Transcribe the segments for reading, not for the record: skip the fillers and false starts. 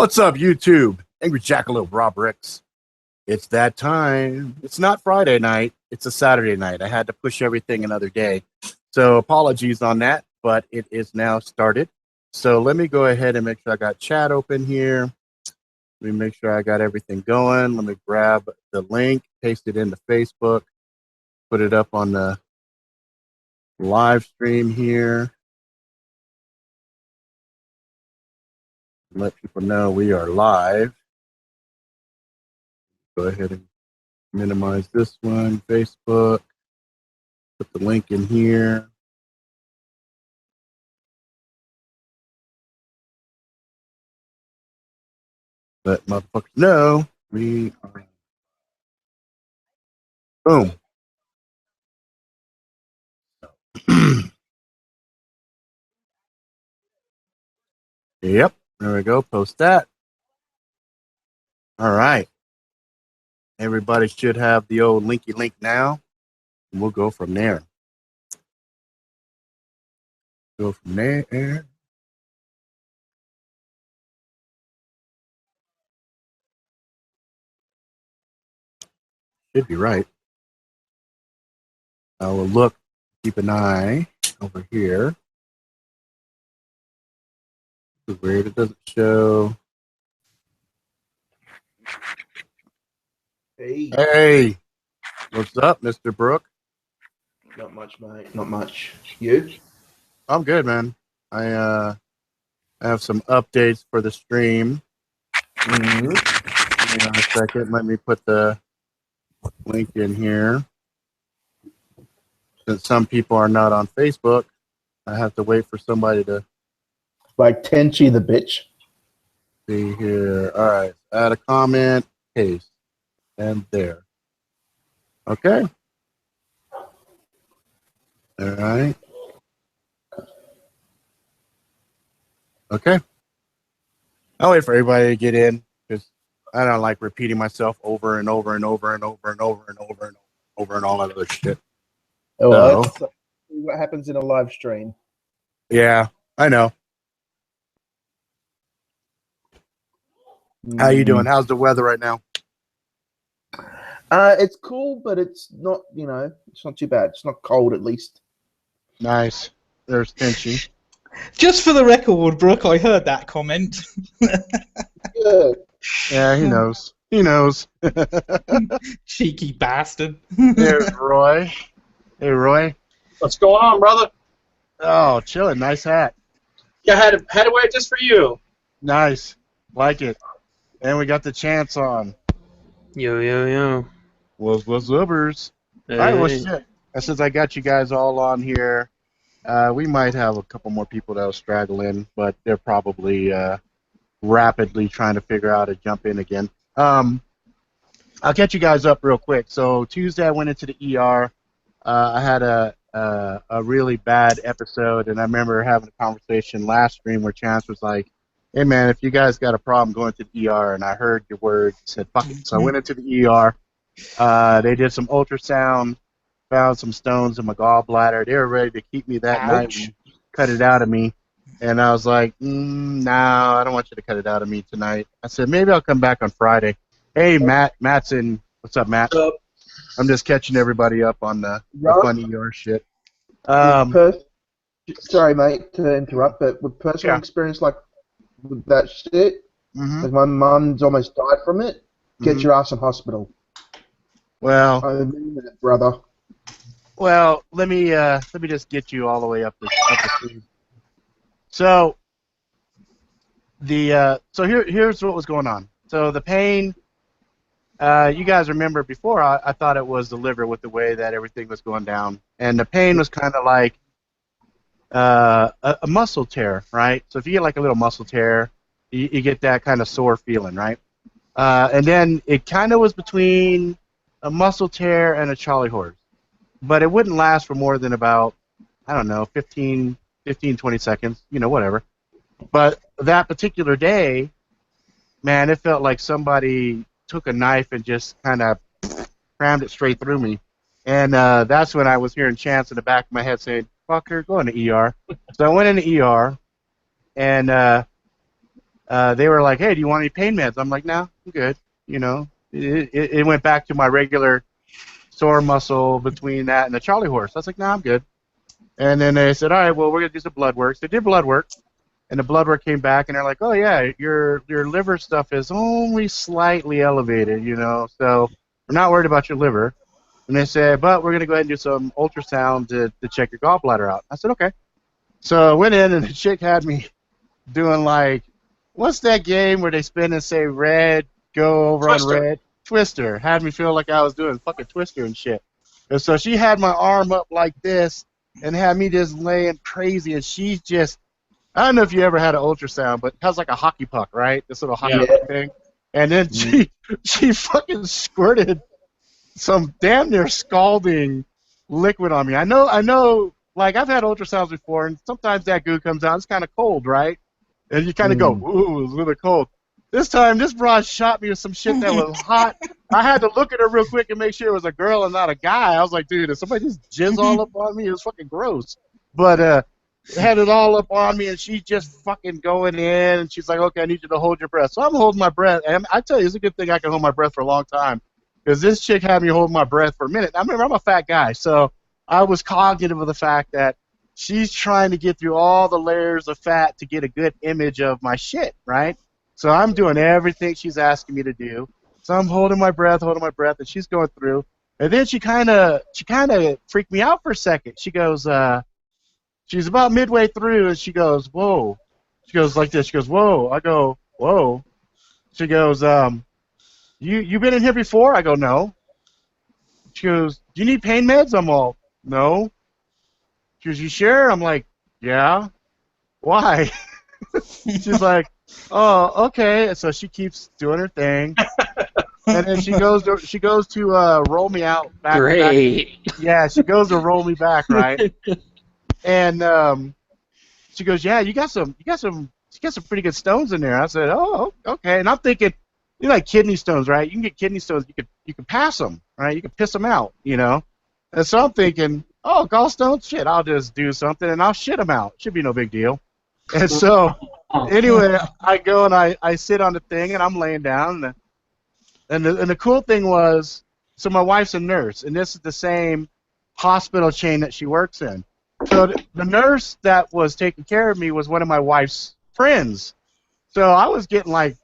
What's up, YouTube? Angry Jackalope, Rob Ricks. It's that time. It's not Friday night. It's a Saturday night. I had to push everything another day. So apologies on that, but it is now started. So let me go ahead and make sure I got chat open here. Let me make sure I got everything going. Let me grab the link, paste it into Facebook, put it up on the live stream here. Let people know we are live. Go ahead and minimize this one, Facebook. Put the link in here. Let motherfuckers know we are. Boom. Yep. There we go. Post that. All right. Everybody should have the old linky link now. And we'll go from there. Go from there. Should be right. I will look, keep an eye over here. It's weird. It doesn't show. Hey. What's up, Mr. Brooke? Not much, mate. Not much. You? I'm good, man. I have some updates for the stream. Hang on a second. Let me put the link in here. Since some people are not on Facebook, I have to wait for somebody to Like Tenchi the bitch. see here. All right. Add a comment, paste, and there. Okay. All right. Okay. I'll wait for everybody to get in because I don't like repeating myself over and over and over and over and over and over and over and all that other shit. Oh, that's what happens in a live stream. Yeah, I know. How you doing? How's the weather right now? It's cool, but it's not, it's not too bad. It's not cold, at least. Nice. There's Tinchy. Just for the record, Brooke, I heard that comment. Good. Yeah, he knows. He knows. Cheeky bastard. There's Roy. Hey, Roy. What's going on, brother? Oh, chilling. Nice hat. Yeah, I had to wear it just for you. Nice. Like it. And we got the chance on. Yo. What's uppers? Hey. All right, well, shit. Since I got you guys all on here, we might have a couple more people that'll straggle in, but they're probably rapidly trying to figure out how to jump in again. I'll catch you guys up real quick. So Tuesday I went into the ER. I had a really bad episode, and I remember having a conversation last stream where Chance was like, hey, man, if you guys got a problem, going to the ER, and I heard your words, said, fuck it. So I went into the ER. They did some ultrasound, found some stones in my gallbladder. They were ready to keep me that night and cut it out of me. And I was like, no, I don't want you to cut it out of me tonight. I said, maybe I'll come back on Friday. Hey, Matt's in. What's up, Matt? What's up? I'm just catching everybody up on the funny ER shit. Sorry, mate, to interrupt, but with personal experience like with that shit, like my mum's almost died from it, get your ass in hospital. Well, I mean that, brother. Well, let me just get you all the way up the street. So here's what was going on. So the pain, you guys remember before I thought it was the liver with the way that everything was going down, and the pain was kind of like a muscle tear, right? So if you get like a little muscle tear, you get that kind of sore feeling, right? And then it kind of was between a muscle tear and a Charlie horse. But it wouldn't last for more than about, I don't know, 15, 20 seconds, whatever. But that particular day, man, it felt like somebody took a knife and just kind of crammed it straight through me. And that's when I was hearing Chance in the back of my head saying, fucker, go in the ER. So I went in the ER, and they were like, hey, do you want any pain meds? I'm like, no, I'm good. It went back to my regular sore muscle between that and the Charlie horse. I was like, no, I'm good. And then they said, all right, well, we're going to do some blood work. So they did blood work, and the blood work came back, and they're like, oh, yeah, your liver stuff is only slightly elevated, so we're not worried about your liver. And they said, but we're going to go ahead and do some ultrasound to check your gallbladder out. I said, okay. So I went in, and the chick had me doing like, what's that game where they spin and say red, go over Twister. on red? Twister. Had me feel like I was doing fucking Twister and shit. And so she had my arm up like this and had me just laying crazy, and she's just, I don't know if you ever had an ultrasound, but it has like a hockey puck, right? This little hockey puck thing. And then she fucking squirted some damn near scalding liquid on me. I know, like I've had ultrasounds before, and sometimes that goo comes out. It's kind of cold, right? And you kind of go, ooh, it's a little cold. This time, this broad shot me with some shit that was hot. I had to look at her real quick and make sure it was a girl and not a guy. I was like, dude, did somebody just jizz all up on me? It was fucking gross. But had it all up on me, and she's just fucking going in, and she's like, okay, I need you to hold your breath. So I'm holding my breath, and I tell you, it's a good thing I can hold my breath for a long time, because this chick had me holding my breath for a minute. I remember, I'm a fat guy, so I was cognitive of the fact that she's trying to get through all the layers of fat to get a good image of my shit, right? So I'm doing everything she's asking me to do. So I'm holding my breath, and she's going through. And then she kind of freaked me out for a second. She goes, she's about midway through, and she goes, whoa. She goes like this. She goes, whoa. I go, whoa. She goes, you been in here before? I go, no. She goes, do you need pain meds? I'm all, no. She goes, you sure? I'm like, yeah. Why? She's like, oh, okay. And so she keeps doing her thing, and then she goes to roll me out back. Great. Back. Yeah, she goes to roll me back, right? And she goes, yeah, you got some pretty good stones in there. I said, oh, okay. And I'm thinking, like kidney stones, right? You can get kidney stones. You can pass them, right? You can piss them out, And so I'm thinking, oh, gallstones, shit, I'll just do something and I'll shit them out. Should be no big deal. And so, anyway, I go and I sit on the thing, and I'm laying down, and the cool thing was, so my wife's a nurse, and this is the same hospital chain that she works in. So the nurse that was taking care of me was one of my wife's friends. So I was getting like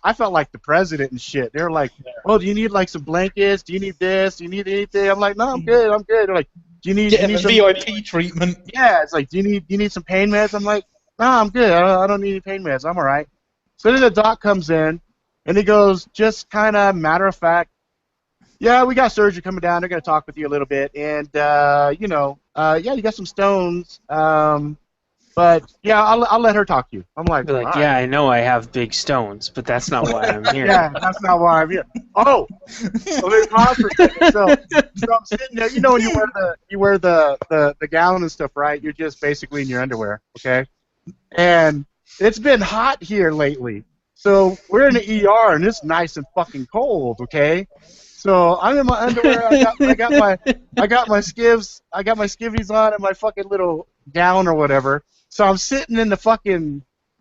I felt like the president and shit. They're like, oh, do you need like some blankets? Do you need this? Do you need anything? I'm like, no, I'm good. They're like, do you need some VIP treatment? Yeah, it's like, do you need some pain meds? I'm like, no, I'm good. I don't need any pain meds. I'm all right. So then the doc comes in, and he goes, just kind of matter of fact, yeah, we got surgery coming down. They're going to talk with you a little bit. And, yeah, you got some stones. But, yeah, I'll let her talk to you. I'm like, Be like, yeah, I know I have big stones, but that's not why I'm here. Yeah, that's not why I'm here. Oh, so there's so I'm sitting there. When you wear the gown and stuff, right? You're just basically in your underwear, okay? And it's been hot here lately. So we're in the ER, and it's nice and fucking cold, okay? So I'm in my underwear. I got my skivvies on and my fucking little gown or whatever. So I'm sitting in the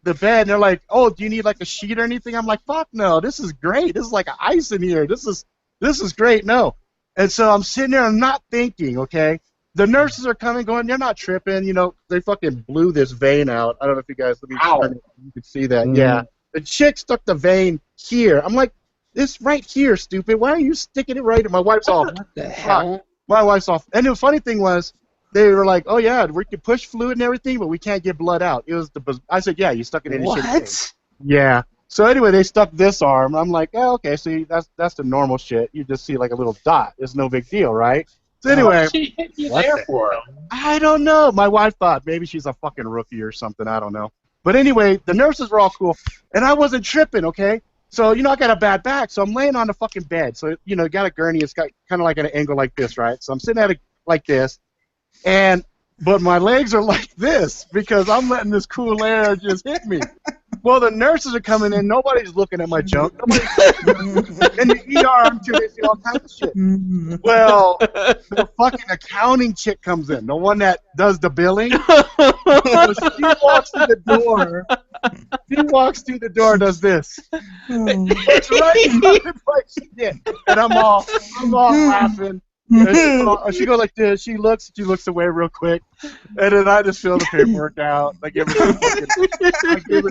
bed, and they're like, "Oh, do you need like a sheet or anything?" I'm like, "Fuck no, this is great. This is like ice in here. This is great." No, and so I'm sitting there, I'm not thinking, okay. The nurses are coming, going, they're not tripping, they fucking blew this vein out. I don't know if you guys, you can see that. Yeah. The chick stuck the vein here. I'm like, this right here, stupid. Why are you sticking it right in? My wife's off. What the hell? My wife's off. And the funny thing was, they were like, oh, yeah, we can push fluid and everything, but we can't get blood out. I said, yeah, you stuck it in. What? Yeah. So anyway, they stuck this arm. I'm like, oh, okay, so that's the normal shit. You just see like a little dot. It's no big deal, right? So anyway, What she hit you there for? I don't know. My wife thought maybe she's a fucking rookie or something. I don't know. But anyway, the nurses were all cool, and I wasn't tripping, okay? So, I got a bad back, so I'm laying on the fucking bed. So, got a gurney. It's got kind of like an angle like this, right? So I'm sitting at it like this, but my legs are like this because I'm letting this cool air just hit me. Well, the nurses are coming in. Nobody's looking at my junk. Nobody's in the ER, I'm sure they see all kinds of shit. Well, the fucking accounting chick comes in, the one that does the billing. So she walks through the door. She walks through the door, does this. It's right like shit, and I'm all laughing. And she goes like this. She looks away real quick, and then I just fill the paperwork out. I give her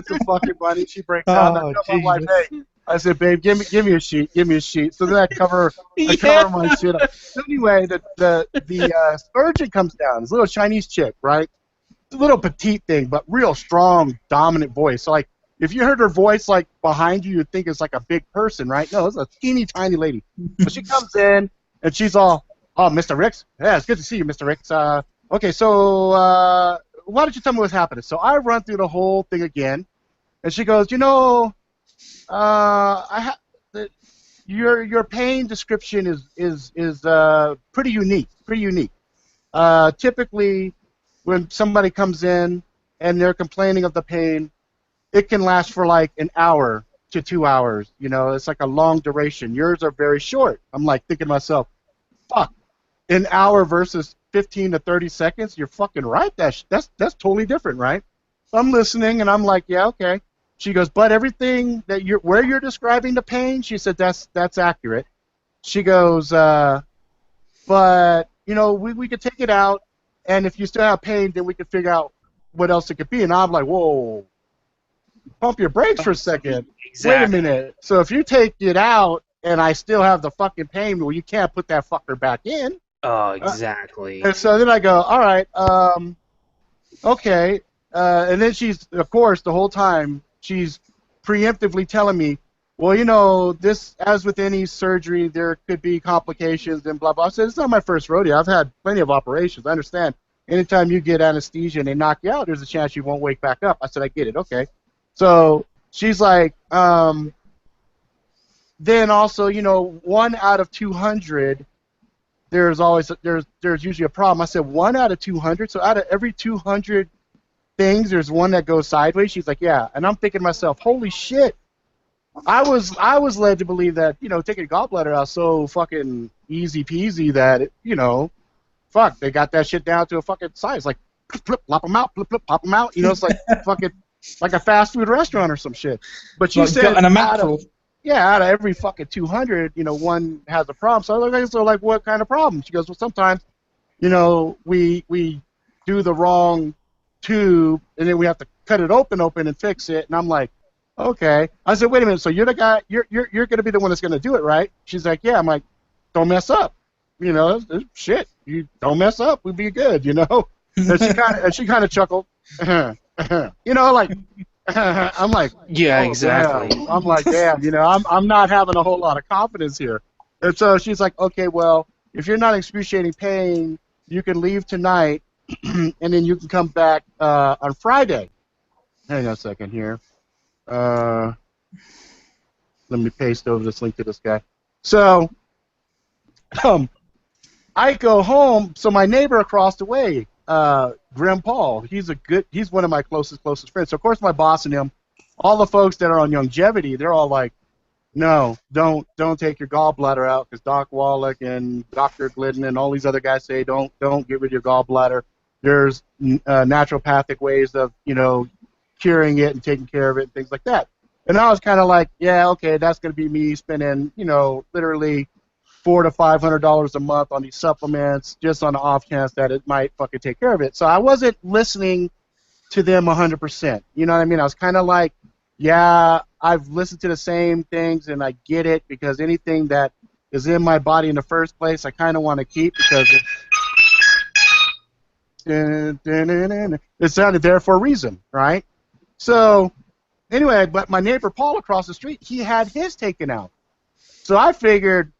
some fucking money. She breaks down. I'm like, hey. I said, babe, give me a sheet. Give me a sheet. So then I cover my shit up. So anyway, the surgeon comes down. This little Chinese chick, right? It's a little petite thing, but real strong, dominant voice. So like, if you heard her voice like behind you, you'd think it's like a big person, right? No, it's a teeny tiny lady. So she comes in and she's all, "Oh, Mr. Ricks? Yeah, it's good to see you, Mr. Ricks. Okay, so why don't you tell me what's happening?" So I run through the whole thing again, and she goes, your pain description is pretty unique. Typically, when somebody comes in and they're complaining of the pain, it can last for like an hour to 2 hours. It's like a long duration. Yours are very short. I'm like thinking to myself, fuck, an hour versus 15 to 30 seconds. You're fucking right. That's totally different, right? So I'm listening and I'm like, yeah, okay. She goes, but everything that where you're describing the pain, she said that's accurate. She goes, but we could take it out, and if you still have pain, then we could figure out what else it could be. And I'm like, whoa, pump your brakes for a second. Exactly. Wait a minute. So if you take it out and I still have the fucking pain, well, you can't put that fucker back in. Oh, exactly. And so then I go, all right, okay. And then she's, of course, the whole time, she's preemptively telling me, well, this, as with any surgery, there could be complications and blah, blah. I said, it's not my first rodeo. I've had plenty of operations. I understand. Anytime you get anesthesia and they knock you out, there's a chance you won't wake back up. I said, I get it. Okay. So she's like, then also, 1 out of 200, there's usually a problem. I said, 1 out of 200? So out of every 200 things, there's one that goes sideways? She's like, yeah. And I'm thinking to myself, holy shit. I was led to believe that, taking a gallbladder out so fucking easy peasy that, fuck, they got that shit down to a fucking size. Like, flip, plop them out, flip, pop them out. It's like fucking, like a fast food restaurant or some shit. But she said, out of every fucking 200, one has a problem. So I was like, what kind of problem? She goes, well, sometimes, we do the wrong tube, and then we have to cut it open and fix it. And I'm like, okay. I said, wait a minute. So you're the guy. You're going to be the one that's going to do it, right? She's like, yeah. I'm like, don't mess up. Shit. You don't mess up. We'd be good. And she kind of chuckled. Like. I'm like, yeah, exactly. Damn. I'm like, damn. I'm not having a whole lot of confidence here. And so she's like, okay, well, if you're not excruciating pain, you can leave tonight, and then you can come back on Friday. Hang on a second here. Let me paste over this link to this guy. So, I go home. So my neighbor across the way, Grim Paul, he's one of my closest friends. So of course my boss and him, all the folks that are on longevity, they're all like, no, don't take your gallbladder out, because Doc Wallach and Dr. Glidden and all these other guys say don't get rid of your gallbladder. There's naturopathic ways of curing it and taking care of it and things like that. And I was kind of like, yeah, okay, that's going to be me spending, literally $400 to $500 a month on these supplements just on the off chance that it might fucking take care of it. So I wasn't listening to them 100%. You know what I mean? I was kind of like, yeah, I've listened to the same things and I get it, because anything that is in my body in the first place, I kind of want to keep, because it sounded there for a reason, right? So, anyway, but my neighbor Paul across the street, he had his taken out. So I figured,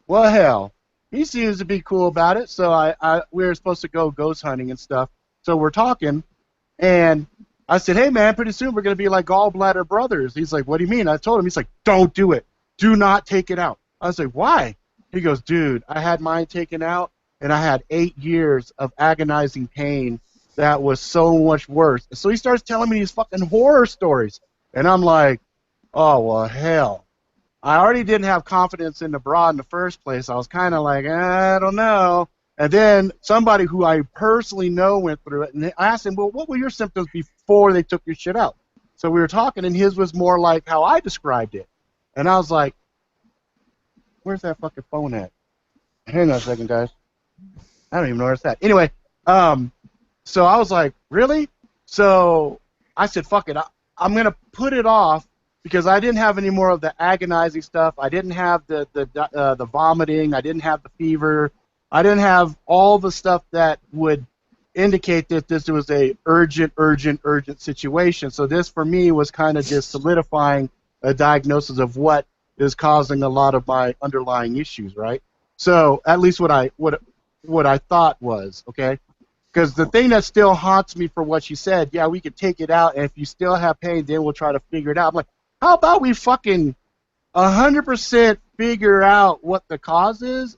well, hell, he seems to be cool about it. So we were supposed to go ghost hunting and stuff. So we're talking, and I said, hey, man, pretty soon we're going to be like gallbladder brothers. He's like, what do you mean? I told him. He's like, don't do it. Do not take it out. I was like, why? He goes, dude, I had mine taken out, and I had 8 years of agonizing pain that was so much worse. So he starts telling me these fucking horror stories. And I'm like, oh, well, hell. I already didn't have confidence in the broad in the first place. I was kind of like, I don't know. And then somebody who I personally know went through it, and I asked him, well, what were your symptoms before they took your shit out? So we were talking, and his was more like how I described it. And I was like, where's that fucking phone at? Hang on a second, guys. I don't even know where it's at. Anyway, so I was like, really? So I said, fuck it. I'm going to put it off because I didn't have any more of the agonizing stuff. I didn't have the vomiting. I didn't have the fever. I didn't have all the stuff that would indicate that this was a urgent situation. So this, for me, was kind of just solidifying a diagnosis of what is causing a lot of my underlying issues, right? So at least what I thought was, okay? Because the thing that still haunts me for what she said, yeah, we could take it out, and if you still have pain, then we'll try to figure it out. I'm like, how about we fucking 100% figure out what the cause is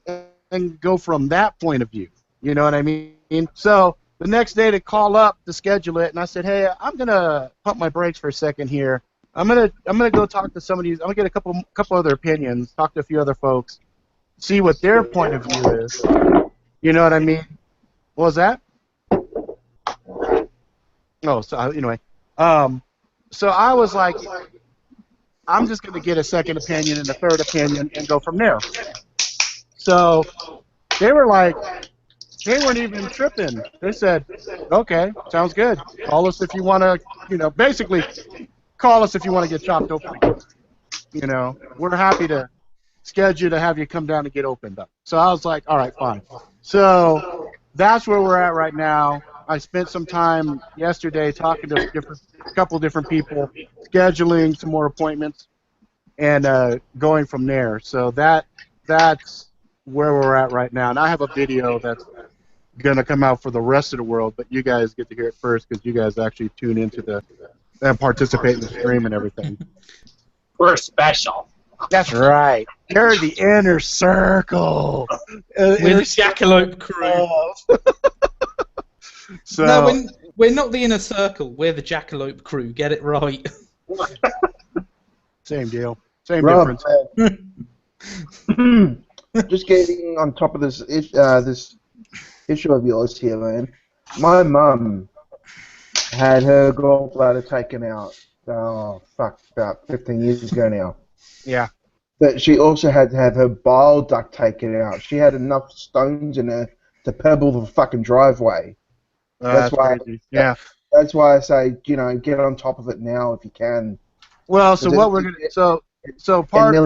and go from that point of view? You know what I mean? So the next day to call up to schedule it, and I said, hey, I'm gonna pump my brakes for a second here. I'm gonna go talk to some of these. I'm gonna get a couple other opinions, talk to a few other folks, see what their point of view is. You know what I mean? What was that? Oh, so anyway, so I was like, I'm just gonna get a second opinion and a third opinion and go from there. So they were like, they weren't even tripping. They said, okay, sounds good. Call us if you want to, basically, call us if you want to get chopped open again. We're happy to schedule to have you come down and get opened up. So I was like, all right, fine. So that's where we're at right now. I spent some time yesterday talking to a couple different people, scheduling some more appointments, and going from there. So that's where we're at right now. And I have a video that's going to come out for the rest of the world, but you guys get to hear it first because you guys actually tune into and participate in the stream and everything. We're special. That's right. You're the inner circle. We're the Jackalope crew. So, no, we're not the inner circle. We're the Jackalope crew. Get it right. Same deal. Same difference. Just getting on top of this issue of yours here, man. My mum had her gallbladder taken out. About 15 years ago now. Yeah. But she also had to have her bile duct taken out. She had enough stones in her to pebble the fucking driveway. That's why. Crazy. Yeah. That's why I say, get on top of it now if you can. Well, so what we're gonna so part of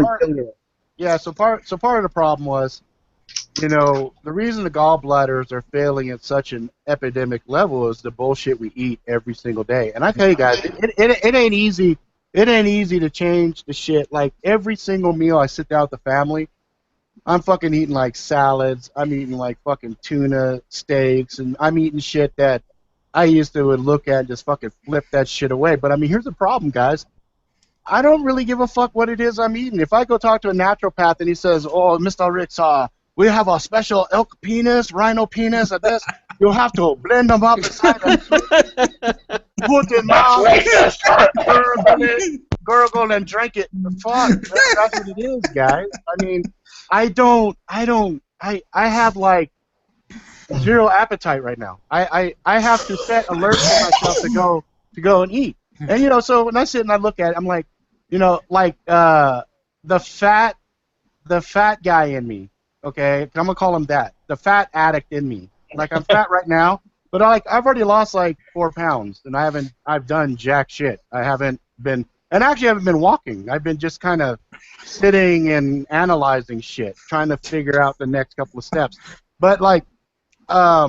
the problem was, the reason the gallbladders are failing at such an epidemic level is the bullshit we eat every single day. And I tell you guys, it ain't easy. It ain't easy to change the shit. Like every single meal I sit down with the family, I'm fucking eating like salads. I'm eating like fucking tuna steaks, and I'm eating shit that I used to would look at and just fucking flip that shit away. But I mean, here's the problem, guys. I don't really give a fuck what it is I'm eating. If I go talk to a naturopath and he says, "Oh, Mr. Ricks, we have a special elk penis, rhino penis, and this, you'll have to blend them up inside and put in mouth, gurgle and drink it." Fuck, that's what it is, guys. I mean, I have like zero appetite right now. I have to set alerts for myself to go and eat. And so when I sit and I look at it, I'm like, the fat guy in me. Okay, I'm gonna call him that. The fat addict in me. Like I'm fat right now, but I've already lost like 4 pounds, and I've done jack shit. I haven't been walking. I've been just kind of sitting and analyzing shit, trying to figure out the next couple of steps. But like, I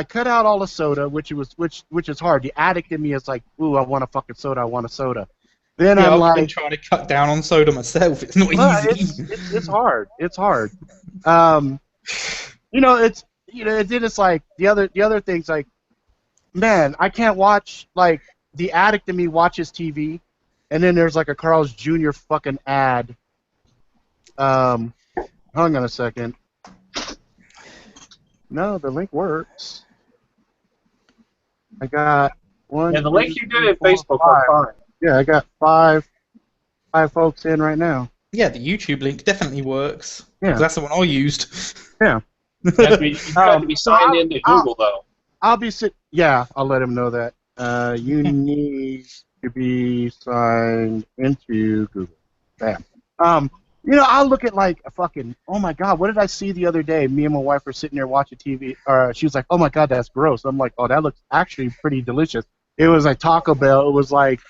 cut out all the soda, which is hard. The addict in me is like, ooh, I want a fucking soda. I want a soda. Then I've been trying to cut down on soda myself. It's not easy. It's hard. It's hard. It's like the other things like, man, I can't watch, like, the addict in me watches TV, and then there's like a Carl's Jr. fucking ad. Hang on a second. No, the link works. I got one. Yeah, the link you did at Facebook are fine. Yeah, I got five folks in right now. Yeah, the YouTube link definitely works. Yeah. 'Cause that's the one I used. Yeah. You have to be signed into Google, though. I'll be Yeah, I'll let him know that. You need to be signed into Google. Bam. I'll look at like a fucking. Oh my God, what did I see the other day? Me and my wife were sitting there watching TV. She was like, "Oh my God, that's gross." I'm like, "Oh, that looks actually pretty delicious." It was like Taco Bell. It was like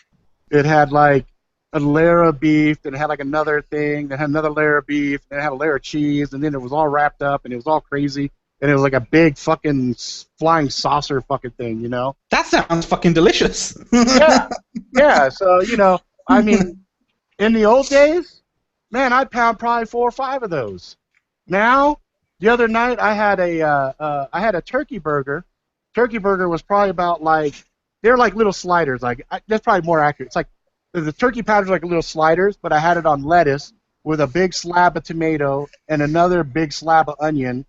it had like a layer of beef, then it had like another thing, that had another layer of beef, then it had a layer of cheese, and then it was all wrapped up, and it was all crazy, and it was like a big fucking flying saucer fucking thing, you know? That sounds fucking delicious. Yeah, yeah. So I mean, in the old days, man, I'd pound probably 4 or 5 of those. Now, the other night I had a turkey burger. Turkey burger was probably about like they're like little sliders. That's probably more accurate. It's like the turkey powder's like little sliders, but I had it on lettuce with a big slab of tomato and another big slab of onion.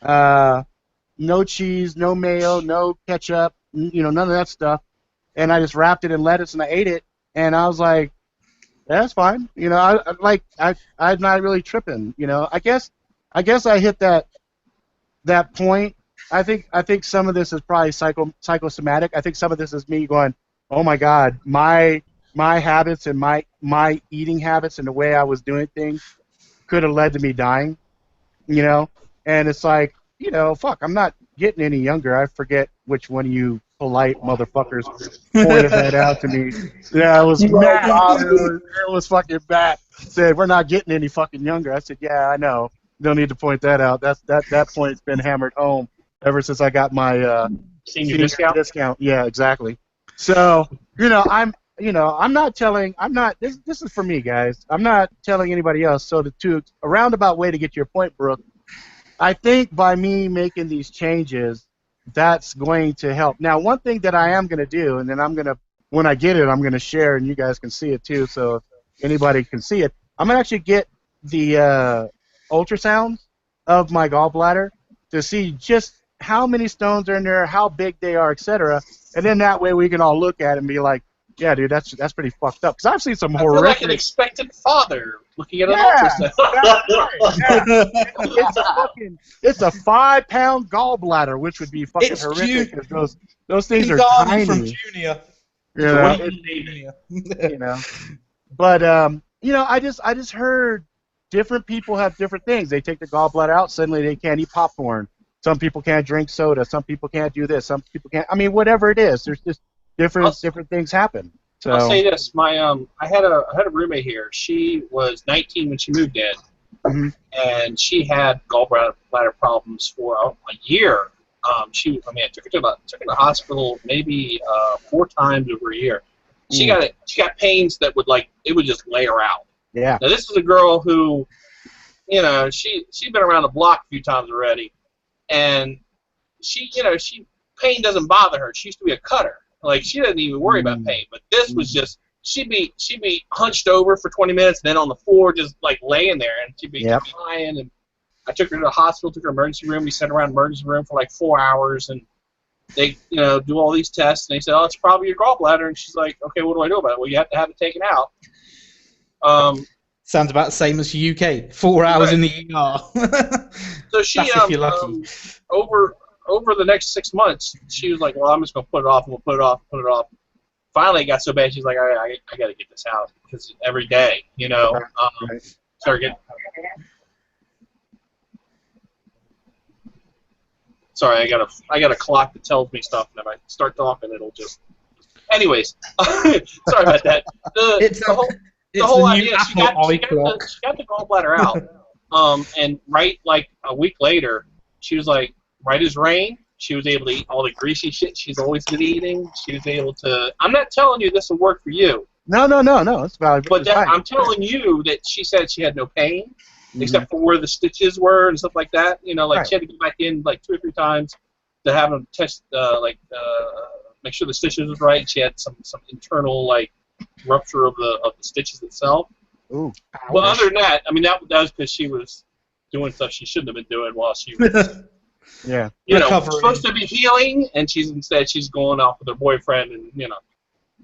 No cheese, no mayo, no ketchup, none of that stuff. And I just wrapped it in lettuce and I ate it. And I was like, yeah, that's fine. I'm not really tripping. I guess I hit that point. I think some of this is probably psychosomatic. I think some of this is me going, oh my God, my habits and my eating habits and the way I was doing things could have led to me dying, And it's like, fuck, I'm not getting any younger. I forget which one of you polite motherfuckers pointed that out to me. Yeah, it was Matt. It was fucking Matt. Said, we're not getting any fucking younger. I said, yeah, I know. Don't need to point that out. That point's been hammered home ever since I got my Senior discount. Yeah, exactly. So, I'm not telling. This is for me, guys. I'm not telling anybody else. So, a roundabout way to get to your point, Brooke. I think by me making these changes, that's going to help. Now, one thing that I am going to do, and then when I get it, I'm going to share, and you guys can see it too. So, if anybody can see it, I'm going to actually get the ultrasounds of my gallbladder to see just how many stones are in there, how big they are, etc. And then that way we can all look at it and be like, yeah, dude, that's pretty fucked up. Because I've seen some horrific. I feel like an expectant father looking at an ultrasound. Yeah. It's a 5-pound gallbladder, which would be fucking horrific. Because those things are tiny. From Junior. But I just heard different people have different things. They take the gallbladder out, suddenly they can't eat popcorn. Some people can't drink soda. Some people can't do this. Some people can't. I mean, whatever it is, there's just different things happen. So I'll say this: I had a roommate here. She was 19 when she moved in, and she had gallbladder problems for a year. I took her to the hospital maybe 4 times over a year. She got pains that would just lay her out. Yeah. Now this is a girl who, she's been around the block a few times already, and she pain doesn't bother her. She used to be a cutter. Like, she doesn't even worry about pain. But this was just, she'd be hunched over for 20 minutes, and then on the floor just like laying there, and she'd be crying. And I took her to the hospital, took her to the emergency room. We sat around the emergency room for like 4 hours, and they do all these tests, and they said, oh, it's probably your gallbladder. And she's like, okay, what do I do about it? Well, you have to have it taken out. Sounds about the same as the UK. 4 hours in the ER. So she, if you're lucky. Over the next 6 months, she was like, well, I'm just going to put it off, and we'll put it off. Finally, it got so bad, she's like, all right, I got to get this out, because every day, start getting... Sorry, I got a clock that tells me stuff, and if I start talking, it'll just... Anyways, sorry about that. The whole idea, she got the gallbladder out, and right like a week later, she was like, right as rain, she was able to eat all the greasy shit she's always been eating. She was able to... I'm not telling you this will work for you. No, it's valid. But I'm telling you that she said she had no pain, except for where the stitches were and stuff like that. She had to go back in like 2 or 3 times to have them test, make sure the stitches was right. She had some internal rupture of the stitches itself. Ooh. Well, other than that, I mean, that was because she was doing stuff she shouldn't have been doing while she was, supposed to be healing, and she's going off with her boyfriend, and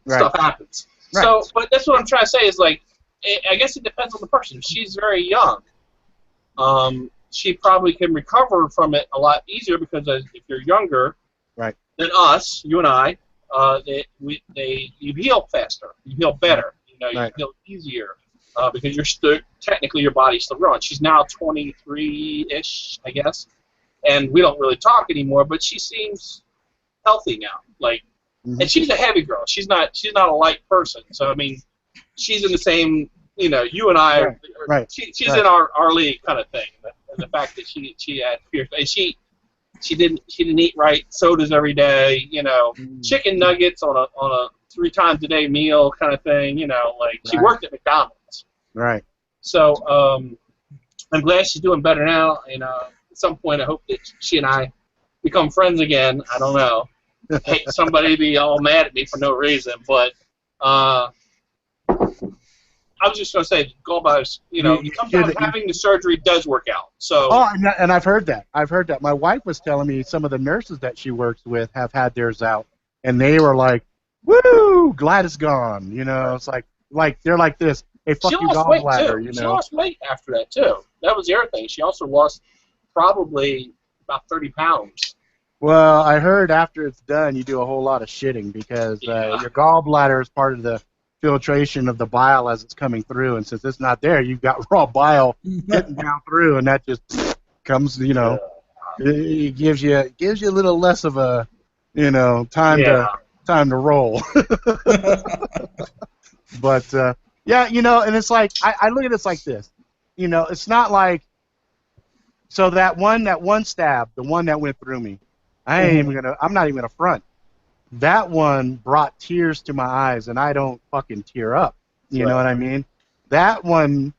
stuff happens. So, but that's what I'm trying to say is like, I guess it depends on the person. If she's very young, she probably can recover from it a lot easier because if you're younger than us, you and I, you heal faster, you heal better, you heal easier because you're still technically your body's still growing. She's now 23-ish, I guess, and we don't really talk anymore. But she seems healthy now, and she's a heavy girl. She's not a light person. So I mean, she's in the same. You and I, she's in our league kind of thing. And the fact that she had fear, and she didn't eat right, sodas every day, chicken nuggets on a 3 times a day meal kind of thing, she worked at McDonald's. Right. So I'm glad she's doing better now, and at some point I hope that she and I become friends again. I don't know. I hate somebody be all mad at me for no reason, but I was just going to say, gallbladders, sometimes having the surgery does work out. So. Oh, and I've heard that. My wife was telling me some of the nurses that she works with have had theirs out, and they were like, "Woo, glad it's gone." It's like they're like this. Hey, fuck you, gallbladder. She lost weight after that too. That was the other thing. She also lost probably about 30 pounds. Well, I heard after it's done, you do a whole lot of shitting because your gallbladder is part of the filtration of the bile as it's coming through, and since it's not there, you've got raw bile getting down through, and that just comes, it gives you a little less of a, time to roll. But and it's like I look at it like this, it's not like so that one stab, the one that went through me, I'm not even gonna front. That one brought tears to my eyes, and I don't fucking tear up. You know what I mean? That one,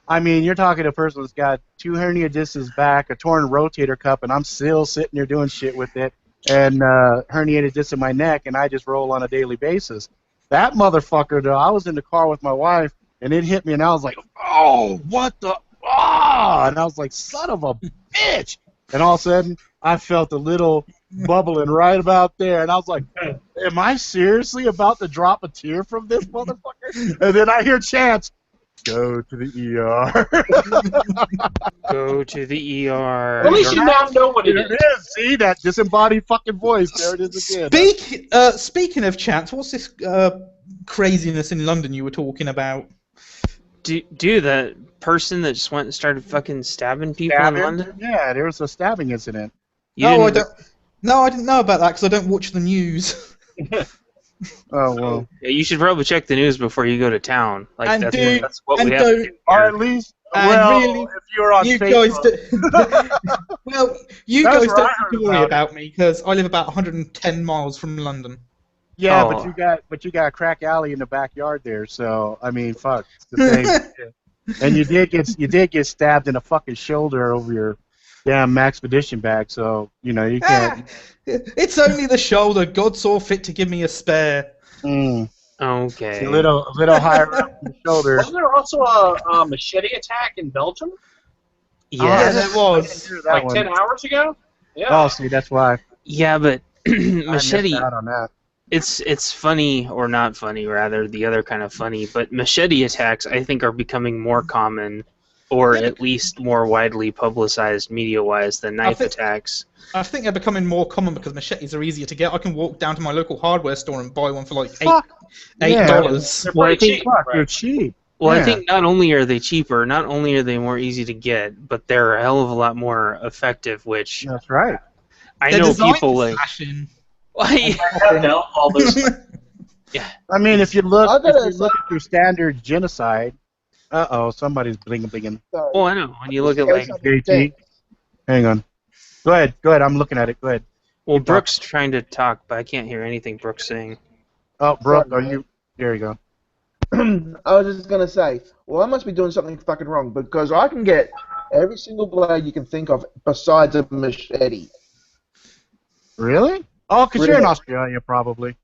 you're talking to a person that's got 2 hernia discs back, a torn rotator cuff, and I'm still sitting there doing shit with it, and herniated discs in my neck, and I just roll on a daily basis. That motherfucker, though, I was in the car with my wife, and it hit me, and I was like, oh, what the, and I was like, son of a bitch. And all of a sudden, I felt a little bubbling right about there, and I was like, am I seriously about to drop a tear from this motherfucker? And then I hear Chance, go to the ER. Go to the ER. At least you now know what it is. See, that disembodied fucking voice. There it is again. Speaking of Chance, what's this craziness in London you were talking about? Dude, that person that just went and started fucking stabbing people in London? Yeah, there was a stabbing incident. I didn't know about that because I don't watch the news. Oh, well. Yeah, you should probably check the news before you go to town. That's what we have to do. Or at least, really, if you're on Facebook. Well, you guys don't have to worry about me because I live about 110 miles from London. Yeah, but you got a crack alley in the backyard there, so fuck. It's the thing. And you did get stabbed in the fucking shoulder over your damn Maxpedition bag, so you can't. It's only the shoulder. God saw fit to give me a spare. Okay. It's a little higher up the shoulder. Wasn't there also a machete attack in Belgium? Yeah, it was. Like 10 hours ago? Yeah. Oh, see, that's why. Yeah, but machete. I missed out on that. It's funny, or not funny, rather, the other kind of funny, but machete attacks, I think, are becoming more common, or at least more widely publicized media-wise than knife attacks. I think they're becoming more common because machetes are easier to get. I can walk down to my local hardware store and buy one for like $8. Well, I think they're cheap. Well, I think not only are they cheaper, not only are they more easy to get, but they're a hell of a lot more effective, which... That's right. I know people like... Yeah. If you look at your standard genocide, somebody's blinging. Oh, I know. When you look at like JT, hang on. Go ahead. I'm looking at it. Go ahead. Well, Brooke's trying to talk, but I can't hear anything Brooke's saying. Oh, Brooke, are you? There you go. I was just gonna say, well, I must be doing something fucking wrong because I can get every single blade you can think of besides a machete. Really? Oh, because you're in Australia, probably.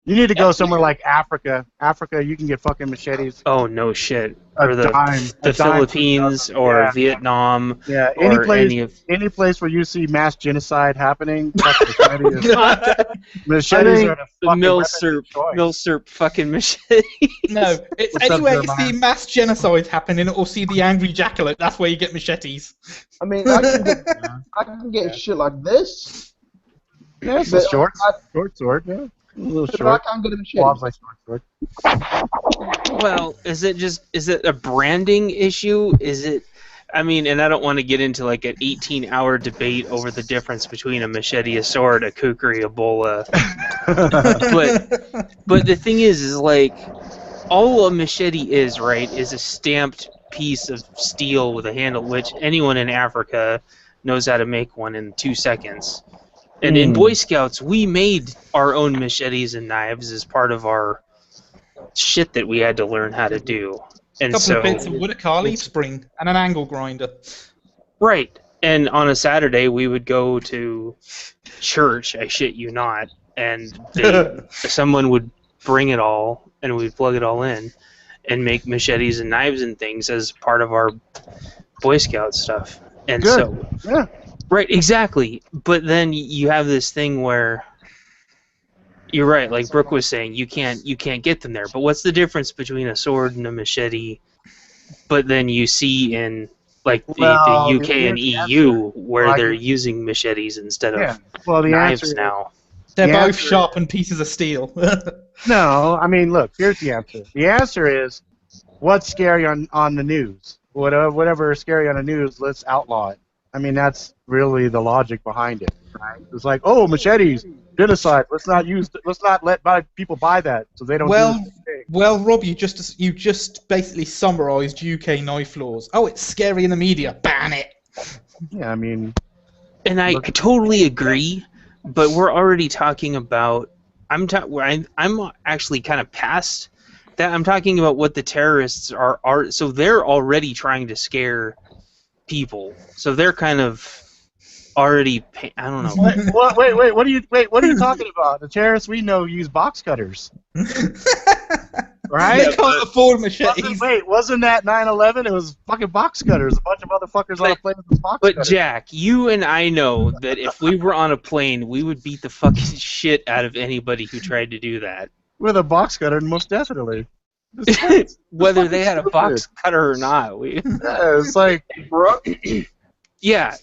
You need to go somewhere like Africa. Africa, you can get fucking machetes. Oh no shit. A Or the dime. the A dime for a Philippines dozen. or Yeah. Vietnam Yeah, or any of any place where you see mass genocide happening, fucking machetes I mean, are the the fucking weapons of choice. Milsurp fucking machete. No, it's What's up, anywhere you Jeremiah? see mass genocide happening or see the angry jackalope. That's where you get machetes. I mean, I can get shit like this, Yeah, it's but a short sword, yeah. A little but I short. can't get a machete. Quasi short sword. Well, is it a branding issue? Is it? I mean, and I don't want to get into like an 18-hour debate over the difference between a machete, a sword, a kukri, a bola. But the thing is like, all a machete is, right, is a stamped piece of steel with a handle, which anyone in Africa knows how to make one in 2 seconds. And in Boy Scouts, we made our own machetes and knives as part of our shit that we had to learn how to do. And Couple so, of bits of wood, a car leaf spring, and an angle grinder. right. And on a Saturday, we would go to church, I shit you not, and someone would bring it all, and we'd plug it all in, and make machetes and knives and things as part of our Boy Scout stuff. And Good. so, Yeah. right, exactly. But then you have this thing where you're right, like Brooke was saying, you can't get them there. But what's the difference between a sword and a machete? But then you see in like the UK and EU where they're using machetes instead of knives now. They're The both answer- sharpened pieces of steel. No, I mean, look, here's the answer. The answer is, what's scary on the news? Whatever is scary on the news, let's outlaw it. I mean, that's really the logic behind it, right? It's like, oh, machetes, genocide. Let's not let people buy that, so they don't. Well, Rob, you just basically summarised UK knife laws. Oh, it's scary in the media. Ban it. Yeah, I mean. And I totally agree, but we're already talking about. I'm actually kind of past that. I'm talking about what the terrorists are. So they're already trying to scare people. So they're kind of already. I don't know. Wait, what are you talking about? The terrorists we know use box cutters. Right? They can't afford machetes. Wasn't that 9/11? It was fucking box cutters. A bunch of motherfuckers on a plane with box cutters. But Jack, you and I know that if we were on a plane, we would beat the fucking shit out of anybody who tried to do that. With a box cutter, most definitely. Whether they had a box cutter or not. Yeah, it's like, Brooke, yeah.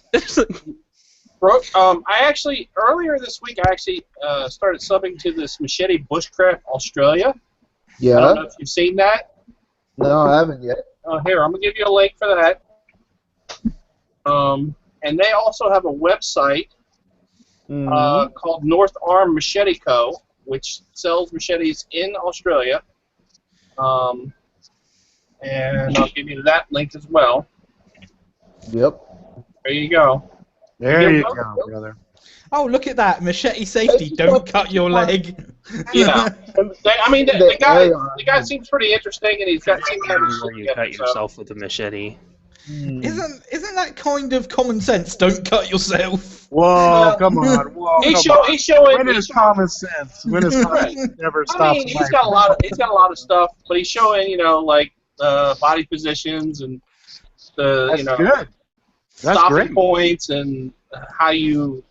Brooke, earlier this week I started subbing to this Machete Bushcraft Australia. I don't Yeah. know if you've seen that. No, I haven't yet. Here, I'm gonna give you a link for that. And they also have a website called North Arm Machete Co., which sells machetes in Australia. And I'll give you that link as well. Yep. There you go. there you go, brother. Oh, look at that. Machete safety. Don't cut your leg. Yeah. The guy seems pretty interesting, and he's got seems to have his Where shit you together, cut so. yourself with a machete. Isn't that kind of common sense? Don't cut yourself. Whoa, come on. Whoa, He's come on. showing. When is common sense? When is common sense never stops? I mean, he's got a lot of stuff, but he's showing, body positions and That's good. That's stopping great. points and how you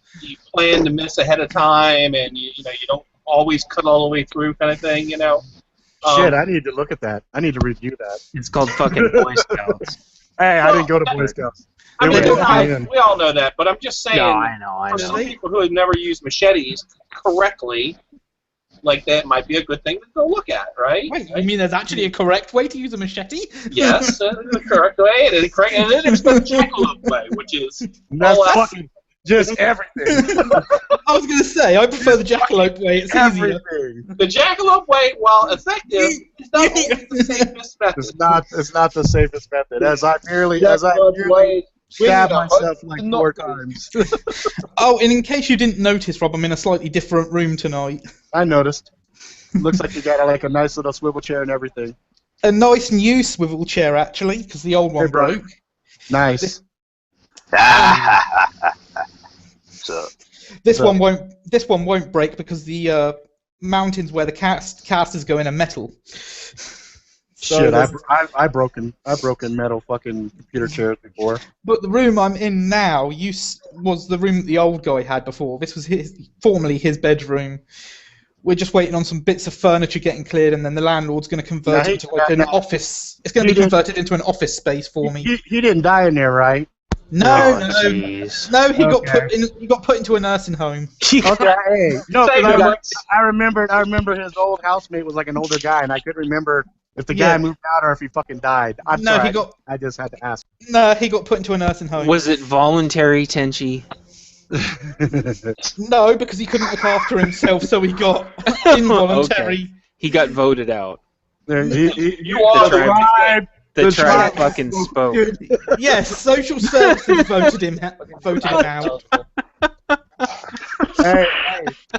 plan to miss ahead of time, and you don't always cut all the way through, kind of thing. Shit, I need to look at that. I need to review that. It's called fucking Boy Scouts. Hey, I didn't go to Boy Scouts. I mean, They were in. we all know that, but I'm just saying. No, I know. For some people who have never used machetes correctly, like that might be a good thing to go look at, right? Wait, you mean there's actually a correct way to use a machete? Yes, the correct way, and then there's the Jackalope way, which is That's all that. fucking just everything. I was going to say, I prefer the Jackalope way. It's easier. Everything. The Jackalope way, while effective, is not always the safest method. It's not the safest method. As I nearly stabbed myself like 4 times. Oh, and in case you didn't notice, Rob, I'm in a slightly different room tonight. I noticed. Looks like you got like a nice little swivel chair and everything. A nice new swivel chair, actually, because the old one Hey, bro. broke. Nice. So, This one won't break because the mountains where the casters go in are metal. So Shit, there's- I've broken metal fucking computer chairs before. But the room I'm in now was the room that the old guy had before. This was formerly his bedroom. We're just waiting on some bits of furniture getting cleared, and then the landlord's going to convert it into like an office. It's going to be converted into an office space for me. He didn't die in there, right? No, jeez. no, he got put into a nursing home. Okay, hey, no, 'cause Save I, it, like, Lex. I remember his old housemate was like an older guy, and I couldn't remember if the guy Yeah. moved out or if he fucking died. I'm No, sorry, I just had to ask. No, he got put into a nursing home. Was it voluntary, Tenchi? No, because he couldn't look after himself, so he got involuntary. Okay. He got voted out. You are the tribe. The The tribe tribe. fucking spoke. Yes, social services voted him out. Hey,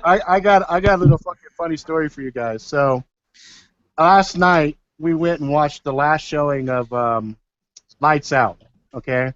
I got a little fucking funny story for you guys. So last night we went and watched the last showing of Lights Out. Okay,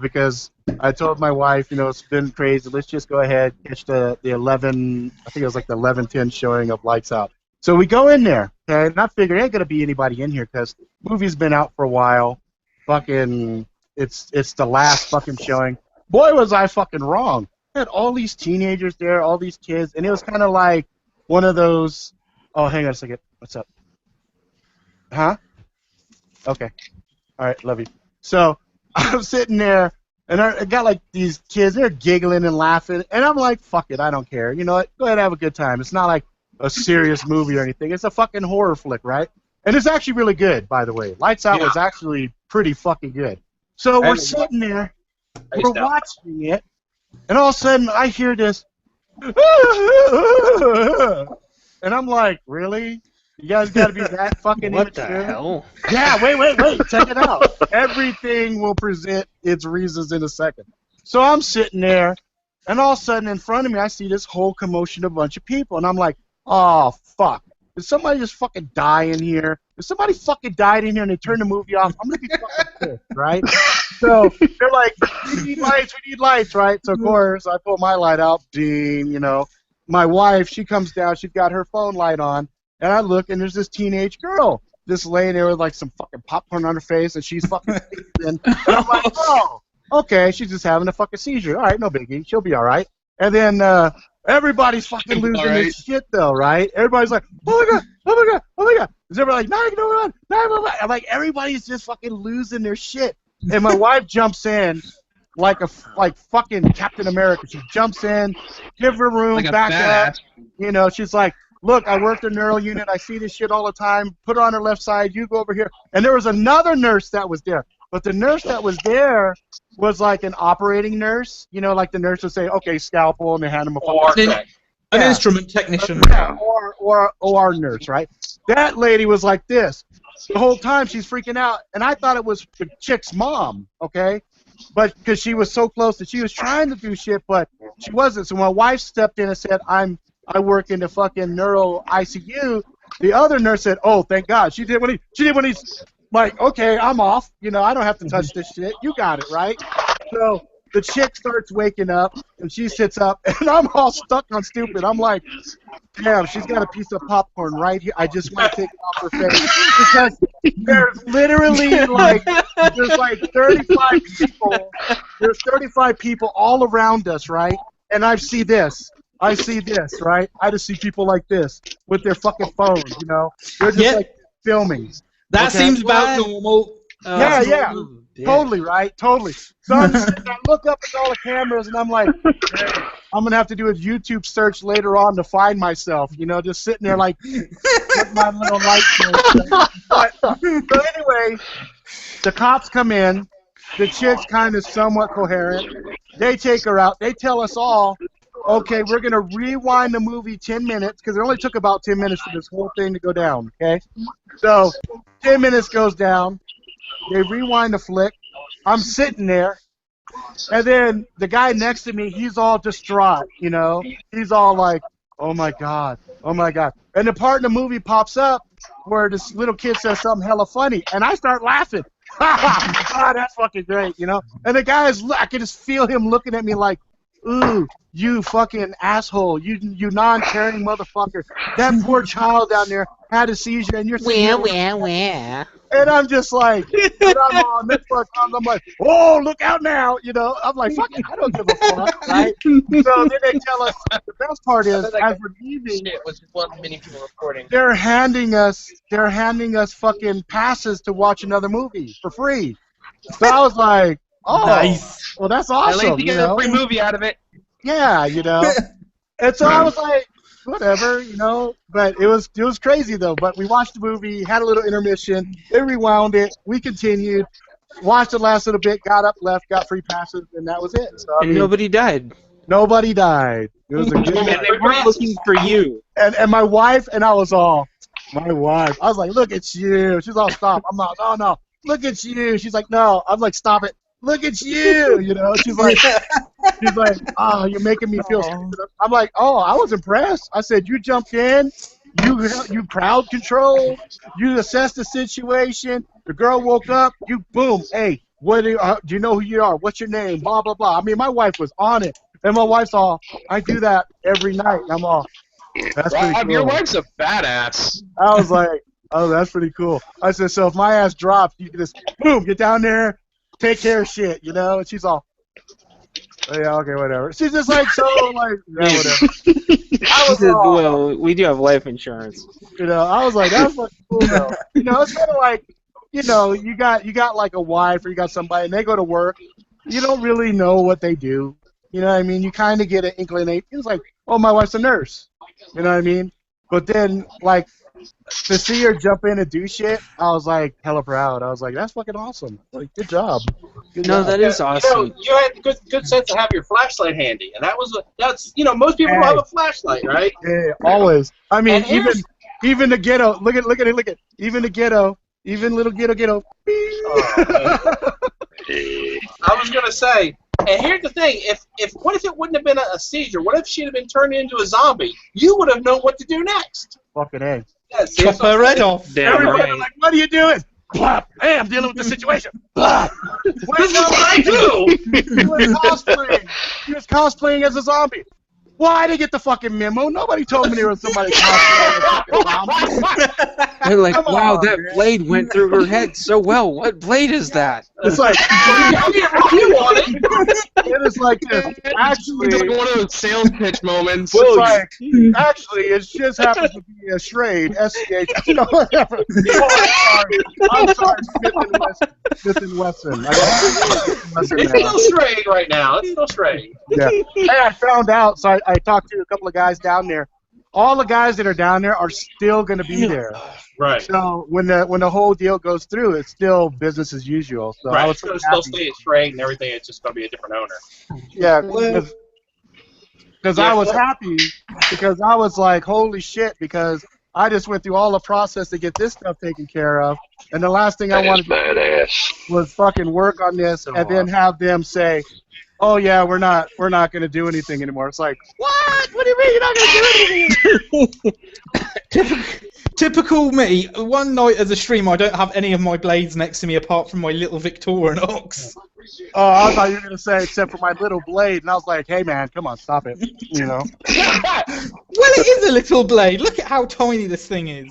because I told my wife, it's been crazy. Let's just go ahead catch the 11. I think it was like the 11:10 showing of Lights Out. So we go in there, okay, and I figure ain't gonna be anybody in here because the movie's been out for a while. Fucking, it's the last fucking showing. Boy, was I fucking wrong. I had all these teenagers there, all these kids, and it was kind of like one of those. Oh, hang on a second. What's up? Huh? Okay. All right, love you. So I'm sitting there, and I got like these kids. They're giggling and laughing, and I'm like, "Fuck it, I don't care. You know what? Go ahead and have a good time. It's not like a serious movie or anything. It's a fucking horror flick, right? And it's actually really good, by the way. Lights Out was actually pretty fucking good. So we're sitting there, we're watching it, and all of a sudden I hear this, and I'm like, really? You guys got to be that fucking What the immature? hell? Yeah, wait, check it out. Everything will present its reasons in a second. So I'm sitting there, and all of a sudden in front of me I see this whole commotion of a bunch of people, and I'm like, oh, fuck. Did somebody just fucking die in here? If somebody fucking died in here and they turned the movie off, I'm going to be fucking pissed, right? So they're like, we need lights, right? So, of course, I pull my light out, ding, My wife, she comes down, she's got her phone light on, and I look, and there's this teenage girl just laying there with, like, some fucking popcorn on her face, and she's fucking and I'm like, oh, okay, she's just having a fucking seizure. All right, no biggie. She'll be all right. And then everybody's fucking losing their shit, though, right? Everybody's like, oh, my God, oh, my God, oh, my God. Is everybody like, 911, 911? I'm like, everybody's just fucking losing their shit. And my wife jumps in like fucking Captain America. She jumps in, give her room, Like a back badass. up. She's like, look, I work the neural unit. I see this shit all the time. Put her on her left side. You go over here. And there was another nurse that was there. But the nurse that was there was like an operating nurse. Like the nurse would say, okay, scalpel, and they hand him a fucking... An Yeah. instrument technician. Yeah, or OR nurse, right? That lady was like this. The whole time she's freaking out. And I thought it was the chick's mom, okay? But because she was so close that she was trying to do shit, but she wasn't. So my wife stepped in and said, I work in the fucking neuro ICU. The other nurse said, oh, thank God. She did when he's like, okay, I'm off. I don't have to touch this shit. You got it, right? So the chick starts waking up, and she sits up, and I'm all stuck on stupid. I'm like, damn, she's got a piece of popcorn right here. I just want to take it off her face. Because there's literally there's like 35 people. There's 35 people all around us, right? And I see this, right? I just see people like this with their fucking phones, They're just like filming. That Okay. seems about normal. Yeah. Totally, right? Totally. So I look up at all the cameras, and I'm like, hey, I'm going to have to do a YouTube search later on to find myself, just sitting there like, with my little light switch. But so anyway, the cops come in. The chick's kind of somewhat coherent. They take her out. They tell us all, okay, we're going to rewind the movie 10 minutes, because it only took about 10 minutes for this whole thing to go down, okay? So 10 minutes goes down. They rewind the flick. I'm sitting there, and then the guy next to me, he's all distraught, He's all like, oh, my God, oh, my God. And the part in the movie pops up where this little kid says something hella funny, and I start laughing. Ha ha! That's fucking great, And the guy I can just feel him looking at me like, ooh, you fucking asshole, you non-caring motherfucker. That poor child down there had a seizure, and you're sitting there. And I'm just like, and I'm on Netflix, I'm like, oh, look out now, you know. I'm like, fuck it, I don't give a fuck, right? So then they tell us, the best part is, as we're leaving, Shit was one many people reporting. they're handing us fucking passes to watch another movie for free. So I was like, oh, Nice. well, that's At least awesome, you you get a know. free movie out of it. Yeah, you know. And so I was like, whatever, you know. But it was crazy though. But we watched the movie, had a little intermission, they rewound it, we continued, watched the last little bit, got up, left, got free passes, and that was it. So I And mean, nobody died. nobody died. It was a good And night. they weren't looking for you. And my wife and I was all, my wife. I was like, look at you. She's all, stop. I'm not, no, no. Look at you. She's like, no. I'm like, stop it. Look at you. You know. She's like, oh, you're making me feel stupid. I'm like, oh, I was impressed. I said, you jumped in. You crowd controlled. You assessed the situation. The girl woke up. You boom. Hey, what do you know who you are? What's your name? Blah blah blah. I mean, my wife was on it, and my wife's all, I do that every night. And I'm all, that's pretty Rob, cool. your wife's a badass. I was like, oh, that's pretty cool. I said, so if my ass drops, you can just boom, get down there, take care of shit, you know. And she's all, oh, yeah, okay, whatever. She's just like, so like, yeah, whatever. I was all, Well, we do have life insurance. you know, I was like, that's fucking cool though. You know, it's kind of like, you know, you got like a wife or you got somebody and they go to work. You don't really know what they do. You know what I mean? You kind of get an inclination. It's like, oh, my wife's a nurse. You know what I mean? But then, like, to see her jump in and do shit, I was like hella proud. I was like, that's fucking awesome. Like, good job. Good No, job. that is awesome. You had good sense to have your flashlight handy, and that's most people don't have a flashlight, right? Yeah, always. I mean, And here's- even the ghetto. Look at. Even the ghetto. Even little ghetto. Oh, I was gonna say, and here's the thing: what if it wouldn't have been a seizure? What if she'd have been turned into a zombie? You would have known what to do next. Fucking A. Yeah, see, Chop her head off. Damn Everybody right. like, what are you doing? Blah. Hey, I'm dealing with the situation. Blah. this is what I do. He was cosplaying. He was cosplaying as a zombie. Why did get the fucking memo? Nobody told me there was somebody cosplaying as a fucking zombie. They're like, Come wow, on, that man. blade went through her head so well. What blade is that? It's like, You want it? it is like this. It's like Actually, one of those sales pitch moments. it's like, actually, it just happens to be a Schrade, S-C-H, you know, whatever. Oh, I'm sorry, Smith and Wesson. I got Smith and Wesson It's now. still straying right now. It's still straying. Yeah. Hey, I found out, so I talked to a couple of guys down there. All the guys that are down there are still going to be there. Right. So when the whole deal goes through, it's still business as usual. So I Right. was It's going to pretty still happy. stay straight and everything. It's just going to be a different owner. Yeah, because I was happy because I was like, holy shit, because I just went through all the process to get this stuff taken care of, and the last thing I wanted was fucking work on this and then have them say, oh yeah, we're not going to do anything anymore. It's like, what? What do you mean you're not going to do anything? Typical me. One night as a streamer, I don't have any of my blades next to me apart from my little Victorinox. Oh, I thought you were going to say except for my little blade, and I was like, hey man, come on, stop it, you know. Well, it is a little blade. Look at how tiny this thing is.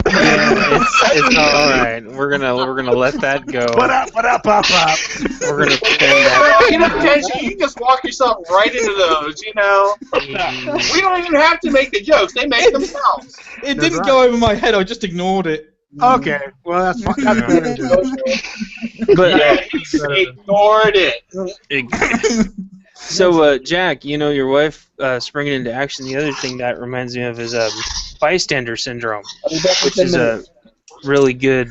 It's all right. We're gonna let that go. Pop. We're gonna pretend that. You know, attention, you can just walk yourself right into those, you know. We don't even have to make the jokes. They make themselves. It didn't go over my head. I just ignored it. Okay, well that's better. But Yeah, he ignored it. so, Jack, you know your wife springing into action. The other thing that reminds me of is bystander syndrome, which is really good.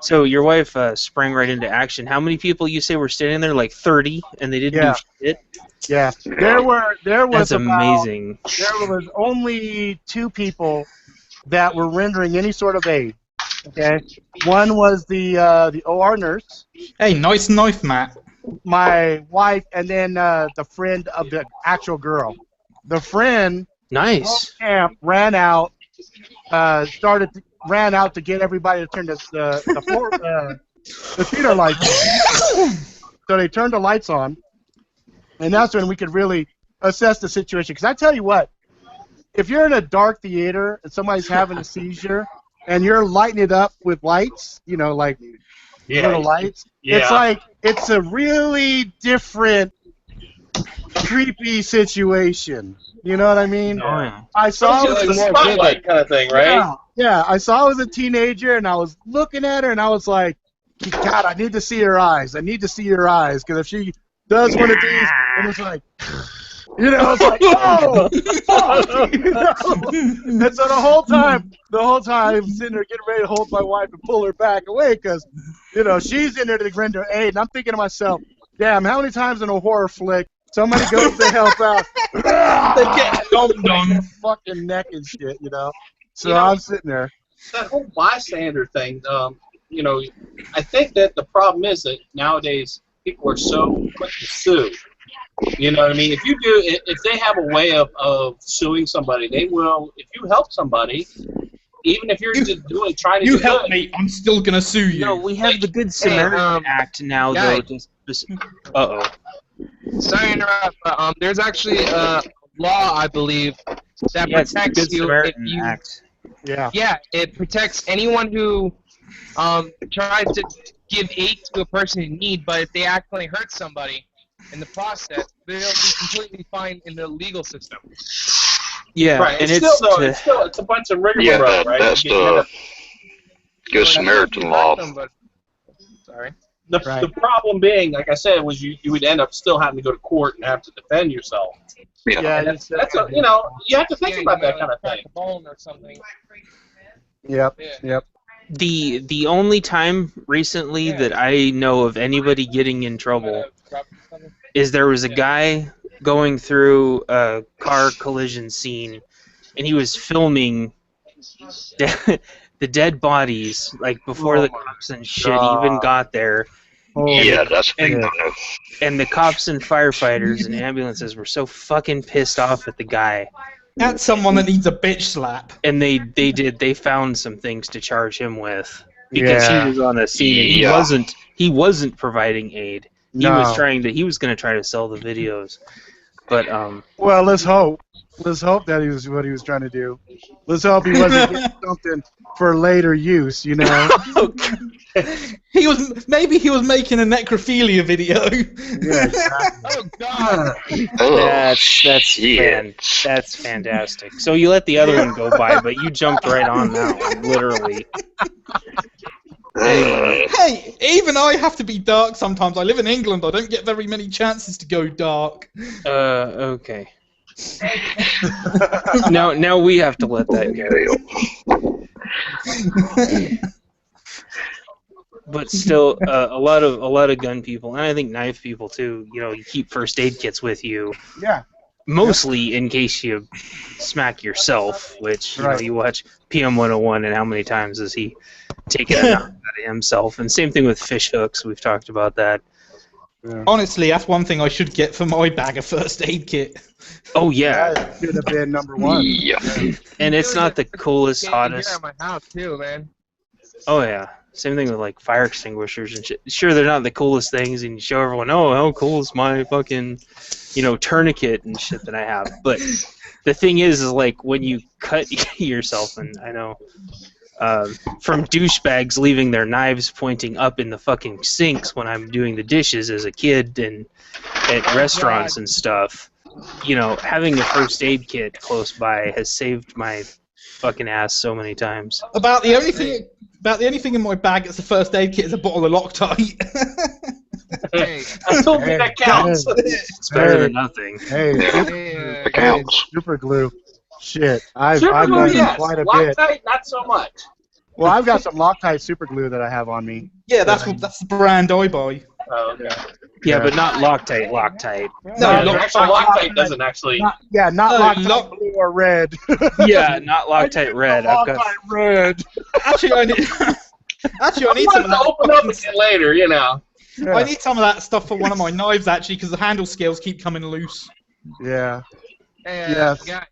So your wife sprang right into action. How many people you say were standing there? Like 30, and they didn't do shit. Yeah, there was That's about, amazing. there was only 2 people that were rendering any sort of aid. Okay, one was the OR nurse, Hey, nice knife, Matt. my wife, and then the friend of the actual girl. The friend Nice. camp ran out, ran out to get everybody to turn the theater lights on. So they turned the lights on, and that's when we could really assess the situation. Because I tell you what, if you're in a dark theater and somebody's having a seizure, and you're lighting it up with lights, you know, like little lights, it's like it's a really different, creepy situation. You know what I mean? Yeah. I saw It's it like was the spotlight kind of thing, right? Yeah, I saw her as a teenager, and I was looking at her, and I was like, God, I need to see her eyes. I need to see her eyes, because if she does one of these, it was like, you know, it's like, oh, fuck, you know? And so the whole time, I'm sitting there getting ready to hold my wife and pull her back away, because, you know, she's in there to render aid, and I'm thinking to myself, damn, how many times in a horror flick somebody goes to help out, they get dumped on their fucking neck and shit, you know? So You know, I'm sitting there. That whole bystander thing, you know, I think that the problem is that nowadays people are so quick to sue. You know what I mean? If they have a way of suing somebody, they will. If you help somebody, even if you're just trying to You do help good, me, I'm still gonna sue you. No, we have the Good Samaritan Act now, though. Uh-oh. Sorry to interrupt, but there's actually a law, I believe, that Yeah, it's the protects Good you if Samaritan you. Act. Yeah. Yeah, it protects anyone who tries to give aid to a person in need, but if they accidentally hurt somebody in the process, they'll be completely fine in the legal system. Yeah, right? and It's a bunch of rigmarole, right? That's the Good Samaritan law. Sorry. The problem being, like I said, was you would end up still having to go to court and have to defend yourself. Yeah. And that's you know, you have to think about that kind of thing. A bone or something. Yep. Yeah. Yep. The only time recently that I know of anybody getting in trouble is there was a guy going through a car collision scene, and he was filming the dead bodies, like before the cops and shit even got there. Yeah, that's a big no. And the cops and firefighters and ambulances were so fucking pissed off at the guy. That's someone that needs a bitch slap. And they found some things to charge him with because he was on a scene and he wasn't providing aid. He was going to try to sell the videos. But well, let's hope that he was what he was trying to do. Let's hope he wasn't getting something for later use, you know. Maybe he was making a necrophilia video. Yeah, exactly. Oh God! That's fantastic. So you let the other one go by, but you jumped right on that one, literally. Hey, even I have to be dark sometimes. I live in England. I don't get very many chances to go dark. Okay. Now we have to let that go. But still, a lot of gun people, and I think knife people too. You know, you keep first aid kits with you. Yeah. Mostly in case you smack yourself, which you know, you watch PM 101, and how many times has he taken a knock out of himself? And same thing with fish hooks. We've talked about that. Yeah. Honestly, that's one thing I should get for my bag of first aid kit. Oh yeah, that should have been number one. Yeah. And it's not the coolest, hottest. Here at my house too, man. Oh yeah, same thing with like fire extinguishers and shit. Sure, they're not the coolest things, and you show everyone, oh, how cool is my fucking, you know, tourniquet and shit that I have. But the thing is like when you cut yourself, and I know. From douchebags leaving their knives pointing up in the fucking sinks when I'm doing the dishes as a kid and at restaurants and stuff. You know, having a first aid kit close by has saved my fucking ass so many times. About the only thing in my bag that's a first aid kit is a bottle of Loctite. Hey, I don't think that counts. It's better than nothing. Hey, counts. super glue. Shit, I've Super glue, done yes. quite a bit. Loctite, not so much. Well, I've got some Loctite super glue that I have on me. Yeah, that's the brand I buy. Oh, okay. Yeah, but not Loctite. No, Actually, Loctite doesn't actually. Not Loctite blue or red. Yeah, not Loctite red. I've got Loctite red. Actually, I need some of To that. open up again later, you know. Yeah. I need some of that stuff for one of my knives actually, because the handle scales keep coming loose. Yeah. Hey, Yes. guy.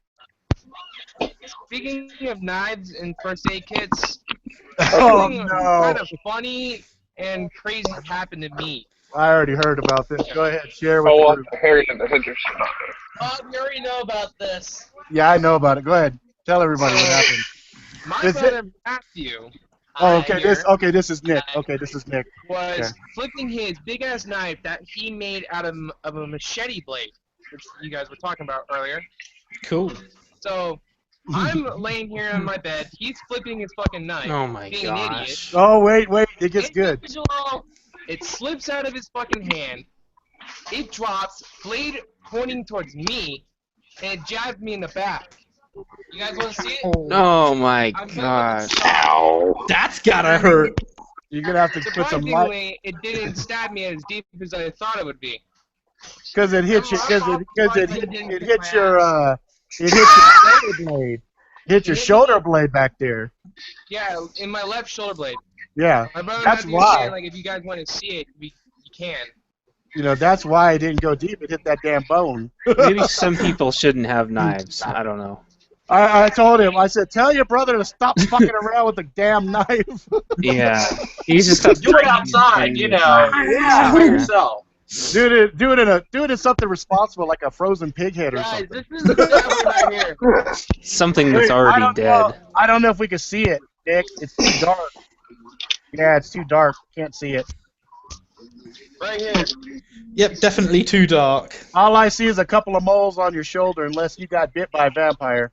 Speaking of knives and first aid kits, Oh something no. kind of funny and crazy happened to me. I already heard about this. Go ahead, share with the Oh, group. Harry and the Hinders. You already know about this. Yeah, I know about it. Go ahead. Tell everybody what happened. My Is it? brother Matthew. Oh, okay. Here, This is Nick. Okay, this is Nick. was Okay. flipping his big ass knife that he made out of a machete blade, which you guys were talking about earlier. Cool. So I'm laying here in my bed. He's flipping his fucking knife. Oh my being an idiot. gosh. Oh, wait. It gets good. Individual, it slips out of his fucking hand. It drops, blade pointing towards me, and it jabs me in the back. You guys want to see it? Oh my I'm gosh. Ow. That's gotta hurt. You're gonna have to put some light Surprisingly, it didn't stab me as deep as I thought it would be. because it hits you. Because it hits your shoulder blade. Hit your shoulder blade back there. Yeah, in my left shoulder blade. Yeah, My brother that's Matthew was why. saying, like, if you guys want to see it, you can. You know, that's why it didn't go deep. It hit that damn bone. Maybe some people shouldn't have knives. I don't know. I told him. I said, tell your brother to stop fucking around with the damn knife. Yeah. He's just Do it outside, you know. Yeah. For yourself. Do it in something responsible like a frozen pig head or Guys, something. this is the family right here. Something that's Wait, already dead. I don't know if we can see it, Nick. It's too dark. Yeah, it's too dark. Can't see it. Right here. Yep, definitely too dark. All I see is a couple of moles on your shoulder, unless you got bit by a vampire.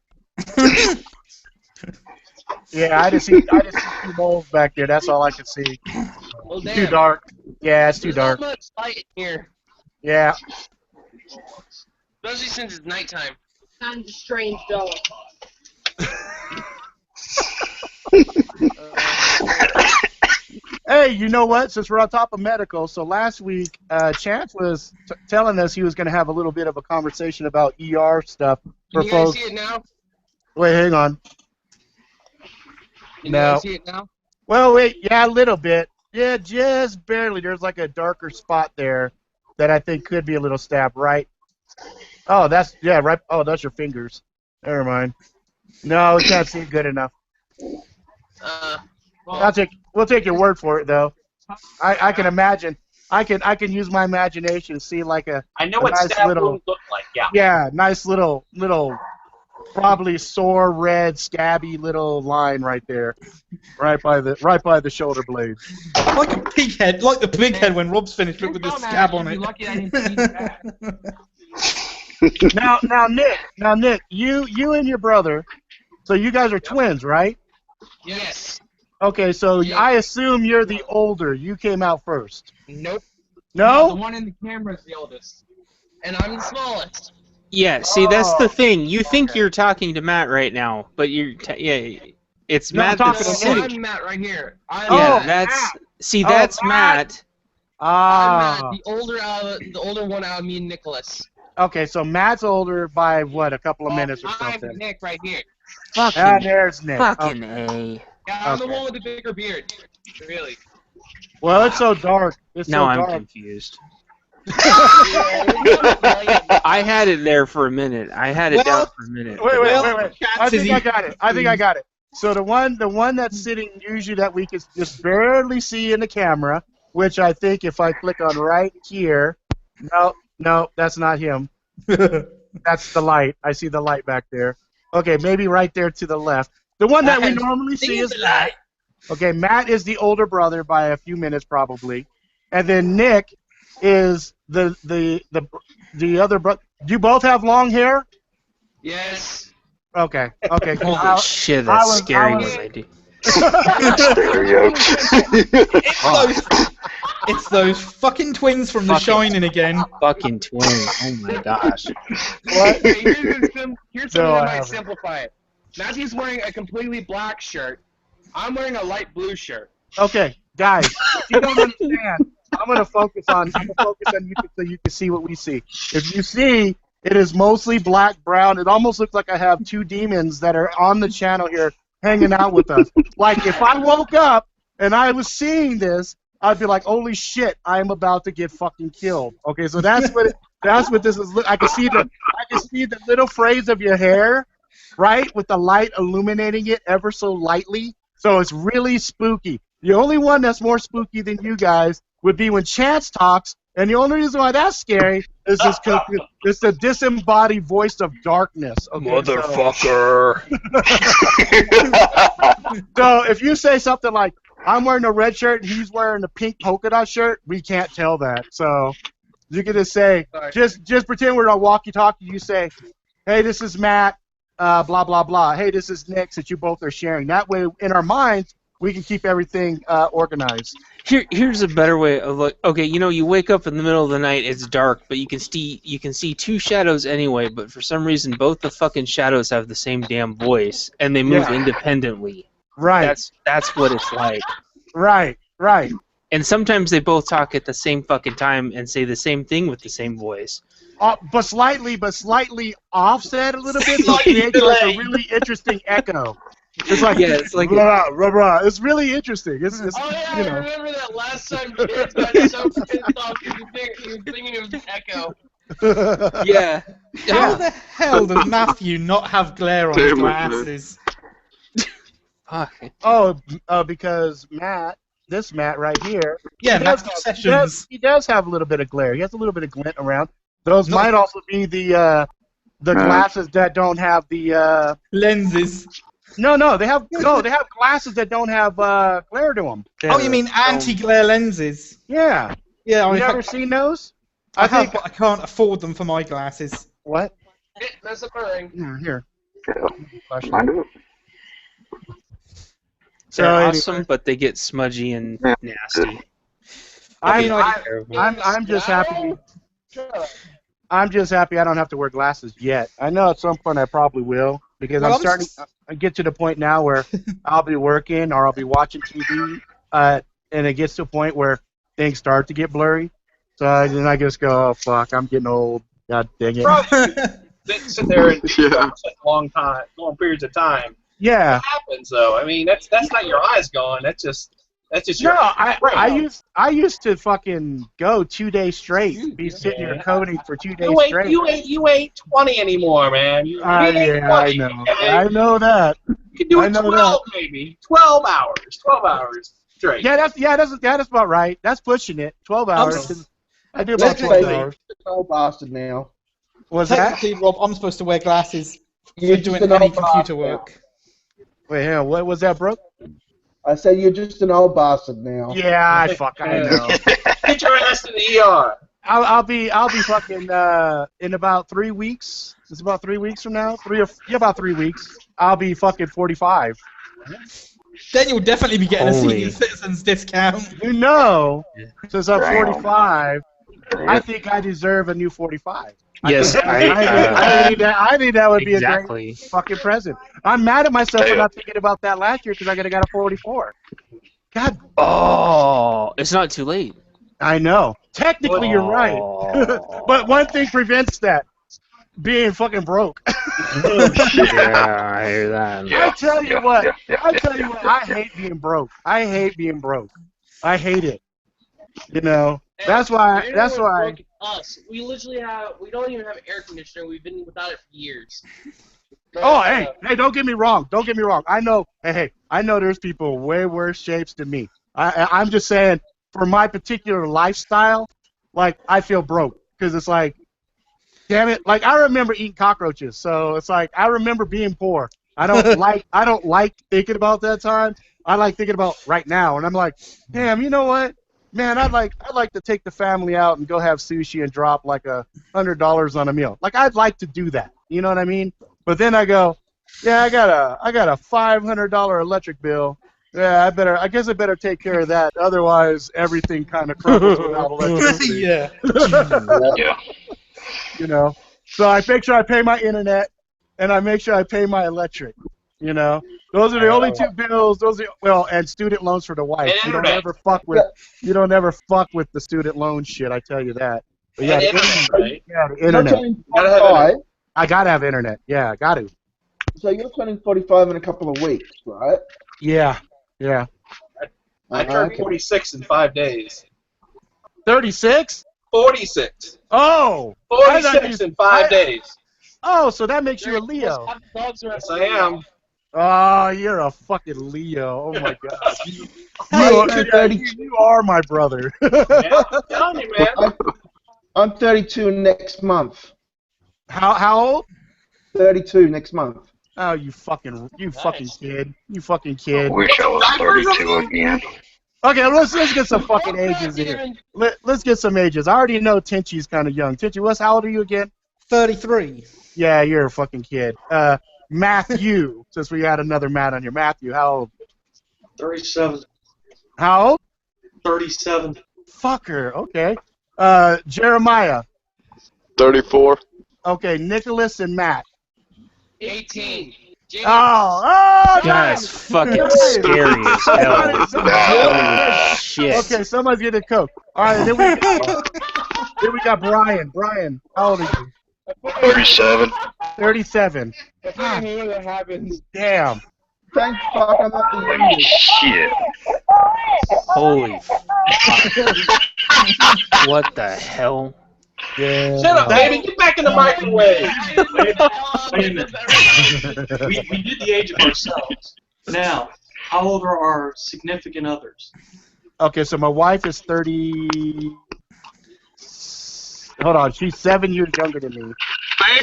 Yeah, I just see 2 moles back there. That's all I can see. Well, Too damn. dark. Yeah, it's too There's dark. not much light in here, Yeah. especially since it's nighttime. Kind of strange, though. Hey, you know what? Since we're on top of medical, so last week, Chance was telling us he was going to have a little bit of a conversation about ER stuff for Can you guys folks. see it now? Wait, hang on. Can you No. guys see it now? Well, wait, yeah, a little bit. Yeah, just barely. There's like a darker spot there that I think could be a little stab, right? Oh, right. Oh, that's your fingers. Never mind. No, we can't see it good enough. Well, We'll take your word for it, though. I can imagine. I can use my imagination to see like I know a what nice stab little, wounds look like, yeah. yeah, nice little, probably sore, red, scabby little line right there, right by the shoulder blade. Like a pig head, like the pig head when Rob's finished it with the scab on You'd be it. lucky I didn't see that. Now, Nick, you and your brother, so you guys are twins, right? Yes. Okay, so Yeah. I assume you're the older. You came out first. Nope. The No? one in the camera is the oldest. And I'm the smallest. Yeah, see, that's the Oh. thing. You think you're talking to Matt right now, but it's No, I'm Matt talking that's to Nick. sitting. I'm Matt right here. Yeah, Oh, that's Oh, Matt. I'm Ah. Matt, the older one out of me and Nicholas. Okay, so Matt's older by what, a couple of minutes or I'm something. Nick right here. Ah, there's Nick. Fucking Okay. A. Yeah, I'm Okay. the one with the bigger beard. Really. Well, it's so dark. It's Now so I'm dark. confused. Yeah, I had it there for a minute. I had it down for a minute. Wait. I Cats think is I got it. I got it. So the one that's sitting usually that we can just barely see in the camera, which I think if I click on right here, no, that's not him. That's the light. I see the light back there. Okay, maybe right there to the left. The one that we normally see is Matt. Okay, Matt is the older brother by a few minutes probably, and then Nick is the other brother. Do you both have long hair? Yes. Okay. Holy shit, I that's was- scary I was- when I do. It's those fucking twins from The Fucking- Shining again. Fucking twins. Oh my gosh. What? Okay, here's something No, I that might haven't. simplify it. Matthew's wearing a completely black shirt. I'm wearing a light blue shirt. Okay, guys, if you don't understand, I'm gonna focus on you so you can see what we see. If you see, it is mostly black, brown. It almost looks like I have 2 demons that are on the channel here hanging out with us. Like if I woke up and I was seeing this, I'd be like, "Holy shit, I am about to get fucking killed." Okay, so that's what this is. I can see the little phrase of your hair, right, with the light illuminating it ever so lightly. So it's really spooky. The only one that's more spooky than you guys would be when Chance talks, and the only reason why that's scary is just because it's the disembodied voice of darkness. Okay, Motherfucker. So if you say something like, I'm wearing a red shirt and he's wearing a pink polka dot shirt, we can't tell that. So you can just say, just pretend we're on walkie-talkie. You say, hey, this is Matt, blah, blah, blah. Hey, this is Nick, that you both are sharing. That way, in our minds, we can keep everything organized. Here's a better way of look. Okay, you wake up in the middle of the night. It's dark, but you can see two shadows anyway. But for some reason, both the fucking shadows have the same damn voice, and they move independently. Right. That's what it's like. Right. And sometimes they both talk at the same fucking time and say the same thing with the same voice. But slightly offset a little bit, so it creates like a really interesting echo. It's like, it's like blah, blah, blah. It's really interesting. It's I remember that last time kids got so pissed off because he was thinking it was Echo. Yeah. How the hell does Matthew not have glare on his glasses? Fuck. Because this Matt right here, Yeah, Matt's Sessions. he does have a little bit of glare. He has a little bit of glint around. Those might also be the glasses that don't have the lenses. No, they have glasses that don't have glare to them. Oh, you mean anti-glare lenses? Yeah. Yeah, You ever seen those? I have, but I can't afford them for my glasses. What? That's a purring. Yeah, here. Mind it. They're So awesome, but they get smudgy and nasty. I'm just happy. I'm just happy I don't have to wear glasses yet. I know at some point I probably will, because I'm starting to get to the point now where I'll be working or I'll be watching TV, and it gets to a point where things start to get blurry. So then I just go, oh fuck, I'm getting old. God dang it. They sit there and long periods of time. Yeah. What happens though? I mean, that's not your eyes gone. That's just your. No, I used to fucking go 2 days straight, be sitting here coding for 2 days straight. You ain't 20 anymore, man. I know. I know that. You can do it 12 maybe. 12 hours straight. Yeah, that's about right. That's pushing it. 12 hours. I do about 12 hours. Old bastard now. What's that? Technically, Rob, I'm supposed to wear glasses You're for doing just an any old computer bastard. work. Wait, hang on. What was that, Brooke? I said you're just an old bastard now. Yeah, I know. Get your ass to the ER. I'll be fucking in about 3 weeks. It's about 3 weeks from now. About 3 weeks. I'll be fucking 45. Then you'll definitely be getting a Holy. senior citizens discount. Since I'm 45, I think I deserve a new 45. Yes, I think that would be exactly. a great fucking present. I'm mad at myself for not thinking about that last year because I could have got a 44. God. Oh, it's not too late. I know. Technically, you're right. But one thing prevents that. Being fucking broke. Yeah, I hear that. I tell you what, I hate being broke. I hate it. You know. That's why. Us, we don't even have air conditioning. We've been without it for years. Oh, hey, don't get me wrong. I know. Hey, I know there's people way worse shapes than me. I'm just saying, for my particular lifestyle, like I feel broke because it's like, damn it. Like I remember eating cockroaches, so it's like I remember being poor. I don't like thinking about that time. I like thinking about right now, and I'm like, damn, you know what? Man, I'd like to take the family out and go have sushi and drop like $100 on a meal. Like I'd like to do that. You know what I mean? But then I go, yeah, I got a $500 electric bill. Yeah, I guess I better take care of that. Otherwise, everything kind of crumbles without electricity. Yeah. Yeah. You know, so I make sure I pay my internet and I make sure I pay my electric. You know, those are the only two bills. And student loans for the wife. You don't ever fuck with the student loan shit. I tell you that. But yeah, the internet. I gotta have internet. Yeah, I got to. So you're turning 45 in a couple of weeks, right? Yeah. I turned 46 in 5 days. 36? 46. Oh. 46 in 5 days. Oh, so that makes you a Leo. Yes, I am. Oh, you're a fucking Leo. Oh my god. You are my brother. Yeah, I'm telling you, man. I'm 32 next month. How old? 32 next month. Oh, you fucking kid. You fucking I kid. wish I was 32 again. Okay, let's get some fucking ages here. Let's get some ages. I already know Tinchi's kind of young. Tinchi, how old are you again? 33. Yeah, you're a fucking kid. Matthew, since we had another Matt on here. Matthew, how old? 37. How old? 37. Fucker, okay. Jeremiah. 34. Okay, Nicholas and Matt. 18. Oh, That's fucking scary as hell. Holy shit. Okay, somebody's getting a Coke. All right, then we got Brian. Brian, how old are you? 37. 37. I knew that happens. Damn. Thank fuck I'm not the Holy youngest. shit. Holy fuck. What the hell? Yeah. Shut up, baby. Get back in the microwave. Wait a minute. We did the age of ourselves. Now, how old are our significant others? Okay, so my wife is 30. Hold on, she's 7 years younger than me.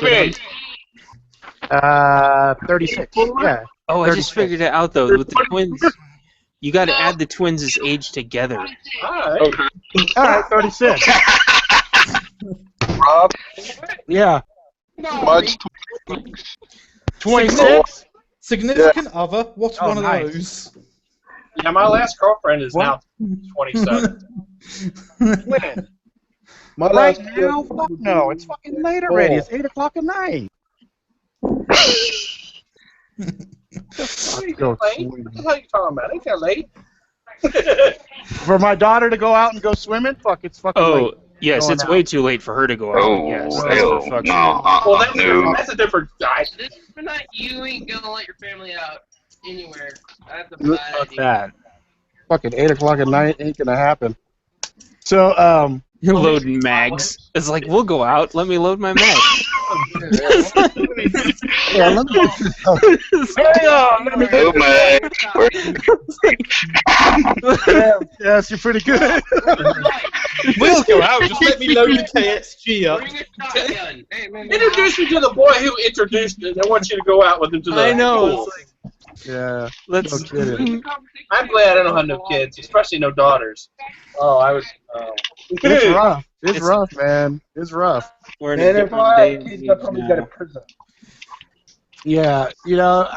Baby! 36. Yeah. Oh, I just 36. figured it out though. With the twins, you got to add the twins' age together. All right. All right, 36. Rob, Yeah. mine's 26. Significant other? What's Oh, one of nice. those? Yeah, my last girlfriend is What? now 27. When? My Right last now? Fuck no, it's fucking late already. It's 8 o'clock at night. Go Late? What the hell are you talking about? Ain't that late? For my daughter to go out and go swimming? Fuck, it's fucking Oh, late. yes, Going it's out. way too late for her to go out. Oh, Yes, that's hell, for fuck's no. sake. Well, No. that's a different guy. For not you ain't gonna let your family out anywhere. That's a Look bad at idea. that. Fucking 8 o'clock at night ain't gonna happen. So, You're loading mags. It's like, we'll go out. Let me load my mag. yeah, let me get this up. Let me Oh, man. Yes, you're pretty good. We'll go out. Just let me load the KXG up. Bring a shotgun. Hey, man, Introduce me to the boy who introduced it. I want you to go out with him to the I know. pool. It's like, Yeah. let's. No kidding. I'm glad I don't have no kids, especially no daughters. Oh, I was. It's rough. It's rough, man. It's rough. We're in a And if different I day had and kids, age I'd probably go to now. prison. Yeah, you know,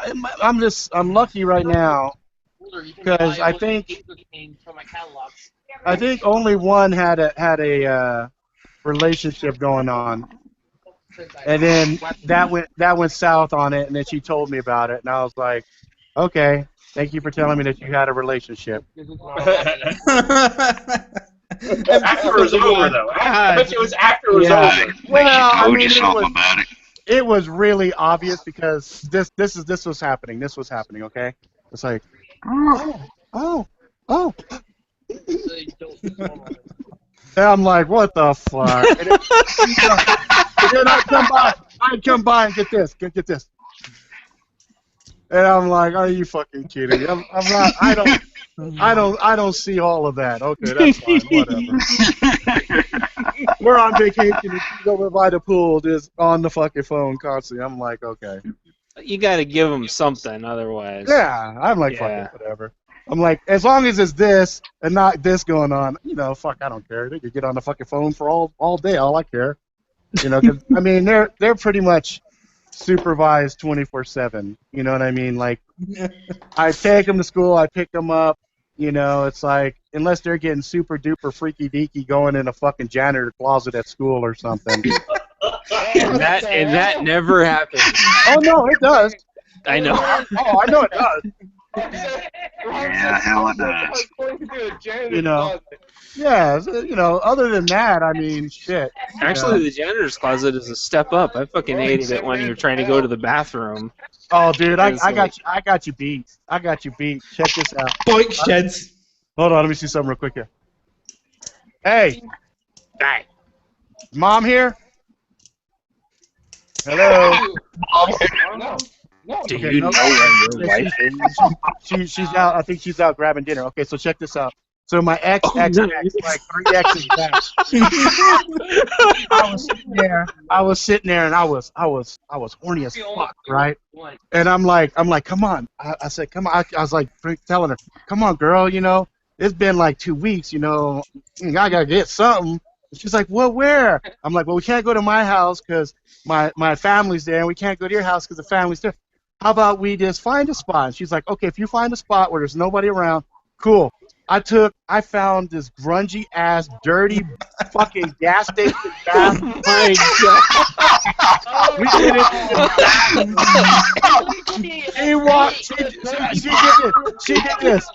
I'm lucky right now because I think only one had a relationship going on, and then that went south on it, and then she told me about it, and I was like, okay, thank you for telling me that you had a relationship. After it was over, though. I bet you it was after it was Yeah. over. Well, I Told mean, you something about it. it was really obvious because this was happening. This was happening. Okay, it's like, oh. And I'm like, what the fuck? And then I'd come by and get this. And I'm like, are you fucking kidding me? I'm not. I don't see all of that. Okay, that's fine. Whatever. We're on vacation and she's over by the pool, just on the fucking phone constantly. I'm like, okay. You gotta give them something, otherwise. Yeah, I'm like, Yeah. fucking whatever. I'm like, as long as it's this and not this going on, you know, fuck, I don't care. They could get on the fucking phone for all day. All I care, you know, 'cause, I mean, they're pretty much supervised 24/7. You know what I mean? Like, I take them to school, I pick them up. You know, it's like, unless they're getting super duper freaky deaky going in a fucking janitor closet at school or something. And that never happens. Oh no, it does. I know. Oh, I know it does. Yeah, hell it does. You know. Yeah, so, you know, other than that, I mean, shit. Actually, the janitor's closet is a step up. I fucking hated it when you're trying to go to the bathroom. Oh, dude, I It's like- got you beat. I got you beat. Check this out. Bike sheds. Hold on, let me see something real quick here. Hey, Hey. Mom here? Hello? Do Okay, you no. know where your Okay, wife is? she's out. I think she's out grabbing dinner. Okay, so check this out. So my ex, Oh, ex, no. ex, like 3 exes back. I was sitting there. And I was horny as fuck, right? And I'm like, come on. I said, come on. I was like telling her, come on, girl. You know, it's been like 2 weeks. You know, I gotta get something. And she's like, well, where? I'm like, well, we can't go to my house because my family's there, and we can't go to your house because the family's there. How about we just find a spot? And she's like, okay, if you find a spot where there's nobody around, cool. I found this grungy ass, dirty, fucking gas station bath. My God. We did it. She walked. She did this. She did this.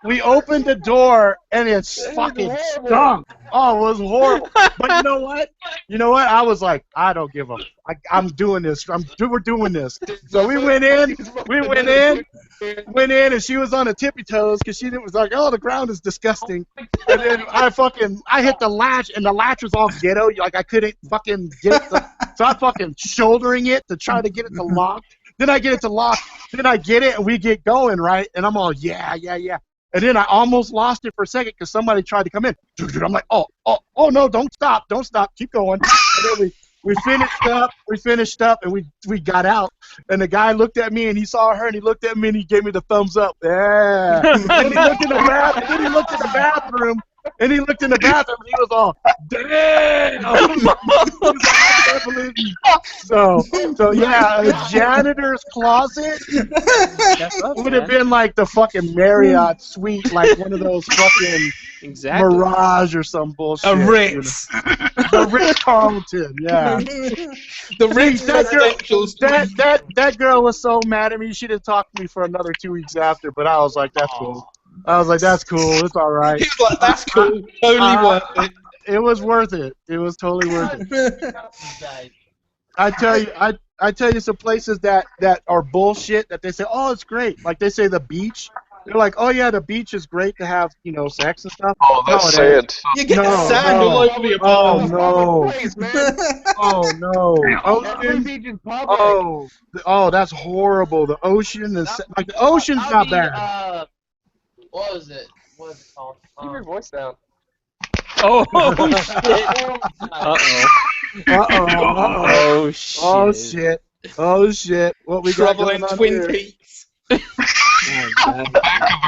We opened the door and it fucking stunk. Oh, it was horrible. But you know what? I was like, I don't give a. I'm doing this. We're doing this. So we went in. And she was on her tippy toes because she was like, oh, the ground is disgusting. And then I hit the latch and the latch was all ghetto. Like I couldn't fucking get it. So I'm fucking shouldering it to try to get it to lock. Then I get it to lock. Then I get it and we get going, right? And I'm all, yeah. And then I almost lost it for a second because somebody tried to come in. I'm like, oh no, don't stop, keep going. And then we finished up, and we got out. And the guy looked at me and he saw her and he looked at me and he gave me the thumbs up. Yeah. And then he looked in the bathroom. And he looked in the bathroom and he was all, damn! I can't believe you. So yeah, a janitor's closet would have been like the fucking Marriott suite, like one of those fucking Mirage or some bullshit. A Ritz. The Ritz Carlton, yeah. The Ritz residential. That girl was so mad at me. She didn't talk to me for another 2 weeks after, but I was like, that's cool. That's cool. It's all right. He was like, that's cool. Totally worth it. It was worth it. It was totally worth it. I tell you some places that are bullshit that they say, oh, it's great. Like they say the beach. They're like, oh yeah, the beach is great to have, sex and stuff. Oh, that's sad. You get sand all over your Oh balls. no. Oh no. Ocean. Oh, that's horrible. The ocean is like the ocean's not bad. What was it? What is it called? Keep your voice down. Oh, shit. Uh-oh. Oh, shit. Oh, shit. What we got Trouble in going on Twin here? Peaks. Back of a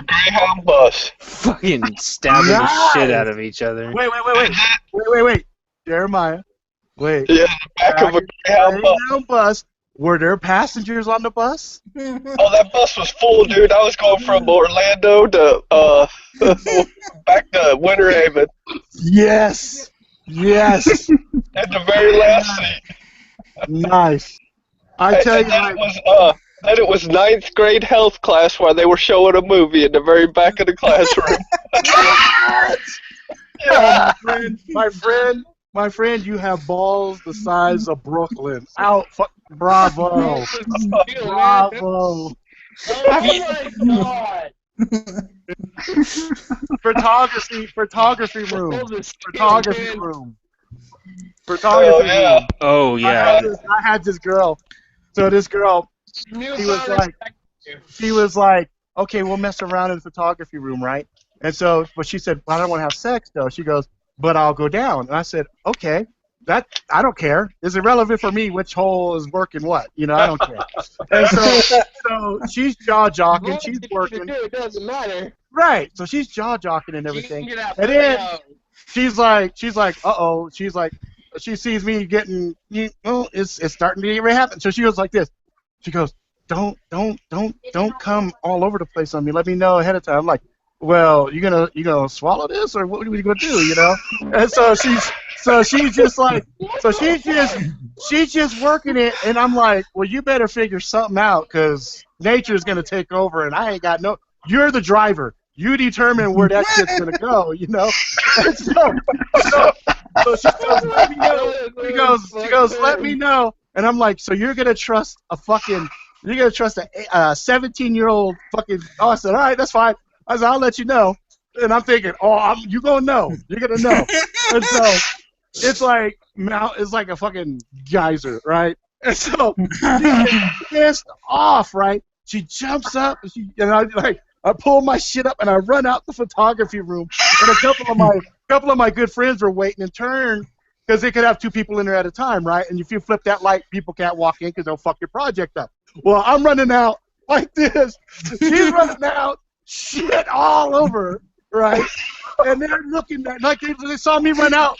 Greyhound bus. Fucking stabbing the shit out of each other. Wait. Jeremiah. Wait. Yeah, the back of a Greyhound bus. bus. Were there passengers on the bus? Oh, that bus was full, dude. I was going from Orlando to back to Winter Haven. Yes. At the very last seat. Nice. I tell you, then it was 9th grade health class where they were showing a movie in the very back of the classroom. Yeah. My friend, you have balls the size of Brooklyn. Bravo. Bravo. Oh my god! Photography room. Oh, yeah. room. Oh, yeah. I had this girl. So this girl, she was like, okay, we'll mess around in the photography room, right? And so, but she said, I don't want to have sex, though. She goes, but I'll go down. And I said, okay, I don't care. It's irrelevant for me which hole is working what. I don't care. And so she's jaw-jocking. She's working. It doesn't matter. Right. So she's jaw-jocking and everything. And then she's like, uh-oh. She's like, she sees me getting, it's starting to get ready to happen. So she goes like this. She goes, don't come all over the place on me. Let me know ahead of time. I'm like, well, you gonna swallow this, or what are we gonna do, And so she's just working it, and I'm like, well, you better figure something out, because nature's gonna take over, and I ain't got no. You're the driver. You determine where that shit's gonna go, And so she goes, let me know. She goes, let me know, and I'm like, so you're gonna trust a 17-year-old fucking? Oh, I said, all right, that's fine. I said, I'll let you know. And I'm thinking, you're going to know. You're going to know. And so it's like a fucking geyser, right? And so she gets pissed off, right? She jumps up and I pull my shit up and I run out the photography room. And a couple of my good friends were waiting in turn because they could have 2 people in there at a time, right? And if you flip that light, people can't walk in because they'll fuck your project up. Well, I'm running out like this. She's running out, shit all over, right? And they're looking at, like they saw me run out,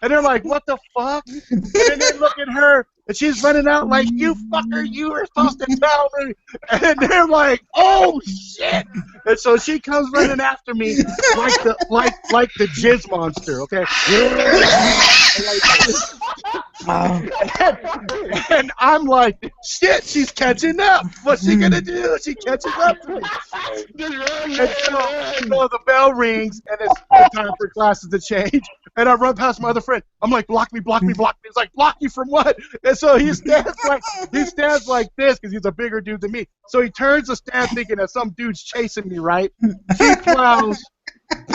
and they're like, "What the fuck?" And then they look at her, and she's running out like, "You fucker, you were supposed to tell me." And they're like, "Oh shit!" And so she comes running after me like the jizz monster, okay? And I'm like, "Shit, she's catching up. What's she gonna do? She catches up to me." And so the bell rings, and it's time for classes to change. And I run past my other friend. I'm like, block me, block me, block me. He's like, block you from what? And so he stands like this because he's a bigger dude than me. So he turns to stand thinking that some dude's chasing me, right? He plows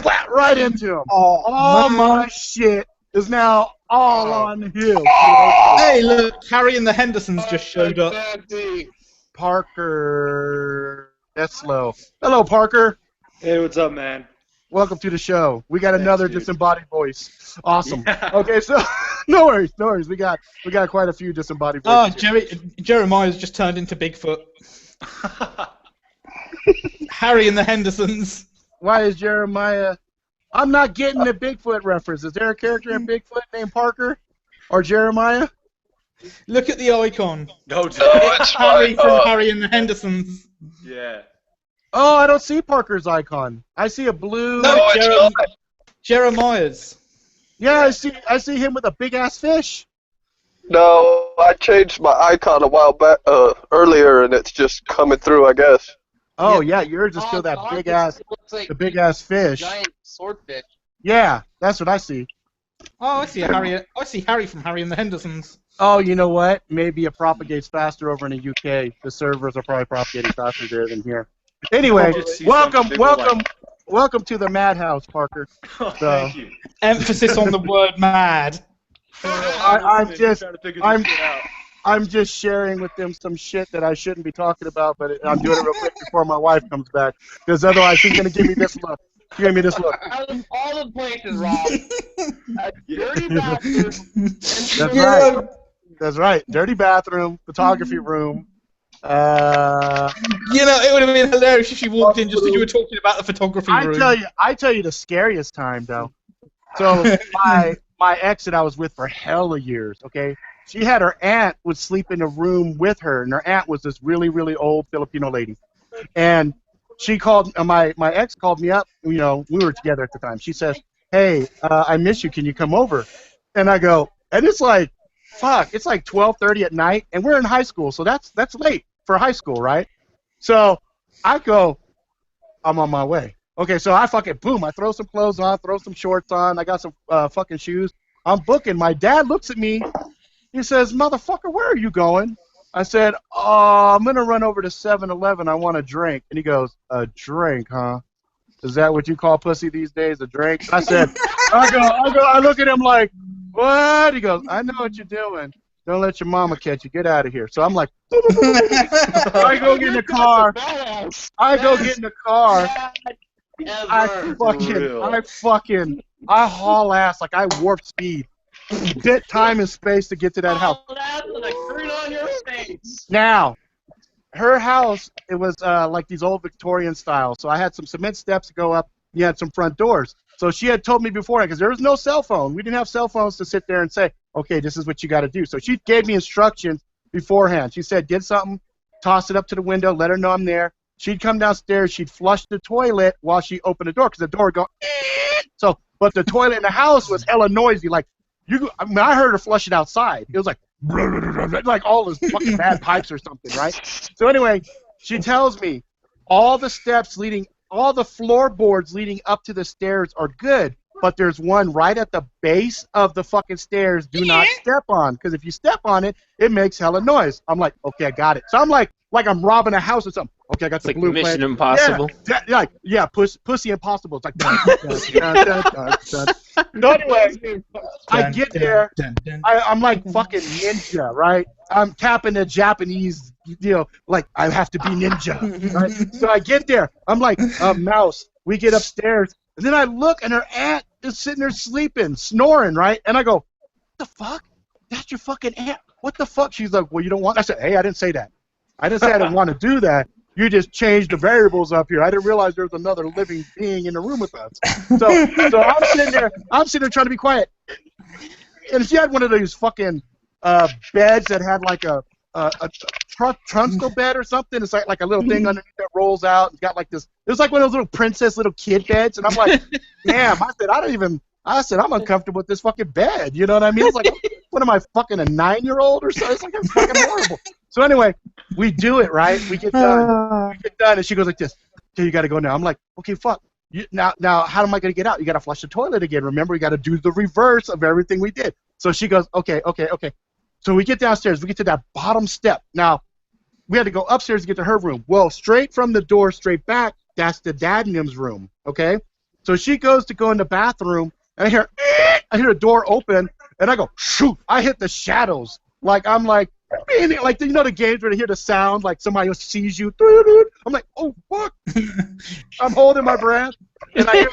flat right into him. All my shit is now all on him. Hey, look, Harry and the Hendersons just showed up. Parker. That's slow. Hello, Parker. Hey, what's up, man? Welcome to the show. We got another disembodied voice. Awesome. Yeah. Okay, so no worries. We got quite a few disembodied voices. Oh, Jeremiah's just turned into Bigfoot. Harry and the Hendersons. Why is Jeremiah? I'm not getting the Bigfoot reference. Is there a character in Bigfoot named Parker or Jeremiah? Look at the icon. No, it's Harry from Harry and the Hendersons. Yeah. Oh, I don't see Parker's icon. I see a blue. No, it's not. Jeremiah's. Yeah, I see him with a big ass fish. No, I changed my icon a while back earlier, and it's just coming through, I guess. Oh yeah, yours is still that big ass, like the big ass fish. giant swordfish. Yeah, that's what I see. Oh, I see Harry. I see Harry from Harry and the Hendersons. Oh, you know what? Maybe it propagates faster over in the UK. The servers are probably propagating faster there than here. Anyway, welcome to the madhouse, Parker. Oh, thank you. Emphasis on the word mad. I'm just sharing with them some shit that I shouldn't be talking about, but I'm doing it real quick before my wife comes back, because otherwise she's gonna give me this look. Give me this look. Out of all the places, Rob. A dirty bathroom. That's right. That's right. Dirty bathroom, photography room. You know, it would have been hilarious if she walked in just as you were talking about the photography room. I tell you the scariest time though. So my ex that I was with for hella years, okay? She had her aunt would sleep in a room with her, and her aunt was this really, really old Filipino lady. And she called, my ex called me up, you know, we were together at the time. She says, "Hey, I miss you, can you come over?" And I go, and it's like, fuck, it's like 12:30 at night, and we're in high school, so that's late for high school, right? So I go, I'm on my way. Okay, so I fucking, boom, I throw some clothes on, throw some shorts on, I got some fucking shoes. I'm booking. My dad looks at me. He says, "Motherfucker, where are you going?" I said, "Oh, I'm going to run over to 7-Eleven. I want a drink." And he goes, "A drink, huh? Is that what you call pussy these days, a drink?" I said, I look at him like, "What?" He goes, "I know what you're doing. Don't let your mama catch you. Get out of here." So I'm like, I go get in the car. I haul ass like I warp speed. Bit time and space to get to that house. Now, her house, it was like these old Victorian style. So I had some cement steps to go up. You had some front doors. So she had told me beforehand, because there was no cell phone. We didn't have cell phones to sit there and say, "Okay, this is what you got to do." So she gave me instructions beforehand. She said, "Get something, toss it up to the window, let her know I'm there." She'd come downstairs. She'd flush the toilet while she opened the door, because the door would go, So, but the toilet in the house was hella noisy. Like, I heard her flush it outside. It was like, like all those fucking bad pipes or something, right? So anyway, she tells me all the floorboards leading up to the stairs are good, but there's one right at the base of the fucking stairs. Do not step on, because if you step on it, it makes hella noise. I'm like, okay, I got it. So I'm like I'm robbing a house or something. Okay, I got It's the like blue Mission plane. Impossible. Pussy Impossible. It's like so anyway, I get there. I'm like fucking ninja, right? I'm tapping the Japanese, like I have to be ninja, right? So I get there. I'm like a mouse. We get upstairs, and then I look, and her aunt is sitting there sleeping, snoring, right? And I go, "What the fuck? That's your fucking aunt? What the fuck?" She's like, "Well, you don't want." I said, "Hey, I didn't say that. I didn't say I didn't want to do that. You just changed the variables up here. I didn't realize there was another living being in the room with us." So I'm sitting there trying to be quiet. And she had one of those fucking beds that had like a trunchbull bed or something. It's like a little thing underneath that rolls out. It's got like this. It was like one of those little princess little kid beds. And I'm like, damn. I said, I'm uncomfortable with this fucking bed. You know what I mean? It's like, what am I, fucking a 9-year-old or something? It's like, it's fucking horrible. So anyway, we do it, right? We get done. And she goes like this. Okay, you got to go now. I'm like, okay, fuck. Now, how am I going to get out? You got to flush the toilet again. Remember, you got to do the reverse of everything we did. So she goes, okay. So we get downstairs. We get to that bottom step. Now, we had to go upstairs to get to her room. Well, straight from the door, straight back, that's the dad and them's room, okay? So she goes to go in the bathroom, and I hear a door open, and I go, shoot! I hit the shadows. I'm like, the games where you hear the sound, like somebody sees you. I'm like, oh, fuck. I'm holding my breath, and I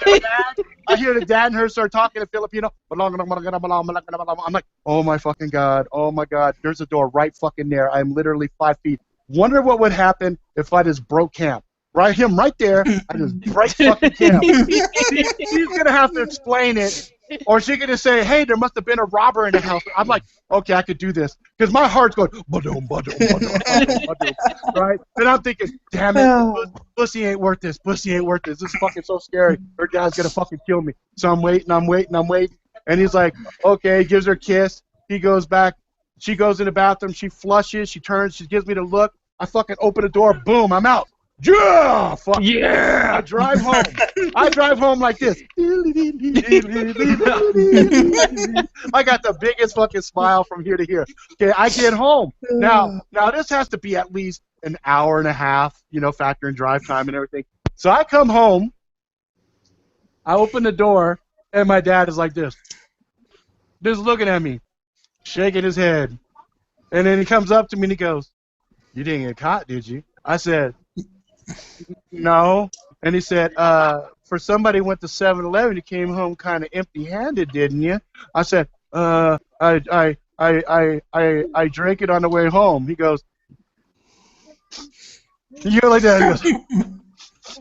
hear the dad and her start talking in Filipino. I'm like, oh, my fucking God. Oh, my God. There's a door right fucking there. I'm literally 5 feet. Wonder what would happen if I just broke camp. Right, him right there. I just break fucking camp. He's going to have to explain it. Or she could just say, hey, there must have been a robber in the house. I'm like, okay, I could do this. Because my heart's going, ba-dum, ba-dum, ba-dum, ba-dum, right? And I'm thinking, damn it, pussy ain't worth this. Pussy ain't worth this. This is fucking so scary. Her dad's going to fucking kill me. So I'm waiting. And he's like, okay, gives her a kiss. He goes back. She goes in the bathroom. She flushes. She turns. She gives me the look. I fucking open the door. Boom, I'm out. Yeah! Fuck yeah! I drive home like this. I got the biggest fucking smile from here to here. Okay, I get home. Now this has to be at least an hour and a half, factoring drive time and everything. So I come home, I open the door, and my dad is like this. Just looking at me, shaking his head. And then he comes up to me and he goes, "You didn't get caught, did you?" I said, "No." And he said, "For somebody who went to 7-Eleven, you came home kind of empty-handed, didn't you?" I said, I drank it on the way home." He goes, "You go like that?" He goes,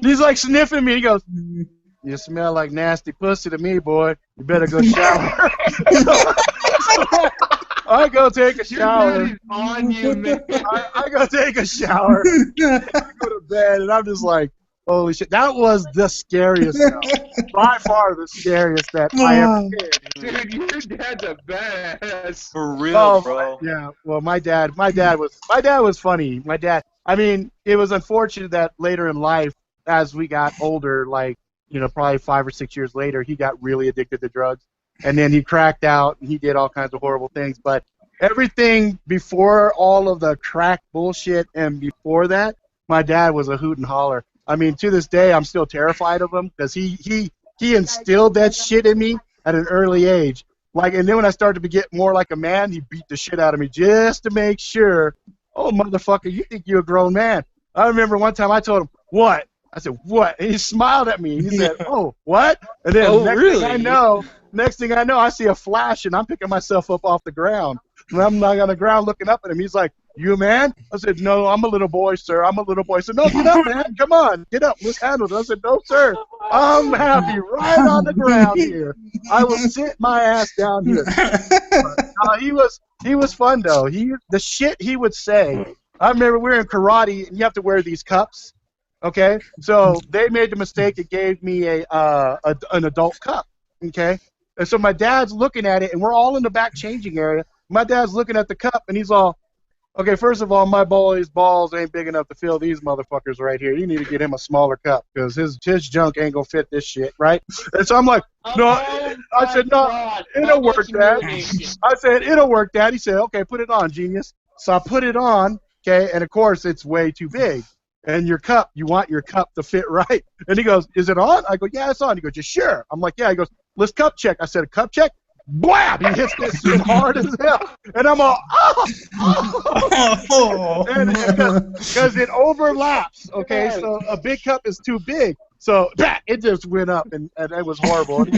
he's like sniffing me. He goes, "You smell like nasty pussy to me, boy. You better go shower." I go take a shower. On you, man. I go take a shower. I go to bed, and I'm just like, holy shit. That was the scariest by far the scariest that I ever did. Dude, your dad's a badass. For real, bro. Yeah. Well, my dad was funny. My dad. I mean, it was unfortunate that later in life, as we got older, probably 5 or 6 years later, he got really addicted to drugs. And then he cracked out, and he did all kinds of horrible things. But everything before all of the crack bullshit and before that, my dad was a hoot and holler. I mean, to this day, I'm still terrified of him because he instilled that shit in me at an early age. And then when I started to get more like a man, he beat the shit out of me just to make sure, oh, motherfucker, you think you're a grown man. I remember one time I told him, "What?" I said, "What?" And he smiled at me. He said, "Oh, what?" And then next thing I know, I see a flash, and I'm picking myself up off the ground. And I'm not on the ground looking up at him. He's like, "You a man?" I said, "No, I'm a little boy, sir. I'm a little boy." He said, "No, get up, man. Come on. Get up. Let's handle it." I said, "No, sir. I'm happy right on the ground here. I will sit my ass down here." He was fun, though. The shit he would say. I remember we were in karate, and you have to wear these cups. Okay? So they made the mistake and gave me an adult cup. Okay? And so my dad's looking at it, and we're all in the back changing area. My dad's looking at the cup, and he's all, "Okay, first of all, my boy's balls ain't big enough to fill these motherfuckers right here. You need to get him a smaller cup because his junk ain't gonna fit this shit, right?" And so I'm like, "No." I said, "No, it'll work, Dad." I said, "It'll work, Dad." He said, "Okay, put it on, genius." So I put it on, okay, and of course it's way too big. and your cup, you want your cup to fit right. And he goes, is it on? I go, yeah, it's on. He goes, you sure? I'm like, yeah. He goes, let's cup check. I said, a cup check? Blam! He hits this shit hard as hell. And I'm all, oh! Because it overlaps, okay? So a big cup is too big. So it just went up, and it was horrible. And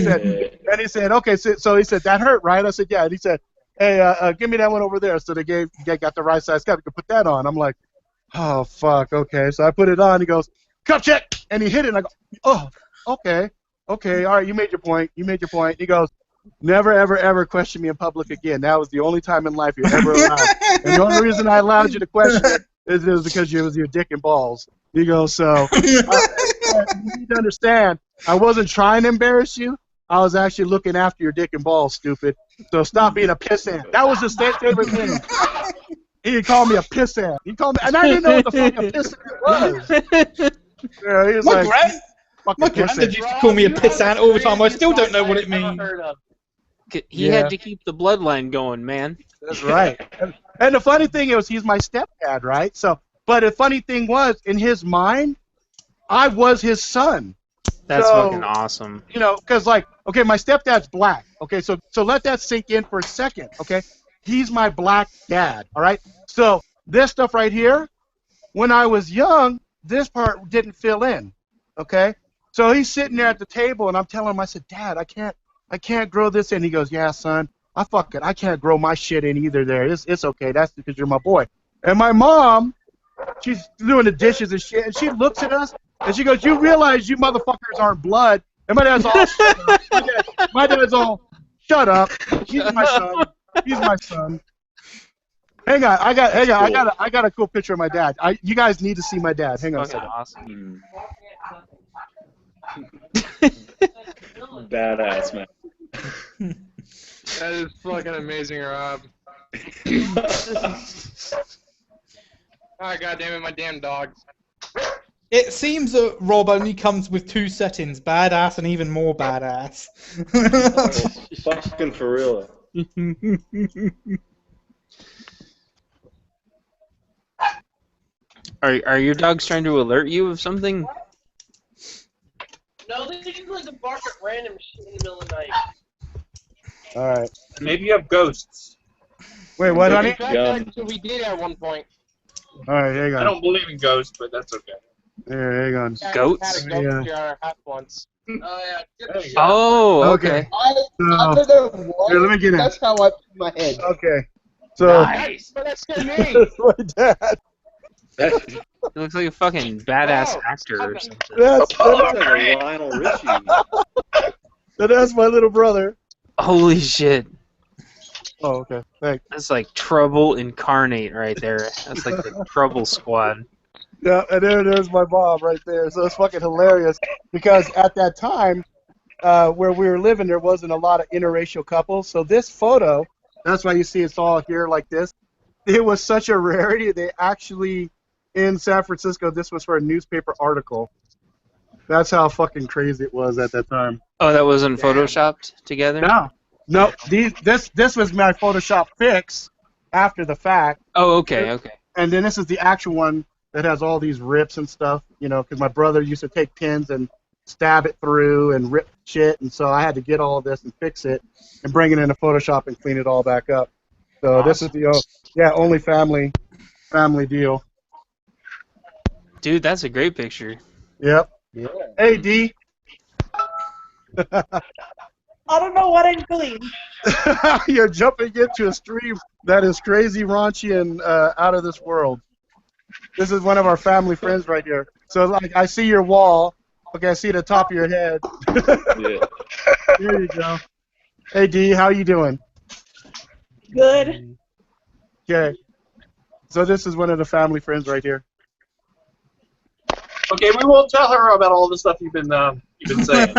he said, okay, so he said, that hurt, right? I said, yeah. And he said, hey, give me that one over there. So they got the right size cup. You can put that on. I'm like, oh, fuck, okay. So I put it on. He goes, cup check! And he hit it, and I go, oh, okay, all right, you made your point. He goes, never, ever, ever question me in public again. That was the only time in life you're ever allowed. And the only reason I allowed you to question it is because it was your dick and balls. He goes, so you need to understand, I wasn't trying to embarrass you. I was actually looking after your dick and balls, stupid. So stop being a pissant. That was his favorite thing. He called me a pissant. He called me, and I didn't know what the fuck a pissant was. Yeah, he was my granddad used to call me a pissant all the time. I still don't know what it means. He had to keep the bloodline going, man. That's right. And the funny thing is, he's my stepdad, right? So, but the funny thing was, in his mind, I was his son. That's fucking awesome. You know, because like, okay, my stepdad's black. Okay, so let that sink in for a second. Okay, he's my black dad. All right. So this stuff right here, when I was young, this part didn't fill in. Okay. So he's sitting there at the table, and I'm telling him, I said, Dad, I can't grow this in. He goes, yeah, son, I can't grow my shit in either there. It's okay. That's because you're my boy. And my mom, she's doing the dishes and shit, and she looks at us, and she goes, you realize you motherfuckers aren't blood? And my dad's all, my dad's all, shut up. He's my son. He's my son. Hang on, I got a cool picture of my dad. You guys need to see my dad. Hang on a second. Awesome. Badass, man. That is fucking amazing, Rob. Ah, goddamn it, my damn dogs. It seems that Rob only comes with two settings, badass and even more badass. Fucking for real. Are your dogs trying to alert you of something? No, they just like to bark at random shit in the middle of the night. All right. Maybe you have ghosts. Wait, what, honey? In fact, actually, we did at one point. All right, hang on. I don't believe in ghosts, but that's okay. Here, hang on. Goats? Had a goat in our house once. Oh, yeah. Oh, okay. I don't know why. Here, let me get in. That's how I put my head. Okay. So Nice. But that's good me. that's my dad. He looks like a fucking badass actor or something. That's like Lionel Richie. That's my little brother. Holy shit. Oh, okay. Thanks. That's like Trouble incarnate right there. That's like the Trouble Squad. Yeah, and there's my mom right there. So it's fucking hilarious because at that time, where we were living, there wasn't a lot of interracial couples. So this photo, that's why you see it's all here like this. It was such a rarity. They actually, in San Francisco, this was for a newspaper article. That's how fucking crazy it was at that time. Oh, that wasn't photoshopped together? No. This was my Photoshop fix after the fact. Oh, okay. And then this is the actual one that has all these rips and stuff, you know, because my brother used to take pins and stab it through and rip shit, and so I had to get all of this and fix it and bring it into Photoshop and clean it all back up. So awesome. This is the only family deal. Dude, that's a great picture. Yep. Yeah. Hey, D. I don't know what I'm doing. You're jumping into a stream that is crazy, raunchy, and out of this world. This is one of our family friends right here. So, like, I see your wall. Okay, I see the top of your head. Yeah. Here you go. Hey, D, how you doing? Good. Okay. So this is one of the family friends right here. Okay, we won't tell her about all the stuff you've been saying.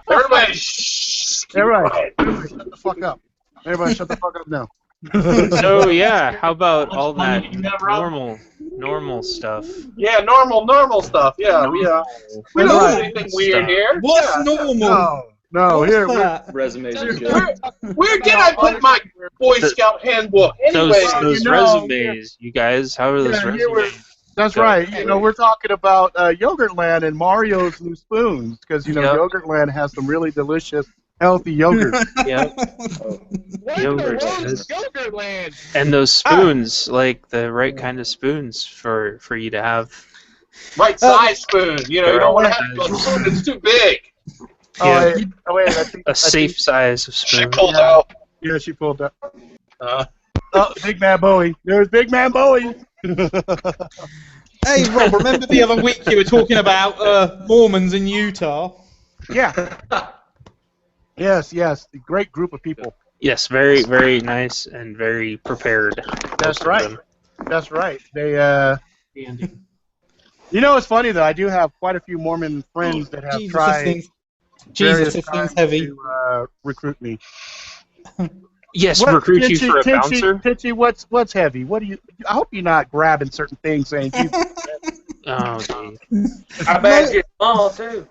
Everybody, shh. Everybody, shut the fuck up. Everybody, shut the fuck up now. So yeah, how about all that normal stuff? Yeah, normal stuff. Yeah, we don't do anything weird here. What's normal? No, here resumes are good. Where did I put my Boy Scout handbook? Anyway, Those resumes, you guys. How are those resumes? That's right. You know, we're talking about Yogurtland and Mario's new spoons because you know Yogurtland has some really delicious, healthy yogurt. Yep. What Yogurt. the world is Yogurtland? And those spoons, like the right kind of spoons for you to have. Right size spoon. You know, you don't want to have a spoon that's too big. Yeah. Wait, A safe size of spoon. She pulled out. Yeah, she pulled out. Big Man Bowie. There's Big Man Bowie. Hey, Rob, remember the other week you were talking about Mormons in Utah? Yeah. Yes. Great group of people. Yes, very, very nice and very prepared. That's right. That's right. They, You know, it's funny though. I do have quite a few Mormon friends that have tried Jesus, this thing's heavy. to recruit me. Yes, recruit you for a bouncer. Pitchy, what's heavy? What do you? I hope you're not grabbing certain things, saying. Oh, geez. I bet it's small too.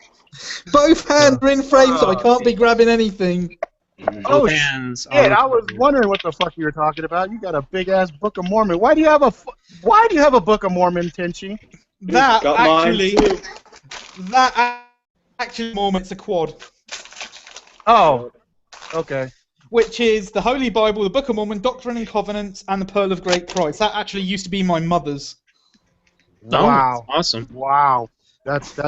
Both hands are in frame, so I can't be grabbing anything. Oh hands. shit! I was wondering what the fuck you were talking about. You got a big ass Book of Mormon. Why do you have a Book of Mormon, Tenchi? That actually Mormon's a quad. Oh, okay. Which is the Holy Bible, the Book of Mormon, Doctrine and Covenants, and the Pearl of Great Price. That actually used to be my mother's. Wow! Awesome! Wow, that's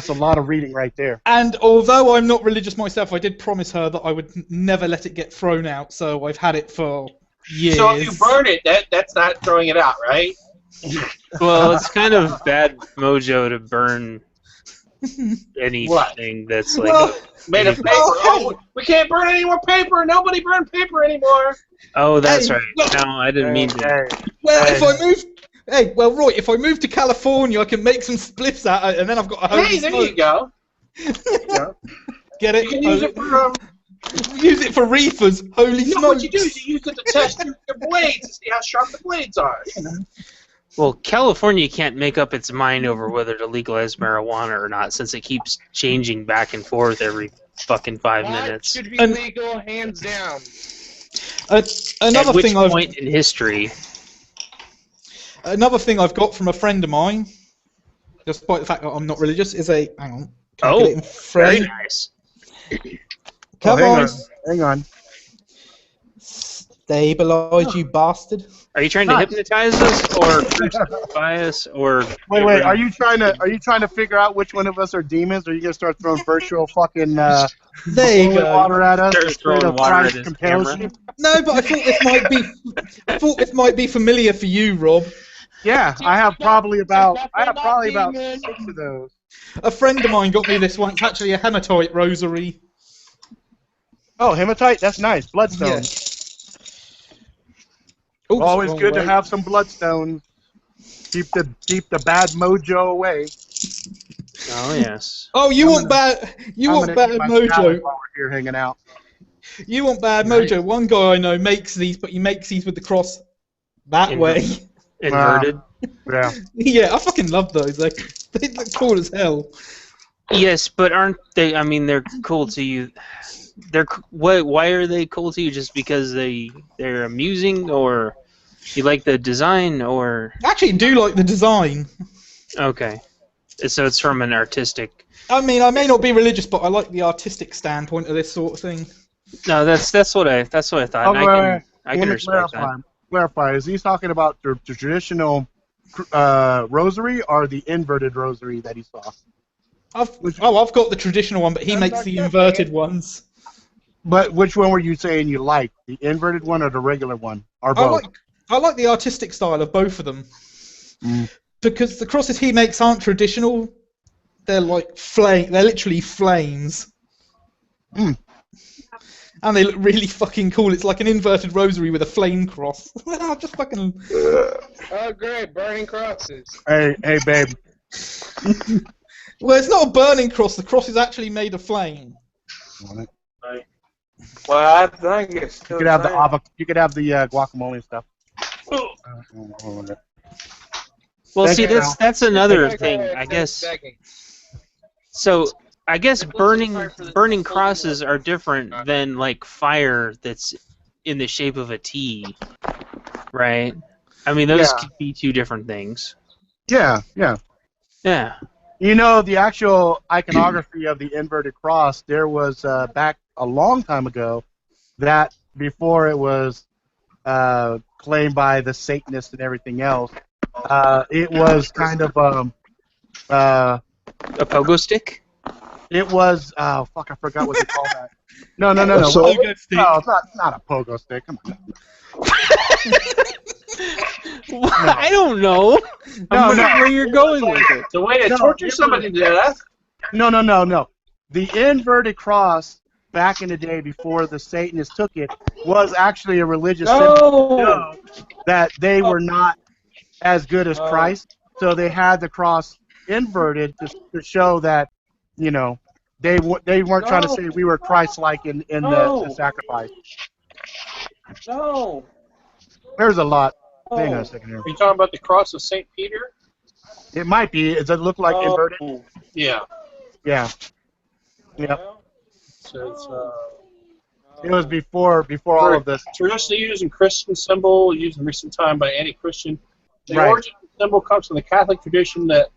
a lot of reading right there. And although I'm not religious myself, I did promise her that I would never let it get thrown out. So I've had it for years. So if you burn it, that's not throwing it out, right? Well, it's kind of bad mojo to burn anything that's like made of paper. Oh, we can't burn any more paper. Nobody burn paper anymore. Oh, that's right. No, I didn't mean to. Well, if I move, Roy, if I move to California, I can make some spliffs out, and then I've got a holy Hey, there smoke. you go. Get it? You can use it for. Use it for reefers. Holy You know smokes! what you do is you use it to test your blades to see how sharp the blades are. You know. Well, California can't make up its mind over whether to legalize marijuana or not, since it keeps changing back and forth every fucking 5 minutes. Should be legal, hands down. Another At which thing point in history? Another thing I've got from a friend of mine, despite the fact that I'm not religious, is a hang on. Can I get it in frame? Very nice. Come on. Hang on. Stabilize, you bastard. Are you trying to hypnotize us or crucify us or? Wait. Are you trying to figure out which one of us are demons? Or are you gonna start throwing virtual fucking there you go. water at us? Start throwing water at his camera. No, but I thought this might be familiar for you, Rob. Yeah, I have probably about 6 of those. A friend of mine got me this one. It's actually a hematite rosary. Oh, hematite? That's nice. Bloodstone. Yes. Oops, always good to have some bloodstones. Keep the bad mojo away. Oh yes. Oh, you want bad mojo? While we're here hanging out. You want bad mojo? One guy I know makes these, but he makes these with the cross that way. Inverted. Yeah. Yeah, I fucking love those. They look cool as hell. Yes, but aren't they? I mean, they're cool to you. Why are they cool to you? Just because they're amusing, or you like the design, or? I actually do like the design. Okay, so it's from an artistic. I mean, I may not be religious, but I like the artistic standpoint of this sort of thing. No, that's what I thought. I can respect that. Clarify. Is he talking about the traditional rosary or the inverted rosary that he saw? I've got the traditional one, but he makes the inverted ones. But which one were you saying you like? The inverted one or the regular one? Or both? I like the artistic style of both of them. Because the crosses he makes aren't traditional. They're like they're literally flames. And they look really fucking cool. It's like an inverted rosary with a flame cross. Just fucking. Oh great, burning crosses. Hey, babe. Well, it's not a burning cross. The cross is actually made of flame. Well, I think it's still You could have the guacamole and stuff. Well, see, that's another thing, I guess. So, I guess burning crosses are different than like fire that's in the shape of a T, right? I mean, those could be two different things. Yeah, yeah. Yeah. You know, the actual iconography of the inverted cross, there was back a long time ago that before it was claimed by the Satanists and everything else, it was kind of a pogo stick. It was fuck, I forgot what they call that. No. Pogo stick. No, it's not a pogo stick. Come on. I don't know. I'm wondering where you're going with it. The way to torture somebody to death. No. The inverted cross back in the day before the Satanists took it was actually a religious symbol that they were not as good as Christ, so they had the cross inverted to show that, you know, they weren't trying to say we were Christ-like in the sacrifice. No. There's a lot. Hang on a second here. Are you talking about the cross of St. Peter? It might be. Does it look like inverted? Yeah. Yeah. Yep. So it's, it was before all of this. Traditionally used in Christian symbol, used in recent time by any Christian. The Right. origin of the symbol comes from the Catholic tradition that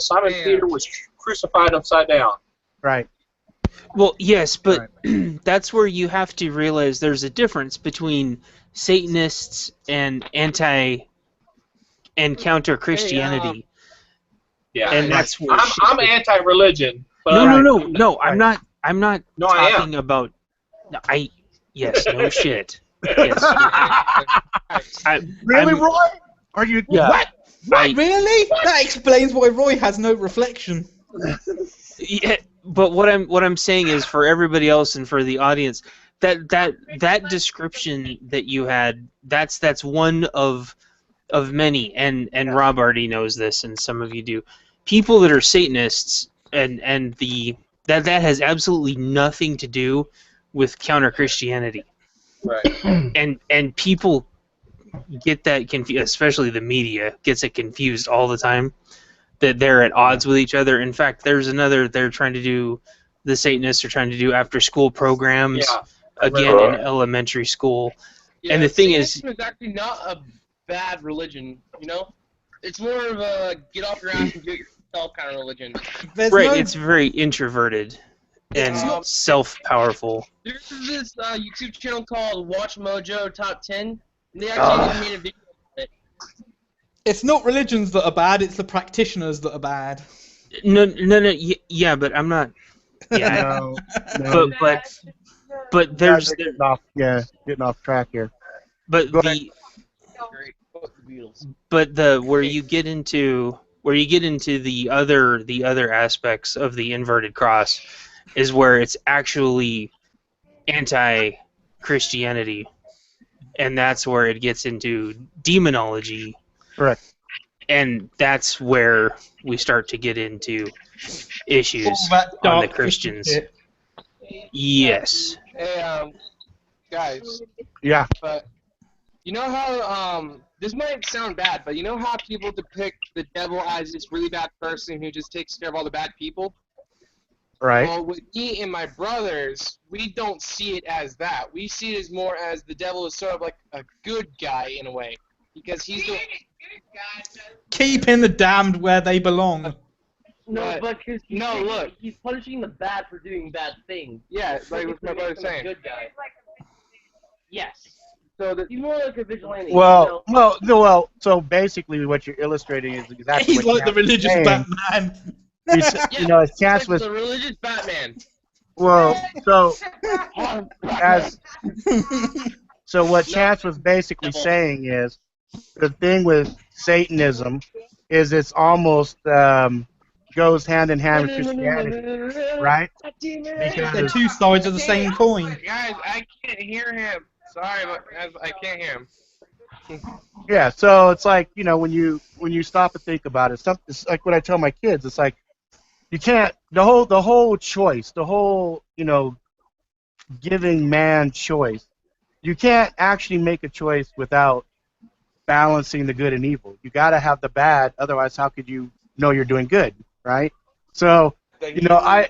Simon Peter was crucified upside down. Right. Well, yes, but that's where you have to realize there's a difference between Satanists and counter Christianity. Yeah, and that's where I'm anti-religion. But No. I'm not No, I am. talking about. No, yes, no shit. Yes. Really, Roy? Are you? Yeah. What? Really? That explains why Roy has no reflection. Yeah, but what I'm saying is, for everybody else and for the audience, that description that you had, that's one of many, and Rob already knows this, and some of you do. People that are Satanists and that has absolutely nothing to do with counter Christianity. Right. And people get that confused, especially the media gets it confused all the time, that they're at odds with each other. In fact, the Satanists are trying to do after school programs again in elementary school. Yeah, and the thing Satanism is actually not a bad religion, you know? It's more of a get off your ass and do it yourself kind of religion. It's very introverted and self-powerful. There's this YouTube channel called Watch Mojo Top 10. And they actually made a video of it. It's not religions that are bad, it's the practitioners that are bad. No, yeah, but I'm not. Yeah, No. But there's getting off track here. But Go ahead. where you get into the other aspects of the inverted cross is where it's actually anti-Christianity, and that's where it gets into demonology. Correct. And that's where we start to get into issues on the Christians. Yes. Hey, guys. Yeah. But you know how this might sound bad, but you know how people depict the devil as this really bad person who just takes care of all the bad people? Right. Well, with me and my brothers, we don't see it as that. We see it as more as the devil is sort of like a good guy in a way, because he's the Keeping the damned where they belong. No, but because look, he's punishing the bad for doing bad things. yeah, like what my brother's He's a saying. good guy. Yes. So He's more like a vigilante. Well, so basically what you're illustrating is exactly He's what like the religious Batman. You know, his chance was the religious Batman. well. So what Chance was basically saying is the thing with Satanism is it's almost goes hand in hand with Christianity, right? They're two sides of the same coin. Guys, I can't hear him. Sorry, but I can't hear him. Yeah, so it's like, you know, when you stop and think about it, it's like what I tell my kids. It's like you can't the whole choice, the whole, you know, giving man choice. You can't actually make a choice without balancing the good and evil. You got to have the bad, otherwise how could you know you're doing good, right? So, you know,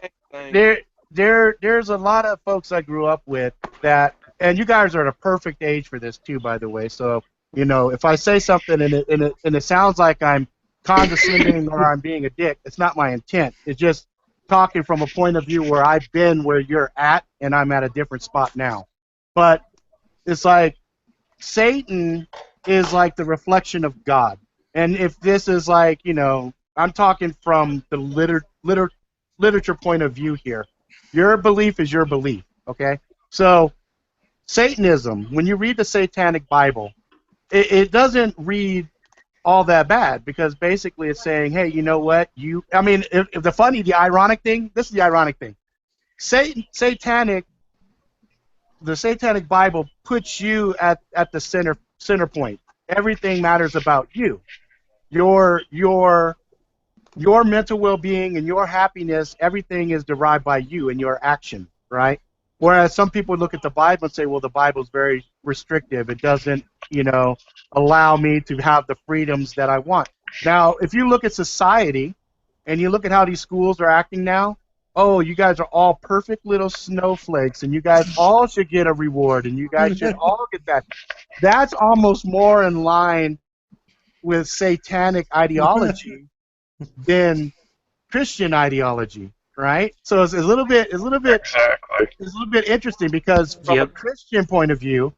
there's a lot of folks I grew up with that, and you guys are the perfect age for this too, by the way. So, you know, if I say something and it sounds like I'm condescending or I'm being a dick. It's not my intent. It's just talking from a point of view where I've been where you're at, and I'm at a different spot now. But it's like Satan is like the reflection of God. And if this is like, I'm talking from the literature point of view here. Your belief is your belief, okay? So Satanism, when you read the Satanic Bible, it doesn't read all that bad because basically it's saying, hey, you know what? If the ironic thing, this is the ironic thing. The Satanic Bible puts you at the center point. Everything matters about you. Your mental well-being and your happiness, everything is derived by you and your action, right? Whereas some people look at the Bible and say, well, the Bible's very restrictive. It doesn't, allow me to have the freedoms that I want. Now, if you look at society and you look at how these schools are acting now, oh, you guys are all perfect little snowflakes, and you guys all should get a reward, and you guys should all get that. That's almost more in line with satanic ideology than Christian ideology, right? So it's a little bit interesting because from a Christian point of view,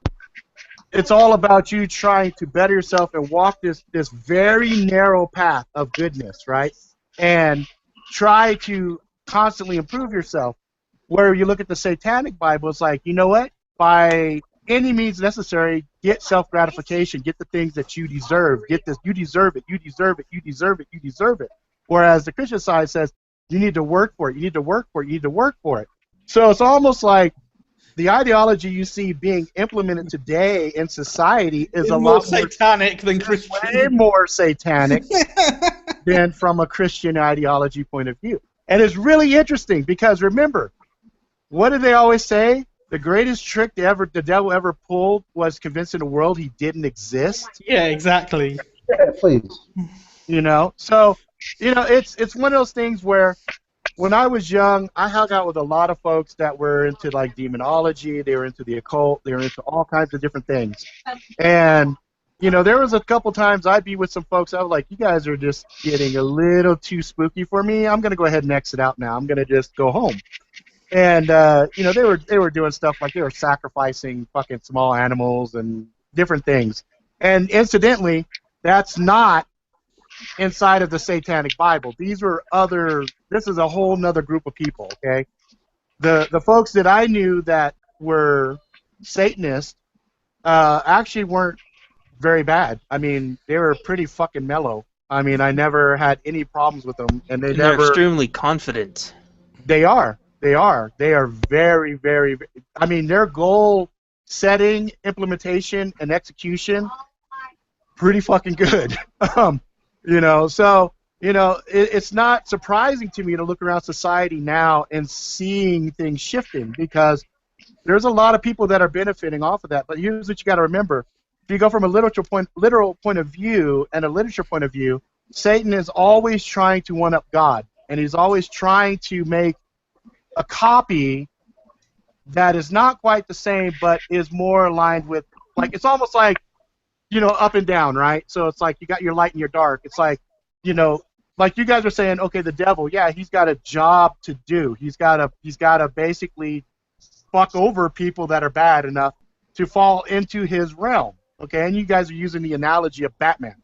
it's all about you trying to better yourself and walk this very narrow path of goodness, right? And try to constantly improve yourself. Where you look at the Satanic Bible, it's like, you know what? By any means necessary, get self-gratification, get the things that you deserve. Get this, you deserve it, you deserve it, you deserve it, you deserve it. Whereas the Christian side says, you need to work for it, you need to work for it, you need to work for it. So it's almost like the ideology you see being implemented today in society is a lot more satanic than Christian. Way more satanic than from a Christian ideology point of view. And it's really interesting because remember, what do they always say? The greatest trick the devil ever pulled was convincing the world he didn't exist. Yeah, exactly. Yeah, please. So it's one of those things where when I was young, I hung out with a lot of folks that were into like demonology, they were into the occult, they were into all kinds of different things. And there was a couple times I'd be with some folks, I was like, you guys are just getting a little too spooky for me. I'm going to go ahead and exit out now. I'm going to just go home. And, they were doing stuff like they were sacrificing fucking small animals and different things. And incidentally, that's not inside of the Satanic Bible. This is a whole nother group of people, okay? The folks that I knew that were Satanists actually weren't very bad. I mean, they were pretty fucking mellow. I mean, I never had any problems with them, and they're extremely confident. They are very, very. I mean, their goal setting, implementation, and execution, pretty fucking good. It's not surprising to me to look around society now and seeing things shifting because there's a lot of people that are benefiting off of that. But here's what you got to remember. If you go from a literal point of view and a literature point of view, Satan is always trying to one-up God, and he's always trying to make a copy that is not quite the same, but is more aligned with, like, it's almost like, up and down, right? So it's like you got your light and your dark. It's like, like you guys were saying, okay, the devil, yeah, he's got a job to do. He's got to basically fuck over people that are bad enough to fall into his realm. Okay, and you guys are using the analogy of Batman.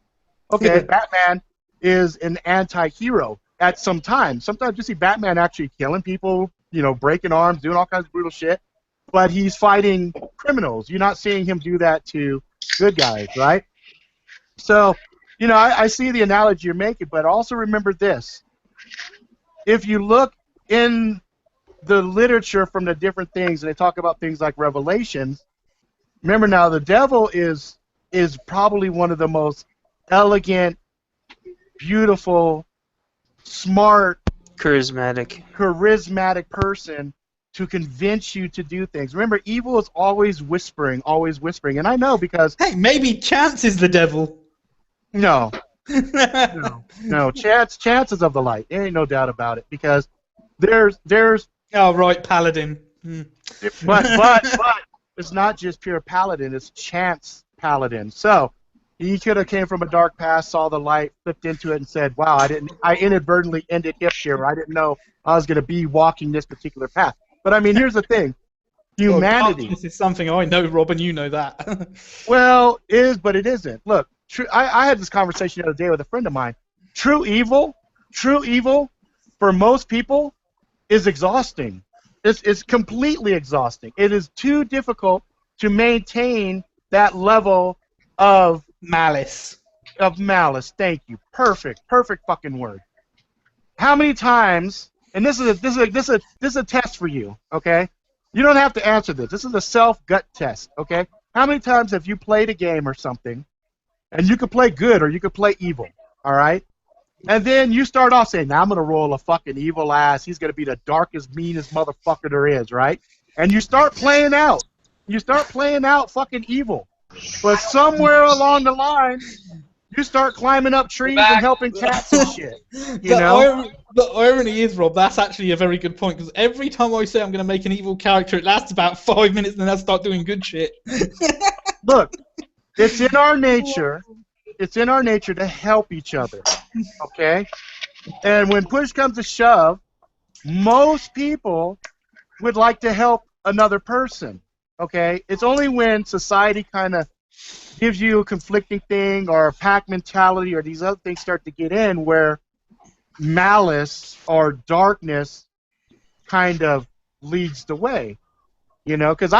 Okay, Batman is an anti-hero at some time. Sometimes you see Batman actually killing people, breaking arms, doing all kinds of brutal shit, but he's fighting criminals. You're not seeing him do that to good guys, right? So, I see the analogy you're making, but also remember this. If you look in the literature from the different things, and they talk about things like Revelations, remember now, the devil is probably one of the most elegant, beautiful, smart, charismatic person to convince you to do things. Remember, evil is always whispering, and I know because... Hey, maybe Chance is the devil. No. No. Chance is of the light. There ain't no doubt about it because there's... Oh, right, Paladin. But it's not just pure Paladin, it's Chance Paladin. So, He could have came from a dark past, saw the light, flipped into it, and said, "Wow, I inadvertently ended hip here. I didn't know I was going to be walking this particular path." But I mean, here's the thing: humanity. This is something I know, Rob, and you know that. Well, is but it isn't. Look, I had this conversation the other day with a friend of mine. True evil, for most people, is exhausting. It's completely exhausting. It is too difficult to maintain that level of malice. Thank you. Perfect fucking word. How many times? And this is a test for you. Okay, you don't have to answer this. This is a self-gut test. Okay, how many times have you played a game or something, and you could play good or you could play evil? All right. And then you start off saying, now I'm going to roll a fucking evil ass. He's going to be the darkest, meanest motherfucker there is, right? And you start playing out. You start playing out fucking evil. But somewhere along the line, you start climbing up trees and helping cats and shit. The irony is, Rob, that's actually a very good point, because every time I say I'm going to make an evil character, it lasts about 5 minutes, and then I start doing good shit. Look, it's in our nature. It's in our nature to help each other, okay? And when push comes to shove, most people would like to help another person, okay? It's only when society kind of gives you a conflicting thing or a pack mentality or these other things start to get in where malice or darkness kind of leads the way, you know? Because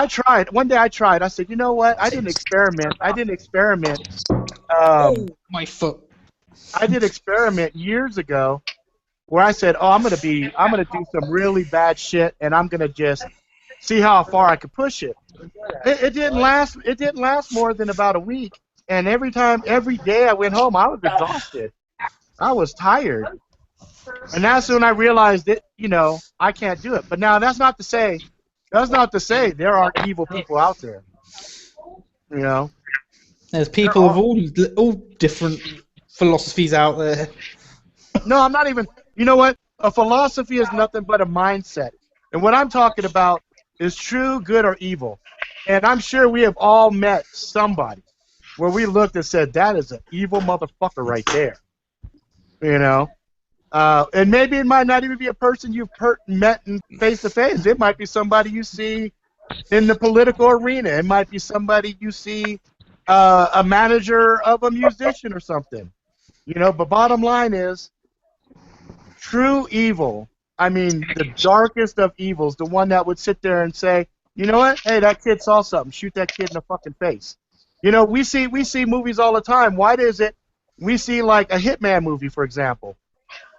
one day I said, you know what? I didn't experiment. My foot. I did experiment years ago where I said, "Oh, I'm gonna do some really bad shit, and I'm gonna just see how far I could push it." It didn't last. It didn't last more than about a week. And every day I went home, I was exhausted. I was tired. And that's when I realized that I can't do it. But now that's not to say there aren't evil people out there. You know. There's people of all different philosophies out there. No, I'm not even. You know what? A philosophy is nothing but a mindset. And what I'm talking about is true good or evil. And I'm sure we have all met somebody where we looked and said, that is an evil motherfucker right there. You know? And maybe it might not even be a person you've met face to face. It might be somebody you see in the political arena. It might be somebody you see a manager of a musician or something, but bottom line is true evil. I mean, the darkest of evils, the one that would sit there and say, you know what, hey, that kid saw something, shoot that kid in the fucking face. We see movies all the time. Why is it we see like a hitman movie, for example?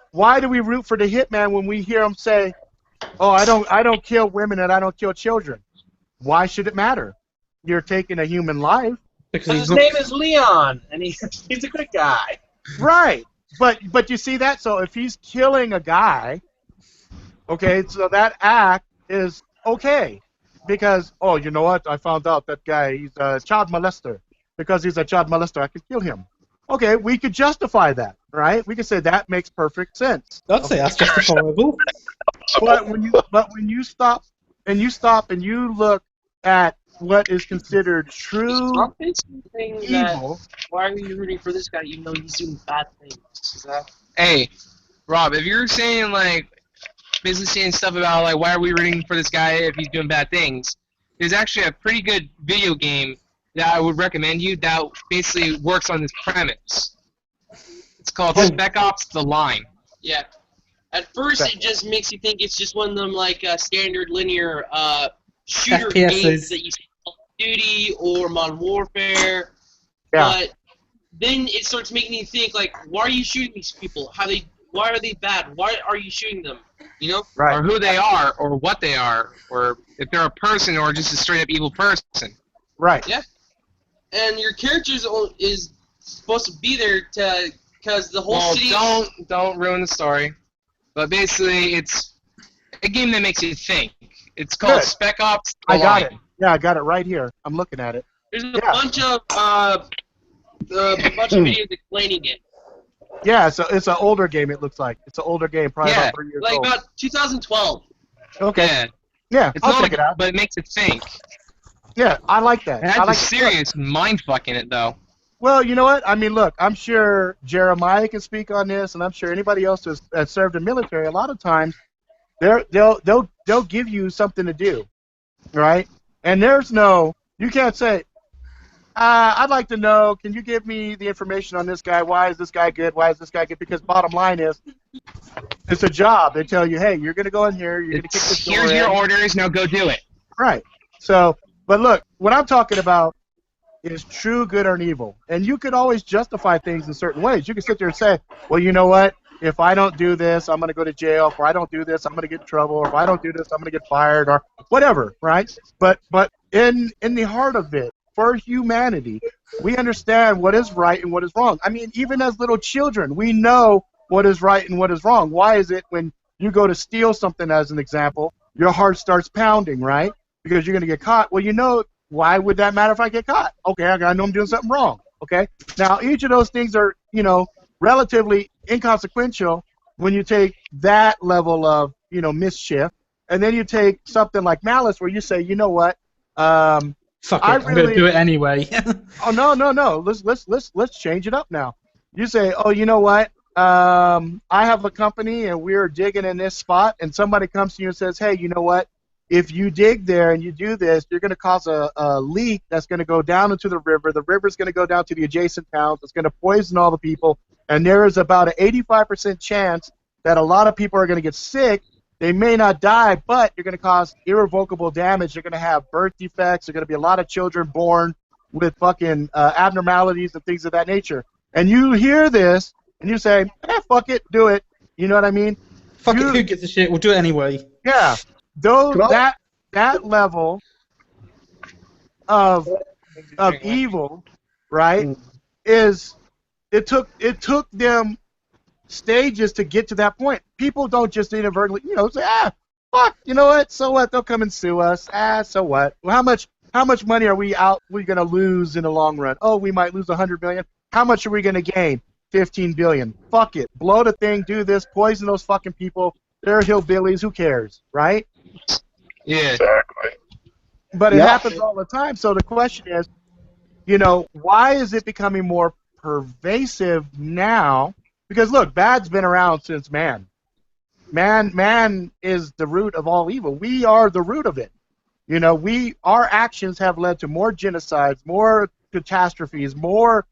Why do we root for the hitman when we hear him say, oh, I don't kill women and I don't kill children? Why should it matter? You're taking a human life. Because his name is Leon, and he's a good guy. Right, but you see that? So if he's killing a guy, okay, so that act is okay. Because, oh, you know what? I found out that guy, he's a child molester. Because he's a child molester, I could kill him. Okay, we could justify that, right? We could say that makes perfect sense. I'd say that's justifiable. But when you stop and you look at what is considered true evil. Why are you rooting for this guy even though he's doing bad things? Hey, Rob, if you're saying basically saying stuff about why are we rooting for this guy if he's doing bad things, there's actually a pretty good video game that I would recommend you that basically works on this premise. It's called Spec Ops: The Line. Yeah. At first, it just makes you think it's just one of them standard linear shooter FPSs. Games that you see Call of Duty or Modern Warfare. Yeah. But then it starts making you think why are you shooting these people? Why are they bad? Why are you shooting them? Right. Or who they are, or what they are, or if they're a person or just a straight up evil person. Right. Yeah. And your character is supposed to be there because the whole city. Don't ruin the story. But basically, it's a game that makes you think. It's called Spec Ops: The I got Line. it. Yeah, I got it right here. I'm looking at it. There's a bunch of videos explaining it. Yeah, so it's an older game. It looks like it's an older game, probably about 3 years old. About 2012. Okay. Yeah, It's I'll not check it out. but it makes it think. Yeah, I like that. It has a serious mind fuck in it, though. Well, you know what? I mean, look, I'm sure Jeremiah can speak on this, and I'm sure anybody else that's served in the military. A lot of times, they'll give you something to do, right? And there's no, you can't say, I'd like to know, can you give me the information on this guy? Why is this guy good? Why is this guy good? Because bottom line is, it's a job. They tell you, hey, you're going to go in here, you're going to kick this door Here's your in. orders, now go do it. Right. So, but look, what I'm talking about is true good or evil. And you could always justify things in certain ways. You can sit there and say, well, you know what? If I don't do this, I'm going to go to jail. If I don't do this, I'm going to get in trouble. Or if I don't do this, I'm going to get fired or whatever, right? But in the heart of it, for humanity, we understand what is right and what is wrong. I mean, even as little children, we know what is right and what is wrong. Why is it when you go to steal something, as an example, your heart starts pounding, right? Because you're going to get caught. Well, you know, why would that matter if I get caught? Okay, I know I'm doing something wrong. Okay? Now, each of those things are, you know, relatively inconsequential when you take that level of, you know, mischief, and then you take something like malice where you say, you know what? Fuck it, I'm going to do it anyway. Oh, no. Let's change it up now. You say, oh, you know what? I have a company, and we're digging in this spot, and somebody comes to you and says, hey, you know what? If you dig there and you do this, you're going to cause a leak that's going to go down into the river. The river's going to go down to the adjacent towns. It's going to poison all the people. And there is about an 85% chance that a lot of people are going to get sick. They may not die, but you're going to cause irrevocable damage. You're going to have birth defects. There are going to be a lot of children born with fucking abnormalities and things of that nature. And you hear this, and you say, fuck it, do it. You know what I mean? Fuck it, who gives a shit? We'll do it anyway. Yeah. Though that level of evil, right, is it took them stages to get to that point. People don't just inadvertently, you know, say, fuck, you know what? So what? They'll come and sue us. So what? Well, how much money are we gonna lose in the long run? Oh, we might lose $100 million. How much are we gonna gain? $15 billion. Fuck it. Blow the thing. Do this. Poison those fucking people. They're hillbillies. Who cares, right? Yeah. Exactly. But it happens all the time. So the question is, you know, why is it becoming more pervasive now? Because look, bad's been around since man. Man is the root of all evil. We are the root of it. You know, our actions have led to more genocides, more catastrophes, more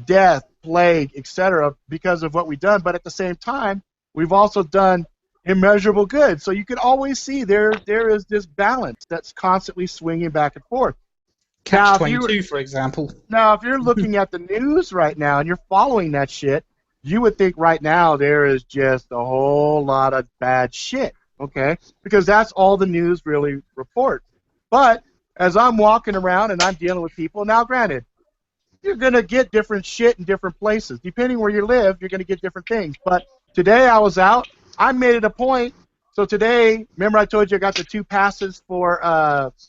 death, plague, etc. because of what we've done. But at the same time, we've also done immeasurable good. So you can always see there is this balance that's constantly swinging back and forth. Catch-22, for example. Now, if you're looking at the news right now and you're following that shit, you would think right now there is just a whole lot of bad shit, okay? Because that's all the news really reports. But as I'm walking around and I'm dealing with people, now granted, you're going to get different shit in different places. Depending where you live, you're going to get different things. But today I was out. I made it a point. So today, remember I told you I got the 2 passes for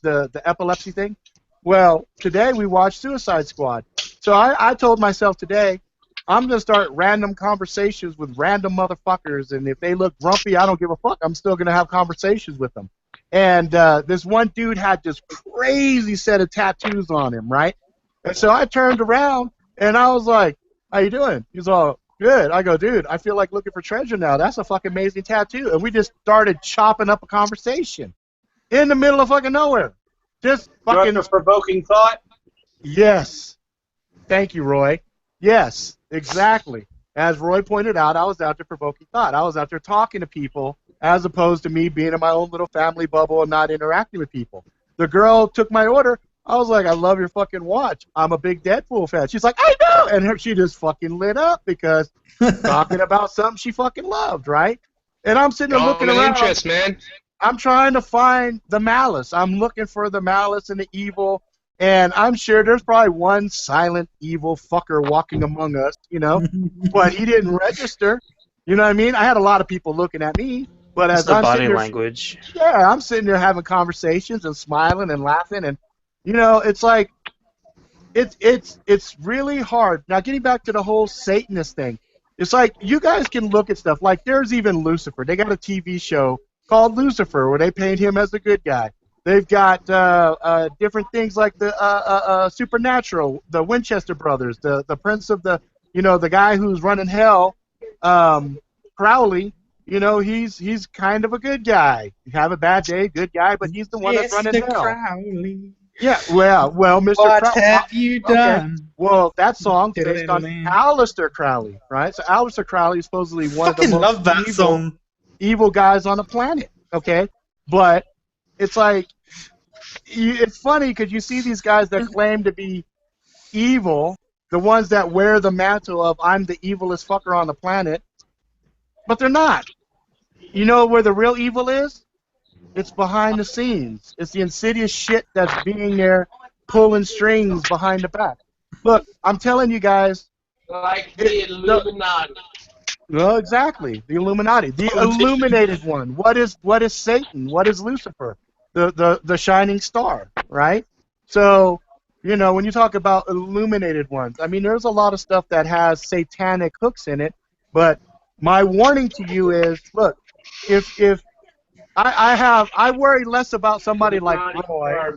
the epilepsy thing? Well, today we watched Suicide Squad. So I told myself today, I'm going to start random conversations with random motherfuckers, and if they look grumpy, I don't give a fuck. I'm still going to have conversations with them. And this one dude had this crazy set of tattoos on him, right? And so I turned around, and I was like, how you doing? He's all, good. I go, dude, I feel like looking for treasure now. That's a fucking amazing tattoo. And we just started chopping up a conversation in the middle of fucking nowhere. Just fucking provoking thought. Yes. Thank you, Roy. Yes, exactly. As Roy pointed out, I was out there provoking thought. I was out there talking to people as opposed to me being in my own little family bubble and not interacting with people. The girl took my order. I was like, I love your fucking watch. I'm a big Deadpool fan. She's like, I know. And she just fucking lit up because talking about something she fucking loved, right? And I'm sitting there looking around. Interest, man. I'm trying to find the malice. I'm looking for the malice and the evil. And I'm sure there's probably one silent evil fucker walking among us, you know, but he didn't register. You know what I mean? I had a lot of people looking at me, but as I'm body sitting there, language. yeah, I'm sitting there having conversations and smiling and laughing, and you know, it's like it's really hard. Now, getting back to the whole Satanist thing, it's like you guys can look at stuff like there's even Lucifer. They got a TV show called Lucifer where they paint him as the good guy. They've got different things like the supernatural, the Winchester brothers, the prince of the, the guy who's running hell, Crowley. He's kind of a good guy. You have a bad day, good guy, but he's the one that's running hell. Crowley. Yeah, well, Mr. What Crowley. have you done? Well, that song's based on Aleister Crowley, right? So Aleister Crowley is supposedly one of the most love that song. evil guys on the planet, okay? But it's like, it's funny because you see these guys that claim to be evil, the ones that wear the mantle of I'm the evilest fucker on the planet, but they're not. You know where the real evil is? It's behind the scenes. It's the insidious shit that's being there, pulling strings behind the back. Look, I'm telling you guys. Like the Illuminati. Well, exactly. The Illuminati. The illuminated one. What is Satan? What is Lucifer? The shining star, right? So, when you talk about illuminated ones, I mean, there's a lot of stuff that has satanic hooks in it, but my warning to you is, look, if I worry less about somebody like Roy.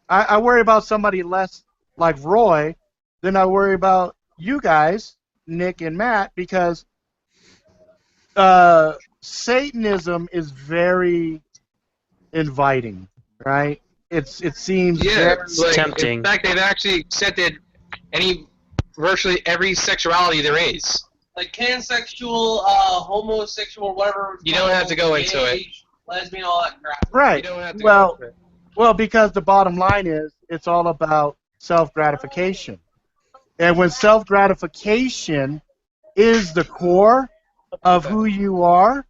I worry about somebody less like Roy than I worry about you guys, Nick and Matt, because Satanism is very inviting, right? It seems very tempting. In fact, they've actually accepted virtually every sexuality there is. Like pansexual, homosexual, whatever. You don't have to go into it. Lesbian, all that crap. Right. Well, because the bottom line is, it's all about self-gratification. And when self-gratification is the core of who you are,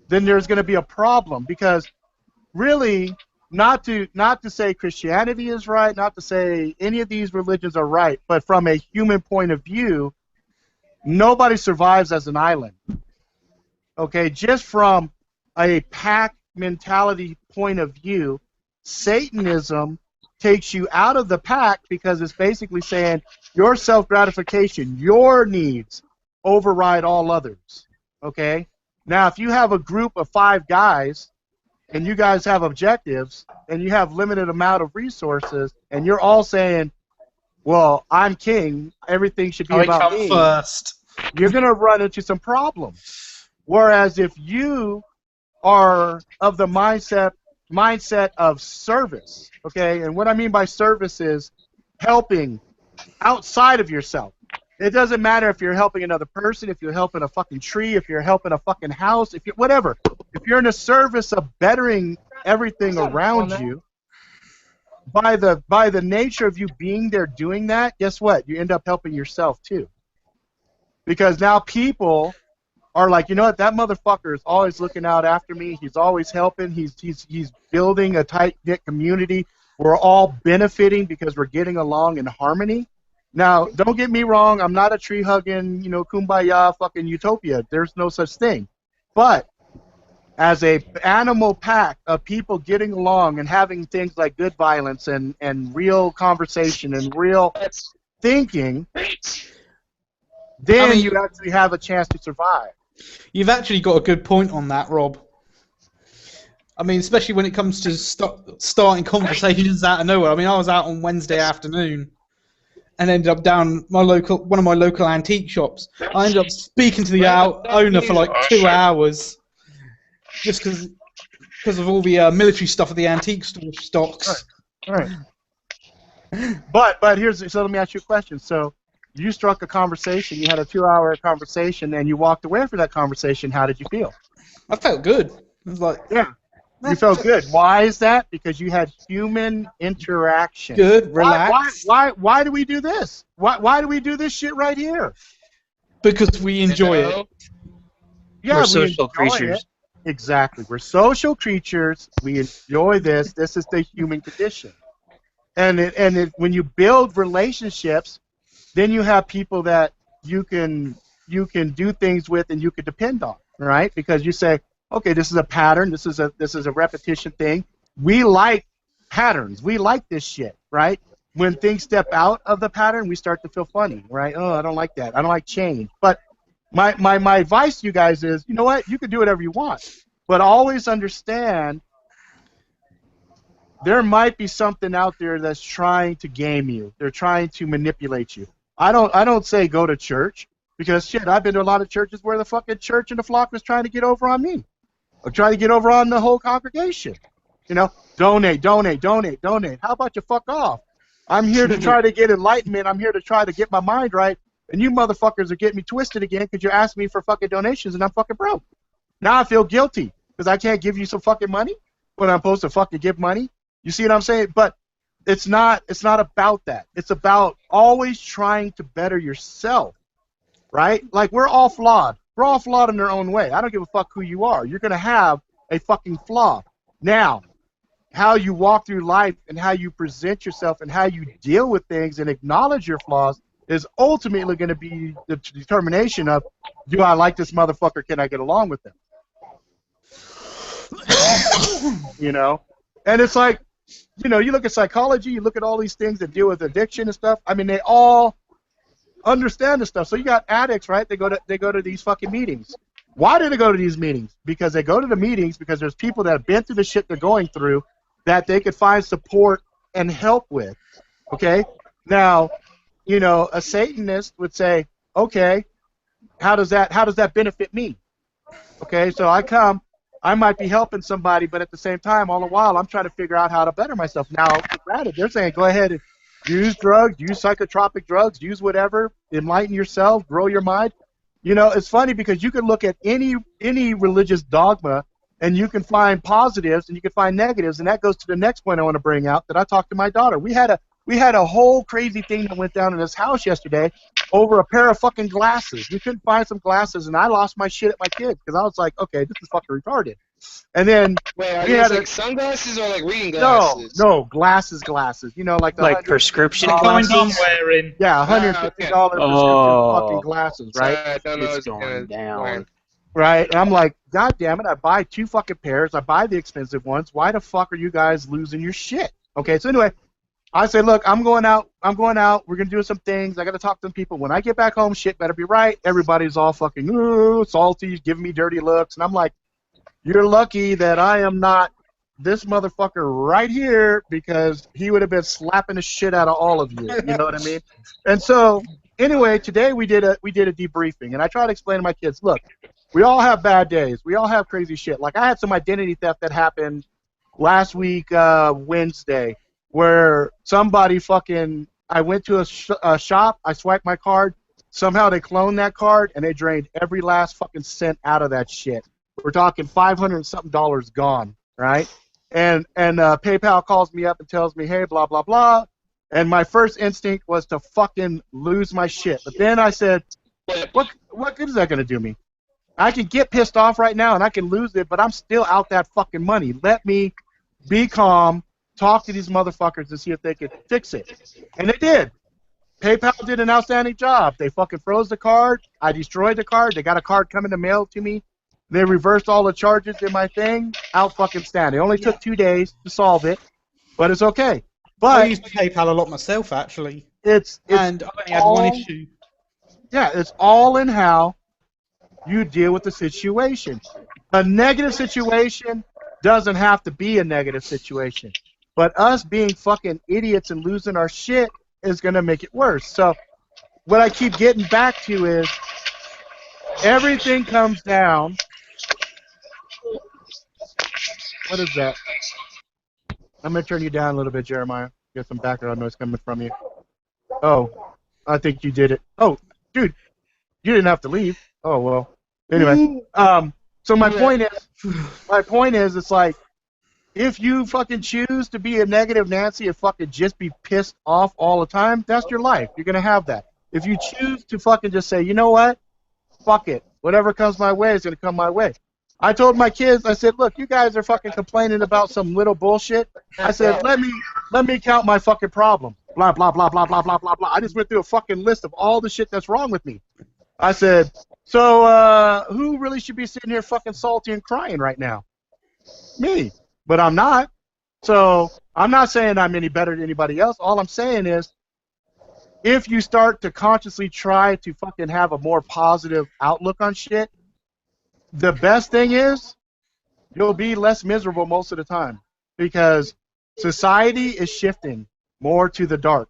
then there's going to be a problem. Because really, not to say Christianity is right, not to say any of these religions are right, but from a human point of view, nobody survives as an island. Okay, just from a pack mentality point of view, Satanism takes you out of the pack because it's basically saying your self-gratification, your needs override all others. Okay? Now, if you have a group of 5 guys and you guys have objectives and you have limited amount of resources and you're all saying, well, I'm king, everything should be about me, first. You're going to run into some problems. Whereas if you are of the mindset of service, okay? And what I mean by service is helping outside of yourself. It doesn't matter if you're helping another person, if you're helping a fucking tree, if you're helping a fucking house, if you whatever. If you're in the service of bettering everything around you, by the nature of you being there doing that, guess what? You end up helping yourself too. Because now people are like, you know what, that motherfucker is always looking out after me. He's always helping. He's building a tight-knit community. We're all benefiting because we're getting along in harmony. Now, don't get me wrong. I'm not a tree-hugging, kumbaya fucking utopia. There's no such thing. But as a animal pack of people getting along and having things like good violence and real conversation and real thinking, then you actually have a chance to survive. You've actually got a good point on that, Rob. I mean, especially when it comes to starting conversations out of nowhere. I mean, I was out on Wednesday afternoon and ended up down one of my local antique shops. I ended up speaking to the owner for like 2 hours just because of all the military stuff at the antique store stocks. All right. But so let me ask you a question. So you struck a conversation, you had a 2-hour conversation, and you walked away from that conversation. How did you feel? I felt good. It was like, yeah, you felt good. Why is that? Because you had human interaction. Good, relax. Why do we do this? Why do we do this shit right here? Because we enjoy it. Yeah, we're social creatures. Exactly. We're social creatures. We enjoy this. This is the human condition. And when you build relationships, then you have people that you can do things with and you can depend on, right? Because you say, okay, this is a pattern, this is a repetition thing. We like patterns. We like this shit, right? When things step out of the pattern, we start to feel funny, right? Oh, I don't like that. I don't like change. But my advice to you guys is, you know what? You can do whatever you want, but always understand there might be something out there that's trying to game you. They're trying to manipulate you. I don't say go to church because shit, I've been to a lot of churches where the fucking church and the flock was trying to get over on me or trying to get over on the whole congregation. You know, donate. How about you fuck off? I'm here to try to get enlightenment. I'm here to try to get my mind right. And you motherfuckers are getting me twisted again because you asked me for fucking donations and I'm fucking broke. Now I feel guilty because I can't give you some fucking money when I'm supposed to fucking give money. You see what I'm saying? But it's not about that. It's about always trying to better yourself, right? Like we're all flawed. We're all flawed in our own way. I don't give a fuck who you are. You're going to have a fucking flaw. Now, how you walk through life and how you present yourself and how you deal with things and acknowledge your flaws is ultimately going to be the determination of, do I like this motherfucker? Can I get along with him? You know? And it's like, you know, you look at psychology, you look at all these things that deal with addiction and stuff. I mean, they all understand this stuff. So you got addicts, right? They go to these fucking meetings. Why do they go to these meetings? Because they go to the meetings because there's people that have been through the shit they're going through that they could find support and help with. Okay? Now, you know, a Satanist would say, okay, how does that benefit me? Okay, so I come, I might be helping somebody, but at the same time, all the while, I'm trying to figure out how to better myself. Now, granted, they're saying go ahead and use drugs, use psychotropic drugs, use whatever, enlighten yourself, grow your mind. You know, it's funny because you can look at any religious dogma and you can find positives and you can find negatives, and that goes to the next point I want to bring out that I talked to my daughter. We had a whole crazy thing that went down in this house yesterday over a pair of fucking glasses. We couldn't find some glasses, and I lost my shit at my kids because I was like, okay, this is fucking retarded. And then wait, are these like sunglasses or like reading glasses? No, glasses. You know, like the like prescription kind glasses. I'm wearing. Yeah, $150 prescription fucking glasses, right? I don't know It's going down. Right, and I'm like, God damn it! I buy 2 fucking pairs. I buy the expensive ones. Why the fuck are you guys losing your shit? Okay, so anyway, I say, look, I'm going out. We're gonna do some things. I gotta talk to some people. When I get back home, shit better be right. Everybody's all fucking salty, giving me dirty looks, and I'm like, you're lucky that I am not this motherfucker right here because he would have been slapping the shit out of all of you. You know what I mean? And so, anyway, today we did a debriefing, and I try to explain to my kids, look, we all have bad days. We all have crazy shit. Like I had some identity theft that happened last week, Wednesday, where somebody fucking, I went to a shop, I swiped my card, somehow they cloned that card, and they drained every last fucking cent out of that shit. We're talking $500 and something gone, right? And PayPal calls me up and tells me, hey, blah, blah, blah. And my first instinct was to fucking lose my shit. But then I said, what good is that going to do me? I can get pissed off right now and I can lose it, but I'm still out that fucking money. Let me be calm, talk to these motherfuckers to see if they could fix it. And they did. PayPal did an outstanding job. They fucking froze the card. I destroyed the card. They got a card coming to mail to me. They reversed all the charges in my thing. Out fucking stand. It only took 2 days to solve it, but it's okay. But I use PayPal a lot myself, actually. And I only had one issue. Yeah, it's all in how you deal with the situation. A negative situation doesn't have to be a negative situation. But us being fucking idiots and losing our shit is going to make it worse. So what I keep getting back to is everything comes down. What is that? I'm going to turn you down a little bit, Jeremiah. Get some background noise coming from you. Oh, I think you did it. Oh, dude, you didn't have to leave. Oh, well. Anyway, so my point is, it's like, if you fucking choose to be a negative Nancy and fucking just be pissed off all the time, that's your life. You're going to have that. If you choose to fucking just say, you know what? Fuck it. Whatever comes my way is going to come my way. I told my kids, I said, look, you guys are fucking complaining about some little bullshit. I said, let me count my fucking problem. Blah, blah, blah, blah, blah, blah, blah, blah. I just went through a fucking list of all the shit that's wrong with me. I said, so who really should be sitting here fucking salty and crying right now? Me. But I'm not. So I'm not saying I'm any better than anybody else. All I'm saying is, if you start to consciously try to fucking have a more positive outlook on shit, the best thing is you'll be less miserable most of the time. Because society is shifting more to the dark.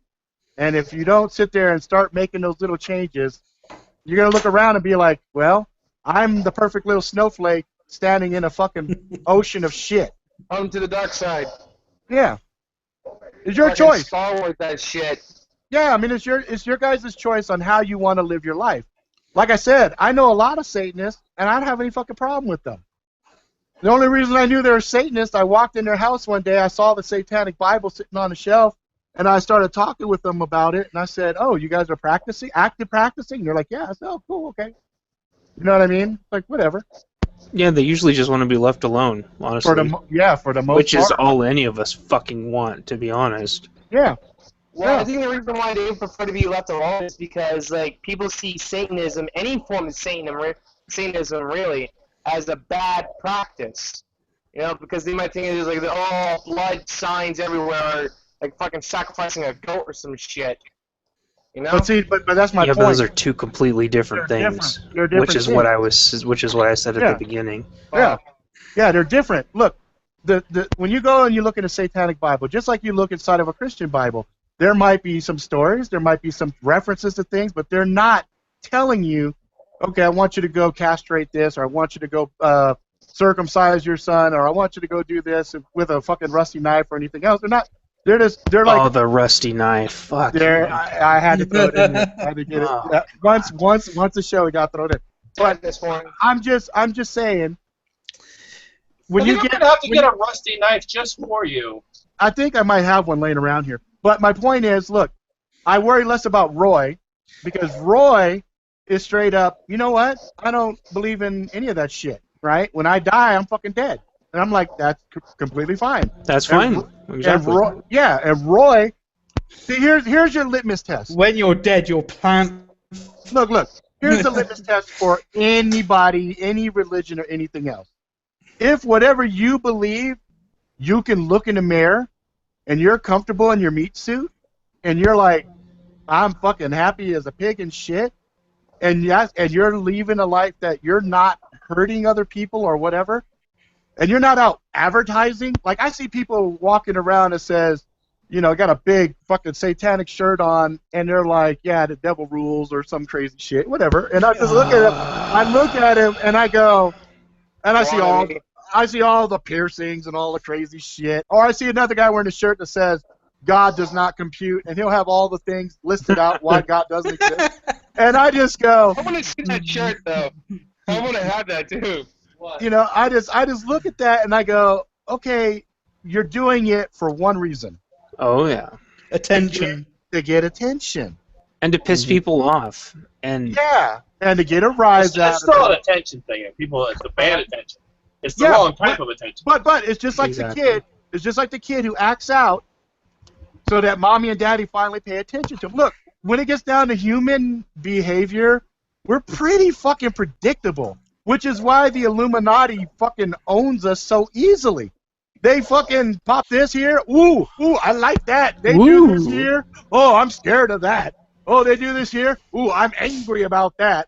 And if you don't sit there and start making those little changes, you're going to look around and be like, well, I'm the perfect little snowflake standing in a fucking ocean of shit. Come to the dark side. Yeah. It's your Fucking choice. Star Wars that shit. Yeah, I mean, it's your guys' choice on how you want to live your life. Like I said, I know a lot of Satanists, and I don't have any fucking problem with them. The only reason I knew they were Satanists, I walked in their house one day, I saw the Satanic Bible sitting on a shelf, and I started talking with them about it, and I said, oh, you guys are active practicing? And they're like, yeah. I said, oh, cool, okay. You know what I mean? Like, whatever. Yeah, they usually just want to be left alone, honestly. For the most part. Which is all any of us fucking want, to be honest. Yeah. Well, I think the reason why they prefer to be left alone is because, like, people see Satanism, any form of Satanism really, as a bad practice. You know, because they might think it is like, oh, blood signs everywhere, or like fucking sacrificing a goat or some shit. You know? But see, but that's my point. Yeah, but those are two completely different things. They're different which is things. what I said at the beginning. Yeah. Yeah, they're different. Look, when you go and you look in a Satanic Bible, just like you look inside of a Christian Bible, there might be some stories, there might be some references to things, but they're not telling you, okay, I want you to go castrate this, or I want you to go circumcise your son, or I want you to go do this with a fucking rusty knife or anything else. They're like, oh, the rusty knife. Fuck. I had to throw it in there. I had to get it. Yeah, once the show, we got to throw it in. But I'm just saying. I'm gonna have to get a rusty knife just for you. I think I might have one laying around here. But my point is, look, I worry less about Roy, because Roy is straight up, you know what? I don't believe in any of that shit, right? When I die, I'm fucking dead. And I'm like, that's completely fine. That's fine. Exactly. And Roy, see, here's your litmus test. When you're dead, your plant... Look, here's the litmus test for anybody, any religion, or anything else. If whatever you believe, you can look in the mirror, and you're comfortable in your meat suit, and you're like, I'm fucking happy as a pig and shit, and you're leaving a life that you're not hurting other people or whatever, and you're not out advertising. Like, I see people walking around that says, you know, got a big fucking satanic shirt on, and they're like, yeah, the devil rules or some crazy shit, whatever. And I just look at him, and I go, and I see all the piercings and all the crazy shit. Or I see another guy wearing a shirt that says, God does not compute, and he'll have all the things listed out why God doesn't exist. And I just go, I want to see that shirt, though. I want to have that, too. You know, I just look at that, and I go, okay, you're doing it for one reason. Oh, yeah. Attention. To get attention. And to piss people off. And and to get a rise out of it. It's still an attention thing. It's a bad attention. It's the wrong type of attention. But it's just like the kid. It's just like the kid who acts out so that mommy and daddy finally pay attention to him. Look, when it gets down to human behavior, we're pretty fucking predictable, which is why the Illuminati fucking owns us so easily. They fucking pop this here. Ooh, I like that. They do this here. Oh, I'm scared of that. Oh, they do this here. Ooh, I'm angry about that.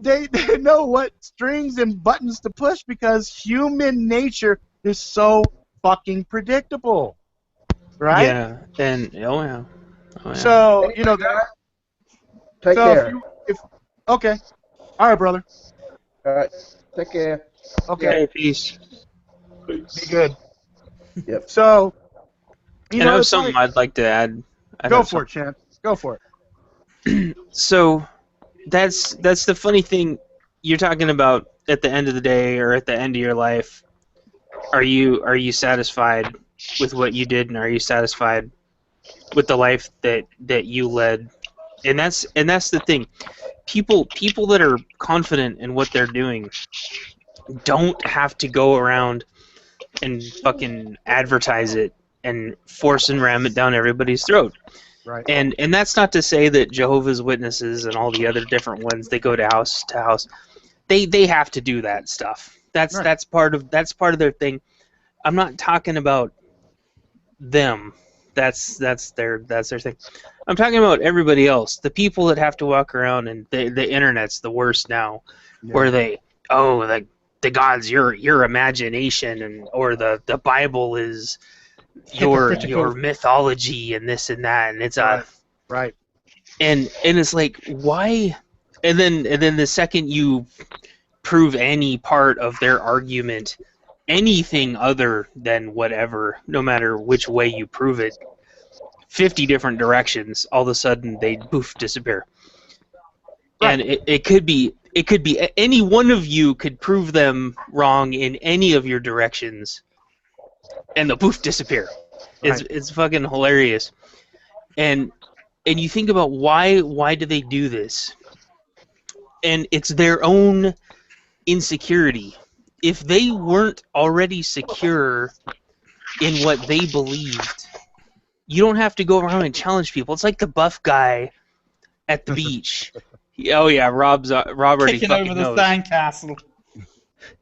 They know what strings and buttons to push because human nature is so fucking predictable, right? Yeah, and oh yeah. So you know that. Take care. Okay, all right, brother. All right, take care. Okay. Hey, peace. Be good. Yep. So, I have something I'd like to add. Go for it, Chance. Go for it. So, that's the funny thing. You're talking about at the end of the day or at the end of your life. Are you satisfied with what you did, and are you satisfied with the life that you led? And that's the thing. People that are confident in what they're doing don't have to go around and fucking advertise it and force and ram it down everybody's throat. Right. And that's not to say that Jehovah's Witnesses and all the other different ones, they go to house to house. They have to do that stuff. That's part of their thing. I'm not talking about them. That's their thing. I'm talking about everybody else. The people that have to walk around, and the internet's the worst now, where the God's your imagination, or the Bible is Hypocritical. your mythology and this and that, and it's right. And it's like, why? And then the second you prove any part of their argument, anything other than whatever, no matter which way you prove it, 50 different directions, all of a sudden they poof disappear. Right. And it could be any one of you could prove them wrong in any of your directions, and they'll poof disappear. Right. It's fucking hilarious. And you think about why do they do this? And it's their own insecurity. If they weren't already secure in what they believed, you don't have to go around and challenge people. It's like the buff guy at the beach. Oh yeah, Rob already kicking fucking over the knows. sandcastle.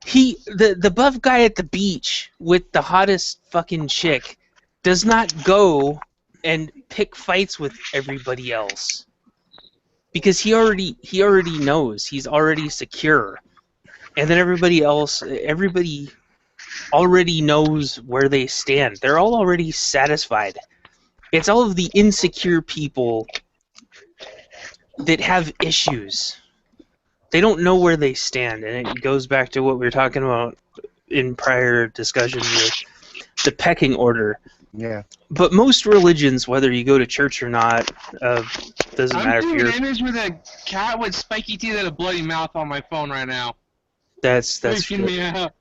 The buff guy at the beach with the hottest fucking chick does not go and pick fights with everybody else, because he already knows, he's already secure, and then everybody already knows where they stand. They're all already satisfied. It's all of the insecure people that have issues. They don't know where they stand, and it goes back to what we were talking about in prior discussions with the pecking order. Yeah. But most religions, whether you go to church or not, doesn't matter if I'm you're... doing image with a cat with spiky teeth and a bloody mouth on my phone right now. That's freaking me out.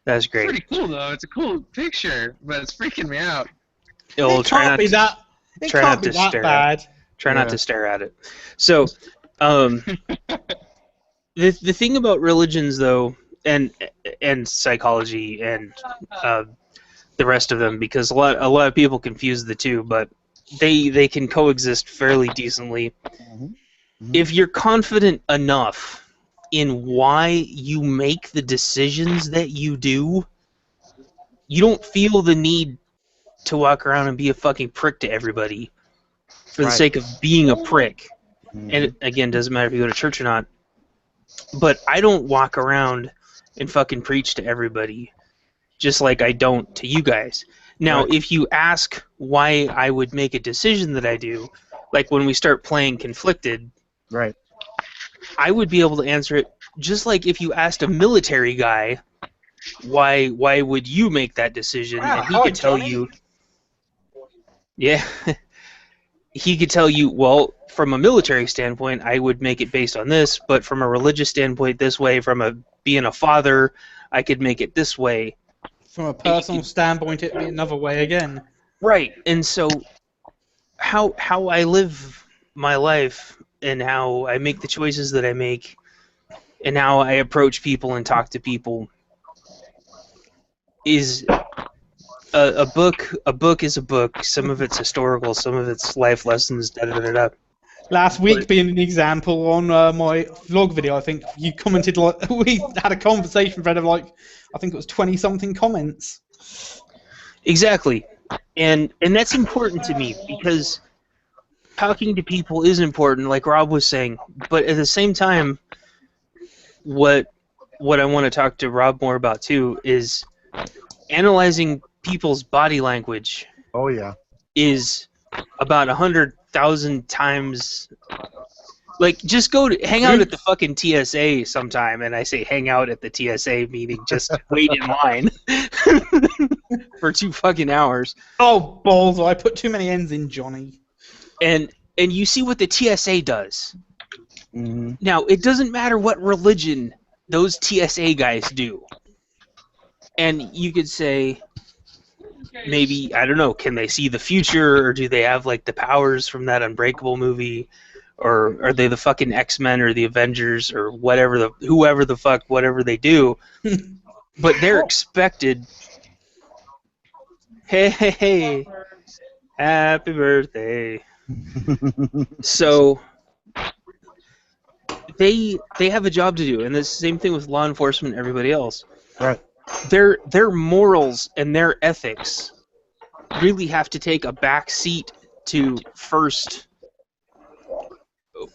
That's great. It's pretty cool though. It's a cool picture, but it's freaking me out. It can't be that bad. Try not to stare at it. So, the thing about religions though, and psychology and the rest of them, because a lot of people confuse the two, but they can coexist fairly decently. Mm-hmm. If you're confident enough in why you make the decisions that you do, you don't feel the need to walk around and be a fucking prick to everybody for the sake of being a prick. Mm-hmm. And again, doesn't matter if you go to church or not. But I don't walk around and fucking preach to everybody, just like I don't to you guys. Now, if you ask why I would make a decision that I do, like when we start playing Conflicted, right, I would be able to answer it just like if you asked a military guy, why would you make that decision? Wow, and he could tell you, yeah, he could tell you, well, from a military standpoint, I would make it based on this, but from a religious standpoint, this way. From being a father, I could make it this way. From a personal standpoint, it'd be another way again. Right, and so how I live my life and how I make the choices that I make and how I approach people and talk to people is a book. A book is a book. Some of it's historical, some of it's life lessons, da-da-da-da. Last week being an example on my vlog video, I think you commented, like, we had a conversation thread of like, I think it was 20-something comments. Exactly. And that's important to me, because talking to people is important, like Rob was saying, but at the same time, what I want to talk to Rob more about too is analyzing people's body language. Oh yeah. Is about 100,000 times. Like, just go to hang out at the fucking TSA sometime, and I say hang out at the TSA meeting, just wait in line for 2 fucking hours. Oh balls! I put too many N's in Johnny. And you see what the TSA does. Mm-hmm. Now, it doesn't matter what religion those TSA guys do. And you could say, maybe, I don't know, can they see the future, or do they have like the powers from that Unbreakable movie, or are they the fucking X-Men or the Avengers or whatever whoever the fuck, whatever they do. But they're expected, hey, happy birthday. So they have a job to do, and the same thing with law enforcement and everybody else. Right. Their morals and their ethics really have to take a back seat to first.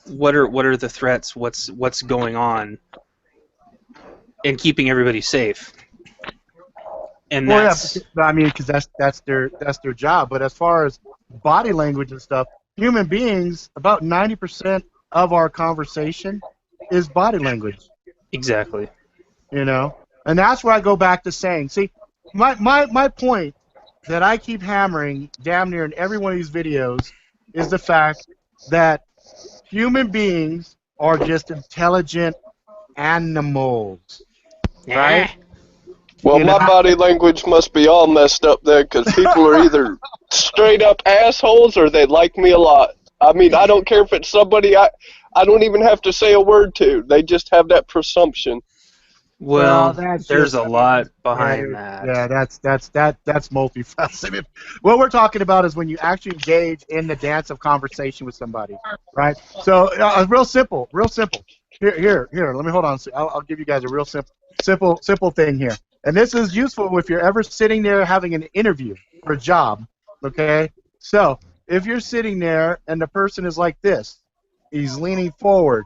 What are the threats? What's going on? And keeping everybody safe. And Well, that's yeah, I mean, because that's their job. But as far as body language and stuff, human beings, about 90% of our conversation is body language. exactly. You know, and that's where I go back to saying, see, my point that I keep hammering damn near in every one of these videos is the fact that human beings are just intelligent animals, right? Well, You my know, body language must be all messed up then, because people are either straight up assholes or they like me a lot. I mean, I don't care if it's somebody I don't even have to say a word to. They just have that presumption. Well, that's there's just, a lot yeah, behind that. yeah, that's multifaceted. What we're talking about is when you actually engage in the dance of conversation with somebody, right? So, real simple. Here. Let me hold on. I'll give you guys a real simple thing here. And this is useful if you're ever sitting there having an interview for a job. Okay. So if you're sitting there and the person is like this, he's leaning forward.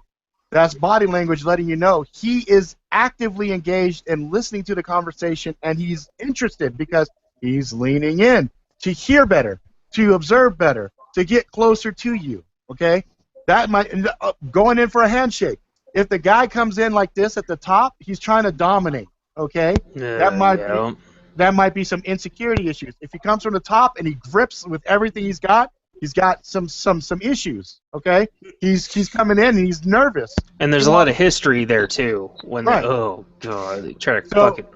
That's body language letting you know he is actively engaged and listening to the conversation, and he's interested because he's leaning in to hear better, to observe better, to get closer to you. Okay, that might going in for a handshake. If the guy comes in like this at the top, he's trying to dominate. Okay, that might be some insecurity issues. If he comes from the top and he grips with everything he's got some issues. Okay, he's coming in and he's nervous. And there's a lot of history there too. When Right. they try to fuck it.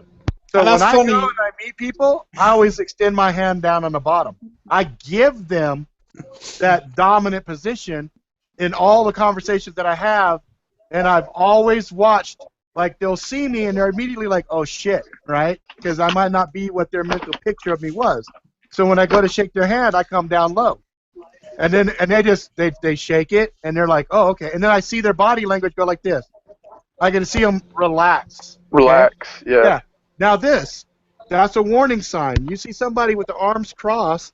So And when that's I funny. go and I meet people, I always extend my hand down on the bottom. I give them that dominant position in all the conversations that I have, and I've always watched, like, they'll see me and they're immediately like, oh shit, right? Because I might not be what their mental picture of me was. So when I go to shake their hand, I come down low. And they shake it and they're like, oh, okay. And then I see their body language go like this. I can see them relax. Okay? Relax, yeah. Now that's a warning sign. You see somebody with the arms crossed,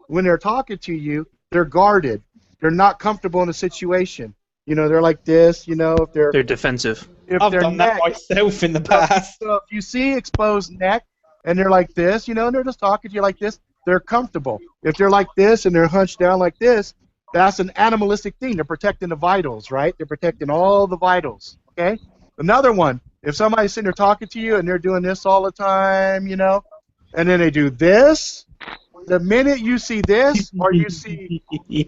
when they're talking to you, they're guarded. They're not comfortable in a situation. You know, they're like this, you know, if they're defensive. If I've their done neck, that myself in the past. So if you see exposed neck and they're like this, you know, and they're just talking to you like this, they're comfortable. If they're like this and they're hunched down like this, that's an animalistic thing. They're protecting the vitals, right? They're protecting all the vitals, okay? Another one, if somebody's sitting there talking to you and they're doing this all the time, you know, and then they do this, the minute you see this or you see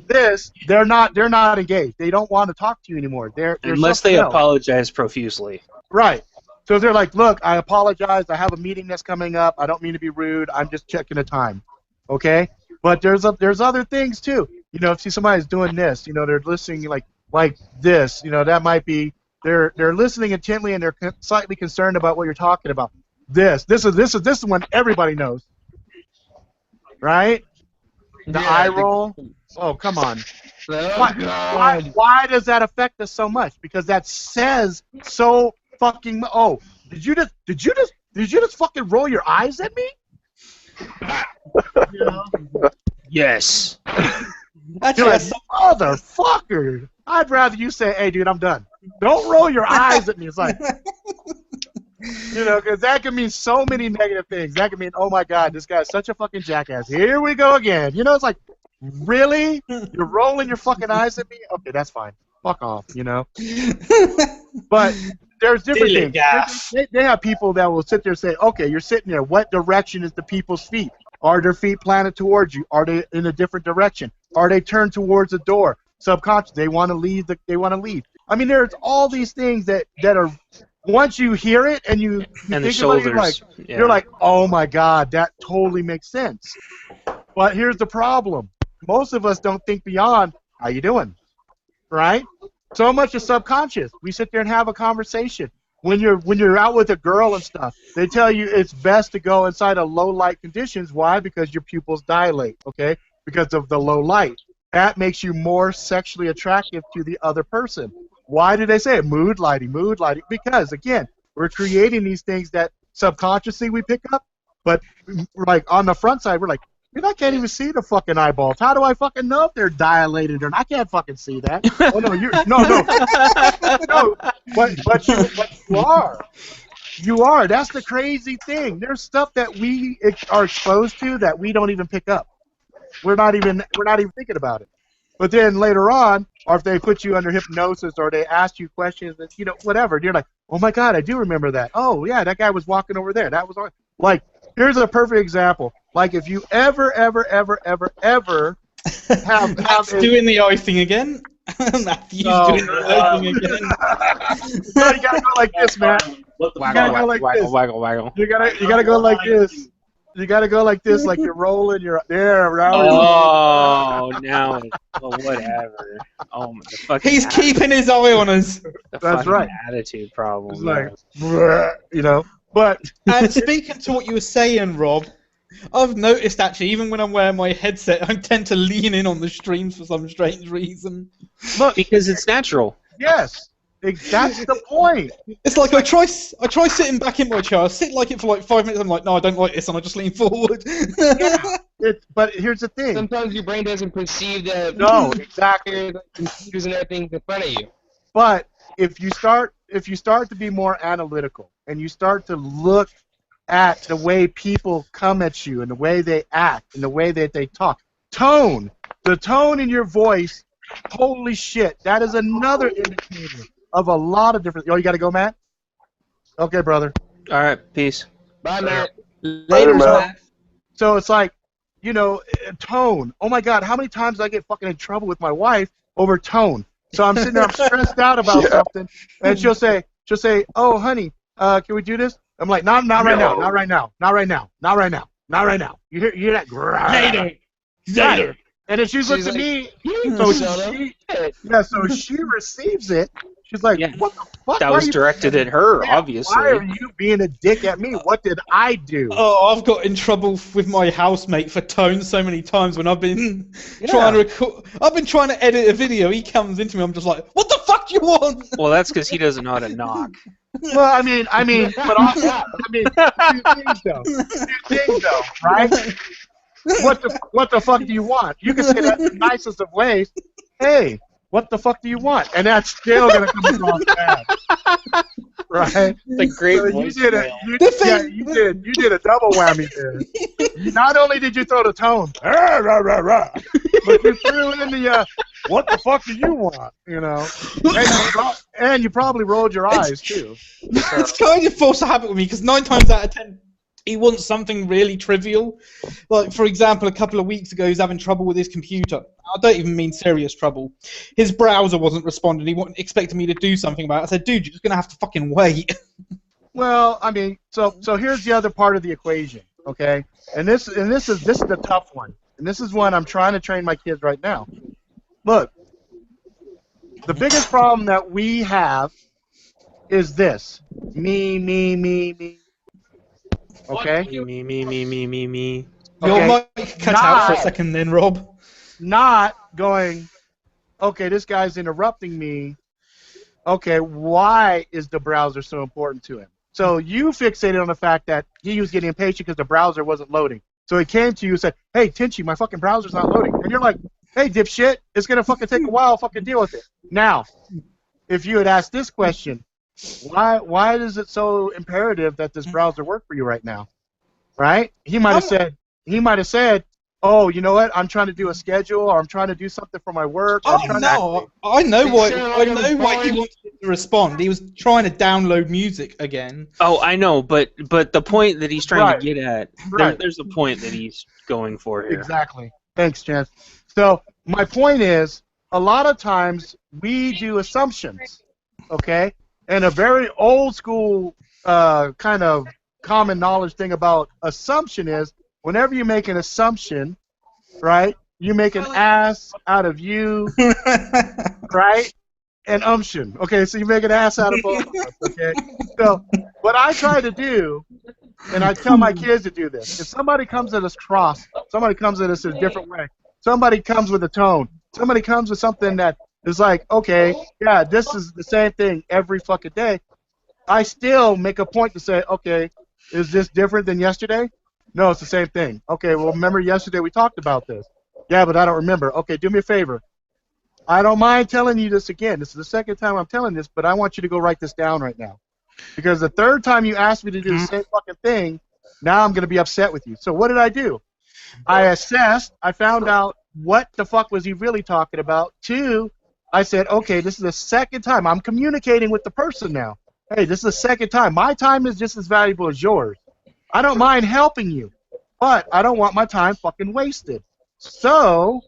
this, they're not engaged. They don't want to talk to you anymore. They're Unless they something else. apologize profusely. Right. So they're like, look, I apologize. I have a meeting that's coming up. I don't mean to be rude. I'm just checking the time. Okay? But there's other things too. You know, if you see somebody's doing this, you know, they're listening like this, you know, that might be they're listening intently and they're slightly concerned about what you're talking about. This is one everybody knows. Right? The eye roll. Oh, come on. Why does that affect us so much? Because that says so fucking. Oh, did you just fucking roll your eyes at me? You know? Yes. You're like, motherfucker. I'd rather you say, hey, dude, I'm done. Don't roll your eyes at me. It's like, you know, because that can mean so many negative things. That can mean, oh my God, this guy's such a fucking jackass. Here we go again. You know, it's like, really? You're rolling your fucking eyes at me? Okay, that's fine. Fuck off, you know? But there's different things. They have people that will sit there and say, okay, you're sitting there. What direction is the people's feet? Are their feet planted towards you? Are they in a different direction? Are they turned towards the door? Subconscious, they want to leave. They want to leave. I mean, there's all these things that are. Once you hear it and you And think the about it, shoulders. you're like, oh my God, that totally makes sense. But here's the problem: most of us don't think beyond. How you doing? Right? So much is subconscious. We sit there and have a conversation. When you're out with a girl and stuff, they tell you it's best to go inside of low light conditions. Why? Because your pupils dilate. Okay? Because of the low light. That makes you more sexually attractive to the other person. Why do they say it? Mood lighting, mood lighting. Because, again, we're creating these things that subconsciously we pick up, but like on the front side, we're like, dude, I can't even see the fucking eyeballs. How do I fucking know if they're dilated or not? I can't fucking see that. Oh, no, no. But you are. You are. That's the crazy thing. There's stuff that we are exposed to that we don't even pick up. We're not even thinking about it. But then later on, or if they put you under hypnosis or they ask you questions that whatever, and you're like, oh my God, I do remember that. Oh yeah, that guy was walking over there. That was like. Here's a perfect example. Like if you ever have doing the eye thing again. Matthew's doing the eye thing again. No, you gotta go like this, man. You gotta go like this. Waggle. You gotta go like this. You gotta go like this, like you're rolling your there. Oh, now whatever. Oh, the fucking. He's keeping his eye on us. That's right. Attitude problem. It's like, But and speaking to what you were saying, Rob, I've noticed actually, even when I'm wearing my headset, I tend to lean in on the streams for some strange reason. Look, because it's natural. Yes, that's the point. It's like I try sitting back in my chair. I sit like it for like 5 minutes. I'm like, no, I don't like this, and I just lean forward. But here's the thing. Sometimes your brain doesn't perceive the exactly computers and everything in front of you. But if you start to be more analytical and you start to look at the way people come at you and the way they act and the way that they talk, the tone in your voice, holy shit, that is another indicator of a lot of different. Oh, you got to go, Matt? Okay, brother. All right, peace. Bye, Matt. Later, Matt. So it's like, tone. Oh my God, how many times I get fucking in trouble with my wife over tone? So I'm sitting there, I'm stressed out about something, and she'll say, "Oh, honey, can we do this?" I'm like, not right now, not right now, not right now, not right now, not right now. You hear that? Later. And then she looks at me, so she receives it. She's like, what the fuck? That was directed at her, obviously. Why are you being a dick at me? What did I do? Oh, I've got in trouble with my housemate for tone so many times when I've been trying to record. I've been trying to edit a video. He comes into me. I'm just like, what the fuck do you want? Well, that's because he doesn't know how to knock. Well, I mean, but also, two things though, right? What the fuck do you want? You can say that in the nicest of ways. Hey, what the fuck do you want? And that's still gonna come across bad, right? The great so you did a double whammy there. Not only did you throw the tone, but you threw in the what the fuck do you want? And you probably rolled your eyes too. It's kind of forced a habit with me because 9 times out of 10. He wants something really trivial. Like, for example, a couple of weeks ago, he was having trouble with his computer. I don't even mean serious trouble. His browser wasn't responding. He expected me to do something about it. I said, dude, you're just going to have to fucking wait. Well, I mean, so here's the other part of the equation, okay? And this is the tough one. And this is one I'm trying to train my kids right now. Look, the biggest problem that we have is this. Me. Okay. Me. Your mic cut out for a second then, Rob. Not going, okay, this guy's interrupting me. Okay, why is the browser so important to him? So you fixated on the fact that he was getting impatient because the browser wasn't loading. So he came to you and said, hey, Tinchy, my fucking browser's not loading. And you're like, hey, dipshit, it's going to fucking take a while. Fucking deal with it. Now, if you had asked this question, why is it so imperative that this browser work for you right now? Right? He might have said, oh, you know what? I'm trying to do a schedule, or I'm trying to do something for my work. I know why he wanted to respond. He was trying to download music again. Oh, I know, but the point that he's trying to get at, there's a point that he's going for here. Exactly. Thanks, Chance. So my point is, a lot of times we do assumptions, okay? And a very old school kind of common knowledge thing about assumption is whenever you make an assumption, right, you make an ass out of you, right, and umption. Okay, so you make an ass out of both of us, okay? So what I try to do, and I tell my kids to do this, if somebody comes at us cross, somebody comes at us in a different way, somebody comes with a tone, somebody comes with something that is like, okay, yeah, this is the same thing every fucking day. I still make a point to say, okay, is this different than yesterday? No, it's the same thing. Okay, well, remember yesterday we talked about this. Yeah, but I don't remember. Okay, do me a favor. I don't mind telling you this again. This is the second time I'm telling this, but I want you to go write this down right now. Because the third time you asked me to do the same fucking thing, now I'm going to be upset with you. So what did I do? I assessed. I found out what the fuck was he really talking about. 2, I said, okay, this is the second time. I'm communicating with the person now. Hey, this is the second time. My time is just as valuable as yours. I don't mind helping you, but I don't want my time fucking wasted. So,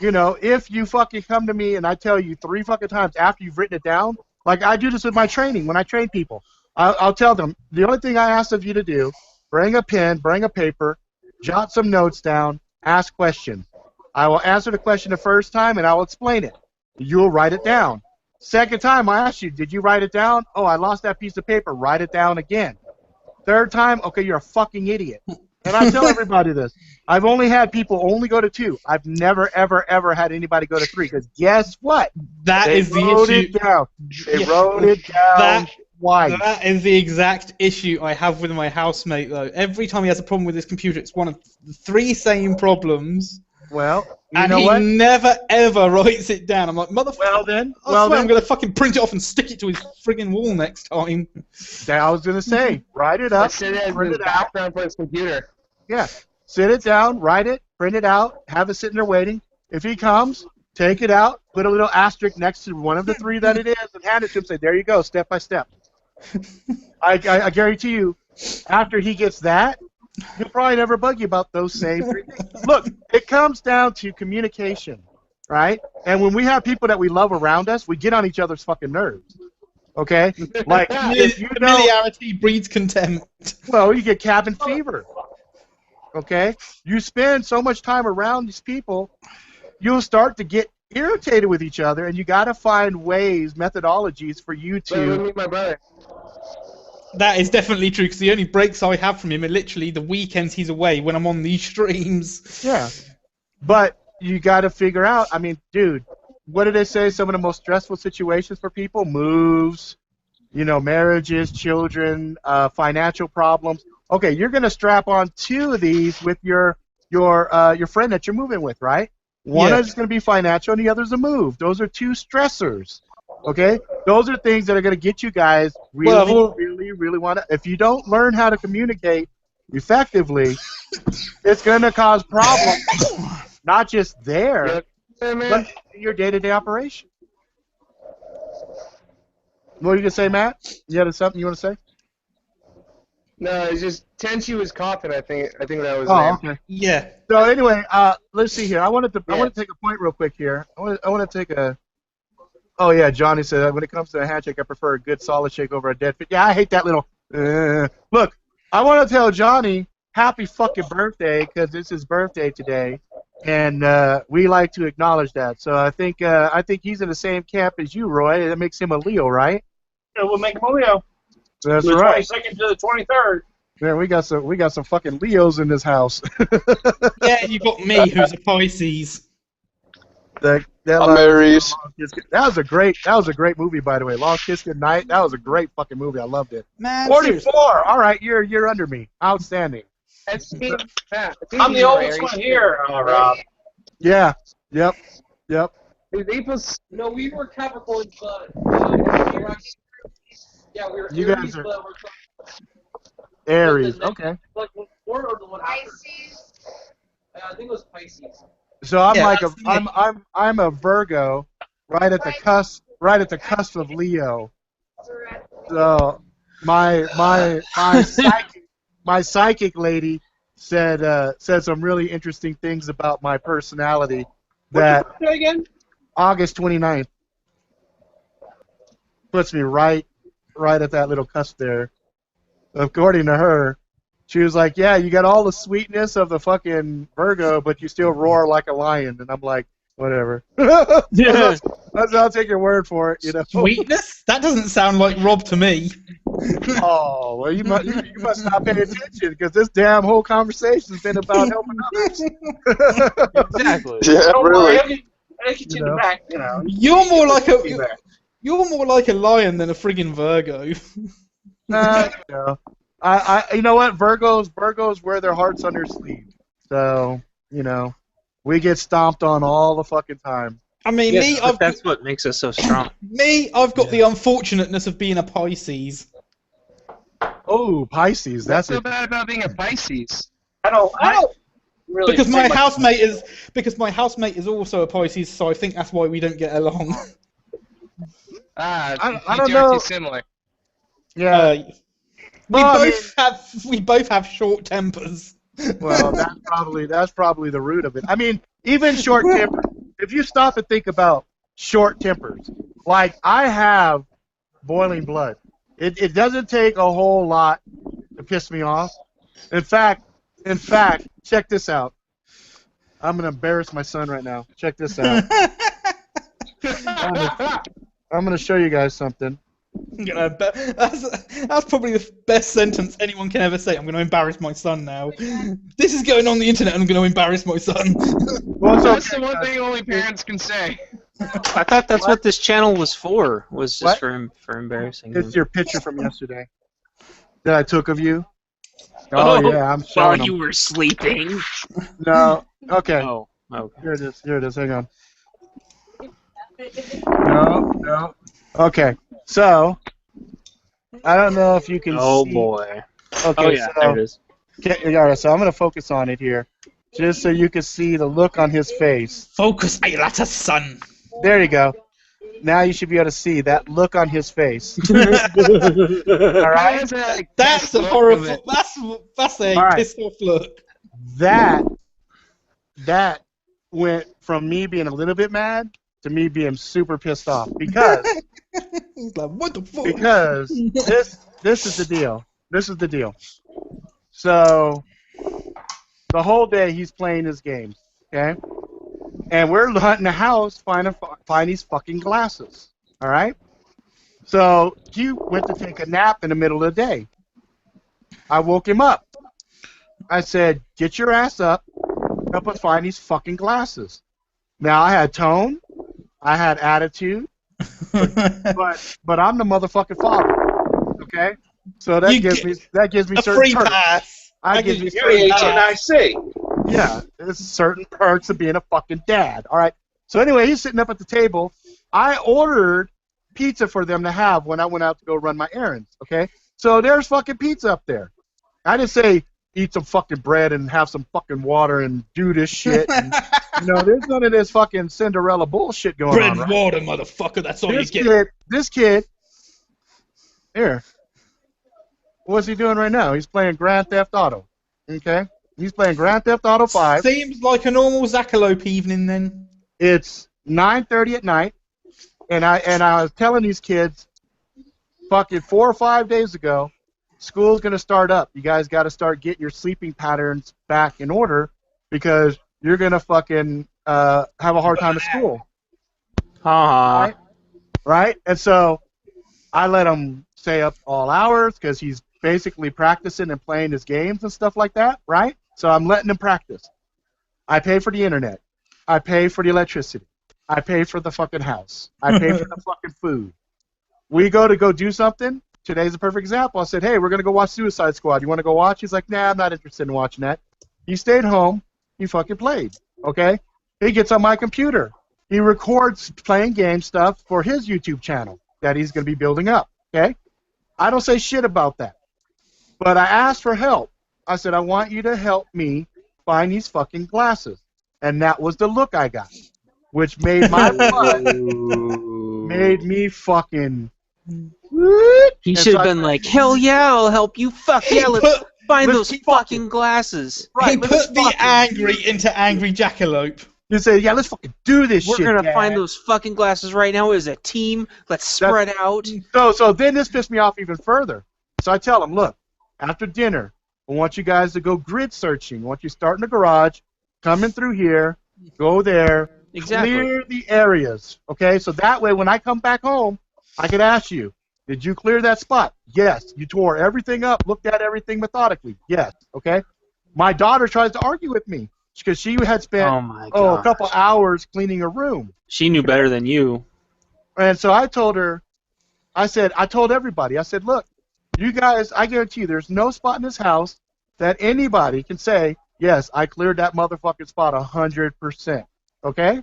you know, if you fucking come to me and I tell you 3 fucking times after you've written it down, like I do this with my training, when I train people, I'll tell them, the only thing I ask of you to do, bring a pen, bring a paper, jot some notes down, ask questions. I will answer the question the first time and I will explain it. You'll write it down. Second time I ask you, did you write it down? Oh, I lost that piece of paper. Write it down again. Third time, okay, you're a fucking idiot. And I tell everybody this. I've only had people only go to 2. I've never, ever, ever had anybody go to 3. Because guess what? They wrote it down. They wrote it down twice. That is the exact issue I have with my housemate, though. Every time he has a problem with his computer, it's one of the 3 same problems. Well, and he never ever writes it down. I'm like, motherfucker. Well then, I swear I'm gonna fucking print it off and stick it to his friggin' wall next time. I was gonna say, write it up, Sit it as print his it background for his computer. Yeah, sit it down, write it, print it out, have it sitting there waiting. If he comes, take it out, put a little asterisk next to one of the 3 that it is, and hand it to him. Say, there you go, step by step. I guarantee you, after he gets that, he'll probably never bug you about those same 3 things. Look, it comes down to communication, right? And when we have people that we love around us, we get on each other's fucking nerves. Okay? Like, if you familiarity breeds contempt. Well, you get cabin fever. Okay? You spend so much time around these people, you'll start to get irritated with each other, and you got to find ways, methodologies for you to. Meet my brother. That is definitely true, because the only breaks I have from him are literally the weekends he's away when I'm on these streams. Yeah. But you got to figure out, I mean, dude, what do they say? Some of the most stressful situations for people? Moves, you know, marriages, children, financial problems. Okay, you're going to strap on 2 of these with your friend that you're moving with, right? One is going to be financial and the other is a move. Those are 2 stressors. Okay? Those are things that are going to get you guys really want to. If you don't learn how to communicate effectively, it's going to cause problems, not just there, but in your day-to-day operation. What were you going to say, Matt? You had something you want to say? No, it's just Tenchi was coughing. I think that was. Okay. Yeah. So anyway, let's see here. I want to take a point real quick here. I want to take a. Oh yeah, Johnny said when it comes to a handshake, I prefer a good solid shake over a dead fit. Yeah, I hate that little. Look, I want to tell Johnny happy fucking birthday because it's his birthday today, and we like to acknowledge that. So I think he's in the same camp as you, Roy. That makes him a Leo, right? Yeah, we'll make him a Leo. That's the right. 22nd to the 23rd. Man, we got some fucking Leos in this house. Yeah, you got me, who's a Pisces. I'm Aries. That was a great movie, by the way. Long Kiss Goodnight. That was a great fucking movie. I loved it. Man, 44. seriously. All right, you're under me. Outstanding. I'm the oldest one here, Rob. Yeah. Yep. No, we were Capricorns, but yeah, we were You Aries, guys are but we're Aries. Okay. like before or the one after? I think it was Pisces. So I'm a Virgo, right at the cusp of Leo. So my psychic lady said some really interesting things about my personality. That What's your birthday again? August 29th puts me right at that little cusp there. According to her, she was like, yeah, you got all the sweetness of the fucking Virgo, but you still roar like a lion. And I'm like, whatever. Yeah. I'll take your word for it. You know. Sweetness? That doesn't sound like Rob to me. Oh, well, you must not pay attention because this damn whole conversation has been about helping others. Exactly. Yeah, Don't really. worry, I'll get you in the back, you know. You're more like a lion than a friggin' Virgo. You know. You know what? Virgos wear their hearts on their sleeve. So, you know, we get stomped on all the fucking time. I mean, Yes, but that's what makes us so strong. I've got the unfortunateness of being a Pisces. Oh, Pisces. What's That's so it. bad about being a Pisces? I don't really Because my think housemate is also a Pisces, so I think that's why we don't get along. Ah, I don't you know. too similar. Yeah. We both have short tempers. Well, that's probably the root of it. I mean, even short tempers. If you stop and think about short tempers, like I have boiling blood. It doesn't take a whole lot to piss me off. In fact, check this out. I'm gonna embarrass my son right now. Check this out. I'm gonna show you guys something. That's probably the best sentence anyone can ever say. I'm going to embarrass my son now. This is going on the internet. I'm going to embarrass my son. Well, That's the one thing only parents can say. I thought that's what this channel was for. Was just for embarrassing. It's your picture from yesterday that I took of you. Oh, yeah, I'm while showing you them. were sleeping. No. Okay. Oh, okay. Here it is. Here it is. Hang on. No. Okay. So, I don't know if you can see. Oh boy. Okay, Oh yeah, so, there it is. Yeah, so I'm going to focus on it here, just so you can see the look on his face. Focus, that's a son. There you go. Now you should be able to see that look on his face. All right? That's a horrible. That's a All right. pissed off look. That went from me being a little bit mad to me being super pissed off because he's like, what the fuck? Because this is the deal. This is the deal. So the whole day he's playing his games, okay? And we're hunting the house, find these fucking glasses. All right? So he went to take a nap in the middle of the day. I woke him up. I said, "Get your ass up, help us find these fucking glasses." Now I had tone, I had attitude, but I'm the motherfucking father. Okay? So that gives me a certain free perks. pass. I give you You're HNIC. Yeah, there's certain perks of being a fucking dad. All right. So anyway, he's sitting up at the table. I ordered pizza for them to have when I went out to go run my errands. Okay. So there's fucking pizza up there. I didn't say eat some fucking bread and have some fucking water and do this shit. And, there's none of this fucking Cinderella bullshit going Bread on. and Right? water, motherfucker. That's all This you get. kid. Here. What's he doing right now? He's playing Grand Theft Auto. Okay. He's playing Grand Theft Auto 5. Seems like a normal Jackalope evening then. It's 9:30 at night, and I was telling these kids, fucking 4 or 5 days ago, school's gonna start up. You guys got to start getting your sleeping patterns back in order because you're gonna fucking have a hard time at school. Right? And so I let him stay up all hours because he's basically practicing and playing his games and stuff like that, right? So I'm letting him practice. I pay for the internet. I pay for the electricity. I pay for the fucking house. I pay for the fucking food. We go do something. Today's a perfect example. I said, hey, we're going to go watch Suicide Squad. You want to go watch? He's like, nah, I'm not interested in watching that. He stayed home. He fucking played, okay? He gets on my computer. He records playing game stuff for his YouTube channel that he's going to be building up, okay? I don't say shit about that. But I asked for help. I said, I want you to help me find these fucking glasses. And that was the look I got, which made my blood, made me fucking... He should have been like, hell yeah, I'll help you. Fuck yeah, let's find those fucking glasses. He put the angry into angry Jackalope. You say, yeah, let's fucking do this shit, We're gonna Dad. find those fucking glasses right now as a team. Let's spread out. So then this pissed me off even further. So I tell him, look, after dinner, I want you guys to go grid searching. I want you to start in the garage, come in through here, go there, clear the areas. Okay, so that way when I come back home, I can ask you, did you clear that spot? Yes. You tore everything up, looked at everything methodically? Yes. Okay. My daughter tries to argue with me because she had spent a couple hours cleaning her room. She knew better than you. And so I told her, I told everybody, I said, look, you guys, I guarantee you there's no spot in this house that anybody can say, yes, I cleared that motherfucking spot 100%. Okay?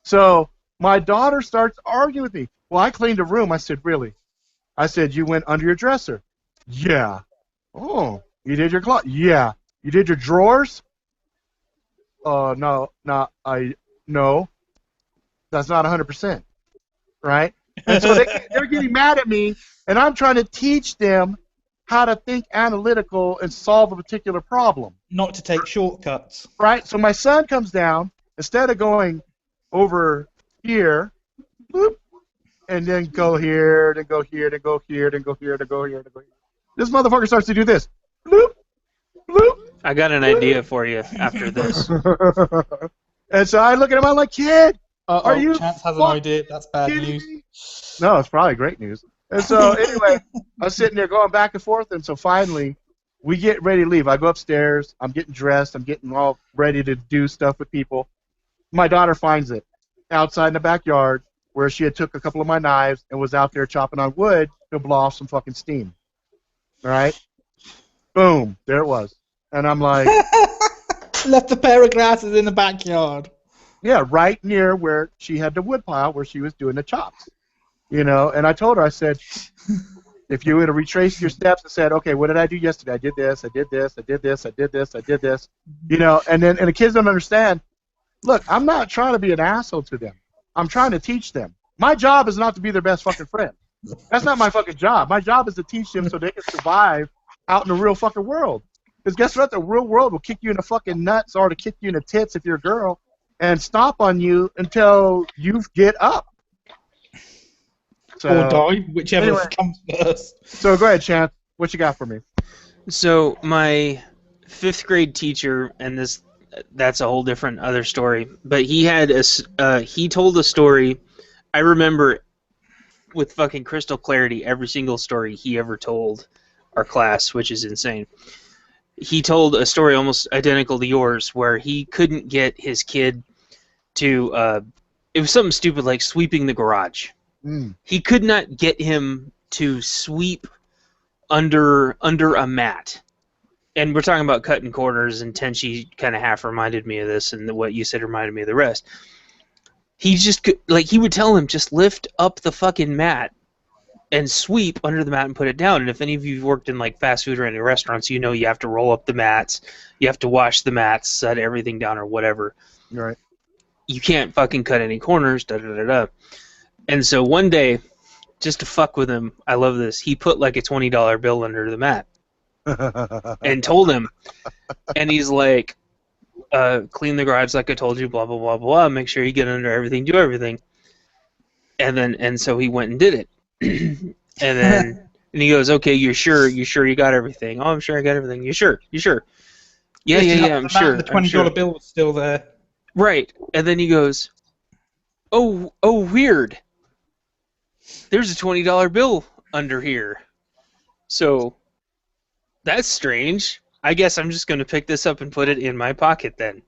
So My daughter starts arguing with me. Well, I cleaned the room. I said, really? I said, you went under your dresser. Yeah. Oh, you did your closet? Yeah. You did your drawers? No, no. That's not 100%, right? And so they're getting mad at me, and I'm trying to teach them how to think analytical and solve a particular problem. Not to take shortcuts. Right? So my son comes down, instead of going over here, boop, and then go here, then go here, then go here, then go here, then go here, then go here. This motherfucker starts to do this. Bloop, bloop. I got an idea for you after this. And so I look at him, I'm like, kid, are you Chance has an idea. That's bad news. me? No, it's probably great news. And so anyway, I was sitting there going back and forth, and so finally we get ready to leave. I go upstairs, I'm getting dressed, I'm getting all ready to do stuff with people. My daughter finds it outside in the backyard where she had took a couple of my knives and was out there chopping on wood to blow off some fucking steam. All right? Boom, there it was. And I'm like... Left a pair of glasses in the backyard. Yeah, right near where she had the wood pile where she was doing the chops. You know, and I told her, I said, if you were to retrace your steps and said, okay, what did I do yesterday? I did this, I did this, I did this, I did this, I did this. You know, and the kids don't understand. Look, I'm not trying to be an asshole to them. I'm trying to teach them. My job is not to be their best fucking friend. That's not my fucking job. My job is to teach them so they can survive out in the real fucking world. Because guess what? The real world will kick you in the fucking nuts or to kick you in the tits if you're a girl and stomp on you until you get up. So, or die, whichever comes first. So go ahead, Chance. What you got for me? So my 5th grade teacher, and that's a whole different other story, but he told a story. I remember with fucking crystal clarity every single story he ever told our class, which is insane. He told a story almost identical to yours where he couldn't get his kid to it was something stupid like sweeping the garage. He could not get him to sweep under a mat. And we're talking about cutting corners, and Tenchi kind of half reminded me of this, and what you said reminded me of the rest. He just could, like, he would tell him, just lift up the fucking mat and sweep under the mat and put it down. And if any of you have worked in like fast food or any restaurants, you know you have to roll up the mats, you have to wash the mats, set everything down or whatever. Right. You can't fucking cut any corners, da-da-da-da. And so one day, just to fuck with him, I love this, he put like a $20 bill under the mat and told him, and he's like, clean the garage like I told you, blah, blah, blah, blah, make sure you get under everything, do everything. And so he went and did it. And he goes, okay, you sure you got everything? Oh, I'm sure I got everything. You sure? Yeah, I'm sure. The $20 bill was still there. Right. And then he goes, oh, weird. There's a $20 bill under here. So, that's strange. I guess I'm just going to pick this up and put it in my pocket then.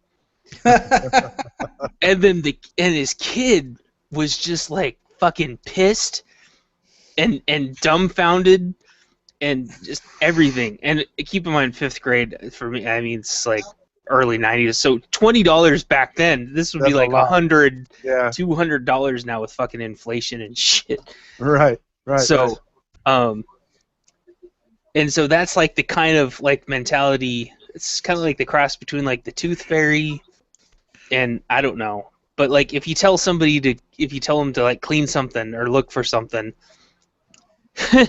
And then his kid was just like fucking pissed and dumbfounded and just everything. And keep in mind, 5th grade for me, I mean, it's like early 90s. So $20 back then, this would be like $100, $200 now with fucking inflation and shit. Right. So, and so that's like the kind of like mentality. It's kind of like the cross between like the Tooth Fairy and I don't know. But like if you tell them to like clean something or look for something,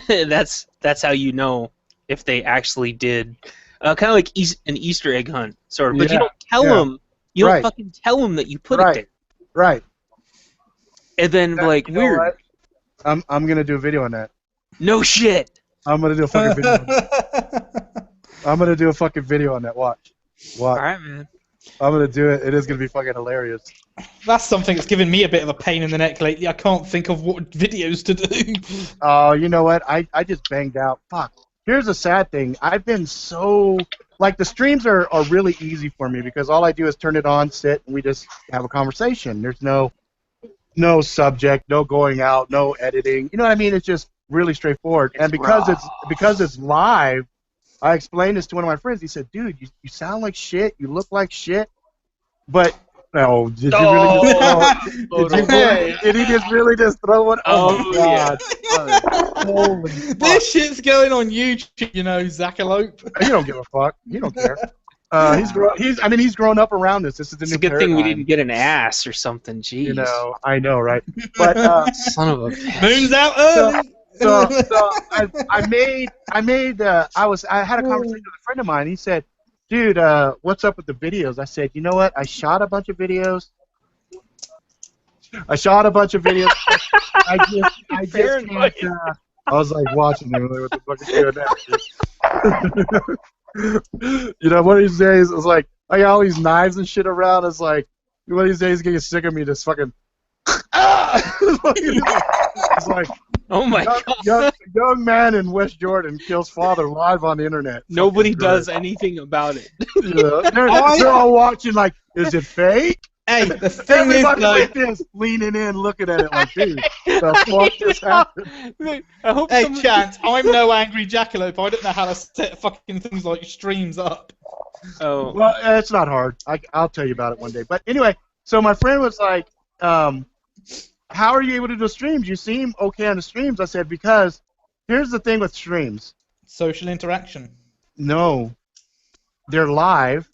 that's how you know if they actually did. Kind of like an Easter egg hunt, sort of. But you don't tell them. You don't fucking tell them that you put it there. Right. And then like weird. I'm gonna do a video on that. No shit. I'm gonna do a fucking video. I'm gonna do a fucking video on that. Watch. All right, man. I'm gonna do it. It is gonna be fucking hilarious. That's something that's given me a bit of a pain in the neck lately. I can't think of what videos to do. Oh, you know what? I just banged out. Fuck. Here's a sad thing. I've been so... Like, the streams are really easy for me because all I do is turn it on, sit, and we just have a conversation. There's no subject, no going out, no editing. You know what I mean? It's just really straightforward. And because it's live, I explained this to one of my friends. He said, dude, you sound like shit. You look like shit. But No, did you really just throw it? Did he just really just throw it? Oh, my God. Holy fuck. This shit's going on YouTube, you know, Jackalope. You don't give a fuck. You don't care. He's grown up around this. This is the It's new a good paradigm. thing we didn't get an ass or something. Jeez. You know, I know, right? But son of a bitch. Moon's out early. So I had a conversation with a friend of mine. He said, "Dude, what's up with the videos?" I said, "You know what? I shot a bunch of videos. I just can't, I was like watching them. Like, what the fuck is going on? You know, one of these days, it was like, I got all these knives and shit around. It's like, one of these days, getting sick of me just fucking. It's like, oh my God. Young man in West Jordan kills father live on the internet. Nobody does anything about it. Yeah. They're all watching like, is it fake? Hey, the thing Everybody is, like this, leaning in, looking at it like, dude, the fuck just happened? Hey, Chance, I'm no angry jackalope. I don't know how to set fucking things like streams up. Oh. Well, it's not hard. I'll tell you about it one day. But anyway, so my friend was like, how are you able to do streams? You seem okay on the streams. I said, because here's the thing with streams. Social interaction. No. They're live,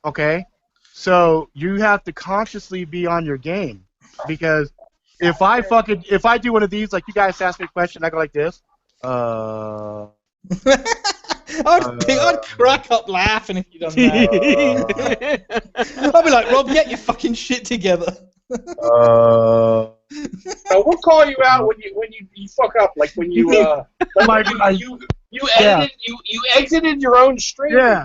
okay? So you have to consciously be on your game. Because if I do one of these, like you guys ask me a question, I go like this. I'd crack up laughing if you done that. I'd be like, Rob, get your fucking shit together. So we'll call you out when you fuck up, like when you you exited your own stream. Yeah.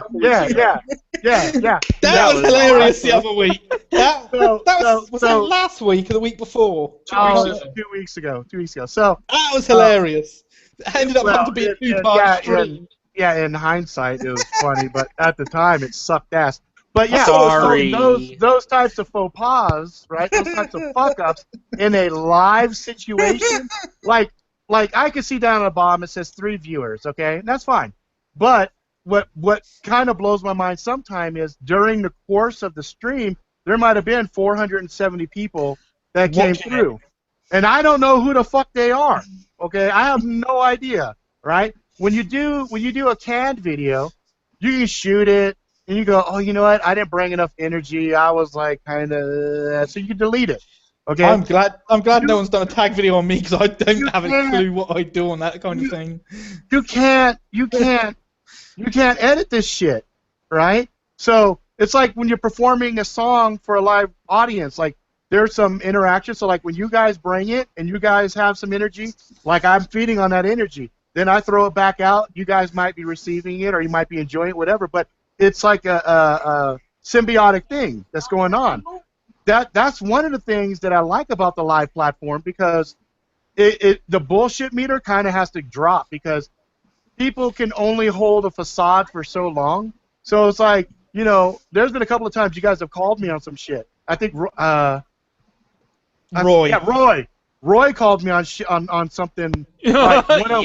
That was hilarious the other week. That was that last week or the week before? 2 weeks ago. 2 weeks ago. So that was hilarious. It ended up having to be a two-part stream. Yeah, in hindsight, it was funny, but at the time, it sucked ass. But yeah, Sorry. those types of faux pas, right? Those types of fuck-ups in a live situation, like I could see down at the bottom it says 3 viewers, okay? And that's fine. But what kind of blows my mind sometimes is during the course of the stream, there might have been 470 people that came through. And I don't know who the fuck they are, okay? I have no idea, right? When you do a canned video, you can shoot it, and you go, oh, you know what? I didn't bring enough energy. I was like kind of, so you can delete it. Okay. I'm glad no one's done a tag video on me because I don't have a clue what I do on that kind of thing. You can't edit this shit, right? So it's like when you're performing a song for a live audience, like there's some interaction. So like when you guys bring it and you guys have some energy, like I'm feeding on that energy. Then I throw it back out. You guys might be receiving it, or you might be enjoying it, whatever. But it's like a symbiotic thing that's going on. That's one of the things that I like about the live platform, because the bullshit meter kind of has to drop, because people can only hold a facade for so long. So it's like, you know, there's been a couple of times you guys have called me on some shit. I think Roy. Yeah, Roy called me on something like one of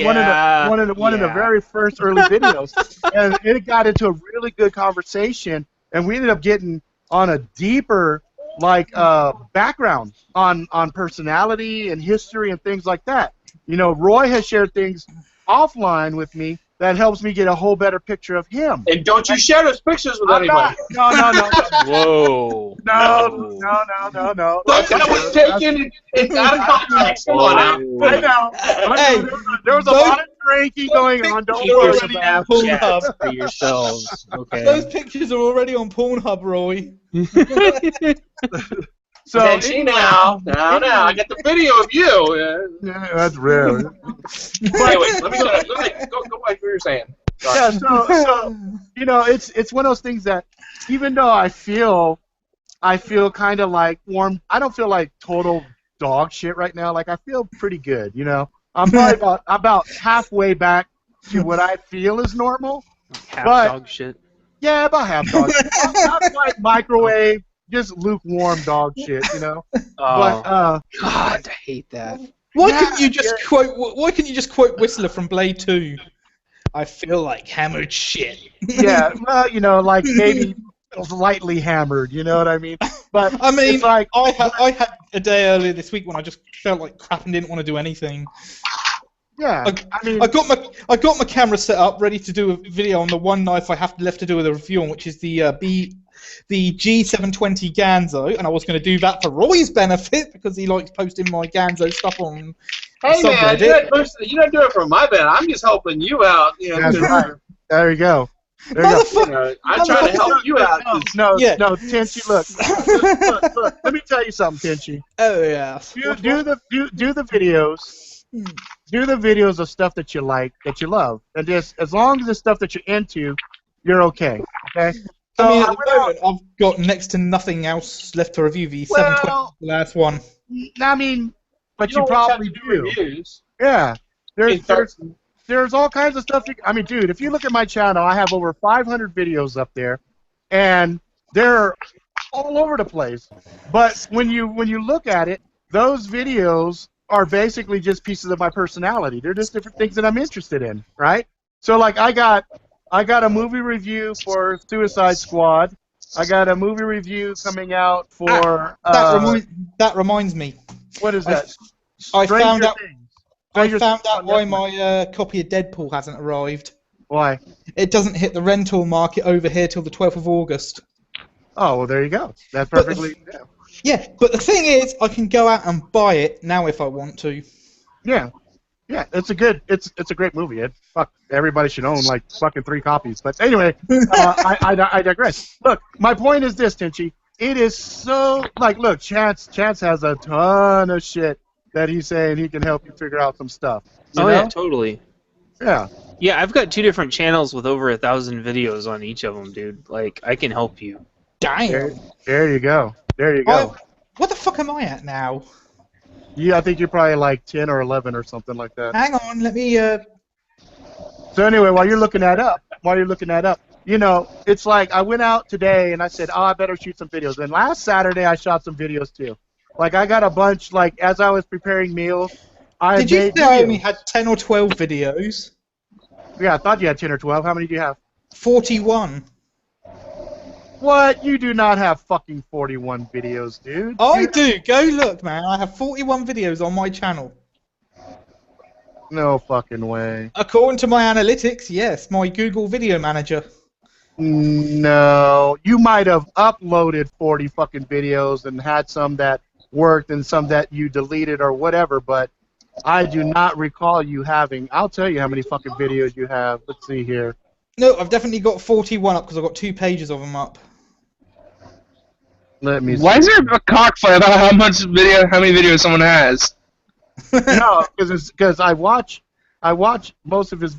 the very first early videos, and it got into a really good conversation, and we ended up getting on a deeper background on personality and history and things like that. You know, Roy has shared things offline with me that helps me get a whole better picture of him. And don't you share those pictures with anybody. No. Whoa. No. That was taken out of context. Come on now. I know. Hey, there was a lot of drinking going on. Don't worry about Pornhub for yourselves. Okay. Those pictures are already on Pornhub, Roy. So now, I get the video of you. Yeah, that's rare. Anyway, let me go back to what you were saying. Sorry. Yeah, so you know, it's one of those things that even though I feel kind of like warm, I don't feel like total dog shit right now. Like I feel pretty good, you know. I'm probably about halfway back to what I feel is normal. Dog shit. Yeah, about half dog shit. Not quite microwave. Just lukewarm dog shit, you know. God, I hate that. Why couldn't you just quote Whistler from Blade 2? I feel like hammered shit. Yeah, well, you know, like maybe lightly hammered. You know what I mean? But I mean, it's like I had a day earlier this week when I just felt like crap and didn't want to do anything. yeah. I mean, I got my camera set up, ready to do a video on the one knife I have left to do a review on, which is the G720 Ganzo, and I was going to do that for Roy's benefit because he likes posting my Ganzo stuff on Hey man, subreddit. you don't do it for my benefit. I'm just helping you out. You know, that's right. There you go. There you go. you know, I'm trying to help you out. No, Yeah. no, Tinchy, look. Look. Let me tell you something, Tinchy. Oh yeah. Do the videos. Do the videos of stuff that you like, that you love, and just as long as it's stuff that you're into, you're okay. Okay. So I mean, at the moment, I've got next to nothing else left to review. The 720, the last one. I mean, but you don't always probably have to do. reviews. Yeah. There's all kinds of stuff. I mean, dude, if you look at my channel, I have over 500 videos up there, and they're all over the place. But when you look at it, those videos are basically just pieces of my personality. They're just different things that I'm interested in, right? So like I got a movie review for Suicide Squad. I got a movie review coming out for that reminds me. What is that? I found Stranger out why my copy of Deadpool hasn't arrived. Why? It doesn't hit the rental market over here till the 12th of August. Oh, well, there you go. That's perfectly... Yeah, but the thing is, I can go out and buy it now if I want to. Yeah. Yeah, it's a great movie, Ed. Fuck, everybody should own, like, fucking 3 copies. But anyway, I digress. Look, my point is this, Tinchy. It is so... Like, look, Chance has a ton of shit that he's saying he can help you figure out some stuff. You know? Yeah, totally. Yeah. Yeah, I've got 2 different channels with over 1,000 videos on each of them, dude. Like, I can help you. Damn. There you go. There you go. What the fuck am I at now? Yeah, I think you're probably like 10 or 11 or something like that. Hang on, let me. So anyway, while you're looking that up, you know, it's like I went out today and I said, oh, I better shoot some videos. And last Saturday I shot some videos too. Like I got a bunch. Like as I was preparing meals, Did you say I only had 10 or 12 videos? Yeah, I thought you had 10 or 12. How many do you have? 41. What? You do not have fucking 41 videos, dude. I do. Go look, man. I have 41 videos on my channel. No fucking way. According to my analytics, yes, my Google Video Manager. No, you might have uploaded 40 fucking videos and had some that worked and some that you deleted or whatever, but I do not recall you having... I'll tell you how many fucking videos you have. Let's see here. No, I've definitely got 41 up because I've got 2 pages of them up. Let me see. Why is there a cockfight about how many videos someone has? No, because I watch most of his...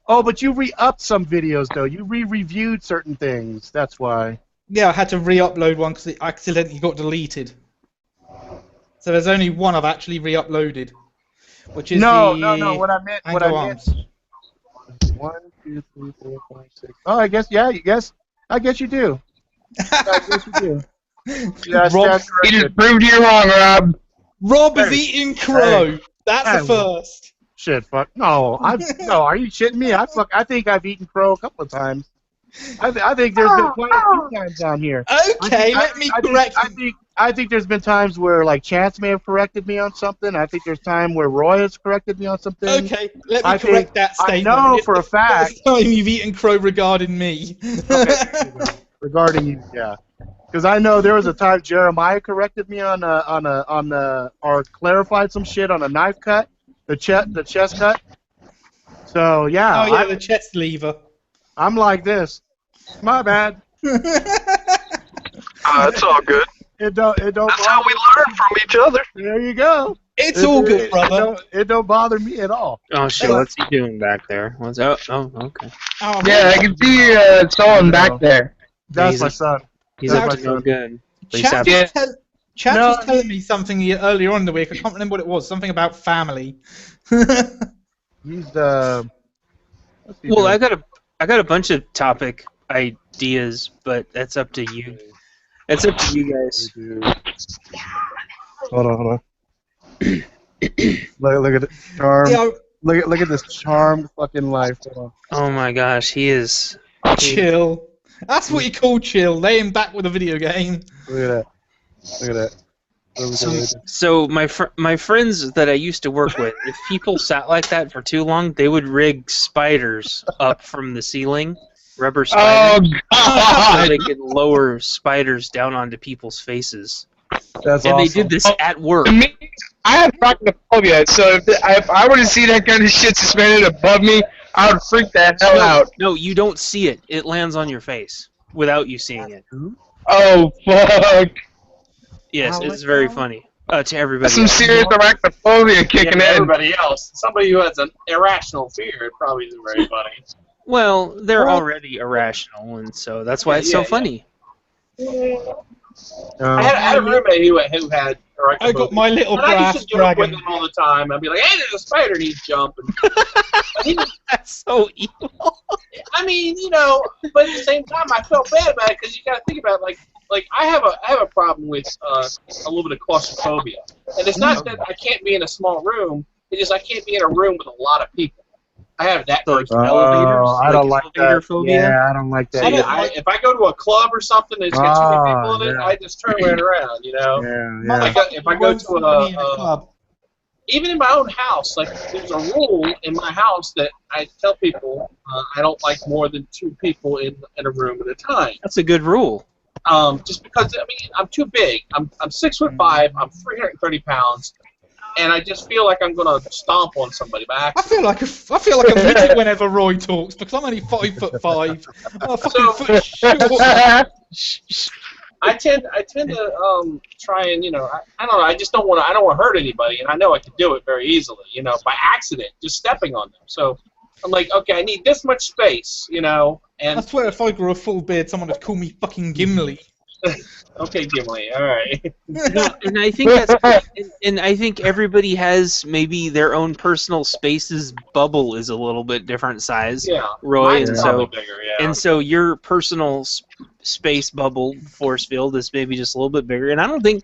Oh, but you re-upped some videos, though. You re-reviewed certain things. That's why. Yeah, I had to re-upload one because it accidentally got deleted. So there's only one I've actually re-uploaded, which is no. What I meant. 1, 2, 3, 4, 5, 6. Oh, I guess you do. I guess you do. Yes, Rob, you just proved you wrong, Rob. Rob is eating crow. Hey. That's Hey. the first. Shit, fuck. No, no. Are you shitting me? I think I've eaten crow a couple of times. I think there's been quite a few times on here. Okay, let me correct you. I think there's been times where like Chance may have corrected me on something. I think there's time where Roy has corrected me on something. Okay, let me correct that statement. I know It's for a the fact. first time you've eaten crow regarding me. Okay, regarding you, yeah. Because I know there was a time Jeremiah corrected me on or clarified some shit on a knife cut, the chest cut. So yeah. Oh yeah, the chest lever. I'm like this. My bad. It's all good. It don't. That's how we learn from each other. There you go. It's all good, brother. It don't bother me at all. Oh shit, what's he doing back there? What's up? Oh, okay. Oh, Yeah, I can see someone back there. That's my son. He's That's up my to no son. good. Chad was telling me something earlier on in the week. I can't remember what it was. Something about family. He's Well, I got a bunch of topic ideas, but that's up to you. It's up to you guys. Hold on. look at it, charm. Yeah, Look at this charmed fucking life. Hold on. Oh my gosh, he is. chill. That's what you call chill. Laying back with a video game. Look at that. Look at that. What are we doing? So my friends that I used to work with, if people sat like that for too long, they would rig spiders up from the ceiling, rubber spiders, so they could lower spiders down onto people's faces. That's and awesome. they did this at work. I have arachnophobia, so if I were to see that kind of shit suspended above me, I would freak the hell out. No, you don't see it. It lands on your face without you seeing it. Oh, fuck. Yes, it's very funny to everybody. That's some else. serious arachnophobia kicking in. Everybody else, somebody who has an irrational fear, it probably isn't very funny. Well, they're already irrational, and so that's why it's so funny. I had a roommate who had arachnophobia. I got my little and I brass used to joke with dragon. him all the time. I'd be like, "Hey, there's a spider, and he'd jump." And that's so evil. I mean, but at the same time, I felt bad about it because you got to think about it, like I have a problem with a little bit of claustrophobia, and it's not that I can't be in a small room. It's just I can't be in a room with a lot of people. I have that. I don't like that. phobia? Yeah, I don't like that. If I go to a club or something that's got too many people in it, yeah. I just turn right around, Yeah. If I go to a even in my own house, like there's a rule in my house that I tell people I don't like more than 2 people in a room at a time. That's a good rule. Just because I'm too big. I'm 6'5". I'm 330 pounds. And I just feel like I'm gonna stomp on somebody by accident. I feel like a midget whenever Roy talks because I'm only 5'5". I'm a fucking foot short. I tend to try and I don't know. I just don't want to hurt anybody, and I know I can do it very easily. By accident, just stepping on them. So I'm like, okay, I need this much space. And I swear, if I grew a full beard, someone would call me fucking Gimli. Okay, Gimli. All right. No, and I think and I think everybody has maybe their own personal spaces. Bubble is a little bit different size. Yeah. Roy, Mine's and probably so bigger, yeah. and so your personal space bubble force field is maybe just a little bit bigger, and I don't think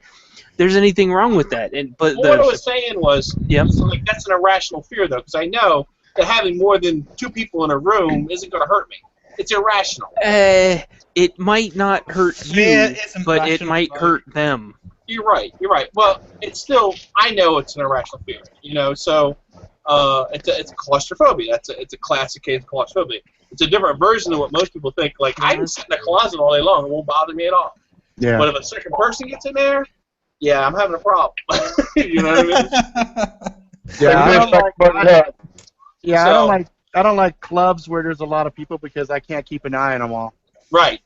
there's anything wrong with that. But what I was saying was, yep. So like that's an irrational fear though, because I know that having more than 2 people in a room isn't going to hurt me. It's irrational. It might not hurt you, but it might hurt them. You're right. Well, it's still, I know it's an irrational fear. So it's a claustrophobia. It's a classic case of claustrophobia. It's a different version of what most people think. Like I can sit in a closet all day long; it won't bother me at all. Yeah. But if a second person gets in there, yeah, I'm having a problem. You know what I mean? Yeah, I don't like clubs where there's a lot of people because I can't keep an eye on them all. Right,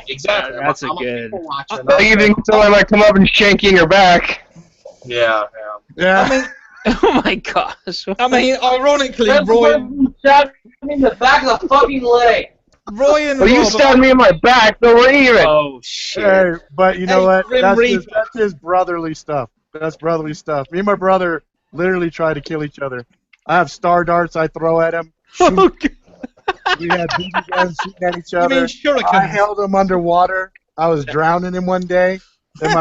exactly. That's I'm a good. people watcher, You think someone might come up and shank you in your back? Yeah. I mean, oh my gosh. I mean, ironically, Roy Stabbed me in the back of the fucking leg. And Well, you Rob stabbed me in my back, so we're even. Oh shit. Hey, but you know Hey, what? Grim That's Reaper. just brotherly stuff. That's brotherly stuff. Me and my brother literally try to kill each other. I have star darts I throw at him. We had BB guns shooting at each other. You mean shurikens? I held him underwater. I was drowning him one day. Then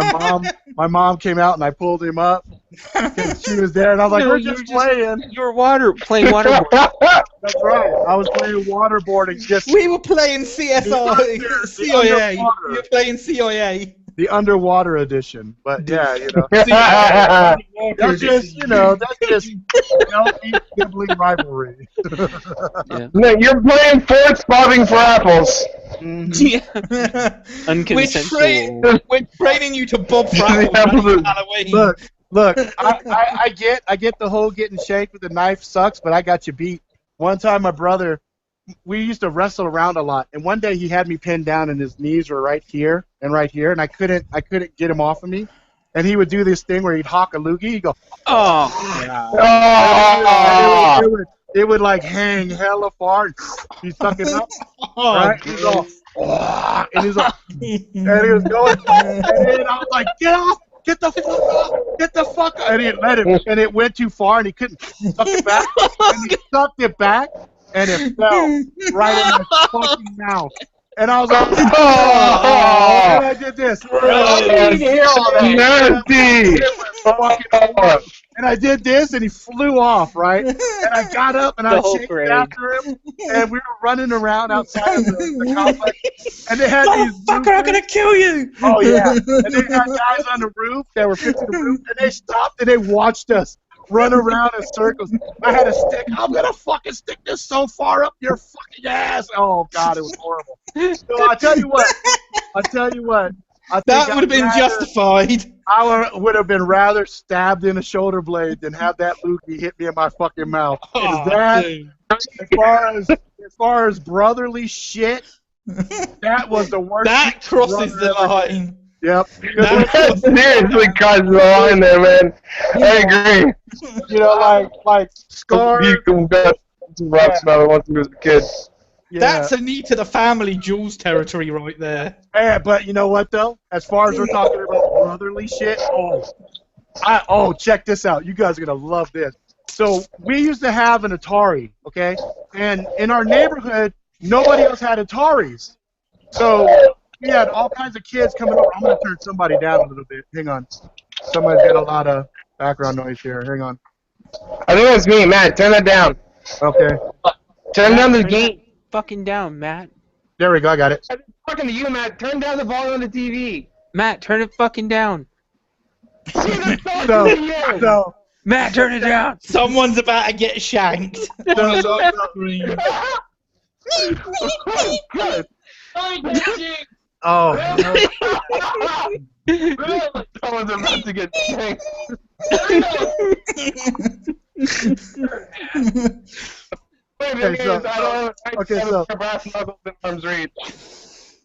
my mom came out and I pulled him up. She was there, and I was like, No, "We're you just playing." You were playing waterboard. That's right. I was playing waterboarding. We were playing CSI, CIA. underwater. We were playing CIA. The underwater edition. But yeah, that's just healthy sibling rivalry. Yeah. No, you're playing forts bobbing for apples. Unconsensual. We're training you to bob for apples on Halloween. Look. I get the whole getting shanked with a knife sucks, but I got you beat. One time, my brother, we used to wrestle around a lot, and one day he had me pinned down, and his knees were right here, and I couldn't get him off of me, and he would do this thing where he'd hawk a loogie. He'd go, oh, God. It would like hang hella far. He's sucking up, right? He's all, and he's like, and he was going, and I was like, get off. Get the fuck up! Get the fuck up! And he let him, and it went too far, and he couldn't suck it back. And he sucked it back, and it fell right in my fucking mouth. And I was like, oh! And I did this. I didn't hear all that. Nasty! and I did this, and he flew off, right? And I got up, and I The whole chased parade. after him, and we were running around outside of the complex, and they had these Motherfucker, I'm gonna kill you! Oh yeah, and they had guys on the roof that were fixing the roof, and they stopped and they watched us run around in circles. I had a stick. I'm gonna fucking stick this so far up your fucking ass. Oh god, it was horrible. So I tell you what. I think That would have been justified. I would have been rather stabbed in the shoulder blade than have that loogie hit me in my fucking mouth. Oh, That, dude. as far as brotherly shit, that was the worst. That crosses the brother ever did. line. Yep. That seriously crosses the line there, man. I agree. You know, like Scar. He got some rough smell once he was a kid. Yeah. That's a knee to the family Jules territory right there. Yeah, but you know what though? As far as we're talking about brotherly shit, check this out. You guys are gonna love this. So we used to have an Atari, okay? And in our neighborhood, nobody else had Ataris. So we had all kinds of kids coming over. I'm gonna turn somebody down a little bit. Hang on. Somebody's got a lot of background noise here. Hang on. I think that's me, Matt. Turn that down. Okay. Turn down the game. Fucking down, Matt. There we go. I got it. I'm talking to you, Matt. Turn down the volume on the TV. Matt, turn it fucking down. So Matt, turn it down. Someone's about to get shanked. Oh. Someone's about to get shanked.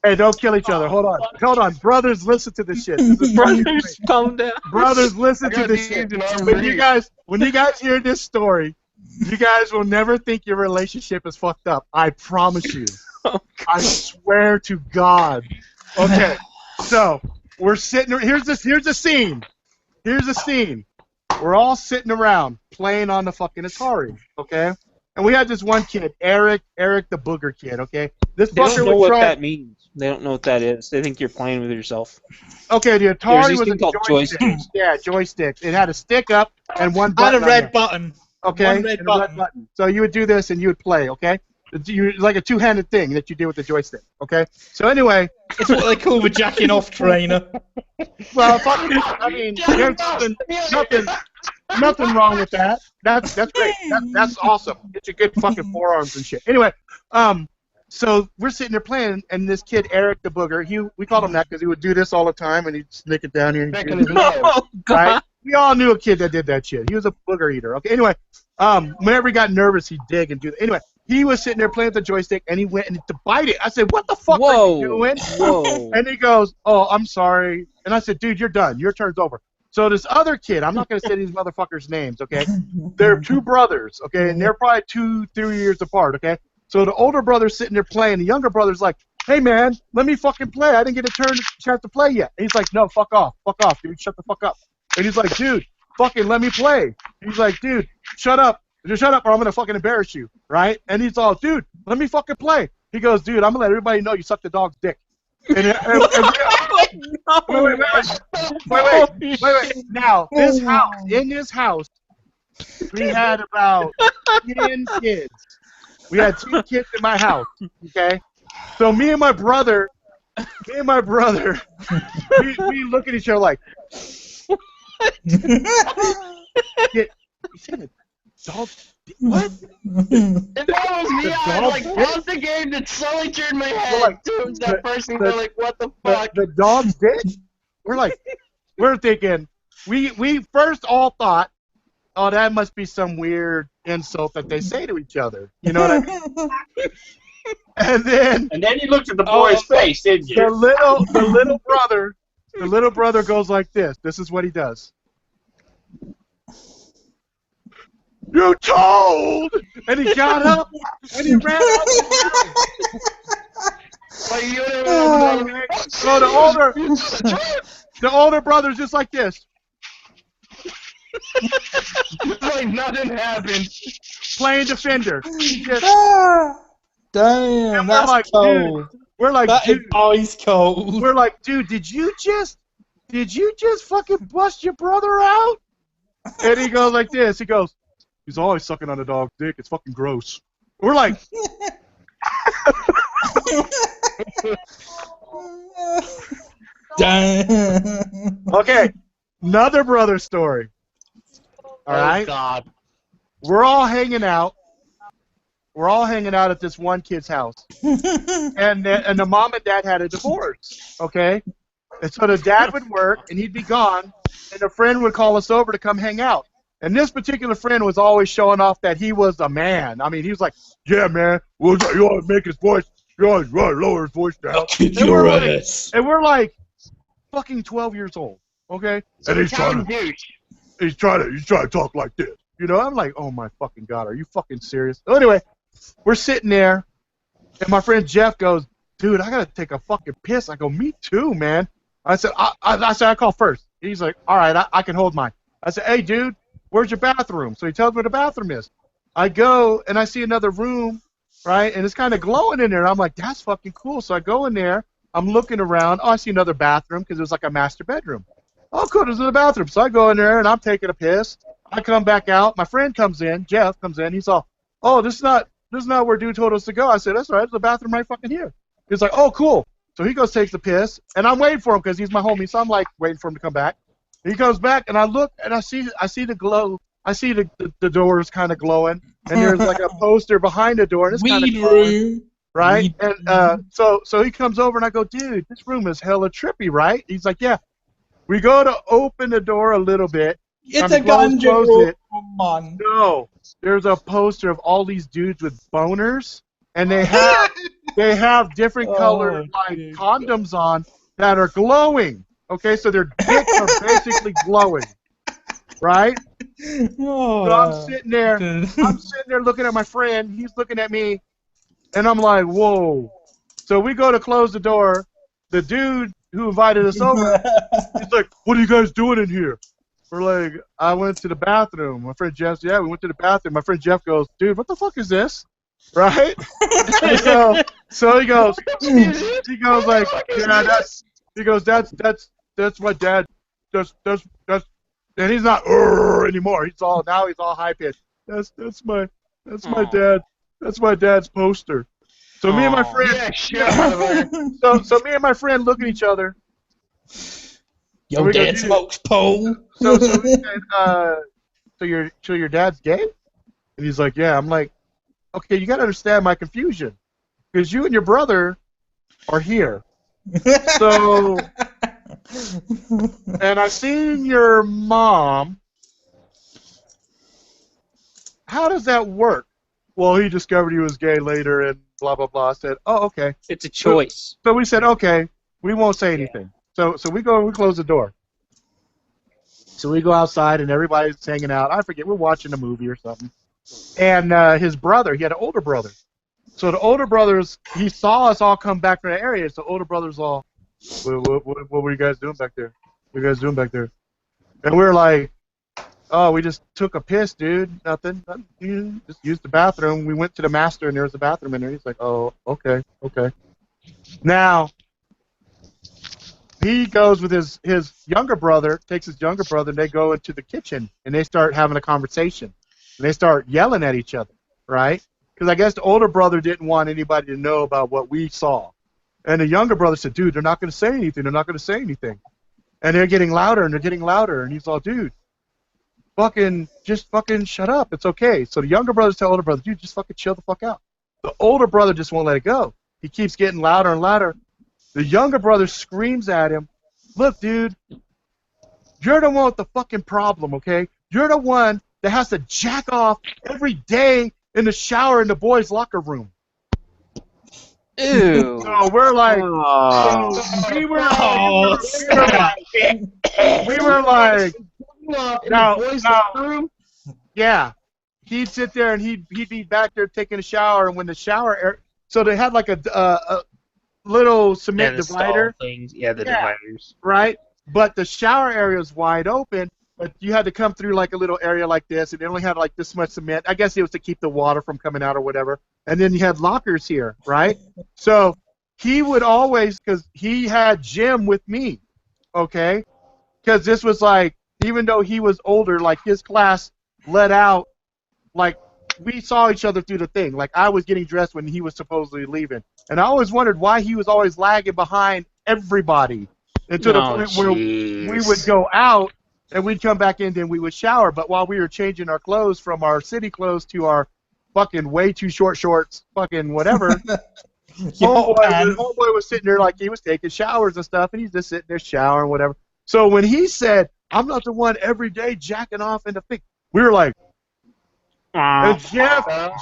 Hey, don't kill each other. Hold on. Brothers, listen to this shit. This is Brothers, calm down. Brothers, listen to this shit. When you guys hear this story, you guys will never think your relationship is fucked up. I promise you. I swear to God. Okay, so we're sitting. Here's the scene. Here's the scene. We're all sitting around playing on the fucking Atari. Okay. And we had this one kid, Eric the booger kid, okay? This They fucker don't know would what try. that means. They don't know what that is. They think you're playing with yourself. Okay, the There's Atari these was a things called joystick. joysticks. Yeah, joystick. It had a stick up and one And button. a on red there. button. Okay, One red and a red button. So you would do this and you would play, okay? It's like a two-handed thing that you do with the joystick, okay? So anyway. It's what they call the jacking off trainer. Well, fuck it. I mean, there's nothing wrong with that. That's great. That's awesome. Get your good fucking forearms and shit. Anyway, so we're sitting there playing, and this kid Eric the booger, we called him that because he would do this all the time, and he'd sneak it down here. And Oh, God. right? We all knew a kid that did that shit. He was a booger eater. Okay. Anyway, whenever he got nervous, he'd dig and do that. Anyway, he was sitting there playing with the joystick, and he went to bite it. I said, "What the fuck are you doing?" Whoa. And he goes, "Oh, I'm sorry." And I said, "Dude, you're done. Your turn's over." So this other kid, I'm not going to say these motherfuckers' names, okay? They're two brothers, okay? And they're probably 2-3 years apart, okay? So the older brother's sitting there playing. The younger brother's like, "Hey, man, let me fucking play. I didn't get a chance to play yet." And he's like, "No, fuck off, dude. Shut the fuck up." And he's like, "Dude, fucking let me play." He's like, "Dude, shut up. Just shut up or I'm going to fucking embarrass you," right? And he's all, "Dude, let me fucking play." He goes, "Dude, I'm going to let everybody know you suck the dog's dick." Wait. Now, in this house, we had about 10 kids. We had 2 kids in my house, okay? So me and my brother, we look at each other like, you said a dog? What? If that was me, I'd like pause the game and slowly turn my head towards that person and go like, "What the fuck?" The dog's dick? We're thinking, we first all thought, "Oh, that must be some weird insult that they say to each other." You know what I mean? And then you looked at the boy's face, didn't you? The little brother goes like this. This is what he does. "You told!" And he got up and he ran out the house. So the older brother's just like this. Like nothing happened. Playing defender. Damn, And that's like, cold. Dude, we're like, That is dude, ice cold. We're like, dude, did you just fucking bust your brother out? And he goes like this. He goes, he's always sucking on a dog's dick. It's fucking gross. We're like, okay, another brother story. All right. Oh God. We're all hanging out. We're all hanging out at this one kid's house, and the mom and dad had a divorce. Okay, and so the dad would work and he'd be gone, and a friend would call us over to come hang out. And this particular friend was always showing off that he was a man. I mean, he was like, "Yeah, man, well, you always make his voice, you always lower his voice down." And we're like, fucking 12 years old, okay? So And he's trying to to talk like this. You know, I'm like, oh my fucking God, are you fucking serious? So anyway, we're sitting there, and my friend Jeff goes, dude, I gotta take a fucking piss. I go, me too, man. I said, I call first. He's like, all right, I can hold mine. I said, hey, dude, where's your bathroom? So he tells me where the bathroom is. I go, and I see another room, right, and it's kind of glowing in there. And I'm like, that's fucking cool. So I go in there. I'm looking around. Oh, I see another bathroom because it was like a master bedroom. Oh, cool, there's another bathroom. So I go in there, and I'm taking a piss. I come back out. My friend comes in. Jeff comes in. He's all, oh, this is not where dude told us to go. I said, that's all right. There's a bathroom right fucking here. He's like, oh, cool. So he goes, takes the piss, and I'm waiting for him because he's my homie. So I'm like waiting for him to come back. He comes back, and I look, and I see the glow. I see the doors kind of glowing, and there's like a poster behind the door, and it's kind of glowing, right? And so he comes over, and I go, dude, this room is hella trippy, right? He's like, yeah. We go to open the door a little bit. It's a ganja room. Come on. No, there's a poster of all these dudes with boners, and they have different colored like condoms on that are glowing. Okay, so their dicks are basically glowing, right? So I'm sitting there looking at my friend. He's looking at me, and I'm like, whoa. So we go to close the door. The dude who invited us over, he's like, what are you guys doing in here? We're like, I went to the bathroom. My friend Jeff, yeah, we went to the bathroom. My friend Jeff goes, dude, what the fuck is this? Right? So he goes like, yeah, that's my dad. That's and he's not anymore. He's all high pitched. That's my dad. That's my dad's poster. So me and my friend, so me and my friend look at each other. Your dad smokes pole. So we said, so your dad's gay? And he's like, yeah. I'm like, okay, you gotta understand my confusion, because you and your brother are here. So, and I've seen your mom. How does that work? Well, he discovered he was gay later, and blah blah blah. I said, oh, okay. It's a choice. So we said, okay, we won't say anything. So we close the door. So we go outside, and everybody's hanging out. I forget, we're watching a movie or something. And his brother, he had an older brother. So the older brothers, he saw us all come back from the area. So the older brothers all, what were you guys doing back there? What are you guys doing back there? And we're like, oh, we just took a piss, dude. Nothing. Just used the bathroom. We went to the master, and there was a bathroom in there. He's like, oh, okay. Now, he goes with his younger brother, takes his younger brother, and they go into the kitchen, and they start having a conversation. And they start yelling at each other, right? Because I guess the older brother didn't want anybody to know about what we saw. And the younger brother said, dude, they're not going to say anything. They're not going to say anything. And they're getting louder, and they're getting louder. And he's all, dude, just fucking shut up. It's okay. So the younger brothers tell the older brother, dude, just fucking chill the fuck out. The older brother just won't let it go. He keeps getting louder and louder. The younger brother screams at him, look, dude, you're the one with the fucking problem, okay? You're the one that has to jack off every day in the shower in the boys' locker room. Ew. So we're like, we were like, now, yeah. He'd sit there and he'd be back there taking a shower, and when the shower air, so they had like a little cement divider. Things. Yeah, the dividers. Right? But the shower area is wide open, but you had to come through like a little area like this, and they only had like this much cement. I guess it was to keep the water from coming out or whatever. And then you had lockers here, right? So he would always, because he had gym with me, okay? Because this was like even though he was older, like his class let out, like we saw each other through the thing. Like I was getting dressed when he was supposedly leaving, and I always wondered why he was always lagging behind everybody. And to the point where we would go out and we'd come back in and we would shower. But while we were changing our clothes from our city clothes to our fucking way too short shorts, fucking whatever, homeboy was sitting there like he was taking showers and stuff, and he's just sitting there showering, whatever. So when he said, "I'm not the one every day jacking off in the thing," we were like, and Jeff had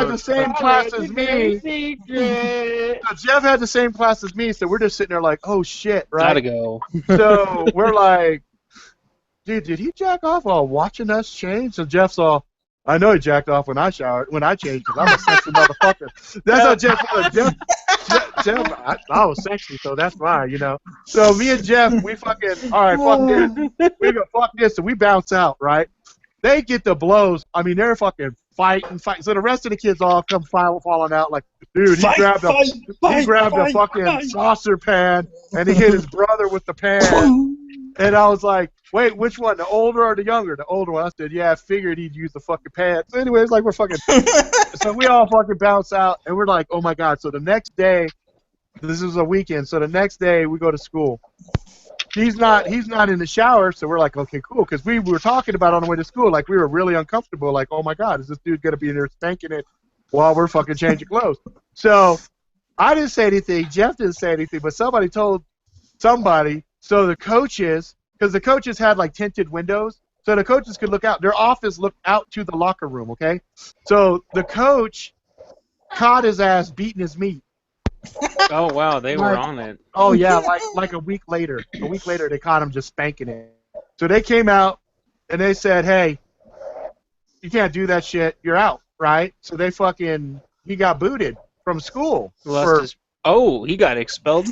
the same class as me. So Jeff had the same class as me, so we're just sitting there like, oh shit, right? Gotta go. So we're like, dude, did he jack off while watching us change? So Jeff's all, I know he jacked off when I showered, when I changed, because I'm a sexy motherfucker. That's how Jeff was. Jeff, I was sexy, so that's fine, you know. So me and Jeff, we fucking, all right, fuck this. We go, fuck this, and we bounce out, right? They get the blows. I mean, they're fucking fighting. So the rest of the kids all come falling out like, dude, he grabbed a fucking saucer pan, and he hit his brother with the pan. And I was like, wait, which one, the older or the younger? The older one. I said, yeah, I figured he'd use the fucking pan. So anyway, it's like we're fucking, so we all fucking bounce out, and we're like, oh my God. So the next day, this is a weekend, so the next day we go to school. He's not in the shower, so we're like, okay, cool, because we were talking about on the way to school, like we were really uncomfortable, like, oh my God, is this dude gonna be in there spanking it while we're fucking changing clothes? So I didn't say anything, Jeff didn't say anything, but somebody told somebody, so the coaches, because the coaches had like tinted windows, so the coaches could look out. Their office looked out to the locker room, okay? So the coach caught his ass beating his meat. Oh wow, they were on it. Oh yeah, like a week later. A week later, they caught him just spanking it. So they came out and they said, "Hey, you can't do that shit. You're out, right?" So he got booted from school. He got expelled.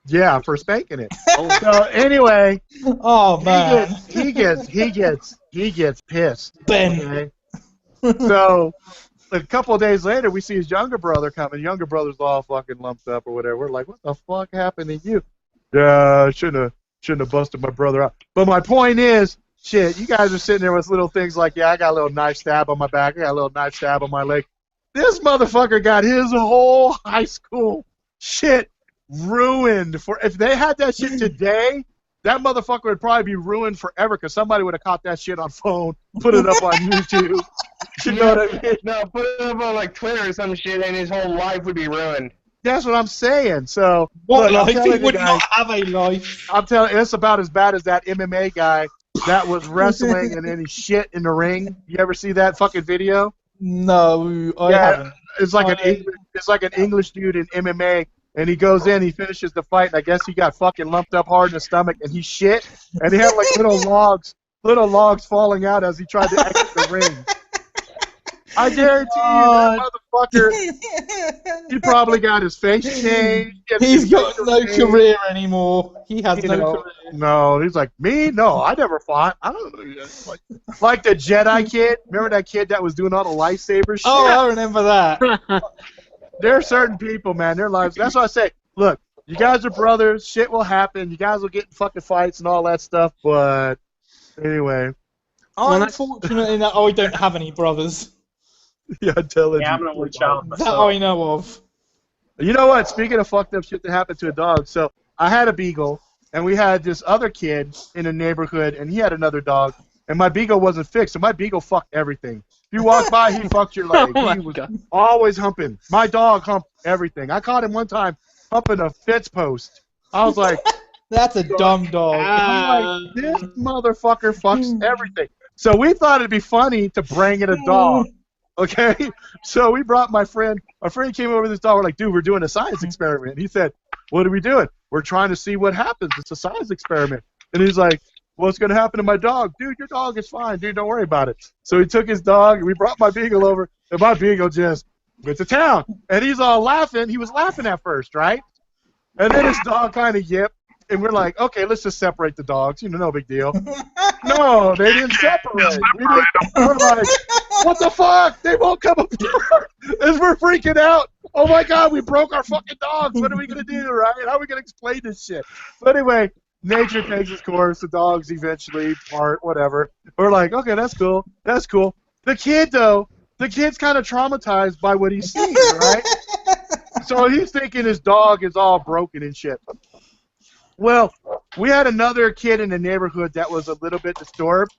Yeah, for spanking it. So anyway, oh man, he gets pissed. Ben. Okay? So. A couple of days later, we see his younger brother coming. Younger brother's all fucking lumped up or whatever. We're like, what the fuck happened to you? Yeah, shouldn't have busted my brother out. But my point is, shit, you guys are sitting there with little things like, yeah, I got a little knife stab on my back. I got a little knife stab on my leg. This motherfucker got his whole high school shit ruined. If they had that shit today, that motherfucker would probably be ruined forever because somebody would have caught that shit on phone, put it up on YouTube. You know what I mean? No, put it up on like Twitter or some shit, and his whole life would be ruined. That's what I'm saying. So what look, life? He would not have a life. I'm telling you, it's about as bad as that MMA guy that was wrestling and then he shit in the ring. You ever see that fucking video? No, I haven't. It's like an English dude in MMA. And he goes in, he finishes the fight, and I guess he got fucking lumped up hard in the stomach, and he shit, and he had like little logs falling out as he tried to exit the ring. I guarantee you that motherfucker, he probably got his face changed. He's got no career anymore. He has no career. No, he's like, me? No, I never fought. I don't know. Like the Jedi kid. Remember that kid that was doing all the lightsaber shit? Oh, I remember that. There are certain people, man, their lives. That's what I say. Look, you guys are brothers. Shit will happen. You guys will get in fucking fights and all that stuff. But anyway, I'm fortunate in that I don't have any brothers. Yeah, I'm telling you. I'm an only child myself. That I know of. You know what? Speaking of fucked up shit that happened to a dog, so I had a beagle, and we had this other kid in the neighborhood, and he had another dog, and my beagle wasn't fixed, so my beagle fucked everything. If you walk by, he fucked your leg. He was always humping. My dog humped everything. I caught him one time humping a fence post. I was like, that's a dumb dog. I'm like, this motherfucker fucks everything. So we thought it'd be funny to bring in a dog. Okay? So we brought my friend. Our friend came over with this dog. We're like, dude, we're doing a science experiment. He said, what are we doing? We're trying to see what happens. It's a science experiment. And he's like, what's going to happen to my dog? Dude, your dog is fine. Dude, don't worry about it. So he took his dog, and we brought my beagle over, and my beagle just went to town. And he's all laughing. He was laughing at first, right? And then his dog kind of yipped, and we're like, okay, let's just separate the dogs. You know, no big deal. No, they didn't separate. We're like, what the fuck? They won't come apart. As we're freaking out. Oh, my God, we broke our fucking dogs. What are we going to do, right? How are we going to explain this shit? So anyway, nature takes its course. The dogs eventually part, whatever. We're like, okay, that's cool. That's cool. The kid, though, the kid's kind of traumatized by what he's seeing, right? So he's thinking his dog is all broken and shit. Well, we had another kid in the neighborhood that was a little bit disturbed,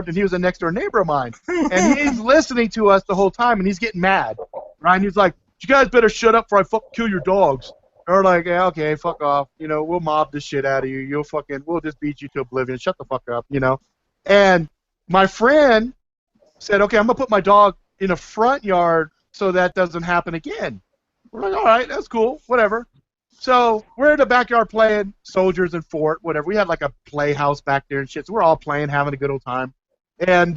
and he was a next door neighbor of mine. And he's listening to us the whole time, and he's getting mad, right? And he's like, "You guys better shut up, or I fucking kill your dogs." And we're like, "Yeah, okay, fuck off. You know, we'll mob the shit out of you. We'll just beat you to oblivion. Shut the fuck up, you know." And my friend said, "Okay, I'm gonna put my dog in a front yard so that doesn't happen again." We're like, "All right, that's cool, whatever." So we're in the backyard playing soldiers and fort, whatever. We had like a playhouse back there and shit. So we're all playing, having a good old time. And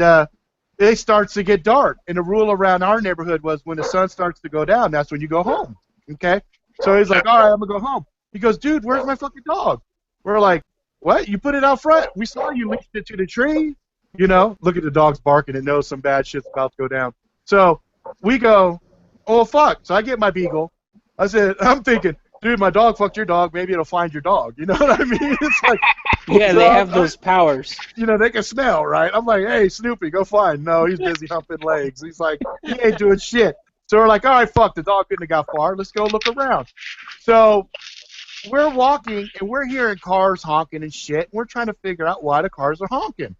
it starts to get dark. And the rule around our neighborhood was when the sun starts to go down, that's when you go home. Okay? So he's like, all right, I'm going to go home. He goes, dude, where's my fucking dog? We're like, what? You put it out front? We saw you leashed it to the tree. You know, look at the dog's barking. It knows some bad shit's about to go down. So we go, oh, fuck. So I get my beagle. I'm thinking, dude, my dog fucked your dog. Maybe it'll find your dog. You know what I mean? It's like, yeah, they have those powers. You know, they can smell, right? I'm like, hey, Snoopy, go find. No, he's busy humping legs. He's like, he ain't doing shit. So we're like, all right, fuck, the dog couldn't have got far. Let's go look around. So we're walking, and we're hearing cars honking and shit. And we're trying to figure out why the cars are honking.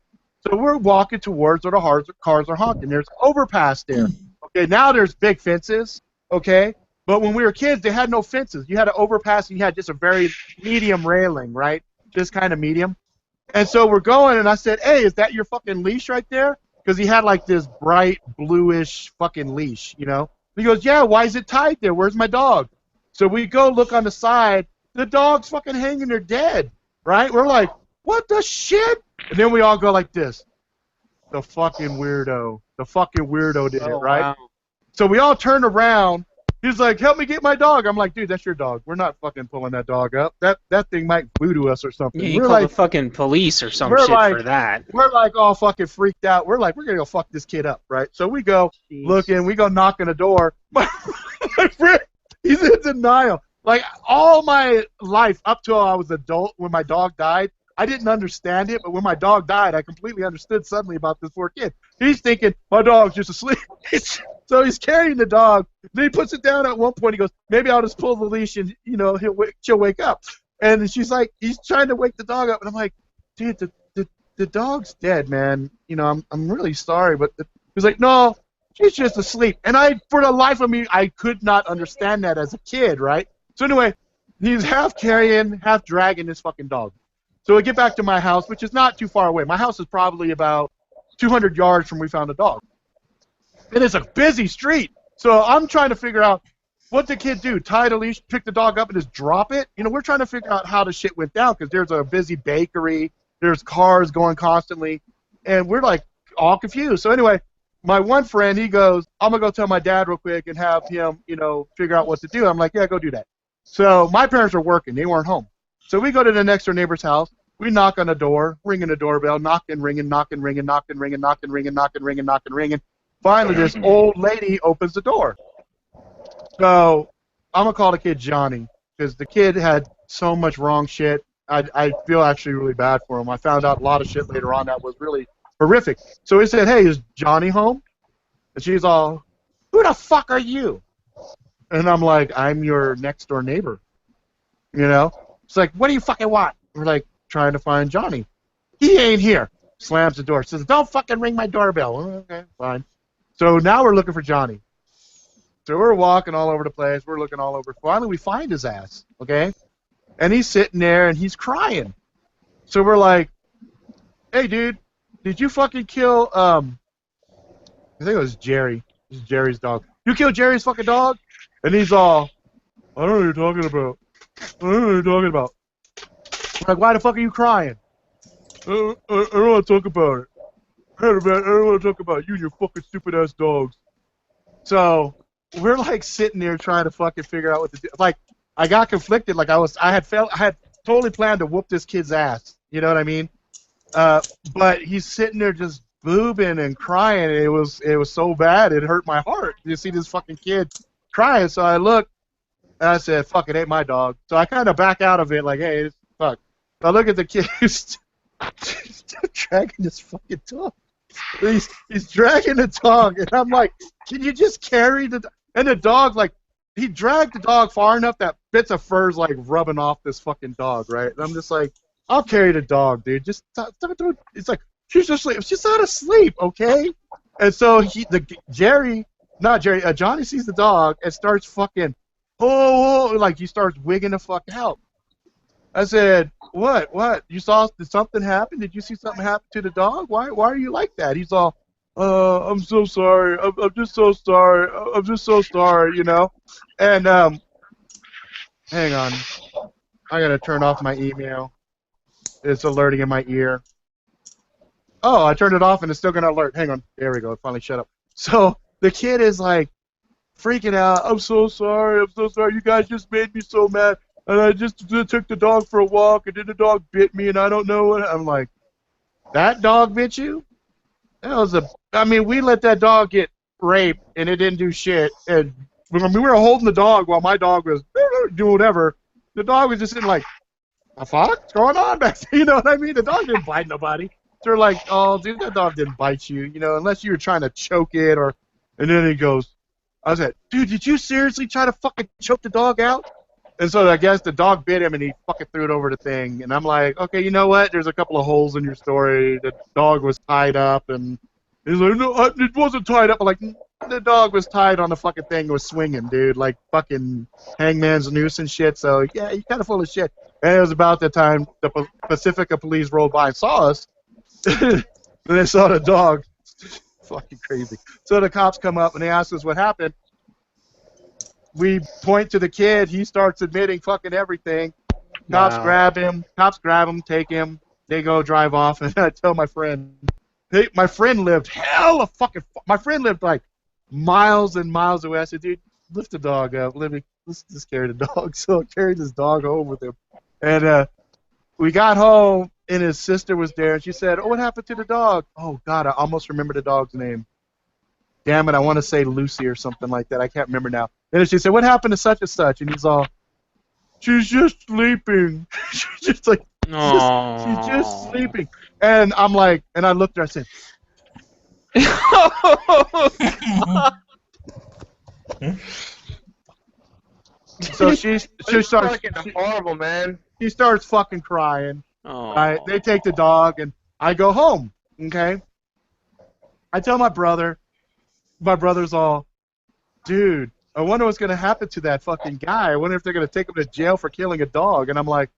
So we're walking towards where the cars are honking. There's overpass there. Okay, now there's big fences, okay? But when we were kids, they had no fences. You had an overpass, and you had just a very medium railing, right? Just kind of medium. And so we're going, and I said, hey, is that your fucking leash right there? Because he had like this bright bluish fucking leash, you know? He goes, yeah, why is it tied there? Where's my dog? So we go look on the side. The dog's fucking hanging there dead, right? We're like, what the shit? And then we all go like this. The fucking weirdo. The fucking weirdo did it, right? Wow. So we all turned around. He's like, help me get my dog. I'm like, dude, that's your dog. We're not fucking pulling that dog up. That thing might voodoo us or something. Yeah, you we're call like, the fucking police or some shit for that. We're like all fucking freaked out. We're like, we're going to go fuck this kid up, right? So we go looking. We go knock on the door. My friend, he's in denial. Like, all my life up till I was adult, when my dog died, I didn't understand it. But when my dog died, I completely understood suddenly about this poor kid. He's thinking, my dog's just asleep. So he's carrying the dog. Then he puts it down at one point. He goes, maybe I'll just pull the leash and, you know, she'll wake up. And she's like, he's trying to wake the dog up. And I'm like, dude, the dog's dead, man. You know, I'm really sorry. But he's like, no, she's just asleep. And for the life of me, I could not understand that as a kid, right? So anyway, he's half carrying, half dragging this fucking dog. So we get back to my house, which is not too far away. My house is probably about 200 yards from where we found the dog. And it's a busy street. So I'm trying to figure out what the kid do. Tie the leash, pick the dog up, and just drop it? You know, we're trying to figure out how the shit went down because there's a busy bakery. There's cars going constantly. And we're, like, all confused. So anyway, my one friend, he goes, I'm going to go tell my dad real quick and have him, you know, figure out what to do. I'm like, yeah, go do that. So my parents were working. They weren't home. So we go to the next door neighbor's house. We knock on the door, ringing the doorbell, knocking, ringing, knocking, ringing, knocking, ringing, knocking, ringing, knocking, ringing, knocking, ringing. Finally, this old lady opens the door. So I'm going to call the kid Johnny because the kid had so much wrong shit. I feel actually really bad for him. I found out a lot of shit later on that was really horrific. So he said, hey, is Johnny home? And she's all, who the fuck are you? And I'm like, I'm your next door neighbor. You know? It's like, what do you fucking want? We're like, trying to find Johnny. He ain't here. Slams the door. Says, don't fucking ring my doorbell. Okay, fine. So now we're looking for Johnny. So we're walking all over the place. We're looking all over. Finally, we find his ass, okay? And he's sitting there, and he's crying. So we're like, hey, dude, did you fucking kill, I think it was Jerry. This is Jerry's dog. You killed Jerry's fucking dog? And he's all, I don't know what you're talking about. I don't know what you're talking about. We're like, why the fuck are you crying? I don't want to talk about it. I don't want to talk about you and your fucking stupid-ass dogs. So we're, like, sitting there trying to fucking figure out what to do. Like, I got conflicted. Like, I had totally planned to whoop this kid's ass. You know what I mean? But he's sitting there just boobing and crying. It was so bad. It hurt my heart. You see this fucking kid crying. So I looked, and I said, fuck, it ain't my dog. So I kind of back out of it like, hey, fuck. I look at the kid who's dragging this fucking dog. He's dragging the dog, and I'm like, can you just carry the? And the dog, like, he dragged the dog far enough that bits of fur's like rubbing off this fucking dog, right? And I'm just like, I'll carry the dog, dude. Just it's like she's asleep. She's not asleep, okay? And so Johnny sees the dog and starts fucking, like he starts wigging the fuck out. I said, what? Did something happen? Did you see something happen to the dog? Why are you like that? He's all, I'm so sorry. I'm just so sorry. I'm just so sorry, you know? And, hang on. I gotta turn off my email. It's alerting in my ear. Oh, I turned it off and it's still gonna alert. Hang on. There we go. It finally shut up. So, the kid is like, freaking out. I'm so sorry. You guys just made me so mad. And I just took the dog for a walk, and then the dog bit me, and I don't know what. I'm like, that dog bit you? I mean, we let that dog get raped, and it didn't do shit. And when we were holding the dog while my dog was doing whatever, the dog was just sitting like, the fuck? What's going on back there? You know what I mean? The dog didn't bite nobody. So they're like, oh, dude, that dog didn't bite you, you know, unless you were trying to choke it or. And then he goes, I said, dude, did you seriously try to fucking choke the dog out? And so I guess the dog bit him and he fucking threw it over the thing. And I'm like, okay, you know what? There's a couple of holes in your story. The dog was tied up. And he's like, no, it wasn't tied up. I'm like, the dog was tied on the fucking thing and was swinging, dude. Like fucking hangman's noose and shit. So, yeah, you're kind of full of shit. And it was about the time the Pacifica police rolled by and saw us. And they saw the dog. Fucking crazy. So the cops come up and they ask us what happened. We point to the kid. He starts admitting fucking everything. Cops grab him. Take him. They go drive off. And I tell my friend, hey, my friend lived my friend lived like miles and miles away. I said, dude, lift the dog up. Let's just carry the dog. So I carried this dog home with him. And we got home, and his sister was there. And she said, oh, what happened to the dog? Oh, God, I almost remember the dog's name. Damn it, I want to say Lucy or something like that. I can't remember now. And she said, what happened to such and such? And he's all, she's just sleeping. she's just like, she's just sleeping. And I'm like, and I looked at her, I said, so she starts horrible, man. She starts fucking crying. Right? They take the dog, and I go home. Okay. I tell my brother. My brother's all, dude, I wonder what's gonna happen to that fucking guy. I wonder if they're gonna take him to jail for killing a dog. And I'm like,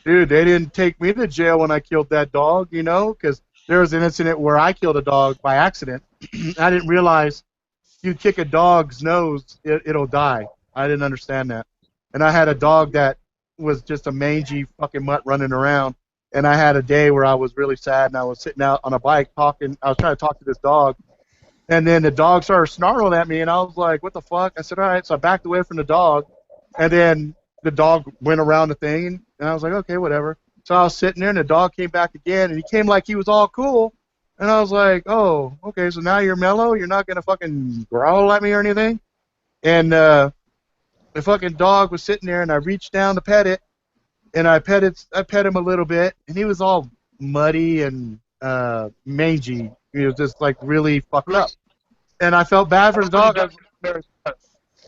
dude, they didn't take me to jail when I killed that dog, you know, because there was an incident where I killed a dog by accident. I didn't realize you kick a dog's nose, it'll die. I didn't understand that. And I had a dog that was just a mangy fucking mutt running around. And I had a day where I was really sad, and I was sitting out on a bike talking. I was trying to talk to this dog. And then the dog started snarling at me, and I was like, what the fuck? I said, all right. So I backed away from the dog. And then the dog went around the thing, and I was like, okay, whatever. So I was sitting there, and the dog came back again, and he came like he was all cool. And I was like, oh, okay, so now you're mellow? You're not going to fucking growl at me or anything? And the fucking dog was sitting there, and I reached down to pet it, and I pet him a little bit, and he was all muddy and mangy. He was just like really fucked up. And I felt bad for the dog.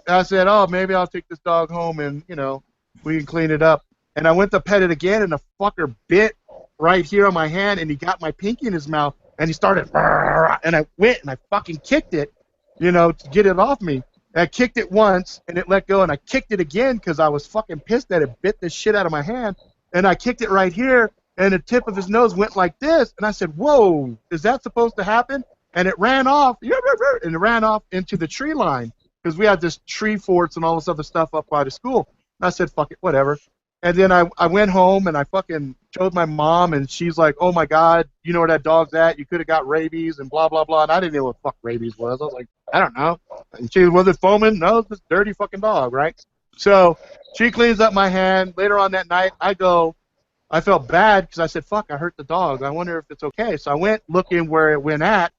I said, oh, maybe I'll take this dog home and, you know, we can clean it up. And I went to pet it again, and the fucker bit right here on my hand, and he got my pinky in his mouth, and he started, and I went and I fucking kicked it, you know, to get it off me. And I kicked it once, and it let go, and I kicked it again because I was fucking pissed that it bit the shit out of my hand. And I kicked it right here, and the tip of his nose went like this, and I said, whoa, is that supposed to happen? And it ran off, and it ran off into the tree line, because we had this tree forts and all this other stuff up by the school. And I said, fuck it, whatever. And then I went home, and I fucking showed my mom, and she's like, oh my God, you know where that dog's at? You could have got rabies, and blah, blah, blah. And I didn't know what the fuck rabies was. I was like, I don't know. And she was it foaming? No, it's this dirty fucking dog, right? So she cleans up my hand. Later on that night, I felt bad because I said, fuck, I hurt the dog. I wonder if it's okay. So I went looking where it went at,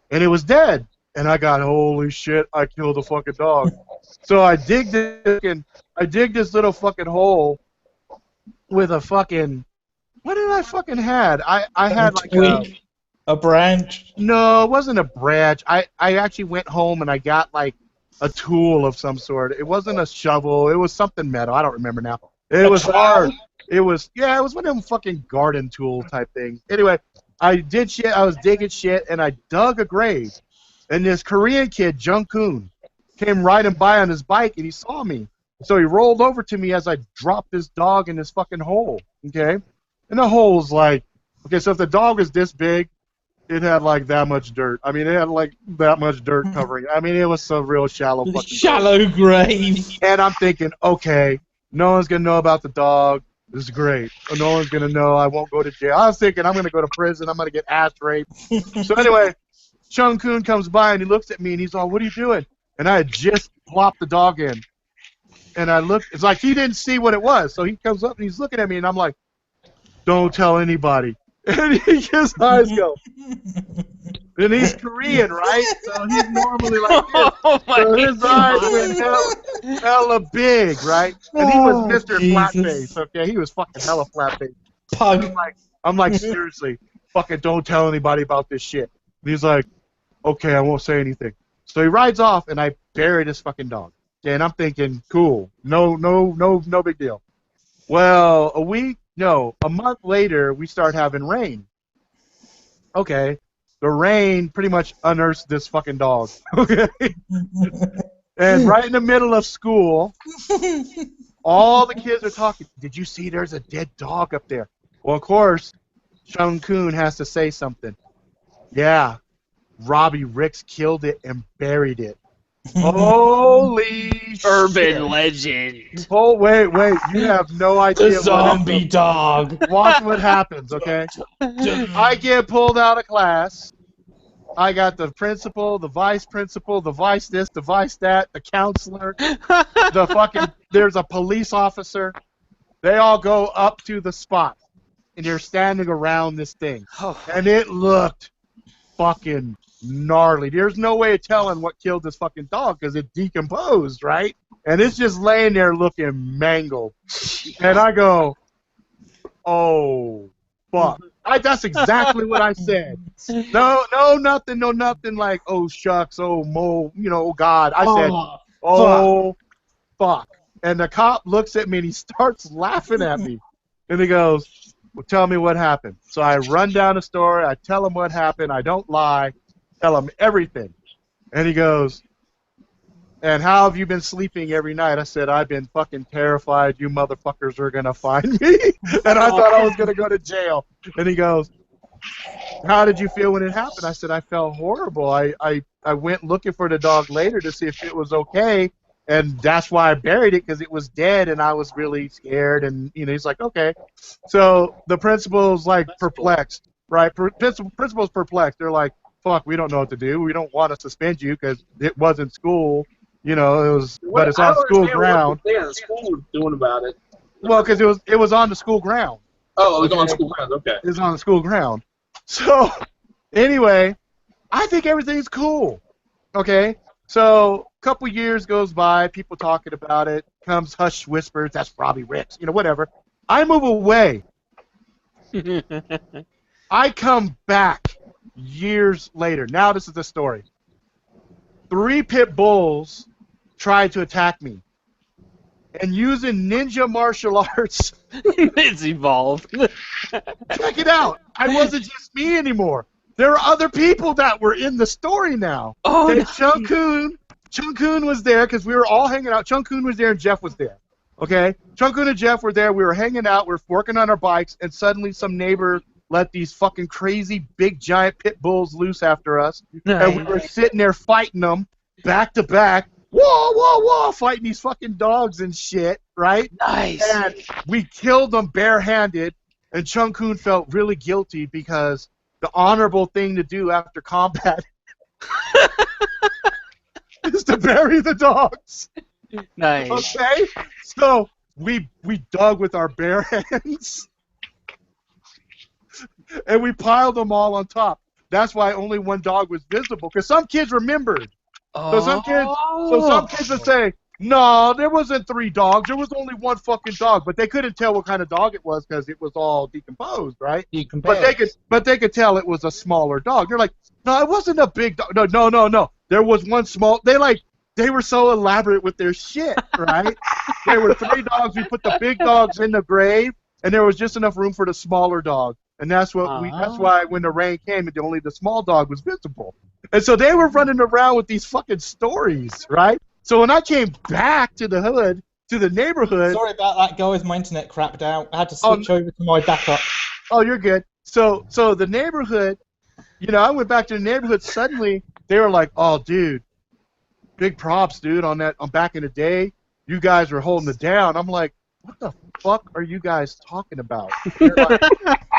and it was dead. And I got, holy shit, I killed a fucking dog. So I dig this little fucking hole with a fucking What did I fucking had? I had like a branch. No, it wasn't a branch. I actually went home and I got like a tool of some sort. It wasn't a shovel. It was something metal. I don't remember now. It was hard. It was one of them fucking garden tool type things. Anyway, I did shit. I was digging shit and I dug a grave. And this Korean kid, Jung-kun, came riding by on his bike and he saw me. So he rolled over to me as I dropped this dog in this fucking hole. Okay? And the hole's like, okay, so if the dog is this big, it had like that much dirt. I mean, it had like that much dirt covering. I mean, it was some real shallow fucking shallow grave. And I'm thinking, okay, no one's gonna know about the dog. This is great. No one's gonna know. I won't go to jail. I was thinking I'm gonna go to prison. I'm gonna get ass raped. So anyway, Chung-kun comes by and he looks at me and he's all, "What are you doing?" And I had just plopped the dog in. And I looked. It's like he didn't see what it was. So he comes up and he's looking at me and I'm like, "Don't tell anybody." And his eyes go. And he's Korean, right? So he's normally like this. So his eyes went hella big, right? And he was Mr. Flatface, okay? He was fucking hella flatface. Pug. I'm like, seriously, fucking don't tell anybody about this shit. And he's like, okay, I won't say anything. So he rides off, and I buried his fucking dog. And I'm thinking, cool, no big deal. Well, a month later, we start having rain. Okay, the rain pretty much unearths this fucking dog. Okay, and right in the middle of school, all the kids are talking. Did you see there's a dead dog up there? Well, of course, Chung-kun has to say something. Yeah, Robbie Ricks killed it and buried it. Holy urban legend. Oh, wait, you have no idea. The zombie dog. Watch what happens, okay? I get pulled out of class. I got the principal, the vice principal, the vice this, the vice that, the counselor, there's a police officer. They all go up to the spot, and they're standing around this thing. And it looked fucking gnarly. There's no way of telling what killed this fucking dog because it decomposed, right? And it's just laying there looking mangled. And I go, oh, fuck. That's exactly what I said. No, nothing like, oh, shucks, oh, oh, God. I said, oh, fuck. And the cop looks at me and he starts laughing at me. And he goes, well, tell me what happened. So I run down the story. I tell him what happened. I don't lie. Tell him everything. And he goes, and how have you been sleeping every night? I said, I've been fucking terrified you motherfuckers are going to find me. And I thought I was going to go to jail. And he goes, how did you feel when it happened? I said, I felt horrible. I went looking for the dog later to see if it was okay. And that's why I buried it, because it was dead, and I was really scared. And, he's like, okay. So the principal's, like, perplexed, right? Principal's perplexed. They're like, fuck, we don't know what to do. We don't want to suspend you because it wasn't school. But it's on school ground. What the school was doing about it? Well, because it was on the school ground. Oh, it was on school ground. Okay. It was on the school ground. So, anyway, I think everything's cool. Okay? So, a couple years goes by, people talking about it, comes Hush Whispers, that's Robbie Ricks, whatever. I move away. I come back years later. Now this is the story. 3 pit bulls tried to attack me. And using ninja martial arts... It's evolved. Check it out. I wasn't just me anymore. There are other people that were in the story now. Oh, okay, no. Chung-kun was there because we were all hanging out. Chung-kun was there and Jeff was there. Okay? Chung-kun and Jeff were there. We were hanging out. We were working on our bikes, and suddenly some neighbor let these fucking crazy big giant pit bulls loose after us. Nice. And we were sitting there fighting them back to back. Whoa, fighting these fucking dogs and shit, right? Nice. And we killed them barehanded, and Chung-kun felt really guilty because the honorable thing to do after combat is to bury the dogs. Nice. Okay? So we dug with our bare hands, and we piled them all on top. That's why only one dog was visible, because some kids remembered. So some kids would say, No, there wasn't 3 dogs. There was only one fucking dog, but they couldn't tell what kind of dog it was because it was all decomposed, right? But they could tell it was a smaller dog. They're like, no, it wasn't a big dog. No. There was one small. They were so elaborate with their shit, right? There were 3 dogs. We put the big dogs in the grave, and there was just enough room for the smaller dog. And that's what that's why when the rain came, only the small dog was visible. And so they were running around with these fucking stories, right? So when I came back to the hood, to the neighborhood... Sorry about that, guys. My internet crapped out. I had to switch over to my backup. Oh, you're good. So the neighborhood, I went back to the neighborhood. Suddenly, they were like, oh, dude, big props, dude, on back in the day. You guys were holding it down. I'm like, what the fuck are you guys talking about? They're like,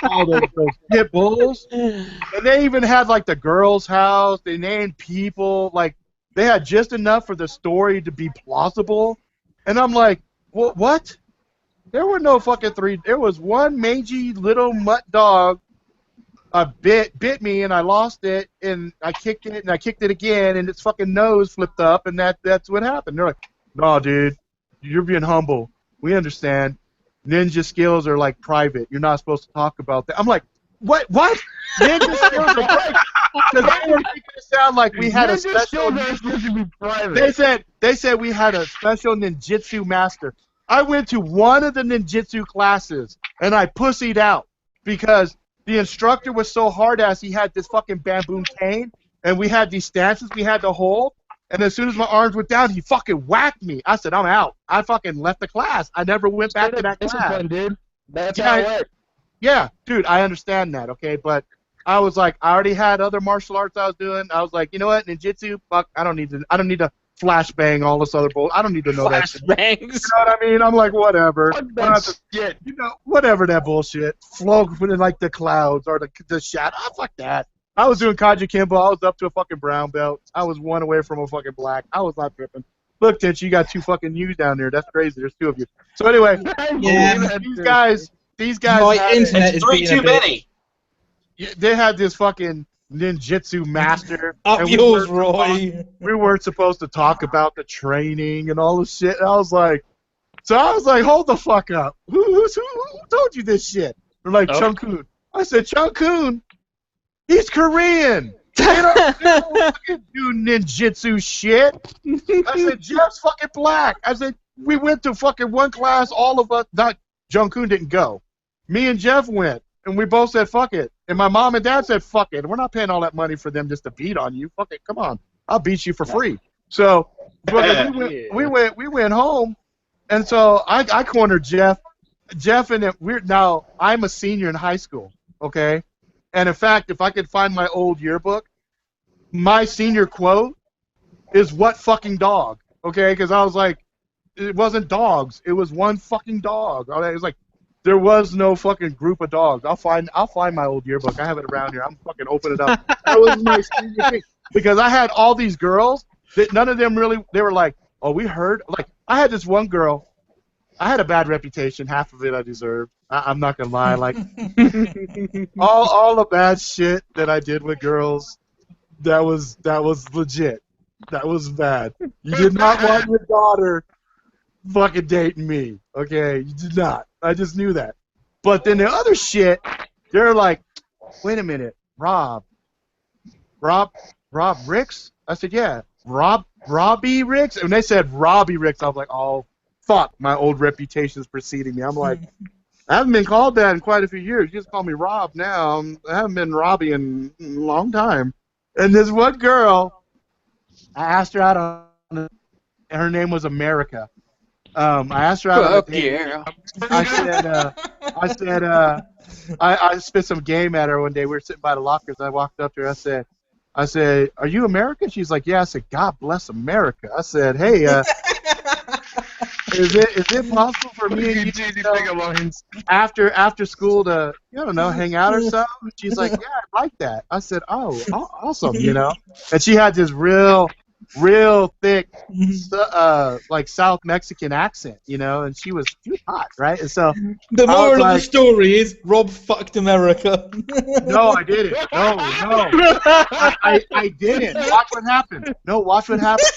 all those pit bulls. And they even had, like, the girls' house. They named people, like, they had just enough for the story to be plausible. And I'm like, what? There were no fucking 3. There was one mangy little mutt dog bit me, and I lost it, and I kicked it, and I kicked it again, and its fucking nose flipped up, and that's what happened. They're like, no, dude, you're being humble. We understand. Ninja skills are, like, private. You're not supposed to talk about that. I'm like, what? Ninja skills are private? Because they were making it sound like we had a special... They said we had a special ninjutsu master. I went to one of the ninjutsu classes, and I pussied out because the instructor was so hard-ass. He had this fucking bamboo cane, and we had these stances we had to hold, and as soon as my arms went down, he fucking whacked me. I said, I'm out. I fucking left the class. I never went back to that class. Dude. That's how it works. Yeah, dude, I understand that, okay? But I was like, I already had other martial arts I was doing. I was like, you know what, ninjutsu, fuck, I don't need to flashbang all this other bull. I don't need to know that shit. Flashbangs. You know what I mean? I'm like, whatever. Shit. Whatever that bullshit. Float in like the clouds or the shadow. Oh, fuck that. I was doing Kaji Kimbo. I was up to a fucking brown belt. I was 1 away from a fucking black. I was not tripping. Look, Tinch, you got 2 fucking U's down there. That's crazy. There's 2 of you. So anyway, these guys. My internet is 3 too many. They had this fucking ninjutsu master. Up yours, Roy. We weren't supposed to talk about the training and all this shit. And I was like, hold the fuck up. Who told you this shit? They're like, Chung-kun. I said, Chung-kun, he's Korean. They don't fucking do ninjutsu shit. I said, Jeff's fucking black. I said, we went to fucking one class, all of us. Not Jung-kun didn't go. Me and Jeff went, and we both said, fuck it. And my mom and dad said, fuck it. We're not paying all that money for them just to beat on you. Fuck it. Come on. I'll beat you for free. So we went home, and so I cornered Jeff. Now, I'm a senior in high school, okay? And in fact, if I could find my old yearbook, my senior quote is, what fucking dog? Okay? Because I was like, it wasn't dogs. It was one fucking dog. It was like, there was no fucking group of dogs. I'll find my old yearbook. I have it around here. I'm fucking open it up. That was my senior thing. Because I had all these girls that none of them really, they were like, oh, we heard. Like, I had this one girl. I had a bad reputation. Half of it I deserved. I'm not going to lie. Like, all the bad shit that I did with girls, that was legit. That was bad. You did not want your daughter fucking dating me. Okay? You did not. I just knew that. But then the other shit, they're like, wait a minute, Rob Ricks? I said, yeah, Robbie Ricks? And they said Robbie Ricks. I was like, oh, fuck, my old reputation's preceding me. I'm like, I haven't been called that in quite a few years. You just call me Rob now. I haven't been Robbie in a long time. And this one girl, I asked her out on, and her name was America. I asked her out on a date. I spit some game at her one day. We were sitting by the lockers. I walked up to her. I said, are you American? She's like, yeah. I said, God bless America. I said, hey, is it possible for me and you after school to, I don't know, hang out or something? She's like, yeah, I like that. I said, oh, awesome, And she had this real thick, like South Mexican accent, and she was hot, right? And so the moral of the story is Rob fucked America. No, I didn't. No, I didn't. Watch what happened. No, watch what happened.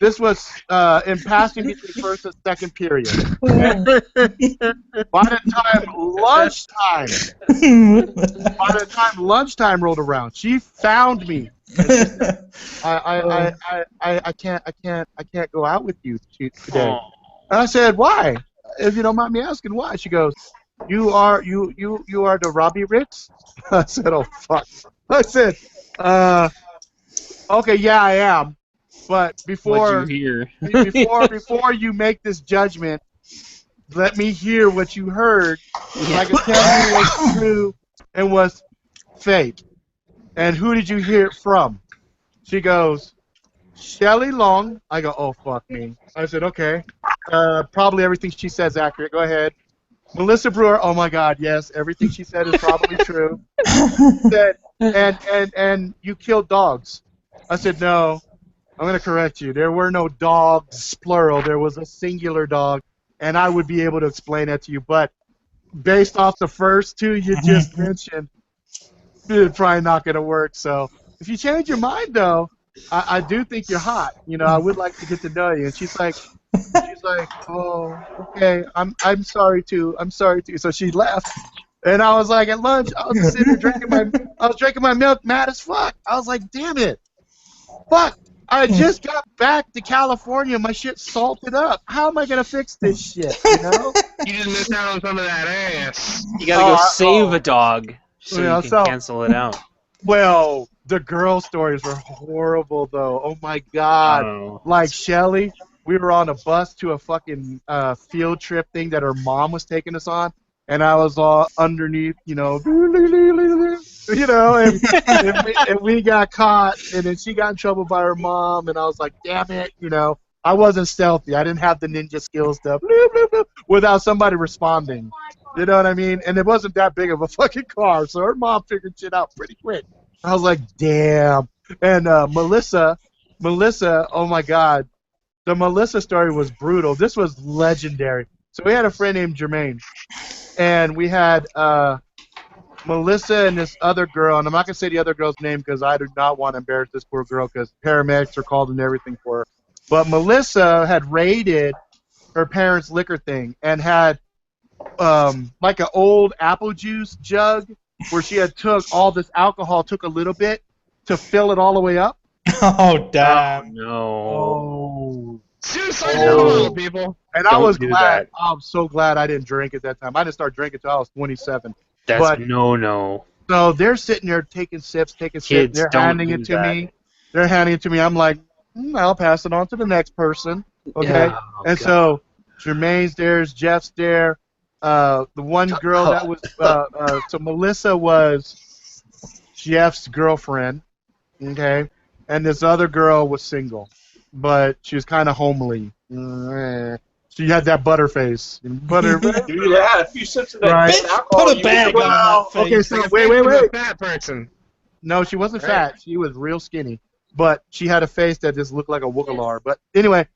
So This was in passing between first and second period. Okay? By the time lunchtime rolled around, she found me. And she said, I can't go out with you today. And I said, why? If you don't mind me asking, why? She goes, you are the Robbie Ritz? I said, oh fuck. I said, okay, yeah, I am. But before you make this judgment, let me hear what you heard. So I can tell you what's true and what's fake. And who did you hear it from? She goes, Shelley Long. I go, oh fuck me. I said, okay. Probably everything she says is accurate. Go ahead. Melissa Brewer. Oh my God, yes, everything she said is probably true. Said, and you killed dogs. I said, no. I'm going to correct you. There were no dogs, plural. There was a singular dog, and I would be able to explain that to you. But based off the first two you just mentioned, it's probably not going to work. So if you change your mind, though, I do think you're hot. You know, I would like to get to know you. And she's like, oh, okay. I'm sorry too. I'm sorry too. So she left, and I was like, at lunch, I was just sitting there drinking my milk, mad as fuck. I was like, damn it, fuck. I just got back to California. My shit's salted up. How am I gonna fix this shit? You know? You just missed out on some of that ass. You gotta go save a dog so you can cancel it out. Well, the girl stories were horrible, though. Oh my God! Oh. Like Shelly, we were on a bus to a fucking field trip thing that her mom was taking us on, and I was all underneath, you know, and we got caught, and then she got in trouble by her mom, and I was like, damn it, you know, I wasn't stealthy, I didn't have the ninja skill stuff, without somebody responding, you know what I mean? And it wasn't that big of a fucking car, so her mom figured shit out pretty quick. I was like, damn. And Melissa, oh my God, the Melissa story was brutal. This was legendary. So we had a friend named Jermaine, and we had Melissa and this other girl, and I'm not going to say the other girl's name because I do not want to embarrass this poor girl because paramedics are called and everything for her. But Melissa had raided her parents' liquor thing and had like an old apple juice jug where she had took all this alcohol, took a little bit to fill it all the way up. Oh, damn. No. Suicide no. People. And I was glad. I'm so glad I didn't drink at that time. I didn't start drinking until I was 27. That's no. So they're sitting there taking sips. They're handing it to me. They're handing it to me. I'm like, I'll pass it on to the next person. Okay. Yeah, and God. So Jermaine's there, Jeff's there. The one girl that was so Melissa was Jeff's girlfriend. Okay. And this other girl was single, but she was kind of homely. She had that butter face. Butter. Yeah, a few sips of that alcohol. Put a bag on that face. Okay, so wait. Fat person. No, she wasn't fat. She was real skinny, but she had a face that just looked like a woogalar. But anyway,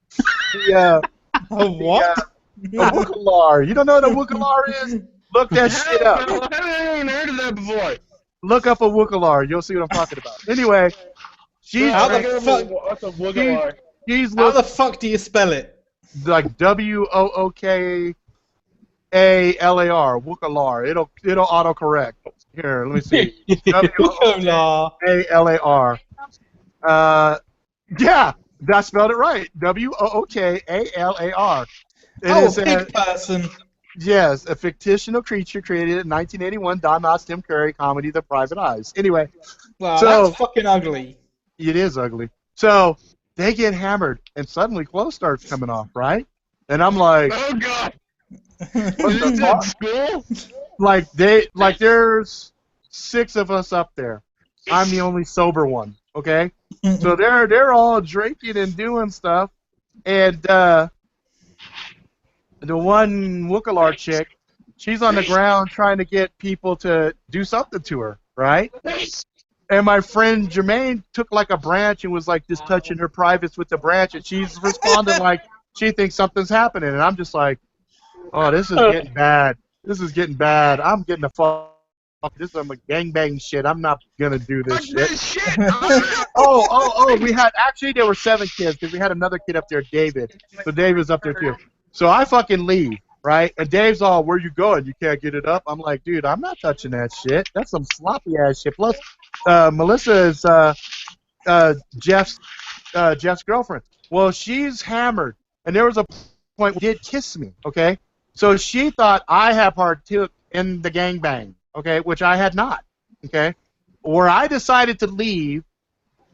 a what? A woogalar. You don't know what a woogalar is? Look that shit up. I haven't even heard of that before. Look up a woogalar. You'll see what I'm talking about. Anyway, she's how the fuck? What's a woogalar? How the fuck do you spell it? Like Wookalar, Wookalar. It'll autocorrect. Here, let me see. Wookalar. Yeah, that spelled it right. Wookalar. Pig person. Yes, a fictional creature created in 1981. Don Knotts, Tim Curry comedy, The Private Eyes. Anyway, wow, that's fucking ugly. It is ugly. So they get hammered, and suddenly clothes starts coming off, right? And I'm like, oh God! What the fuck? School? Like there's 6 of us up there. I'm the only sober one. Okay, so they're all drinking and doing stuff, and the one Wookalar chick, she's on the ground trying to get people to do something to her, right? And my friend Jermaine took like a branch and was like just touching her privates with the branch, and she's responding like she thinks something's happening, and I'm just like, oh, this is getting bad. This is getting bad. I'm getting the fuck fuck, this is some gangbang shit. I'm not gonna do this Fuck shit. this shit! We had, actually, there were 7 kids, because we had another kid up there, David. So Dave was up there, too. So I fucking leave, right? And Dave's all, where you going? You can't get it up? I'm like, dude, I'm not touching that shit. That's some sloppy-ass shit. Plus, Melissa is Jeff's girlfriend. Well, she's hammered. And there was a point where she did kiss me, okay? So she thought I had partook in the gangbang, okay, which I had not, okay? Where I decided to leave,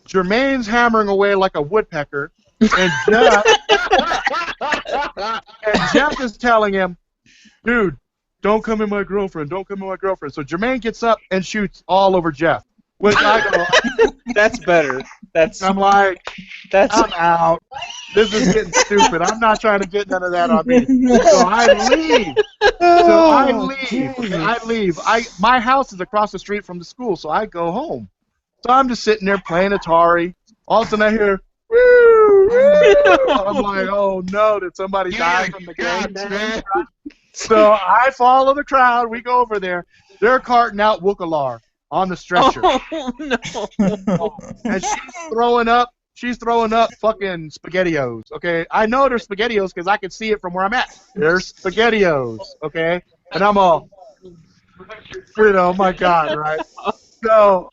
Jermaine's hammering away like a woodpecker, and Jeff is telling him, dude, don't come in my girlfriend, don't come in my girlfriend. So Jermaine gets up and shoots all over Jeff. Which I go, That's better. I'm like, I'm out. This is getting stupid. I'm not trying to get none of that on me. So I leave. My house is across the street from the school, so I go home. So I'm just sitting there playing Atari. All of a sudden I hear, woo, woo. I'm like, oh no, did somebody die from the gang? So I follow the crowd. We go over there. They're carting out Wookalar on the stretcher. Oh no! And she's throwing up fucking SpaghettiOs. Okay, I know they're SpaghettiOs because I can see it from where I'm at. They're SpaghettiOs. Okay, and I'm all, oh my god, right? So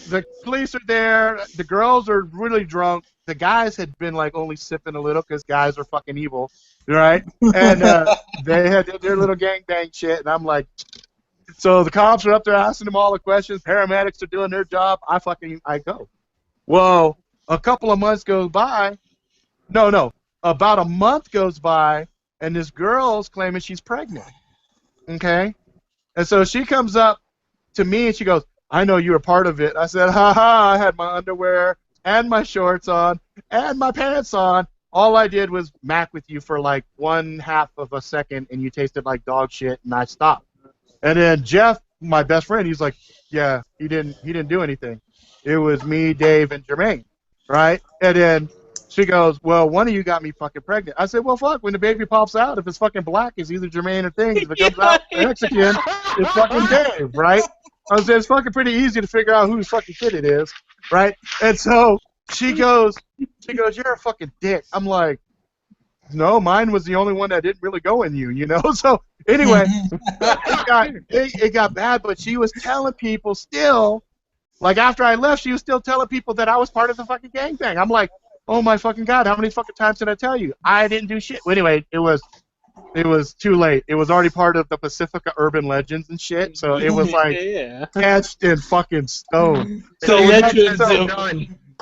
the police are there. The girls are really drunk. The guys had been like only sipping a little because guys are fucking evil, right? And they had their little gangbang shit, and I'm like. So the cops are up there asking them all the questions. Paramedics are doing their job. I go. Well, a couple of months goes by. No. About a month goes by, and this girl's claiming she's pregnant. Okay? And so she comes up to me, and she goes, I know you were part of it. I said, I had my underwear and my shorts on and my pants on. All I did was mac with you for like 1/2 of a second, and you tasted like dog shit, and I stopped. And then Jeff, my best friend, he's like, yeah, he didn't do anything. It was me, Dave, and Jermaine, right? And then she goes, well, one of you got me fucking pregnant. I said, well, fuck, when the baby pops out, if it's fucking black, it's either Jermaine or Things. If it comes out Mexican, it's fucking Dave, right? I said, it's fucking pretty easy to figure out whose fucking kid it is, right? And so she goes, you're a fucking dick. I'm like, no, mine was the only one that didn't really go in you, you know? So anyway, it got bad, but she was telling people still, like after I left, she was still telling people that I was part of the fucking gangbang. I'm like, oh my fucking God, how many fucking times did I tell you? I didn't do shit. Well, anyway, it was too late. It was already part of the Pacifica urban legends and shit, so it was like etched in fucking stone.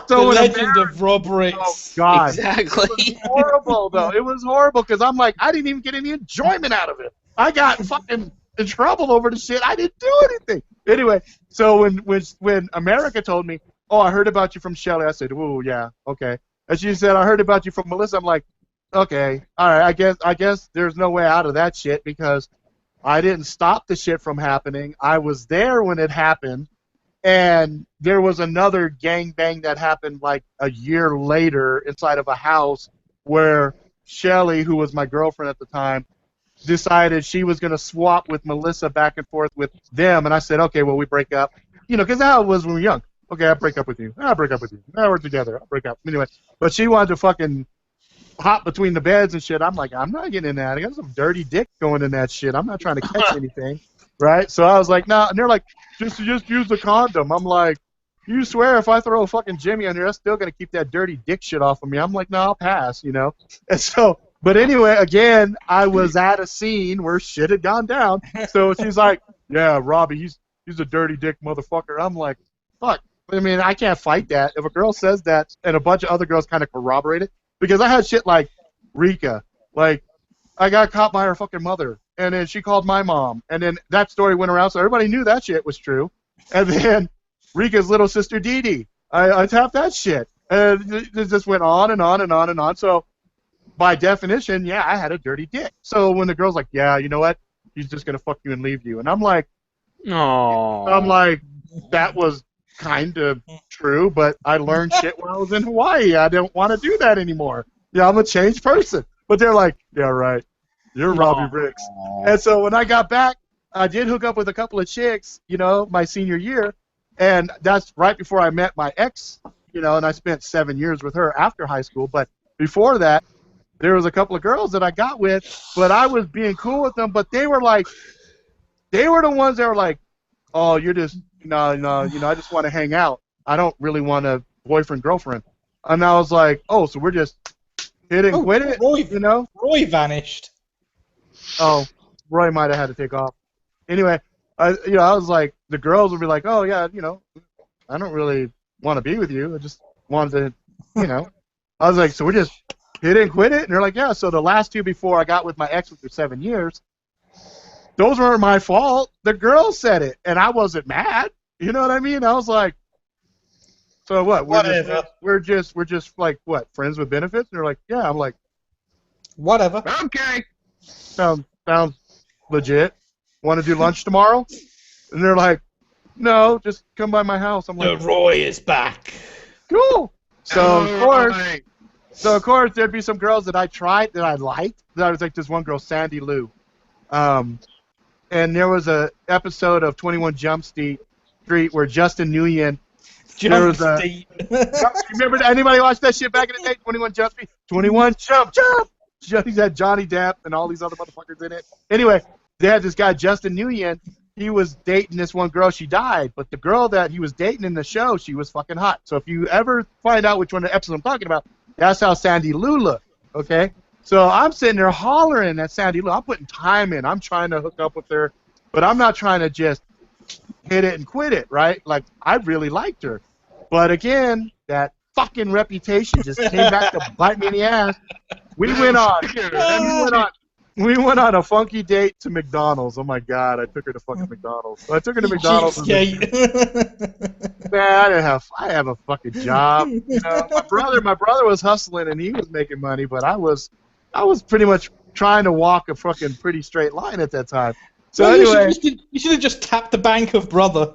The legend of Rob Riggs. Oh, God. Exactly. It was horrible, though. It was horrible because I'm like, I didn't even get any enjoyment out of it. I got fucking in trouble over the shit. I didn't do anything. Anyway, so when America told me, oh, I heard about you from Shelly, I said, oh, yeah, okay. And she said, I heard about you from Melissa. I'm like, okay, all right, I guess there's no way out of that shit because I didn't stop the shit from happening. I was there when it happened. And there was another gangbang that happened like a year later inside of a house where Shelly, who was my girlfriend at the time, decided she was going to swap with Melissa back and forth with them. And I said, okay, well, we break up. You know, because how it was when we were young. Okay, I'll break up with you. I'll break up with you. Now we're together. I'll break up. Anyway, but she wanted to fucking hop between the beds and shit. I'm like, I'm not getting in that. I got some dirty dick going in that shit. I'm not trying to catch anything. Right? So I was like, nah. And they're like, just use the condom. I'm like, you swear if I throw a fucking Jimmy on here, that's still going to keep that dirty dick shit off of me. I'm like, no, I'll pass, you know? And so, but anyway, again, I was at a scene where shit had gone down. So she's like, yeah, Robbie, he's a dirty dick motherfucker. I'm like, fuck. I mean, I can't fight that. If a girl says that and a bunch of other girls kind of corroborate it, because I had shit like Rika, like, I got caught by her fucking mother. And then she called my mom. And then that story went around, so everybody knew that shit was true. And then Rika's little sister Dee Dee. I tapped that shit. And it just went on and on and on and on. So by definition, yeah, I had a dirty dick. So when the girl's like, yeah, you know what? He's just going to fuck you and leave you. And I'm like, that was kind of true, but I learned shit when I was in Hawaii. I didn't want to do that anymore. Yeah, I'm a changed person. But they're like, yeah, right. You're Robbie Riggs. And so when I got back, I did hook up with a couple of chicks, my senior year, and that's right before I met my ex, and I spent 7 years with her after high school. But before that, there was a couple of girls that I got with, but I was being cool with them, but they were the ones that were like, oh, you're just, no, I just want to hang out. I don't really want a boyfriend, girlfriend. And I was like, oh, so we're just hit it and quit it, Roy vanished. Oh, Roy might have had to take off. Anyway, I was like, the girls would be like, oh, yeah, I don't really want to be with you. I just wanted to, I was like, so we're just hit it and quit it? And they're like, yeah. So the last two before I got with my ex for 7 years, those weren't my fault. The girls said it, and I wasn't mad. You know what I mean? I was like, so what? We're just like what? Friends with benefits? And they're like, yeah. I'm like, whatever. Okay. Sounds legit. Want to do lunch tomorrow? And they're like, no, just come by my house. I'm like, Roy is back. Cool. So of course there'd be some girls that I tried that I liked. That I was like this one girl, Sandy Lou. And there was a episode of 21 Jump Street where Justin Nguyen. Remember anybody watch that shit back in the day? 21 Jump Street. 21 Jump. He's had Johnny Depp and all these other motherfuckers in it. Anyway, they had this guy Justin Nguyen. He was dating this one girl. She died, but the girl that he was dating in the show, she was fucking hot. So if you ever find out which one of the episodes I'm talking about, that's how Sandy Lou looked. Okay. So I'm sitting there hollering at Sandy Lou. I'm putting time in. I'm trying to hook up with her, but I'm not trying to just hit it and quit it, right? Like, I really liked her. But again, that fucking reputation just came back to bite me in the ass. We went on a funky date to McDonald's. Oh my God, I took her to fucking McDonald's. So I took her to McDonald's. Man, I have a fucking job. My brother was hustling and he was making money, but I was pretty much trying to walk a fucking pretty straight line at that time. So anyway, you should have just tapped the bank of brother.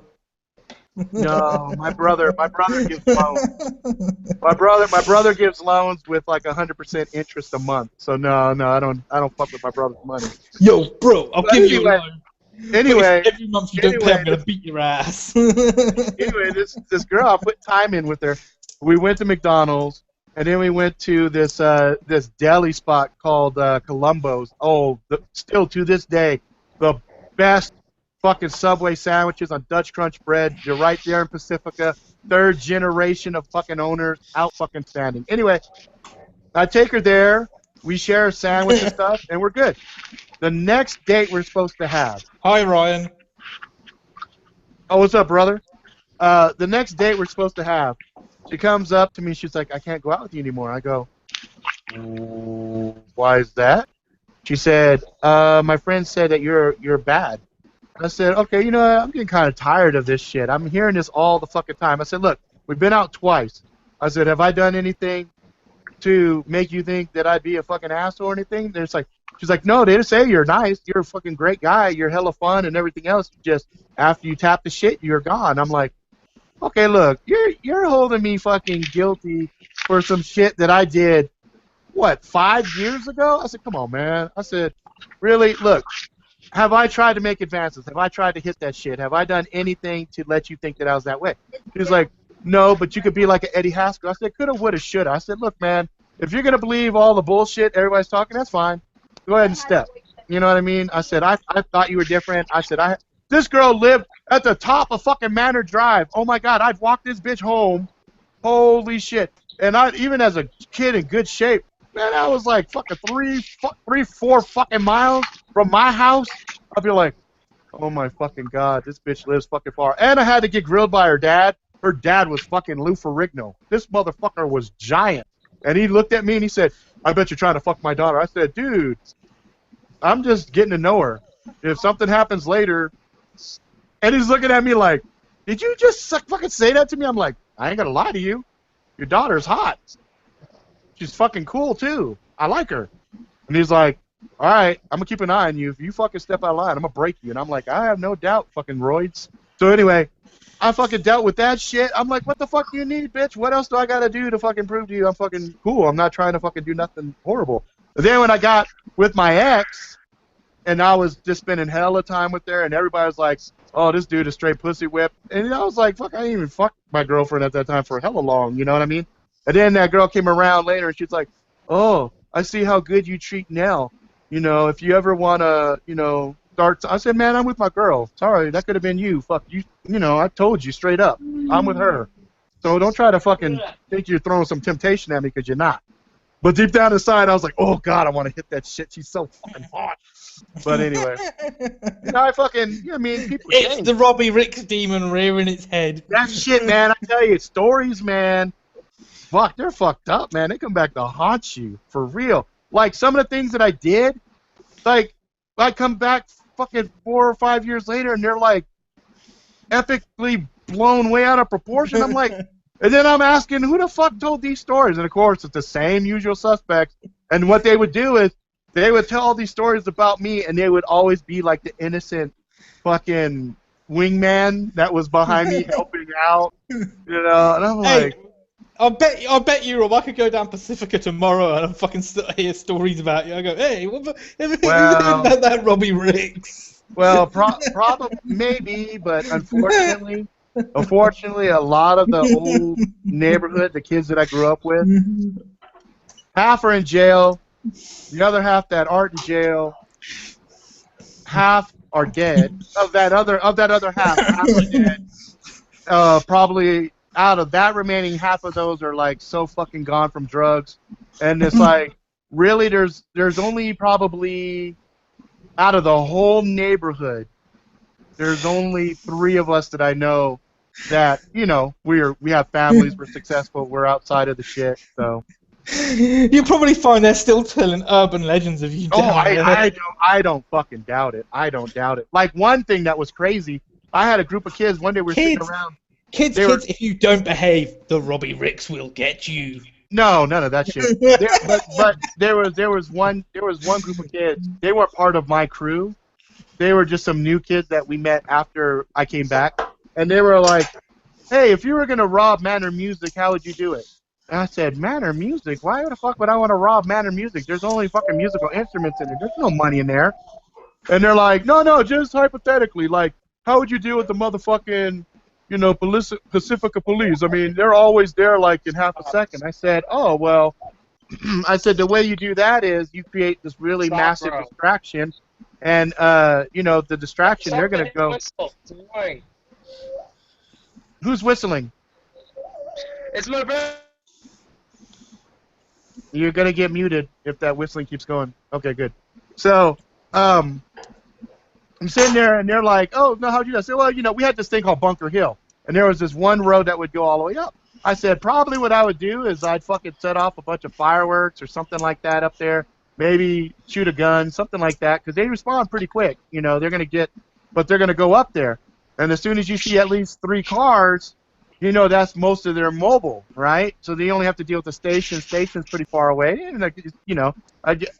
No, my brother gives loans. My brother gives loans with like 100% interest a month. So no, I don't fuck with my brother's money. Yo, bro, I'll give you a loan. Anyway, every month you don't pay, I'm gonna beat your ass. Anyway, this girl, I put time in with her. We went to McDonald's, and then we went to this deli spot called Columbo's. Oh, still to this day, the best fucking Subway sandwiches on Dutch Crunch bread. You're right there in Pacifica. Third generation of fucking owners out fucking standing. Anyway, I take her there. We share a sandwich and stuff, and we're good. The next date we're supposed to have. Hi, Ryan. Oh, what's up, brother? The next date we're supposed to have. She comes up to me. She's like, I can't go out with you anymore. I go, why is that? She said, my friend said that you're bad. I said, okay, you know what? I'm getting kind of tired of this shit. I'm hearing this all the fucking time. I said, look, we've been out twice. I said, have I done anything to make you think that I'd be a fucking asshole or anything? She's like, no, they didn't say you're nice. You're a fucking great guy. You're hella fun and everything else. Just after you tap the shit, you're gone. I'm like, okay, look, you're holding me fucking guilty for some shit that I did, 5 years ago? I said, come on, man. I said, really? Look. Have I tried to make advances? Have I tried to hit that shit? Have I done anything to let you think that I was that way? She was like, no, but you could be like an Eddie Haskell. I said, coulda, woulda, shoulda. I said, look, man, if you're going to believe all the bullshit everybody's talking, that's fine. Go ahead and step. You know what I mean? I said, I thought you were different. I said, this girl lived at the top of fucking Manor Drive. Oh, my God, I'd walk this bitch home. Holy shit. And even as a kid in good shape, man, I was like fucking 4 fucking miles from my house. I'd be like, oh my fucking God, this bitch lives fucking far. And I had to get grilled by her dad. Her dad was fucking Lou Ferrigno. This motherfucker was giant. And he looked at me and he said, I bet you're trying to fuck my daughter. I said, dude, I'm just getting to know her. If something happens later, and he's looking at me like, did you just fucking say that to me? I'm like, I ain't gonna lie to you. Your daughter's hot. She's fucking cool, too. I like her. And he's like, all right, I'm going to keep an eye on you. If you fucking step out of line, I'm going to break you. And I'm like, I have no doubt, fucking roids. So anyway, I fucking dealt with that shit. I'm like, what the fuck do you need, bitch? What else do I got to do to fucking prove to you I'm fucking cool? I'm not trying to fucking do nothing horrible. But then when I got with my ex, and I was just spending hella time with her, and everybody was like, "Oh, this dude is straight pussy whip," and I was like, "Fuck, I didn't even fuck my girlfriend at that time for hella long," you know what I mean? And then that girl came around later, and she was like, "Oh, I see how good you treat Nell. You know, if you ever wanna, start," I said, "Man, I'm with my girl. Sorry, that could have been you. Fuck you. You know, I told you straight up, I'm with her. So don't try to fucking think you're throwing some temptation at me because you're not." But deep down inside, I was like, "Oh God, I want to hit that shit. She's so fucking hot." But anyway, I mean, people It's change. the Robbie Ricks demon rearing its head. That shit, man. I tell you, stories, man. Fuck, they're fucked up, man. They come back to haunt you for real. Like some of the things that I did, like I come back fucking 4 or 5 years later, and they're like epically blown way out of proportion. I'm like, and then I'm asking, who the fuck told these stories? And of course, it's the same usual suspects. And what they would do is they would tell all these stories about me, and they would always be like the innocent fucking wingman that was behind me helping out, And I'm like, I bet you, Rob, I could go down Pacifica tomorrow and fucking hear stories about you. I go, hey, what about that Robbie Ricks? Well, probably, maybe, but unfortunately, a lot of the old neighborhood, the kids that I grew up with, half are in jail, the other half that aren't in jail, half are dead. Of that other half are dead. Probably out of that remaining half of those are like so fucking gone from drugs, and it's like really there's only probably out of the whole neighborhood, there's only 3 of us that I know that we have families, we're successful, we're outside of the shit. So you probably find they're still telling urban legends of you. I don't fucking doubt it. I don't doubt it. Like one thing that was crazy, I had a group of kids one day. We're sitting around. Kids, if you don't behave, the Robbie Ricks will get you. No, none of that shit. But there was one group of kids. They weren't part of my crew. They were just some new kids that we met after I came back, and they were like, "Hey, if you were gonna rob Manor Music, how would you do it?" And I said, "Manor Music? Why the fuck would I want to rob Manor Music? There's only fucking musical instruments in it. There's no money in there." And they're like, "No, just hypothetically, like, how would you deal with the motherfucking Pacifica police? I mean, they're always there like in half a second." I said, "Oh, well," I said, "the way you do that is you create this really massive distraction, and, the distraction, they're going to go..." Whistle. It's annoying. Who's whistling? It's my brother. You're going to get muted if that whistling keeps going. Okay, good. So, I'm sitting there, and they're like, "Oh, no, how'd you do that?" I said, "Well, we had this thing called Bunker Hill, and there was this one road that would go all the way up." I said, "Probably what I would do is I'd fucking set off a bunch of fireworks or something like that up there, maybe shoot a gun, something like that, because they respond pretty quick. They're going to go up there. And as soon as you see at least 3 cars, that's most of their mobile, right? So they only have to deal with the station. Station's pretty far away. And,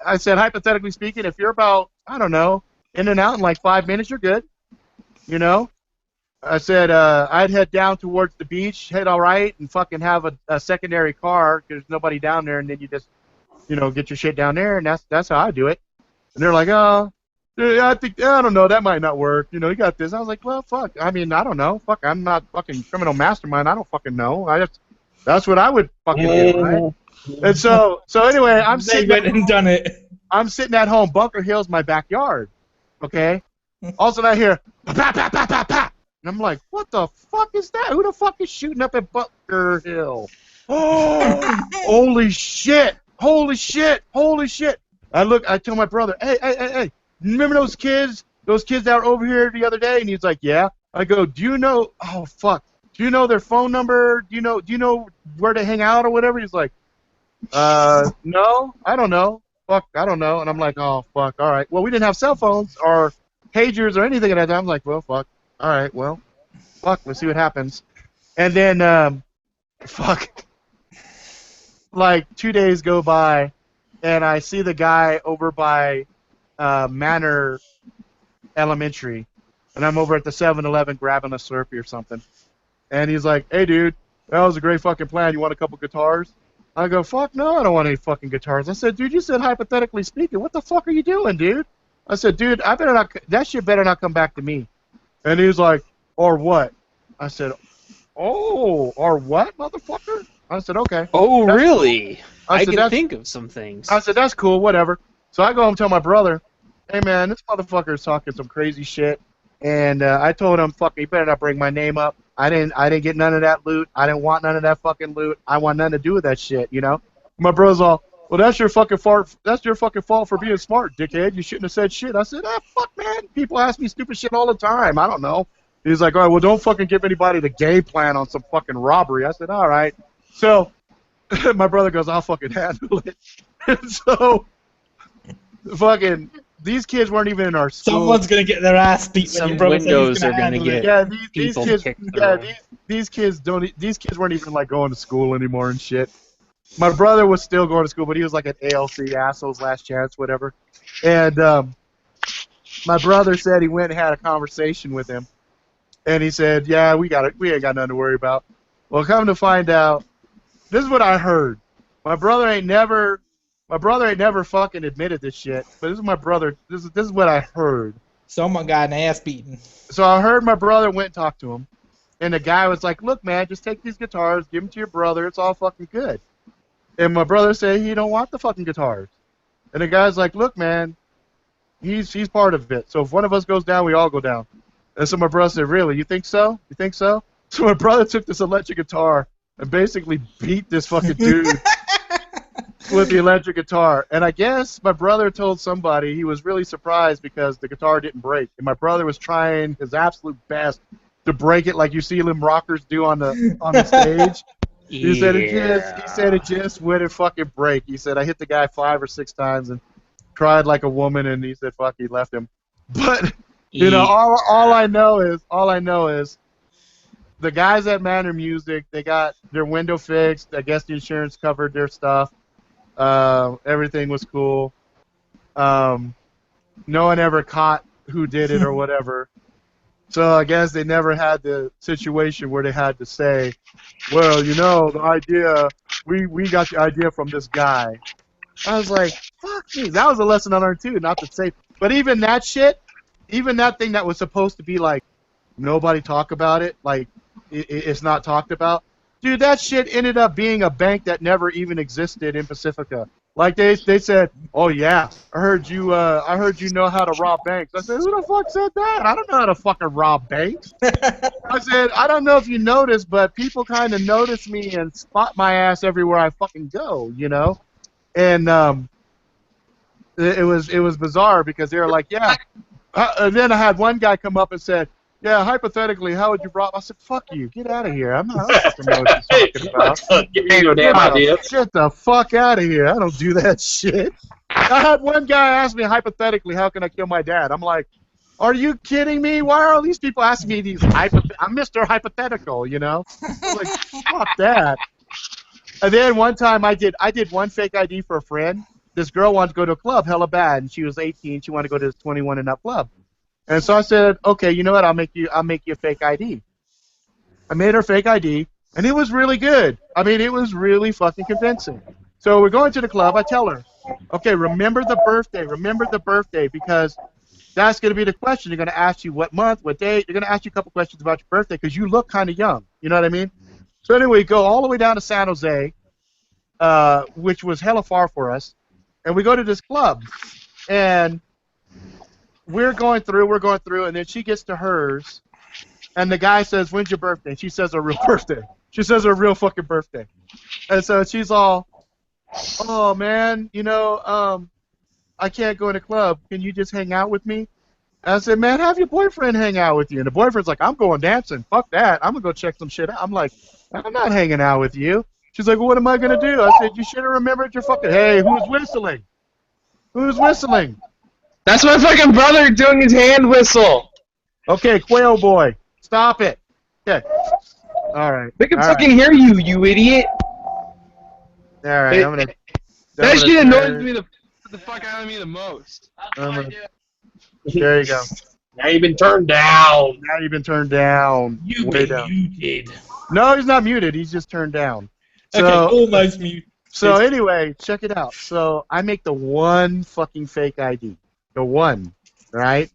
I said, hypothetically speaking, if you're about, I don't know, in and out in like 5 minutes, you're good. I said I'd head down towards the beach, head all right, and fucking have a secondary car because there's nobody down there, and then you just, get your shit down there, and that's how I do it." And they're like, "Oh, yeah, I don't know, that might not work. You got this." I was like, "Well, fuck. I mean, I don't know. Fuck, I'm not fucking criminal mastermind. I don't fucking know. That's what I would fucking do, right?" And so anyway, I'm sitting at home. Bunker Hill's my backyard. Okay. All of a sudden I hear pa pa pa pa pa, and I'm like, "What the fuck is that? Who the fuck is shooting up at Bunker Hill?" Oh, holy shit! Holy shit! Holy shit! I tell my brother, hey, remember those kids that were over here the other day? And he's like, "Yeah." I go, "Do you know, oh fuck, do you know their phone number? Do you know where they hang out or whatever?" He's like, "No, I don't know. Fuck, I don't know." And I'm like, "Oh fuck, all right. Well, we didn't have cell phones or pagers or anything at that time." I'm like, "Well, fuck, all right, well, fuck, let's see what happens." And then, fuck, like 2 days go by, and I see the guy over by Manor Elementary, and I'm over at the 7-Eleven grabbing a Slurpee or something. And he's like, "Hey, dude, that was a great fucking plan. You want a couple guitars?" I go, "Fuck no, I don't want any fucking guitars." I said, "Dude, you said hypothetically speaking. What the fuck are you doing, dude?" I said, dude, I better not. That shit better not come back to me. And he was like, or what? I said, oh, or what, motherfucker? I said, okay. Oh, That's really? Cool. I said, can think of some things. I said, that's cool, whatever. So I go home and tell my brother, hey, man, this motherfucker is talking some crazy shit. And I told him, fuck, you better not bring my name up. I didn't get none of that loot. I didn't want none of that fucking loot. I want nothing to do with that shit, you know? My brother's all, well, that's your fucking fault. That's your fucking fault for being smart, dickhead. You shouldn't have said shit. I said, fuck, man. People ask me stupid shit all the time. I don't know. He's like, all right, well, don't fucking give anybody the game plan on some fucking robbery. I said, all right. So my brother goes, I'll fucking handle it. And so fucking these kids weren't even in our school. Someone's gonna get their ass beat. Some when your brother windows says are gonna get these people kids. kicked Yeah, through. these kids don't. These kids weren't even like going to school anymore and shit. My brother was still going to school, but he was like an ALC, assholes last chance, whatever. And my brother said he went and had a conversation with him, and he said, "Yeah, we got it. We ain't got nothing to worry about." Well, come to find out, this is what I heard. My brother ain't never fucking admitted this shit. But this is my brother. This is what I heard. Someone got an ass beaten. So I heard my brother went and talked to him, and the guy was like, "Look, man, just take these guitars, give them to your brother. It's all fucking good." And my brother said he don't want the fucking guitars. And the guy's like, "Look, man, he's part of it. So if one of us goes down, we all go down." And so my brother said, "Really? You think so? You think so?" So my brother took this electric guitar and basically beat this fucking dude with the electric guitar. And I guess my brother told somebody he was really surprised because the guitar didn't break. And my brother was trying his absolute best to break it like you see them rockers do on the stage. He said it just wouldn't fucking break. He said I hit the guy 5 or 6 times and cried like a woman, and he said fuck, he left him. But you know, all I know is the guys at Manor Music, they got their window fixed. I guess the insurance covered their stuff. Everything was cool. No one ever caught who did it or whatever. So I guess they never had the situation where they had to say, well, you know, the idea, we got the idea from this guy. I was like, fuck me. That was a lesson I learned too, not to say. But even that shit, even that thing that was supposed to be like, nobody talk about it, like, it's not talked about. Dude, that shit ended up being a bank that never even existed in Pacifica. Like they said, oh yeah, I heard you know how to rob banks. I said, who the fuck said that? I don't know how to fucking rob banks. I said, I don't know if you noticed, but people kind of notice me and spot my ass everywhere I fucking go, you know. And it was bizarre because they were like, yeah. And then I had one guy come up and said, yeah, hypothetically, how would you rob? I said, fuck you, get out of here. I don't fucking know what you're talking about. Give me your damn idea. Get the fuck out of here. I don't do that shit. I had one guy ask me hypothetically, how can I kill my dad? I'm like, are you kidding me? Why are all these people asking me these I'm Mr. Hypothetical, you know? I'm like, fuck that. And then one time I did one fake ID for a friend. This girl wanted to go to a club hella bad, and she was 18. She wanted to go to this 21 and up club. And so I said, okay, you know what? I'll make you a fake ID. I made her fake ID, and it was really good. I mean, it was really fucking convincing. So we're going to the club. I tell her, okay, remember the birthday, because that's going to be the question. They're going to ask you what month, what date. They're going to ask you a couple questions about your birthday because you look kind of young. You know what I mean? So anyway, we go all the way down to San Jose, which was hella far for us, and we go to this club, and we're going through, and then she gets to hers, and the guy says, when's your birthday? And she says her real birthday. She says her real fucking birthday. And so she's all, oh, man, you know, I can't go in the club. Can you just hang out with me? And I said, man, have your boyfriend hang out with you. And the boyfriend's like, I'm going dancing. Fuck that. I'm going to go check some shit out. I'm like, I'm not hanging out with you. She's like, well, what am I going to do? I said, you should have remembered your fucking, hey, who's whistling? Who's whistling? That's my fucking brother doing his hand whistle. Okay, Quail Boy, stop it. Okay. All right. They can fucking hear you, you idiot. All right, I'm gonna. That shit annoys me the fuck out of me the most. There you go. Now you've been turned down. Now you've been turned down. You've Way been down. muted. No, he's not muted. He's just turned down. So, Okay, almost muted. So anyway, check it out. So I make the one fucking fake ID. The one. right?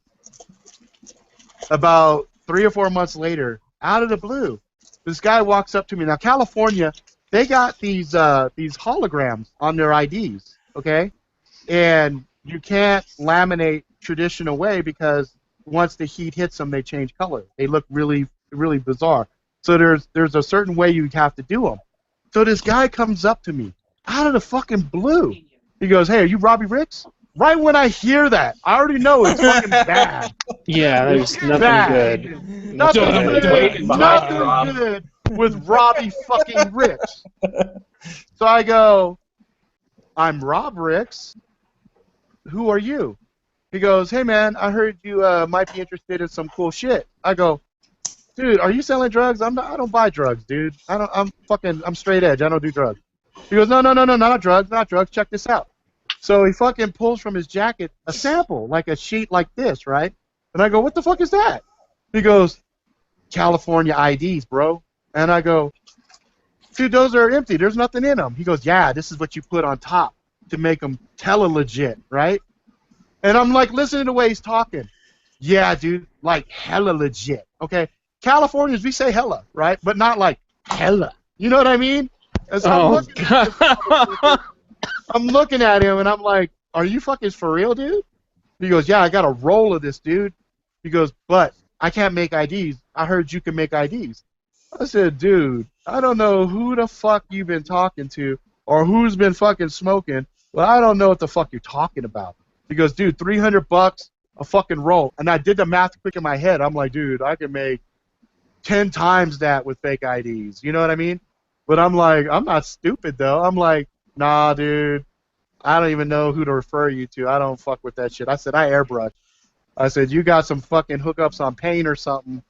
About 3 or 4 months later, out of the blue, this guy walks up to me. Now, California, they got these holograms on their IDs, okay? And you can't laminate traditional way because once the heat hits them, they change color. They look really, really bizarre. So there's a certain way you have to do them. So this guy comes up to me out of the fucking blue. He goes, "Hey, are you Robbie Ricks?" Right when I hear that, I already know it's fucking bad. Yeah, there's nothing Bad. good. Nothing Somebody's good. waiting behind you, Rob. Nothing good with Robbie fucking Ricks. So I go, "I'm Rob Ricks. Who are you?" He goes, "Hey man, I heard you might be interested in some cool shit." I go, "Dude, are you selling drugs?" I don't buy drugs, dude. I'm straight edge. I don't do drugs. He goes, "No, not drugs, not drugs. Check this out." So he fucking pulls from his jacket a sample, like a sheet like this, right? And I go, "What the fuck is that?" He goes, "California IDs, bro." And I go, "Dude, those are empty. There's nothing in them." He goes, "Yeah, this is what you put on top to make them tele legit, right?" And I'm like, listening to the way he's talking. "Yeah, dude, like hella legit, okay? Californians, we say hella, right? But not like hella. You know what I mean?" And so I'm looking at him and I'm like, "Are you fucking for real, dude?" He goes, "Yeah, I got a roll of this, dude." He goes, "But I can't make IDs. I heard you can make IDs." I said, "Dude, I don't know who the fuck you've been talking to or who's been fucking smoking, but I don't know what the fuck you're talking about." He goes, "Dude, $300 a fucking roll." And I did the math quick in my head. I'm like, "Dude, I can make 10 times that with fake IDs." You know what I mean? But I'm like, I'm not stupid though. I'm like, "Nah, dude, I don't even know who to refer you to. I don't fuck with that shit." I said, "I airbrush." I said, "You got some fucking hookups on paint or something.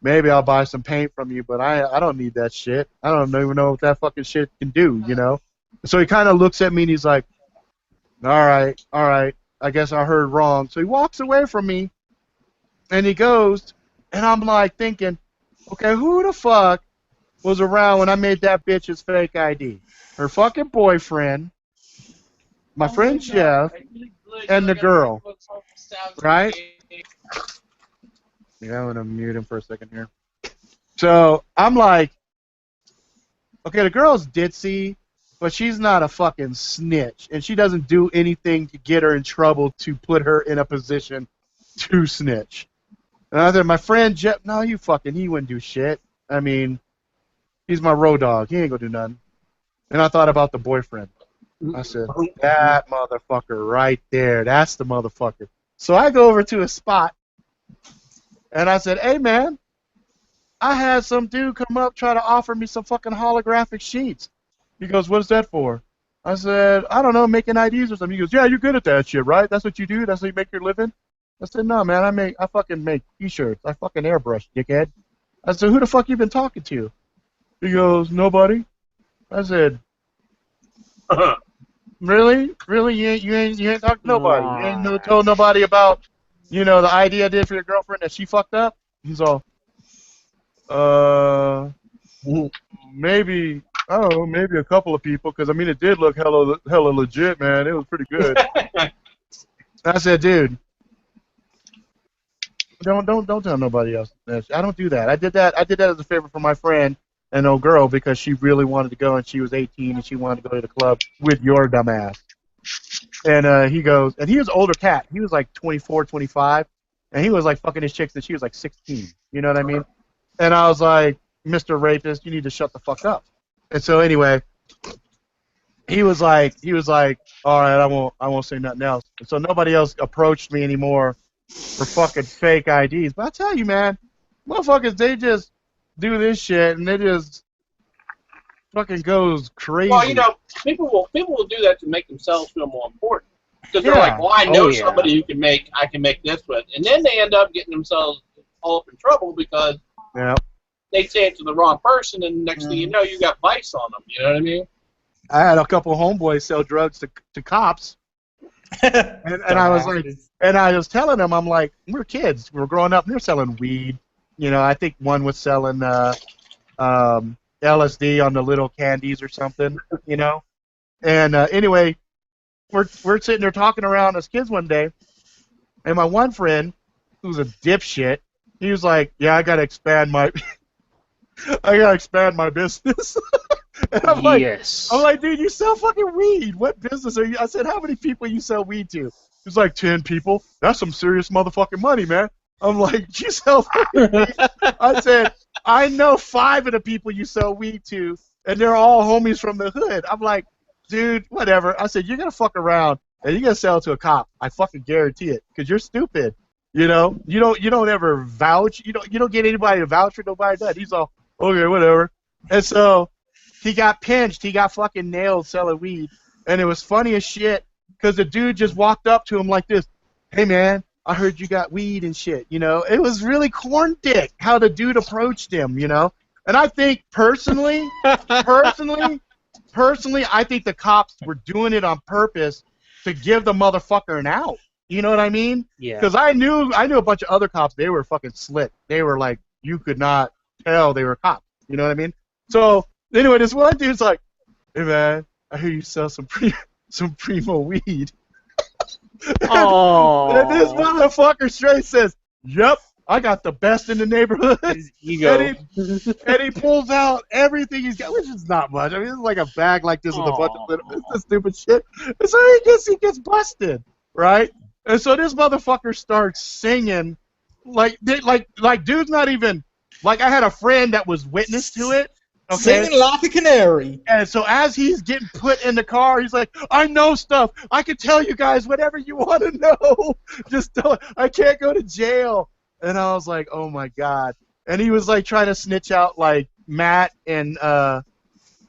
Maybe I'll buy some paint from you, but I don't need that shit. I don't even know what that fucking shit can do, you know?" So he kind of looks at me and he's like, all right, I guess I heard wrong." So he walks away from me and he goes, and I'm like thinking, okay, who the fuck was around when I made that bitch's fake ID? Her fucking boyfriend, my friend Jeff, and the girl, right? Yeah, I'm gonna mute him for a second here. So I'm like, okay, the girl's ditzy, but she's not a fucking snitch, and she doesn't do anything to get her in trouble to put her in a position to snitch. And I said, my friend Jeff, no, he wouldn't do shit. I mean, he's my road dog. He ain't gonna do nothing. And I thought about the boyfriend. I said, that motherfucker right there, that's the motherfucker. So I go over to a spot, and I said, "Hey, man, I had some dude come up try to offer me some fucking holographic sheets." He goes, "What is that for?" I said, "I don't know, making IDs or something." He goes, "Yeah, you're good at that shit, right? That's what you do? That's how you make your living?" I said, "No, man, I fucking make t-shirts. I fucking airbrush, dickhead." I said, "Who the fuck you been talking to?" He goes, "Nobody." I said, Really? Really? You ain't talked to nobody. You ain't told nobody about, the idea I did for your girlfriend that she fucked up?" He's all, maybe, I don't know, maybe a couple of people, because I mean it did look hella legit, man. It was pretty good. I said, "Dude, don't tell nobody else. I don't do that. I did that as a favor for my friend and old girl because she really wanted to go and she was 18 and she wanted to go to the club with your dumb ass." And he goes, and he was an older cat. He was like 24, 25, and he was like fucking his chicks and she was like 16. You know what I mean? And I was like, "Mr. Rapist, you need to shut the fuck up." And so anyway, he was like, "All right, I won't say nothing else." And so nobody else approached me anymore for fucking fake IDs. But I tell you, man, motherfuckers, they just do this shit and they just fucking goes crazy. Well, people will do that to make themselves feel more important because they're like, "Well, I know somebody who I can make this with," and then they end up getting themselves all up in trouble because they say it to the wrong person, and next thing you know, you got vice on them. You know what I mean? I had a couple of homeboys sell drugs to cops, and I was like, and I was telling them, I'm like, we're kids, we were growing up, and they're selling weed. I think one was selling LSD on the little candies or something. And anyway, we're sitting there talking around as kids one day, And my one friend, who's a dipshit, he was like, "Yeah, I gotta expand my, I gotta expand my business." And Yes. I'm like, dude, you sell fucking weed. What business are you? I said, how many people you sell weed to? He's like, 10 people. That's some serious motherfucking money, man. I'm like, you sell fucking weed? I said, I know 5 of the people you sell weed to, and they're all homies from the hood. I'm like, dude, whatever. I said, you're gonna fuck around and you're gonna sell it to a cop. I fucking guarantee it, because you're stupid. You know, you don't ever vouch. You don't get anybody to vouch for nobody. That he's all okay, whatever. And so he got pinched. He got fucking nailed selling weed, and it was funny as shit because the dude just walked up to him like this, "Hey man, I heard you got weed and shit." You know, it was really corn dick how the dude approached him. You know, and I think personally, I think the cops were doing it on purpose to give the motherfucker an out. You know what I mean? Yeah. Because I knew a bunch of other cops. They were fucking slick. They were like, you could not tell they were cops. You know what I mean? So anyway, this one dude's like, "Hey man, I hear you sell some primo weed." Oh. And this motherfucker straight says, "Yep, I got the best in the neighborhood." And he pulls out everything he's got, which is not much. I mean, it's like a bag like this with a bunch of little, it's just stupid shit. And so he gets busted, right? And so this motherfucker starts singing, like dude's not even, like I had a friend that was witness to it. Okay. Singing like a canary. And so as he's getting put in the car, he's like, "I know stuff. I can tell you guys whatever you want to know. Just don't, I can't go to jail." And I was like, "Oh my god." And he was like trying to snitch out like Matt and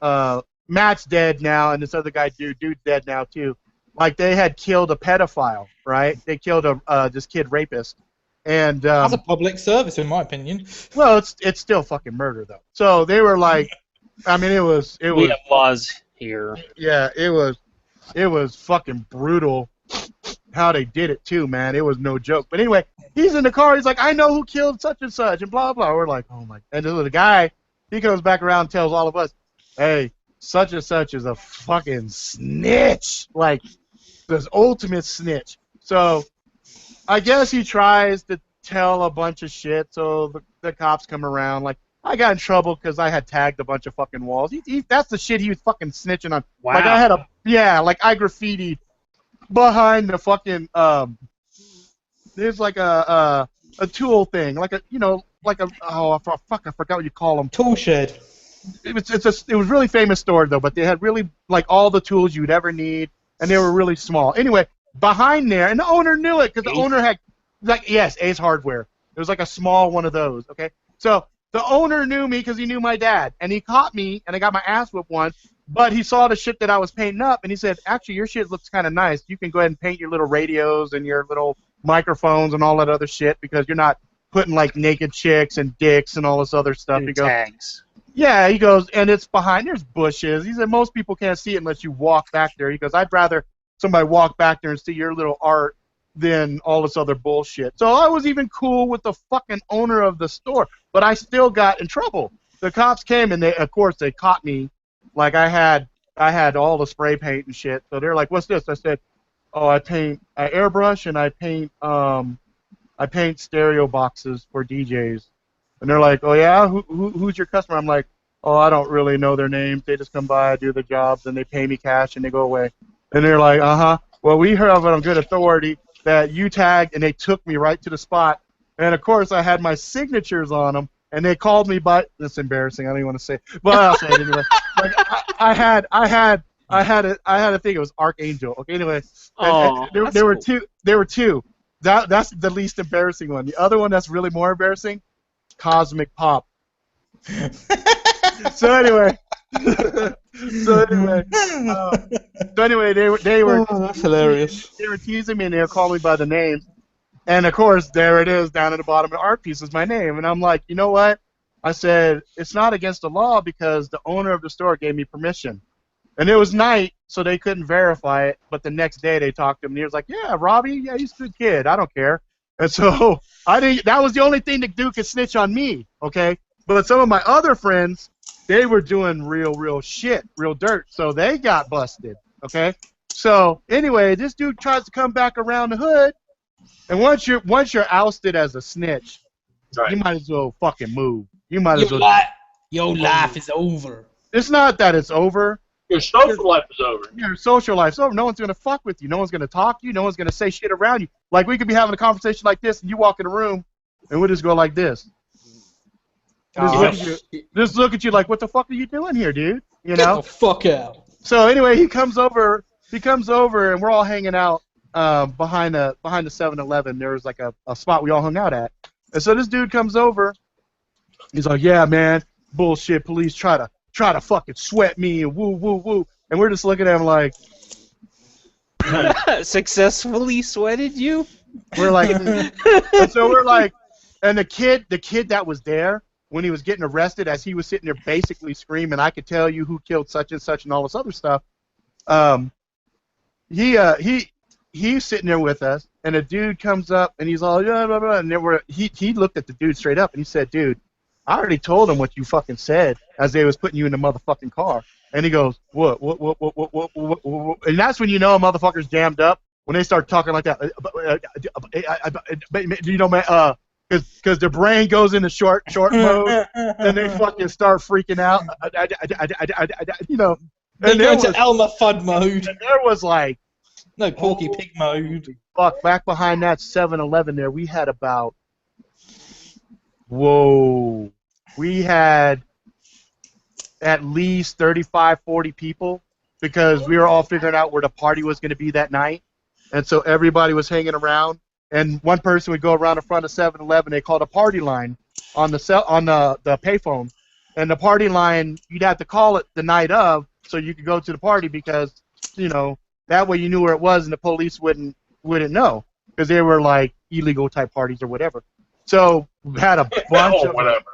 Matt's dead now, and this other guy dude's dead now too. Like they had killed a pedophile, right? They killed this kid rapist. And that's a public service, in my opinion. Well, it's still fucking murder though. So they were like, I mean, it was. We have laws here. Yeah, it was fucking brutal how they did it too, man. It was no joke. But anyway, he's in the car. He's like, "I know who killed such and such," and blah blah. We're like, "Oh my!" And the guy, he comes back around and tells all of us, "Hey, such and such is a fucking snitch, like this ultimate snitch." So I guess he tries to tell a bunch of shit, so the cops come around. Like, I got in trouble because I had tagged a bunch of fucking walls. That's the shit he was fucking snitching on. Wow. Like, I had I graffitied behind the fucking, there's like a tool thing, like a, you know, like a, oh, fuck, I forgot what you call them. Tool shed. It was really famous store, though, but they had really, like, all the tools you'd ever need, and they were really small. Anyway, behind there, and the owner knew it, because the owner had, like, yes, Ace Hardware. It was like a small one of those, okay? So the owner knew me because he knew my dad, and he caught me, and I got my ass whipped once, but he saw the shit that I was painting up, and he said, "Actually, your shit looks kind of nice. You can go ahead and paint your little radios and your little microphones and all that other shit, because you're not putting, like, naked chicks and dicks and all this other stuff." And he goes, tags. "Yeah," he goes, "and it's behind, there's bushes." He said, "Most people can't see it unless you walk back there." He goes, "I'd rather somebody walk back there and see your little art than all this other bullshit." So I was even cool with the fucking owner of the store, but I still got in trouble. The cops came, and of course they caught me. Like, I had all the spray paint and shit. So they're like, "What's this?" I said, "Oh, I airbrush and I paint stereo boxes for DJs." And they're like, "Oh yeah, who's your customer?" I'm like, "Oh, I don't really know their names. They just come by, do their jobs, and they pay me cash, and they go away." And they're like, "Uh-huh. Well, we have it on good authority that you tagged," and they took me right to the spot. And of course, I had my signatures on them, and they called me by. That's embarrassing. I don't even want to say, but I'll say it anyway. Like, I had a thing. It was Archangel. Okay, anyway. And there were two. There were two. That's the least embarrassing one. The other one that's really more embarrassing, Cosmic Pop. So anyway. So anyway, they were. Oh, that's hilarious. They were teasing me, and they were calling me by the name. And of course, there it is down at the bottom of the art piece is my name. And I'm like, you know what? I said, it's not against the law because the owner of the store gave me permission. And it was night, so they couldn't verify it. But the next day they talked to him, and he was like, "Yeah, Robbie, yeah, he's a good kid. I don't care." And so I didn't. That was the only thing the dude could snitch on me, okay? But some of my other friends, they were doing real shit, real dirt, so they got busted, okay? So anyway, this dude tries to come back around the hood, And once you're ousted as a snitch, Right. you might as well fucking move. You might as well. Your life is over. It's not that it's over. Your social life is over. Your social life's over. No one's gonna fuck with you. No one's gonna talk to you. No one's gonna say shit around you. Like we could be having a conversation like this, and you walk in the room, and we'll just go like this. Just look at you like, what the fuck are you doing here, dude? You know? Get the fuck out. So anyway, he comes over, and we're all hanging out behind the 7-Eleven. There was like a spot we all hung out at. And so this dude comes over. He's like, yeah, man, bullshit. Police try to fucking sweat me and woo woo woo. And we're just looking at him like, successfully sweated you? We're like, and so we're like, and the kid that was there when he was getting arrested, as he was sitting there basically screaming, I could tell you who killed such and such and all this other stuff. He's sitting there with us, and a dude comes up and he's all blah, blah, blah, and then he looked at the dude straight up and he said, dude, I already told him what you fucking said as they was putting you in the motherfucking car. And he goes, what? And that's when you know a motherfucker's jammed up, when they start talking like that. You know, man, because their brain goes into short mode, and they fucking start freaking out. You know. They And go there into was, Elmer Fudd mode. and there was like, No, Porky Pig mode. fuck, back behind that 7-Eleven there, we had about, we had at least 35, 40 people, because we were all figuring out where the party was going to be that night. And so everybody was hanging around, and one person would go around in front of 7-Eleven. They called a party line on the payphone, and the party line, you'd have to call it the night of so you could go to the party, because, you know, that way you knew where it was and the police wouldn't know, because they were like illegal type parties or whatever. So we had a bunch of whatever.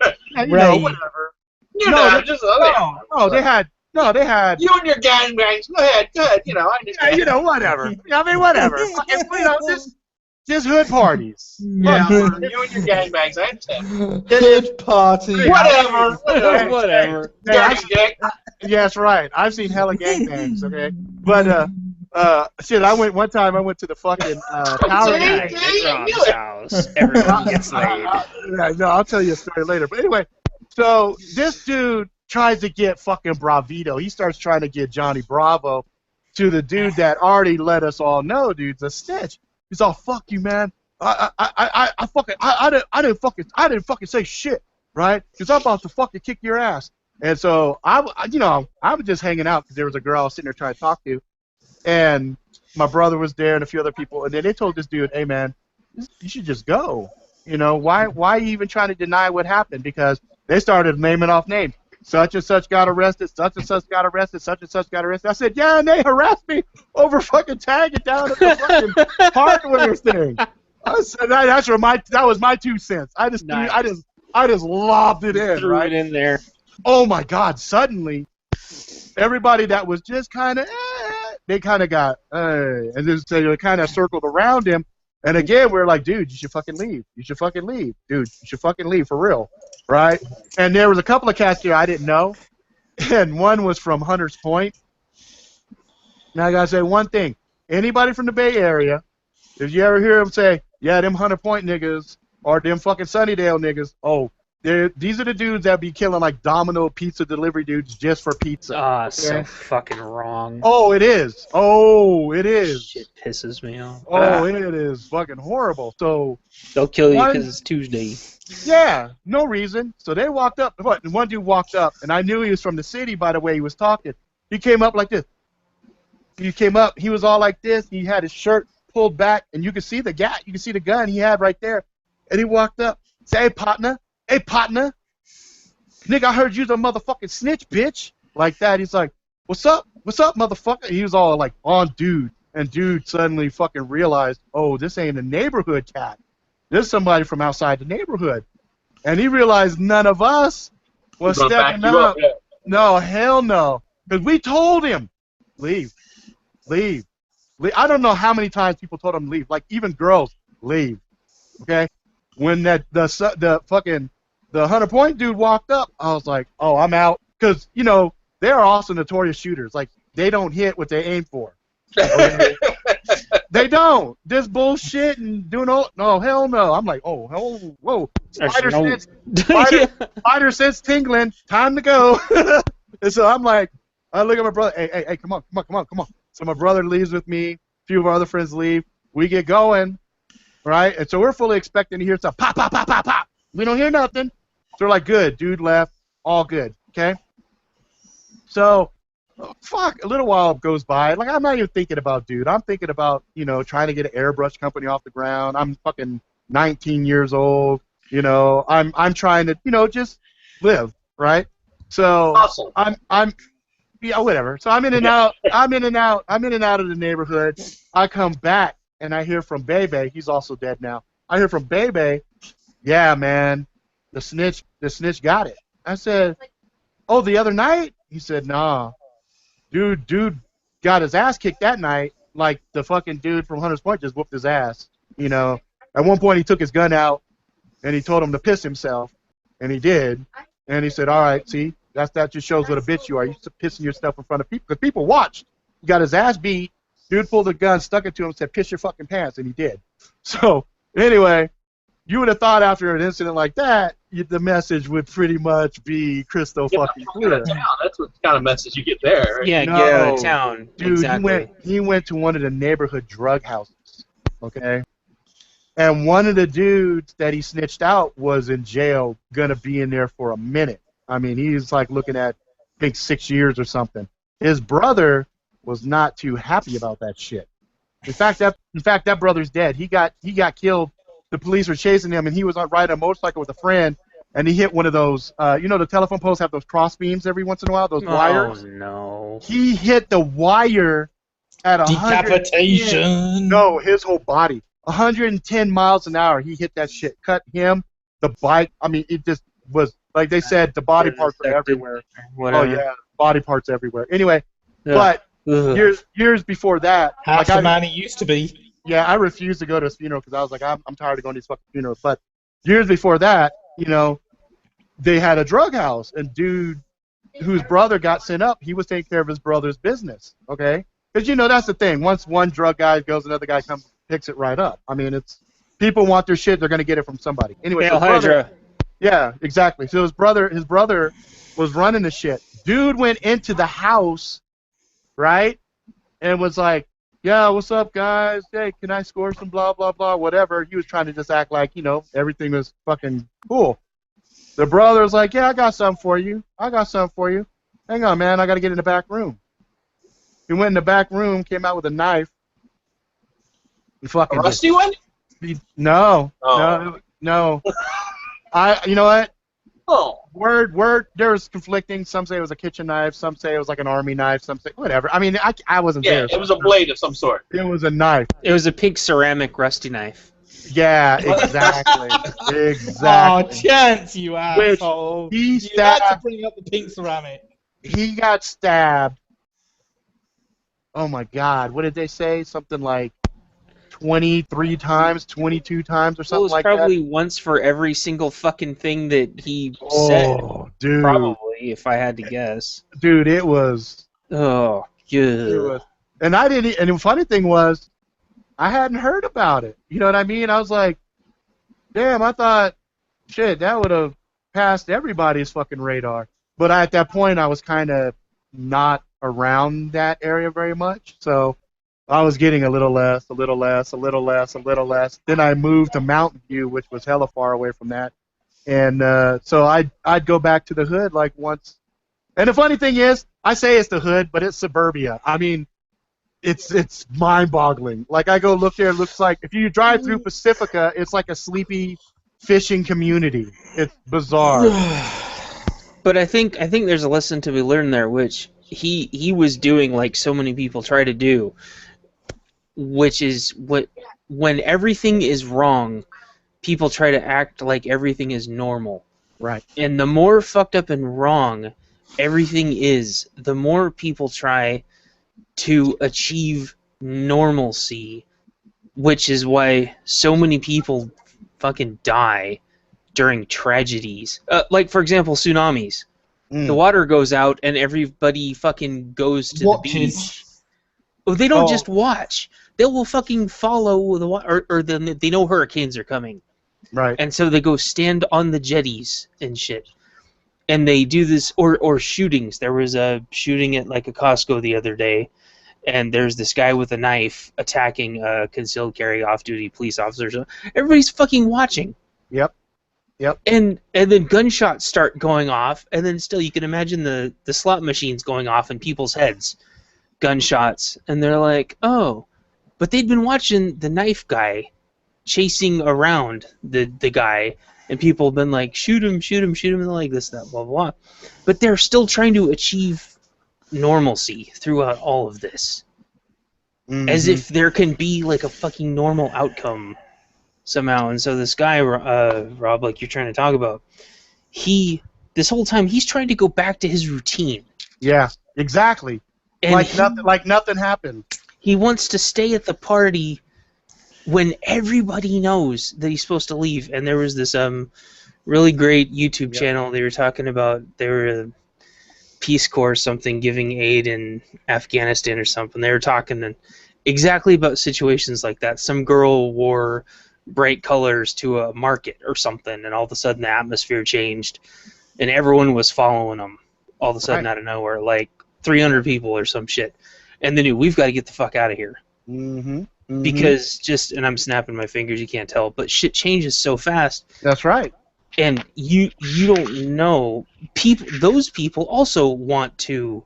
yeah, you know, whatever. You know, They had you and your gangbangs. Go ahead. You know, I understand. yeah, you know, whatever. I mean, whatever. Fucking, you know, just hood parties. Yeah, you and your gangbangs. I understand. Hood party. Whatever. Whatever. Dirty dick. Yeah, that's right. I've seen hella gangbangs, okay? But, shit, one time I went to the fucking power See? See? I knew it. House. Everyone gets laid. No, I'll tell you a story later. But anyway, so this dude tries to get fucking Bravito. He starts trying to get Johnny Bravo to the dude that already let us all know, dude's a snitch. He's all, fuck you, man. I didn't fucking say shit, right? Because I'm about to fucking kick your ass. And so I was just hanging out because there was a girl I was sitting there trying to talk to, and my brother was there and a few other people, and then they told this dude, hey man, you should just go. You know, why are you even trying to deny what happened? Because they started naming off names. Such and such got arrested, such and such got arrested, such and such got arrested. I said, yeah, and they harassed me over fucking tagging down at the fucking hardware thing. I said, that was my 2 cents. I just lobbed it in, Threw right? it in there. Oh my God! Suddenly, everybody that was just kind of, they kind of got, and they kind of circled around him. And again, we're like, dude, you should fucking leave. You should fucking leave, dude. You should fucking leave for real, right? And there was a couple of cats here I didn't know, and one was from Hunters Point. Now I gotta say one thing: anybody from the Bay Area, if you ever hear them say, "Yeah, them Hunter Point niggas," or "them fucking Sunnydale niggas," these are the dudes that be killing like Domino pizza delivery dudes just for pizza. Ah, so fucking wrong. Oh, it is. Oh, it is. Shit pisses me off. Oh, it is fucking horrible. So they'll kill you because it's Tuesday. Yeah, no reason. So they walked up. One dude walked up, and I knew he was from the city by the way he was talking. He came up like this. He came up. He was all like this. He had his shirt pulled back, and you could see the gun. You could see the gun he had right there. And he walked up. Say, hey, partner. Hey, partner. Nigga, I heard you's a motherfucking snitch, bitch. Like that. He's like, what's up? What's up, motherfucker? He was all like, on dude. And dude suddenly fucking realized, oh, this ain't a neighborhood cat. This is somebody from outside the neighborhood. And he realized none of us was stepping up. No, hell no. Because we told him, leave. Leave. I don't know how many times people told him to leave. Like, even girls, leave. Okay? When the Hunter Point dude walked up, I was like, oh, I'm out. Because, you know, they are also notorious shooters. Like, they don't hit what they aim for. They don't. This bullshit and doing no, hell no. I'm like, oh, hell, whoa. Spider sense tingling. Time to go. And so I'm like, I look at my brother. Hey, come on. So my brother leaves with me. A few of our other friends leave. We get going, right? And so we're fully expecting to hear some pop, pop, pop, pop, pop. We don't hear nothing. So we're like, good. Dude left. All good. Okay? So, a little while goes by. Like, I'm not even thinking about dude. I'm thinking about, trying to get an airbrush company off the ground. I'm fucking 19 years old. I'm trying to, just live, right? So Hustle. Yeah, whatever. So I'm in and out of the neighborhood. I come back and I hear from Bebe. He's also dead now. I hear from Bebe, yeah, man, the snitch got it. I said, oh, the other night? He said, nah. Dude got his ass kicked that night, like the fucking dude from Hunter's Point just whooped his ass. At one point he took his gun out and he told him to piss himself, and he did. And he said, all right, see, that just shows what a bitch you are. You're pissing yourself in front of people, because people watched. He got his ass beat. Dude pulled a gun, stuck it to him, and said, piss your fucking pants, and he did. So, anyway, you would have thought after an incident like that, the message would pretty much be crystal fucking clear. That's what kind of message you get there. Right? Yeah, get out of town. Dude, exactly. he went to one of the neighborhood drug houses, okay? And one of the dudes that he snitched out was in jail, gonna be in there for a minute. I mean, he's like looking at, I think, 6 years or something. His brother was not too happy about that shit. In fact, that brother's dead. He got killed. The police were chasing him, and he was riding a motorcycle with a friend, and he hit one of those. The telephone poles have those cross beams every once in a while. Those wires. Oh no! He hit the wire at 110. Decapitation. No, his whole body. 110 miles an hour. He hit that shit. Cut him. The bike. I mean, it just was like they said. The body parts are everywhere. Whatever. Oh yeah, body parts everywhere. Anyway, but years before that, half the man he used to be. Yeah, I refused to go to his funeral because I was like, I'm tired of going to these fucking funerals. But years before that, they had a drug house, and dude whose brother got sent up, he was taking care of his brother's business. Okay, because that's the thing. Once one drug guy goes, another guy comes, picks it right up. I mean, it's people want their shit, they're gonna get it from somebody. Anyway, so brother, yeah, exactly. So his brother was running the shit. Dude went into the house, right, and was like, yeah, what's up, guys? Hey, can I score some blah, blah, blah, whatever. He was trying to just act like, everything was fucking cool. The brother was like, yeah, I got something for you. Hang on, man, I got to get in the back room. He went in the back room, came out with a knife. A rusty one? No. Oh. No. You know what? Oh. Word, there's conflicting. Some say it was a kitchen knife. Some say it was like an army knife. Some say whatever. I mean, I wasn't there. Yeah, it was a blade of some sort. It was a knife. It was a pink ceramic rusty knife. Yeah, exactly. Oh, Chance, you asshole. You had to bring up the pink ceramic. He got stabbed. Oh my God, what did they say? Something like 23 times, 22 times, or something like that. It was probably once for every single fucking thing that he said. Oh, dude. Probably, if I had to guess. Dude, it was. Oh, good. And I didn't. And the funny thing was, I hadn't heard about it. You know what I mean? I was like, damn, I thought, shit, that would have passed everybody's fucking radar. But at that point, I was kind of not around that area very much, so I was getting a little less. Then I moved to Mountain View, which was hella far away from that, and so I'd go back to the hood like once. And the funny thing is, I say it's the hood, but it's suburbia. I mean, it's mind-boggling. Like I go look there, it looks like if you drive through Pacifica, it's like a sleepy fishing community. It's bizarre. But I think there's a lesson to be learned there, which he was doing like so many people try to do, which is when everything is wrong, people try to act like everything is normal. Right. And the more fucked up and wrong everything is, the more people try to achieve normalcy, which is why so many people fucking die during tragedies. Like, for example, tsunamis. The water goes out and everybody fucking goes to the beach. Oh, they don't just watch. they will fucking follow the or they know hurricanes are coming, Right. and so they go stand on the jetties and shit. And they do this, or shootings. There was a shooting at like a Costco the other day, and there's this guy with a knife attacking a concealed carry off-duty police officer. Everybody's fucking watching. Yep. Yep. And then gunshots start going off, and then still you can imagine the slot machines going off in people's heads, gunshots, and they're like, oh, but they'd been watching the knife guy chasing around the guy. And people have been like, shoot him, shoot him, shoot him, and like this, that, blah, blah, blah. But they're still trying to achieve normalcy throughout all of this. Mm-hmm. As if there can be like a fucking normal outcome somehow. And so this guy, Rob, like you're trying to talk about, this whole time, he's trying to go back to his routine. Yeah, exactly. And like nothing happened. He wants to stay at the party when everybody knows that he's supposed to leave. And there was this really great YouTube channel they were talking about. They were a Peace Corps or something giving aid in Afghanistan or something. They were talking exactly about situations like that. Some girl wore bright colors to a market or something, and all of a sudden the atmosphere changed, and everyone was following them all of a sudden out of nowhere, like 300 people or some shit. And they knew, we've got to get the fuck out of here. Mm-hmm. Mm-hmm. Because and I'm snapping my fingers, you can't tell, but shit changes so fast. That's right. And you don't know, those people also want to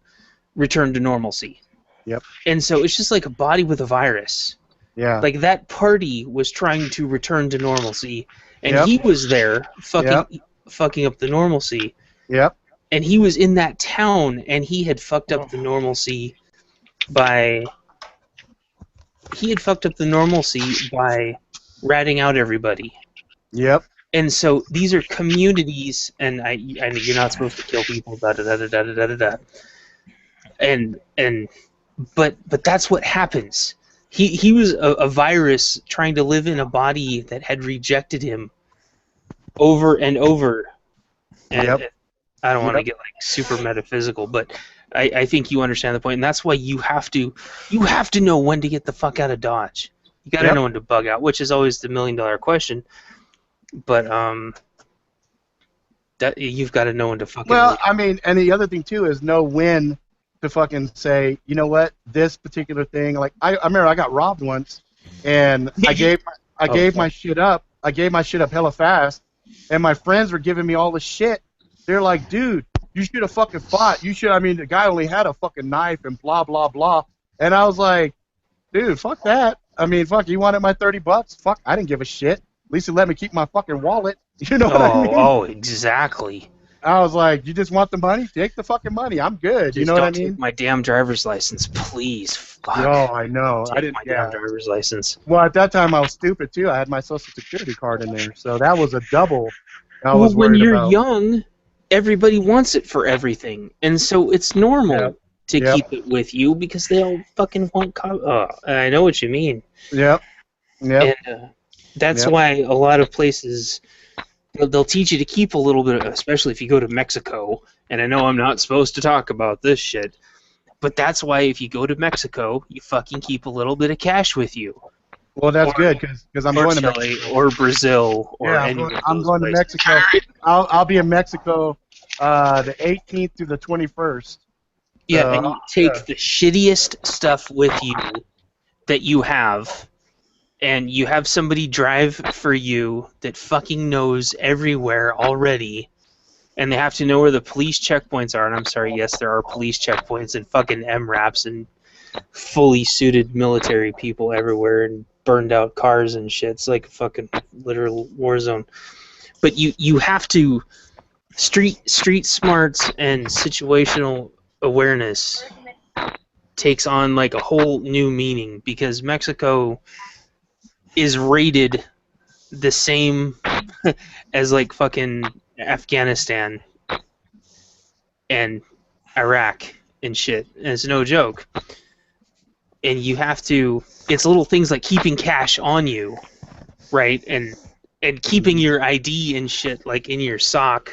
return to normalcy. Yep. And so it's just like a body with a virus. Yeah. Like that party was trying to return to normalcy, and he was there fucking up the normalcy. Yep. And he was in that town, and he had fucked up the normalcy by ratting out everybody. Yep. And so these are communities, and I you're not supposed to kill people, da da da da da da da da. But that's what happens. He was a virus trying to live in a body that had rejected him over and over. And I don't want to get like super metaphysical, but I think you understand the point, and that's why you have to know when to get the fuck out of Dodge. You got to know when to bug out, which is always the $1 million question. But that you've got to know when to fucking. Well, leave. I mean, and the other thing too is know when to fucking say, you know what, this particular thing. Like I remember I got robbed once, and I gave my shit up. I gave my shit up hella fast, and my friends were giving me all the shit. They're like, dude, you should have fucking fought. You should. I mean, the guy only had a fucking knife and blah blah blah. And I was like, dude, fuck that. I mean, fuck, you wanted my $30? Fuck, I didn't give a shit. At least he let me keep my fucking wallet. You know what I mean? Oh, exactly. I was like, you just want the money? Take the fucking money. I'm good. Just you know what I don't mean? take my damn driver's license, please. Fuck. Oh, I know. Take I didn't. my damn driver's license. Well, at that time I was stupid too. I had my Social Security card in there, so that was a double. I was when worried you're about. young, everybody wants it for everything, and so it's normal to keep it with you because they all fucking want. I know what you mean. Yep. Yep. And that's why a lot of places they'll teach you to keep a little bit, especially if you go to Mexico. And I know I'm not supposed to talk about this shit, but that's why if you go to Mexico, you fucking keep a little bit of cash with you. Well, that's good because I'm going to Mexico or Brazil or any of those I'm going to Mexico. I'll be in Mexico the 18th to the 21st. Yeah, and you take the shittiest stuff with you that you have, and you have somebody drive for you that fucking knows everywhere already, and they have to know where the police checkpoints are. And I'm sorry, yes, there are police checkpoints and fucking MRAPs and fully suited military people everywhere and burned out cars and shit. It's like a fucking literal war zone. But you have to street smarts and situational awareness takes on like a whole new meaning because Mexico is rated the same as like fucking Afghanistan and Iraq and shit. And it's no joke. And you have to, it's little things like keeping cash on you, right? And keeping your ID and shit like in your sock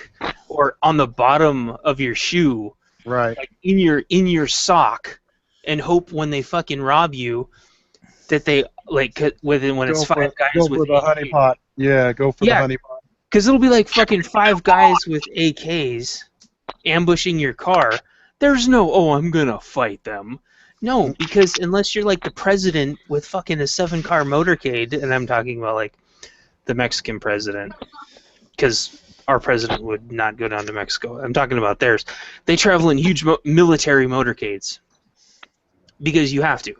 or on the bottom of your shoe. Right. Like in your sock, and hope when they fucking rob you that they like within when it's five guys go with for the honey pot. Yeah, go for the honey pot. Because it'll be like fucking 5 guys with AKs ambushing your car. There's no, oh, I'm gonna fight them. No, because unless you're like the president with fucking a 7-car motorcade, and I'm talking about like the Mexican president, because our president would not go down to Mexico. I'm talking about theirs. They travel in huge military motorcades because you have to.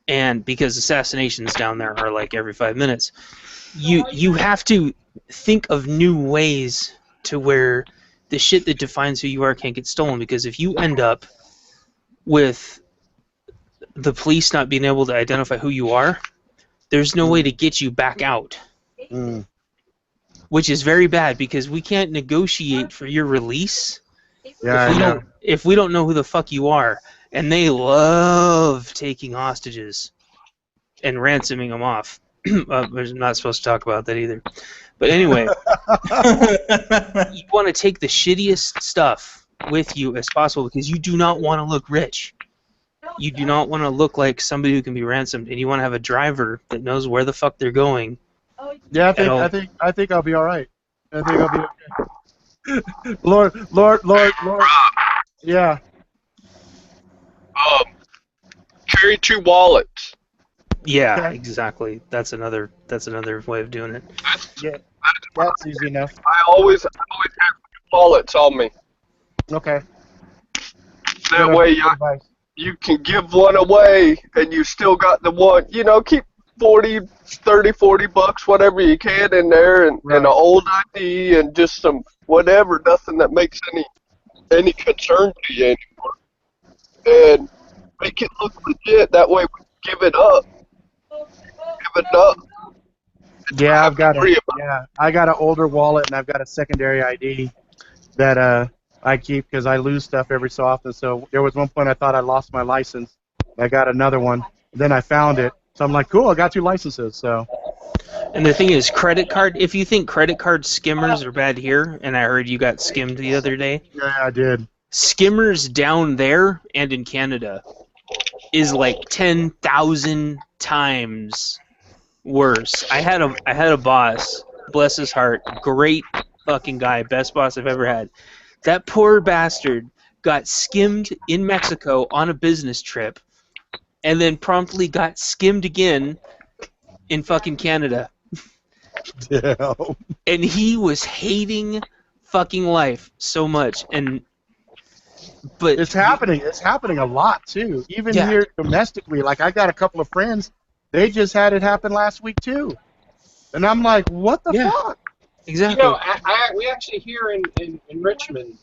And because assassinations down there are like every 5 minutes. You have to think of new ways to where the shit that defines who you are can't get stolen, because if you end up with the police not being able to identify who you are, there's no way to get you back out. Which is very bad, because we can't negotiate for your release if we don't know who the fuck you are. And they love taking hostages and ransoming them off. We're not supposed to talk about that either. But anyway, you want to take the shittiest stuff with you as possible, because you do not want to look rich. You do not want to look like somebody who can be ransomed, and you want to have a driver that knows where the fuck they're going. Yeah, I think I'll be all right. I think I'll be okay. Lord. Yeah. Carry 2 wallets. Okay. Yeah, exactly. That's another way of doing it. Yeah, that's easy enough. I always have 2 wallets on me. Okay. That way you can give one away and you still got the one. You know, keep 40 bucks, whatever you can in there, and an old ID and just some whatever, nothing that makes any concern to you anymore. And make it look legit. That way we give it up. Yeah, I got an older wallet, and I've got a secondary ID that I keep because I lose stuff every so often. So there was one point I thought I lost my license. I got another one. Then I found it. So I'm like, cool, I got 2 licenses. So. And the thing is, credit card, if you think credit card skimmers are bad here, and I heard you got skimmed the other day. Yeah, I did. Skimmers down there and in Canada is like 10,000 times worse. I had a boss, bless his heart, great fucking guy, best boss I've ever had. That poor bastard got skimmed in Mexico on a business trip, and then promptly got skimmed again in fucking Canada. Damn. And he was hating fucking life so much. But it's happening. It's happening a lot too. Even here domestically, like I got a couple of friends, they just had it happen last week too, and I'm like, what the fuck? Exactly. You know, we actually here in Richmond,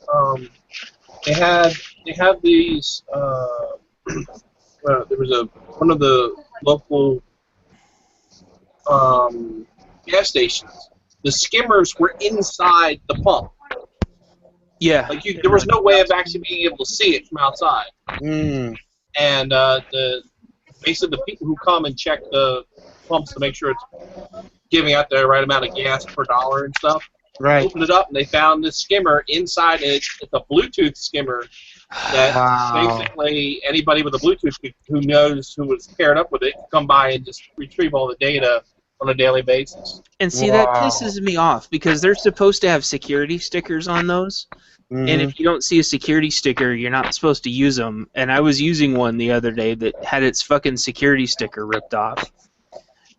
they had these. There was one of the local gas stations. The skimmers were inside the pump. Yeah. Like there was no way of actually being able to see it from outside. And basically the people who come and check the pumps to make sure it's giving out the right amount of gas per dollar and stuff. Right. Opened it up and they found this skimmer inside it. It's a Bluetooth skimmer that basically anybody with a Bluetooth who knows who was paired up with it can come by and just retrieve all the data on a daily basis. And see, that pisses me off, because they're supposed to have security stickers on those. And if you don't see a security sticker, you're not supposed to use them. And I was using one the other day that had its fucking security sticker ripped off.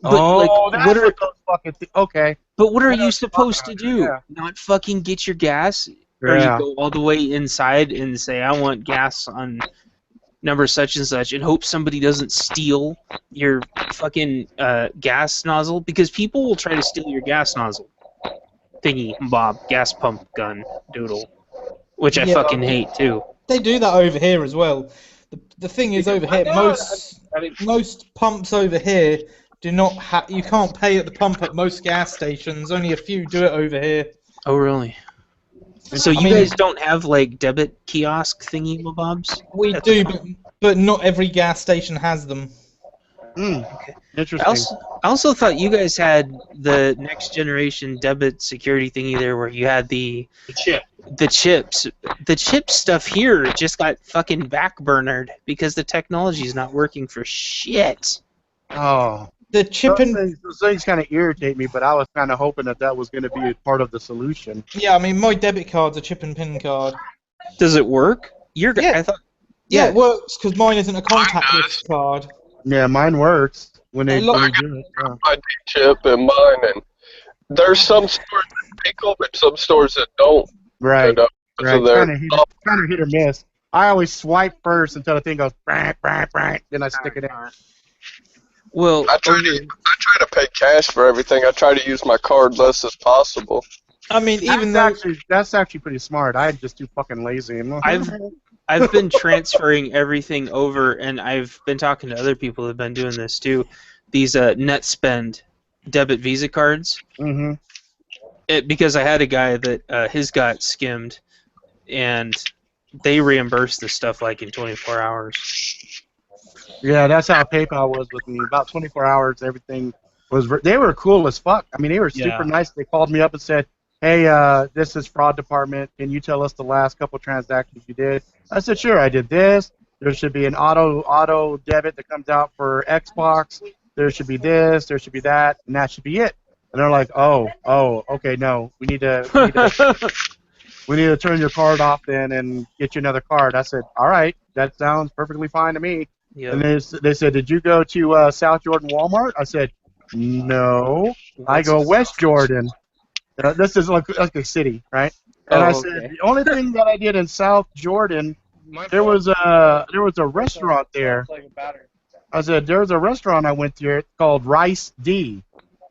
But, that's what those fucking okay. But what are you supposed to do? Yeah. Not fucking get your gas? Or you go all the way inside and say, I want gas on number such and such, and hope somebody doesn't steal your fucking gas nozzle? Because people will try to steal your gas nozzle. Thingy, bob, gas pump gun, doodle. Which I fucking hate too. They do that over here as well. The thing is, over here, most pumps over here do not you can't pay at the pump at most gas stations. Only a few do it over here. Oh, really? So you guys don't have like debit kiosk thingy bobs? We do, but not every gas station has them. I Interesting. also thought you guys had the next generation debit security thingy there, where you had the chips. The chip stuff here just got fucking backburnered because the technology is not working for shit. Oh. The chip and those things kind of irritate me, but I was kind of hoping that was going to be a part of the solution. yeah, I mean my debit card's a chip and pin card. Does it work? Yeah. I thought. Yeah, it works because mine isn't a contactless card. Yeah, mine works when they A lot- do it. Yeah. ID chip in mine, and there's some stores that take them and some stores that don't. Right. You know, so Right. they're Kind of hit or miss. I always swipe first until the thing goes bang, bang, bang, then I stick it in. Well, I try to pay cash for everything. I try to use my card less as possible. I mean, that's actually pretty smart. I'm just too fucking lazy. I've been transferring everything over, and I've been talking to other people who've been doing this too. These net spend debit Visa cards. Mm-hmm. Because I had a guy that his got skimmed, and they reimbursed the stuff like in 24 hours. Yeah, that's how PayPal was with me. About 24 hours, everything was. They were cool as fuck. I mean, they were super nice. They called me up and said, "Hey, this is fraud department. Can you tell us the last couple transactions you did?" I said, "Sure, I did this. There should be an auto debit that comes out for Xbox. There should be this. There should be that, and that should be it." And they're like, "Oh, okay, no, we need to we need to turn your card off then and get you another card." I said, "All right, that sounds perfectly fine to me." Yep. And they said, "Did you go to South Jordan Walmart?" I said, "No, I go West Jordan." This is like a city, right? And I said, "The only thing that I did in South Jordan, there was a restaurant there." I said, "There was a restaurant I went to called Rice D."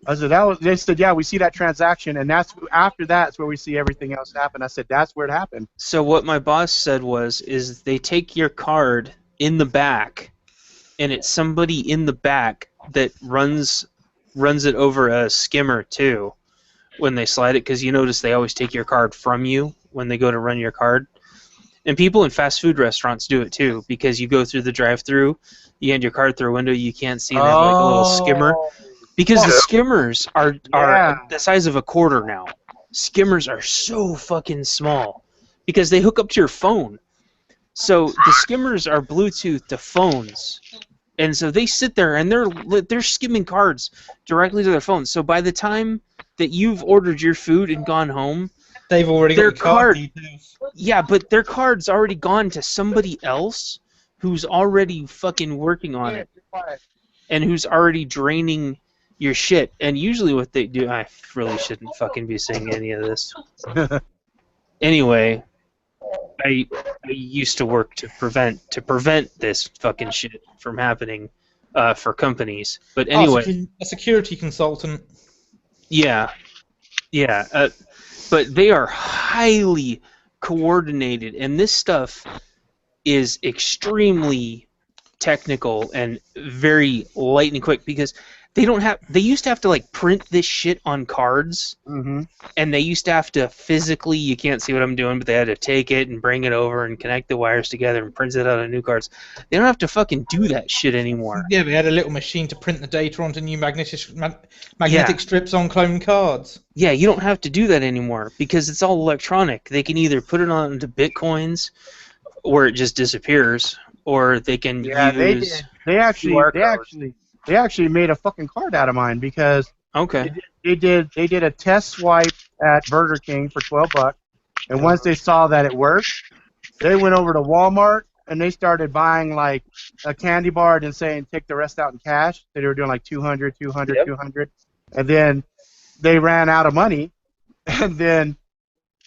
I said, they said, "Yeah, we see that transaction, and after that's where we see everything else happen." I said, "That's where it happened." So what my boss said is they take your card in the back, and it's somebody in the back that runs it over a skimmer too when they slide it, because you notice they always take your card from you when they go to run your card. And people in fast food restaurants do it too, because you go through the drive-through, you hand your card through a window, you can't see, and they have like a little skimmer. Because the skimmers are the size of a quarter now. Skimmers are so fucking small because they hook up to your phone. So the skimmers are Bluetooth to phones, and so they sit there and they're skimming cards directly to their phones. So by the time that you've ordered your food and gone home, they've already got card details. Yeah, but their card's already gone to somebody else who's already fucking working on it, and who's already draining your shit. And usually what they do, I really shouldn't fucking be saying any of this. Anyway, I used to work to prevent this fucking shit from happening for companies. But anyway, a security consultant. Yeah, but they are highly coordinated, and this stuff is extremely technical and very lightning quick, because they used to have to like print this shit on cards, and they used to have to physically, you can't see what I'm doing, but they had to take it and bring it over and connect the wires together and print it out on new cards. They don't have to fucking do that shit anymore. Yeah, they had a little machine to print the data onto new magnetic strips on clone cards. Yeah, you don't have to do that anymore because it's all electronic. They can either put it onto bitcoins, where it just disappears, or they can use. They actually made a fucking card out of mine, because they did a test swipe at Burger King for $12, and once they saw that it worked, they went over to Walmart and they started buying like a candy bar and saying take the rest out in cash. They were doing like 200, and then they ran out of money, and then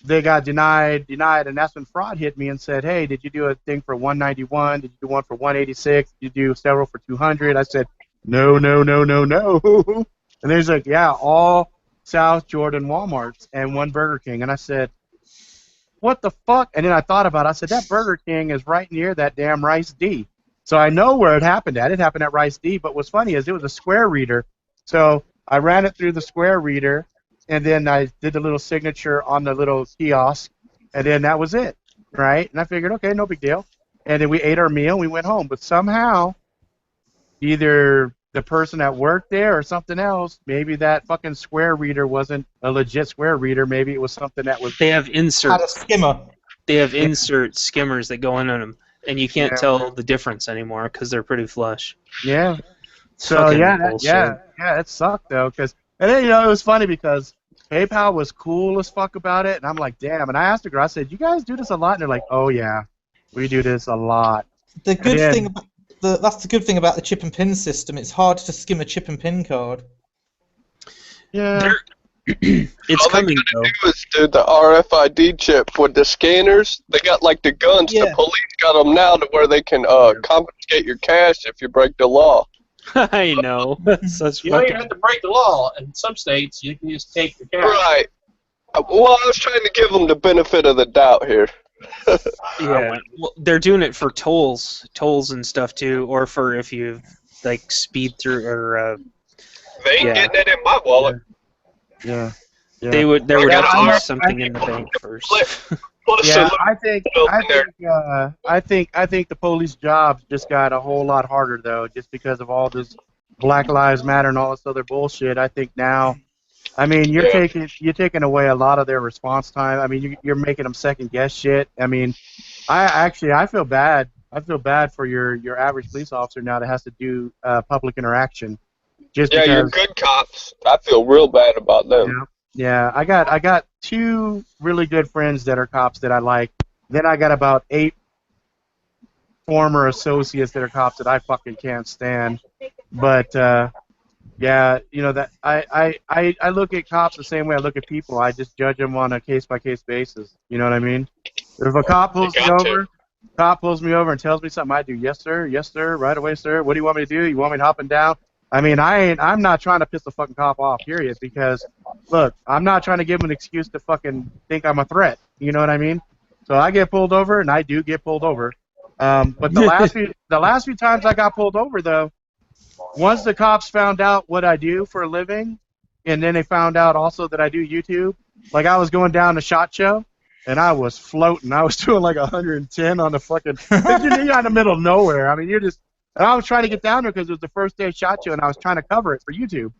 they got denied, and that's when fraud hit me and said, "Hey, did you do a thing for 191? Did you do one for 186? Did you do several for 200?" I said, No. And there's like, yeah, all South Jordan Walmarts and one Burger King. And I said, what the fuck? And then I thought about it. I said, that Burger King is right near that damn Rice D. So I know where it happened at. It happened at Rice D. But what's funny is it was a square reader. So I ran it through the square reader, and then I did the little signature on the little kiosk, and then that was it, right? And I figured, okay, no big deal. And then we ate our meal and we went home. But somehow, either the person that worked there or something else. Maybe that fucking square reader wasn't a legit square reader. Maybe it was something that was. They have Had a inserts. skimmer. They have insert skimmers that go in on them, and you can't Yeah. tell the difference anymore because they're pretty flush. Yeah. It's So fucking yeah, bullshit. it sucked though, and then it was funny because PayPal was cool as fuck about it, and I'm like, damn. And I asked the girl, I said, you guys do this a lot? And they're like, oh yeah, we do this a lot. The good then- thing about that's the good thing about the chip and pin system. It's hard to skim a chip and pin card. Yeah. It's All coming they though. gotta do is do the RFID chip with the scanners. They got like the guns. Yeah. The police got them now to where they can confiscate your cash if you break the law. I know. Such You don't even fucking. have to break the law. In some states, you can just take the cash. Right. Well, I was trying to give them the benefit of the doubt here. Yeah, well, they're doing it for tolls and stuff too, or for if you like speed through or They ain't Yeah. getting it in my wallet. Yeah. Yeah. there would I have to got be ours. something in the bank first. Plus, Yeah, a I think the police jobs just got a whole lot harder though, just because of all this Black Lives Matter and all this other bullshit. I think now, I mean, you're taking away a lot of their response time. I mean, you're making them second guess shit. I mean, I feel bad. I feel bad for your average police officer now that has to do public interaction. Just yeah, because, you're good cops. I feel real bad about them. Yeah, I got 2 really good friends that are cops that I like. Then I got about 8 former associates that are cops that I fucking can't stand. But yeah, you know that I look at cops the same way I look at people. I just judge them on a case by case basis. You know what I mean? If a cop pulls me over and tells me something, I do yes sir, right away sir. What do you want me to do? You want me to hop and down? I mean, I'm not trying to piss the fucking cop off, period, because, look, I'm not trying to give him an excuse to fucking think I'm a threat. You know what I mean? So I get pulled over, and I do get pulled over. But the last few times I got pulled over, though, once the cops found out what I do for a living, and then they found out also that I do YouTube, like I was going down to SHOT Show, and I was floating. I was doing like 110 on the fucking, you're in the middle of nowhere. I mean, and I was trying to get down there because it was the first day of SHOT Show, and I was trying to cover it for YouTube.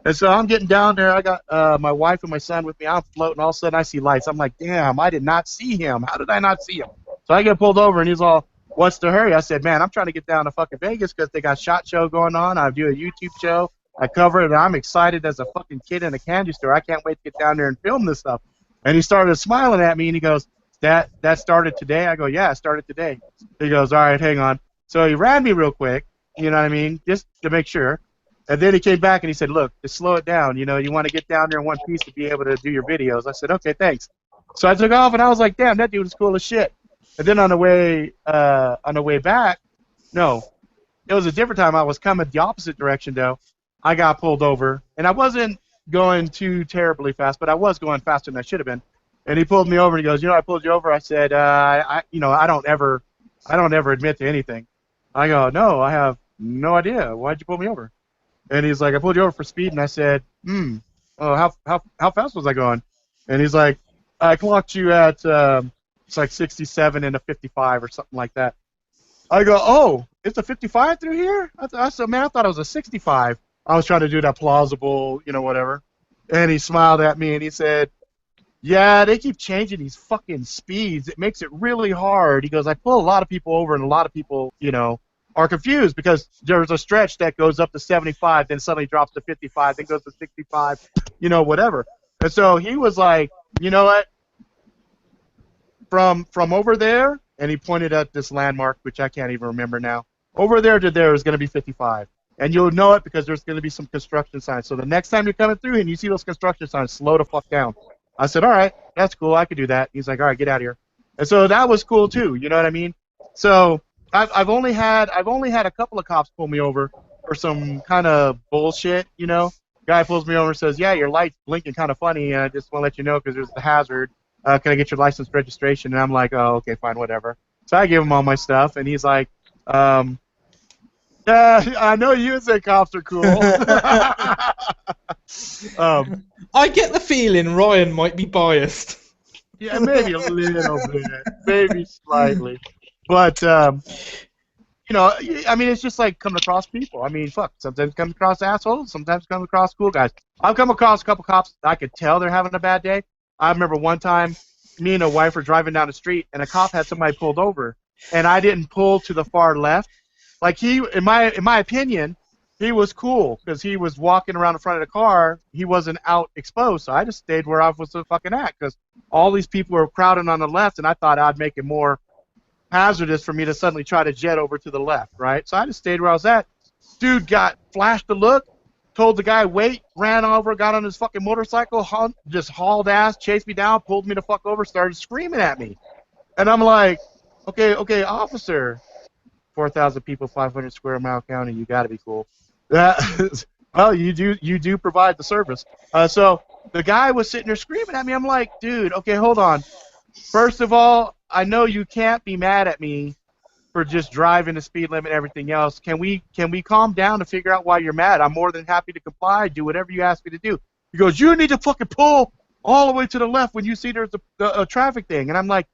And so I'm getting down there. I got my wife and my son with me. I'm floating. All of a sudden, I see lights. I'm like, damn, I did not see him. How did I not see him? So I get pulled over, and he's all, what's the hurry? I said, man, I'm trying to get down to fucking Vegas because they got SHOT Show going on. I do a YouTube show. I cover it, and I'm excited as a fucking kid in a candy store. I can't wait to get down there and film this stuff. And he started smiling at me, and he goes, that started today? I go, yeah, it started today. He goes, all right, hang on. So he ran me real quick, you know what I mean, just to make sure. And then he came back and he said, look, just slow it down. You know, you want to get down there in one piece to be able to do your videos. I said, okay, thanks. So I took off, and I was like, damn, that dude is cool as shit. And then on the way back, no, it was a different time. I was coming the opposite direction, though. I got pulled over, and I wasn't going too terribly fast, but I was going faster than I should have been. And he pulled me over, and he goes, you know, I pulled you over. I said, I don't ever admit to anything. I go, no, I have no idea. Why'd you pull me over? And he's like, I pulled you over for speed. And I said, oh, how fast was I going? And he's like, I clocked you at it's like 67 and a 55 or something like that. I go, oh, it's a 55 through here? I said, man, I thought it was a 65. I was trying to do that plausible, you know, whatever. And he smiled at me and he said, yeah, they keep changing these fucking speeds. It makes it really hard. He goes, I pull a lot of people over, and a lot of people, you know, are confused because there's a stretch that goes up to 75, then suddenly drops to 55, then goes to 65, you know, whatever. And so he was like, you know what? From over there, and he pointed at this landmark, which I can't even remember now. Over there to there is going to be 55. And you'll know it because there's going to be some construction signs. So the next time you're coming through and you see those construction signs, slow the fuck down. I said, all right, that's cool. I could do that. He's like, all right, get out of here. And so that was cool too. You know what I mean? So I've only had a couple of cops pull me over for some kind of bullshit. You know, guy pulls me over and says, yeah, your light's blinking kind of funny, and I just want to let you know because there's a hazard. Can I get your license registration? And I'm like, oh, okay, fine, whatever. So I give him all my stuff, and he's like, I know you say cops are cool. I get the feeling Ryan might be biased. Yeah, maybe a little bit, maybe slightly, but I mean, it's just like coming across people. I mean, fuck. Sometimes come across assholes. Sometimes come across cool guys. I've come across a couple cops. I could tell they're having a bad day. I remember one time, me and a wife were driving down the street, and a cop had somebody pulled over, and I didn't pull to the far left. Like he, in my opinion, he was cool because he was walking around the front of the car. He wasn't out exposed, so I just stayed where I was fucking at because all these people were crowding on the left, and I thought I'd make it more hazardous for me to suddenly try to jet over to the left, right? So I just stayed where I was at. Dude got flashed a look, told the guy wait, ran over, got on his fucking motorcycle, just hauled ass, chased me down, pulled me the fuck over, started screaming at me. And I'm like, okay, officer, 4,000 people, 500 square mile county, you got to be cool. Well, you do provide the service. So the guy was sitting there screaming at me. I'm like, dude, okay, hold on. First of all, I know you can't be mad at me for just driving the speed limit and everything else. Can we calm down to figure out why you're mad? I'm more than happy to comply, do whatever you ask me to do. He goes, you need to fucking pull all the way to the left when you see there's a traffic thing. And I'm like,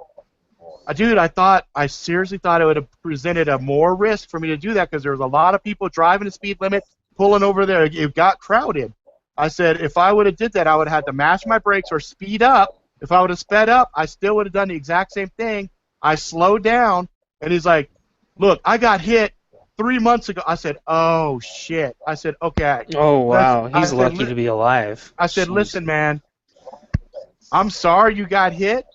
dude, I seriously thought it would have presented a more risk for me to do that because there was a lot of people driving the speed limit, pulling over there. It got crowded. I said, if I would have did that, I would have had to mash my brakes or speed up. If I would have sped up, I still would have done the exact same thing. I slowed down, and he's like, look, I got hit 3 months ago. I said, oh, shit. I said, okay. Oh, wow. He's lucky to be alive. I said, listen, man, I'm sorry you got hit.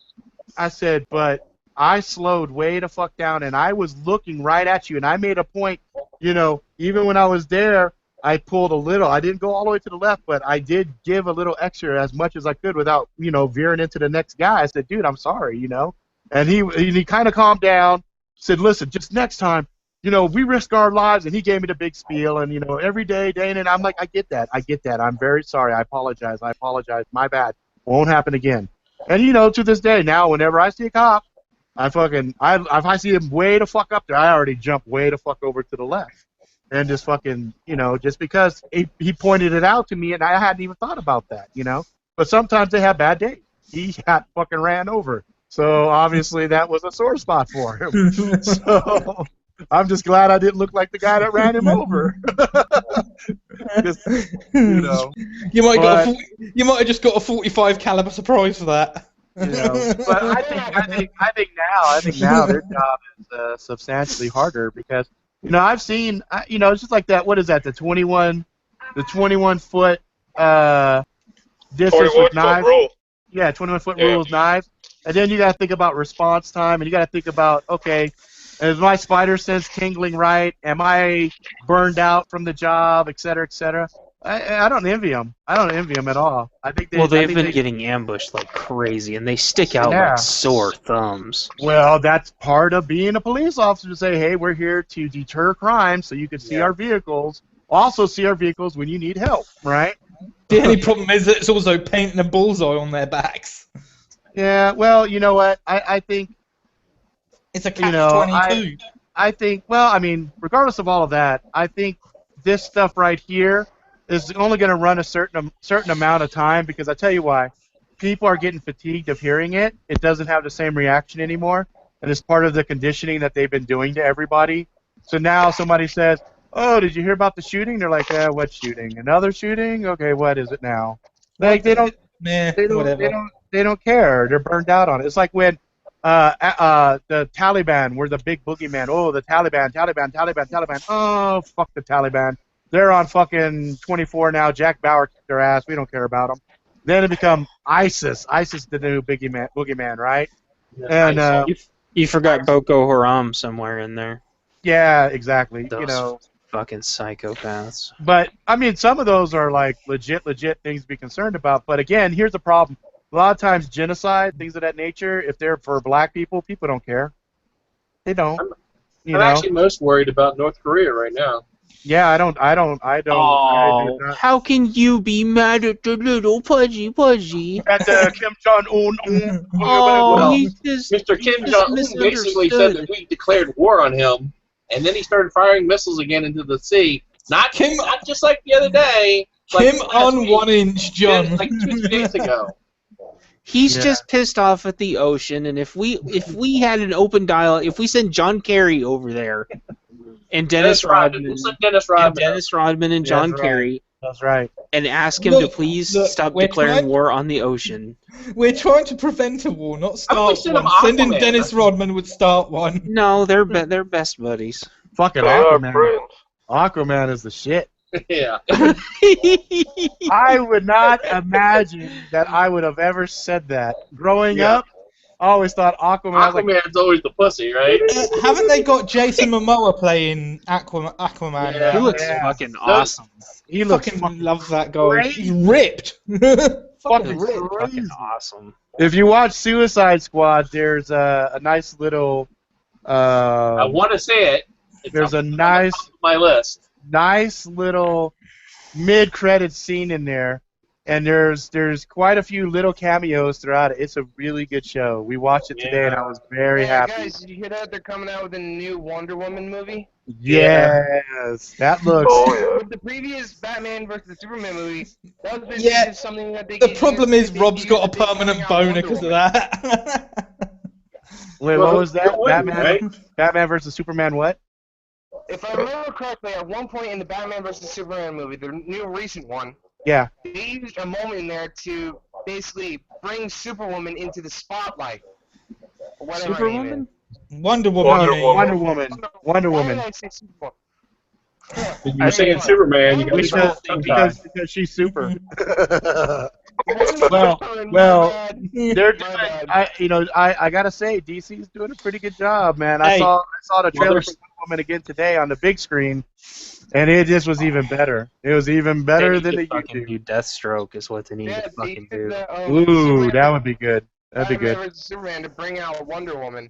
I said, but I slowed way the fuck down, and I was looking right at you, and I made a point, even when I was there, I pulled a little. I didn't go all the way to the left, but I did give a little extra as much as I could without, veering into the next guy. I said, dude, I'm sorry, And he kind of calmed down, said, listen, just next time, we risk our lives, and he gave me the big spiel, and, every day in and I'm like, I get that. I'm very sorry. I apologize. My bad. Won't happen again. And, to this day, now, whenever I see a cop, if I see him way the fuck up there, I already jump way the fuck over to the left. And just fucking, just because he pointed it out to me and I hadn't even thought about that, But sometimes they have bad days. He got fucking ran over. So obviously that was a sore spot for him. So I'm just glad I didn't look like the guy that ran him over. Just, You might have just got a 45 caliber surprise for that. But I think now their job is substantially harder because I've seen it's just like that. What is that? The 21 foot distance with knives. Yeah, 21-foot rules knives. And then you got to think about response time, and you got to think about, okay, is my spider sense tingling right? Am I burned out from the job, et cetera, et cetera? I don't envy them. I don't envy them at all. I think they've been getting ambushed like crazy, and they stick out like sore thumbs. Well, that's part of being a police officer to say, hey, we're here to deter crime, so you can see our vehicles. Also, see our vehicles when you need help, right? The only problem is that it's also painting a bullseye on their backs. Yeah. Well, you know what? I think it's a catch-22. I think. Well, I mean, regardless of all of that, I think this stuff right here is only going to run a certain amount of time because I tell you why. People are getting fatigued of hearing it. It doesn't have the same reaction anymore, and it's part of the conditioning that they've been doing to everybody. So now somebody says, oh, did you hear about the shooting? They're like, what shooting? Another shooting? Okay, what is it now? Like they don't care. They're burned out on it. It's like when the Taliban were the big boogeyman. Oh, the Taliban. Oh, fuck the Taliban. They're on fucking 24 now. Jack Bauer kicked their ass. We don't care about them. Then it become ISIS. ISIS the new boogeyman, right? Yeah, and you forgot Boko Haram somewhere in there. Yeah, exactly. Those fucking psychopaths. But I mean, some of those are like legit things to be concerned about. But again, here's the problem. A lot of times, genocide, things of that nature, if they're for black people don't care. They don't. I'm actually most worried about North Korea right now. Yeah, I don't. Oh, how can you be mad at the little pudgy? At the Kim Jong-un. Mr. Kim Jong-un basically said that we declared war on him, and then he started firing missiles again into the sea. Not just like the other day. Kim on 1 inch, John. Like 2 days ago. He's just pissed off at the ocean, and if we had an open dialogue, if we sent John Kerry over there, and Dennis Rodman, Looks like Dennis Rodman. and John Kerry, That's right. and ask him to please stop declaring war on the ocean. We're trying to prevent a war, not start send one. him Sending Aquaman. Dennis Rodman would start one. No, they're best buddies. Fucking They are Aquaman. friends. Aquaman is the shit. Yeah. I would not imagine that I would have ever said that. Growing up, I always thought Aquaman was like, Aquaman's always the pussy, right? Haven't they got Jason Momoa playing Aquaman now? He looks fucking awesome. he looks Fucking love that guy. crazy. He's ripped. fucking ripped. Fucking awesome. If you watch Suicide Squad, there's a nice little. I want to say it. It's There's a on nice my list. little mid-credit scene in there, and there's quite a few little cameos throughout it. It's a really good show. We watched it today, and I was very happy. Guys, did you hear that? They're coming out with a new Wonder Woman movie. Yes, that looks. With the previous Batman versus Superman movie, that was basically Yeah, just something that they The could problem use- is they Rob's could got a use to permanent bring out boner Wonder because of Woman. that. Wait, Well, what was that? it wouldn't, right? Batman versus Superman. What? If I remember correctly, at one point in the Batman versus Superman movie, the new recent one, Yeah. they used a moment in there to basically bring Superwoman into the spotlight. Or whatever her name Superwoman? Wonder Woman. Wonder Woman. Wonder Why Woman. did I say Superwoman? If you're saying Superman, you Because, got because she's super. Well, They're doing. I gotta say, DC's doing a pretty good job, man. I Hey. saw the trailer there's- for Wonder Woman again today on the big screen, and it just was even better. It was even better They than need the to fucking YouTube. do Deathstroke is what they need Yeah, to they fucking did do. the, Ooh, Superman that would be good. That'd be Batman good. versus Superman to bring out Wonder Woman.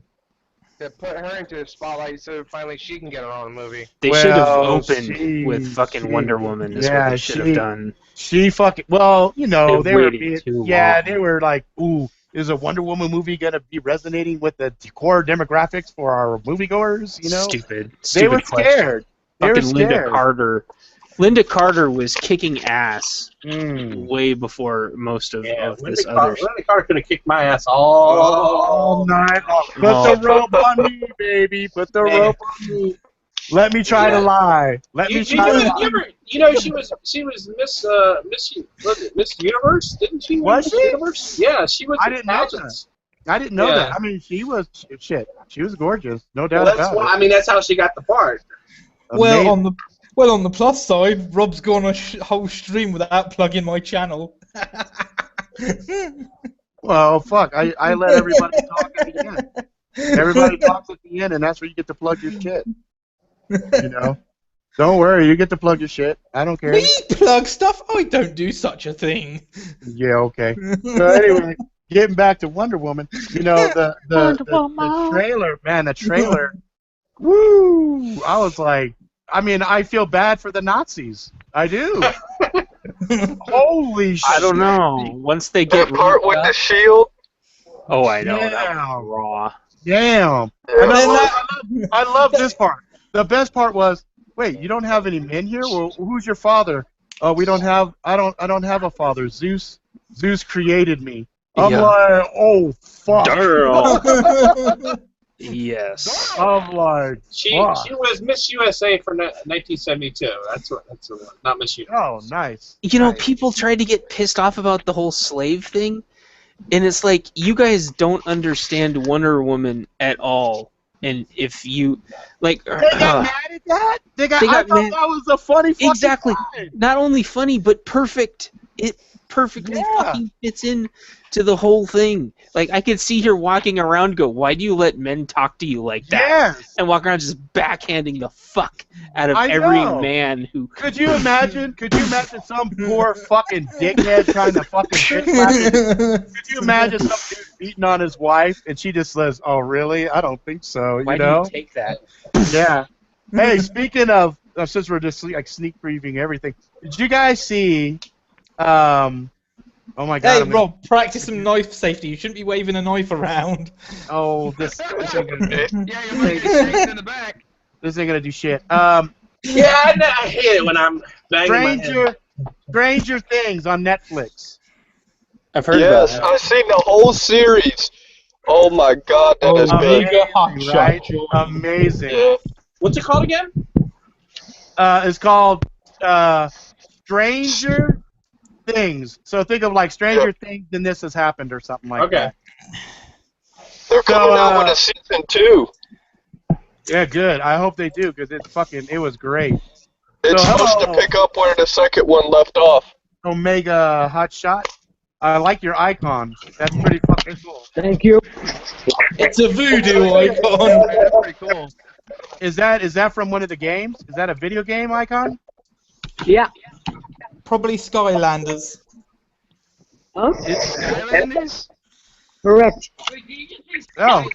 To put her into the spotlight so finally she can get her own movie. They should have Well, opened with fucking Wonder Woman. Is what they should have done. She fucking. Well, They they were waited being, too long. they were like, ooh, is a Wonder Woman movie gonna be resonating with the core demographics for our moviegoers? Stupid. They were question. scared. They were Fucking Linda scared. Carter. Linda Carter was kicking ass Mm. way before most of this Linda other. Carter could have kicked my ass all night. Put Oh. the rope on me, baby. Put the rope on me. Let me try to lie. Let me try to lie. She was Miss Universe, didn't she? Was Miss she? Universe? Yeah, she was. I didn't know that. I didn't know Yeah. that. I mean, she was shit. She was gorgeous, no doubt Well, about it. that's how she got the part. Amazing. On the plus side, Rob's gone a whole stream without plugging my channel. Well, fuck. I let everybody talk at the end. Everybody talks at the end, and that's where you get to plug your shit. Don't worry, you get to plug your shit. I don't care. Me plug stuff? I don't do such a thing. Yeah, okay. So anyway, getting back to Wonder Woman, the trailer, man, the trailer. Woo! I was like, I feel bad for the Nazis. I do. Holy shit! I don't know. Once they get That part with the shield. Oh, I know. That Damn. was raw. Damn. I love this part. The best part was, wait, you don't have any men here? Well, who's your father? Oh, we don't have. I don't have a father. Zeus created me. I'm Yeah. like, oh fuck. Yes. I'm like, She fuck. was Miss USA for 1972. That's the one, not Miss Universe. Oh, nice. People tried to get pissed off about the whole slave thing, and it's like, you guys don't understand Wonder Woman at all. And if you They got mad at that. I thought mad. that was a funny fucking Exactly. line. Not only funny, but perfect. It perfectly fucking fits in to the whole thing. Like, I could see her walking around and go, why do you let men talk to you like that? Yes. And walk around just backhanding the fuck out of I every know. man who... Could you imagine some poor fucking dickhead trying to fucking bitch slap him? Could you imagine some dude beating on his wife and she just says, "Oh, really? I don't think so." Why you do know? you take that? Yeah. Hey, speaking of, since we're just like sneak previewing everything, did you guys see? Oh my God! Hey, I'm Rob, practice some knife safety. You shouldn't be waving a knife around. Oh, this ain't gonna do. Yeah, you're putting strings in the back. This ain't gonna do shit. Yeah, I hate it when I'm banging my head. Stranger Things on Netflix. I've heard Yes, about that. I've seen the whole series. Oh my god, that is good. Amazing, right? Amazing. Yeah. What's it called again? It's called Stranger Things. So think of like Stranger Things, then this has happened or something like that. They're coming out with a season 2. Yeah, good. I hope they do because it was great. It's supposed to pick up where the second one left off. Omega Hotshot. I like your icon. That's pretty fucking cool. Thank you. It's a voodoo icon. That's pretty cool. Is that from one of the games? Is that a video game icon? Yeah. Probably Skylanders. Huh? Skylanders? Correct. Oh.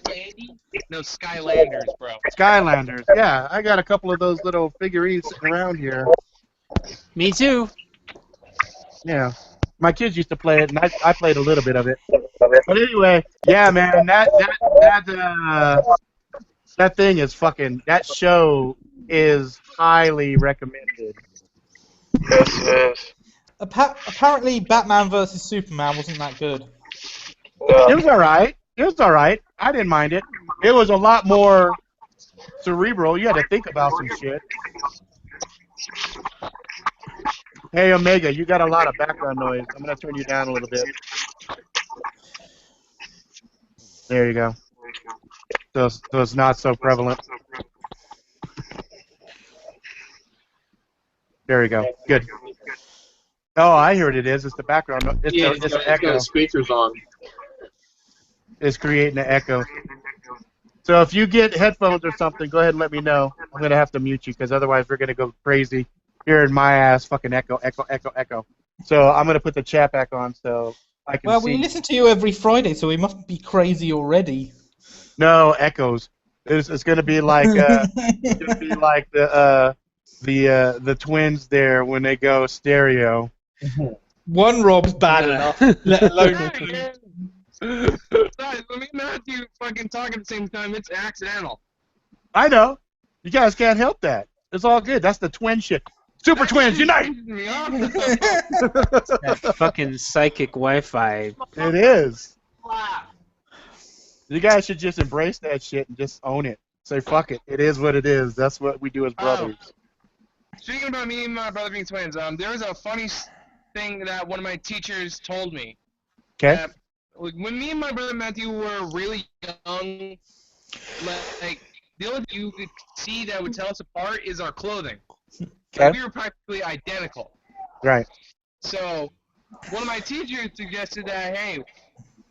No, Skylanders, bro. Skylanders. Yeah, I got a couple of those little figurines sitting around here. Me too. Yeah. My kids used to play it, and I played a little bit of it. But anyway, yeah, man, that thing is fucking. That show is highly recommended. Yes, it is. Apparently, Batman vs Superman wasn't that good. It was alright. It was alright. I didn't mind it. It was a lot more cerebral. You had to think about some shit. Hey, Omega, you got a lot of background noise. I'm going to turn you down a little bit. There you go. So it's not so prevalent. There you go. Good. Oh, I hear what it is. It's the background. It's an echo. Got speakers on. It's creating an echo. So if you get headphones or something, go ahead and let me know. I'm going to have to mute you because otherwise we're going to go crazy hearing my ass fucking echo. So I'm going to put the chat back on so I can see. Well, we listen to you every Friday, so we must be crazy already. No, echoes. It's going to be like the twins there when they go stereo. One Rob's bad enough, let alone two. Guys, let me not do fucking talk at the same time. It's accidental. I know. You guys can't help that. It's all good. That's the twin shit. Super twins, unite! That fucking psychic Wi-Fi. It is. You guys should just embrace that shit and just own it. Say, fuck it. It is what it is. That's what we do as brothers. Speaking about me and my brother being twins, there was a funny thing that one of my teachers told me. Okay. When me and my brother Matthew were really young, like the only thing you could see that would tell us apart is our clothing. Okay. We were practically identical. Right. So one of my teachers suggested that, hey,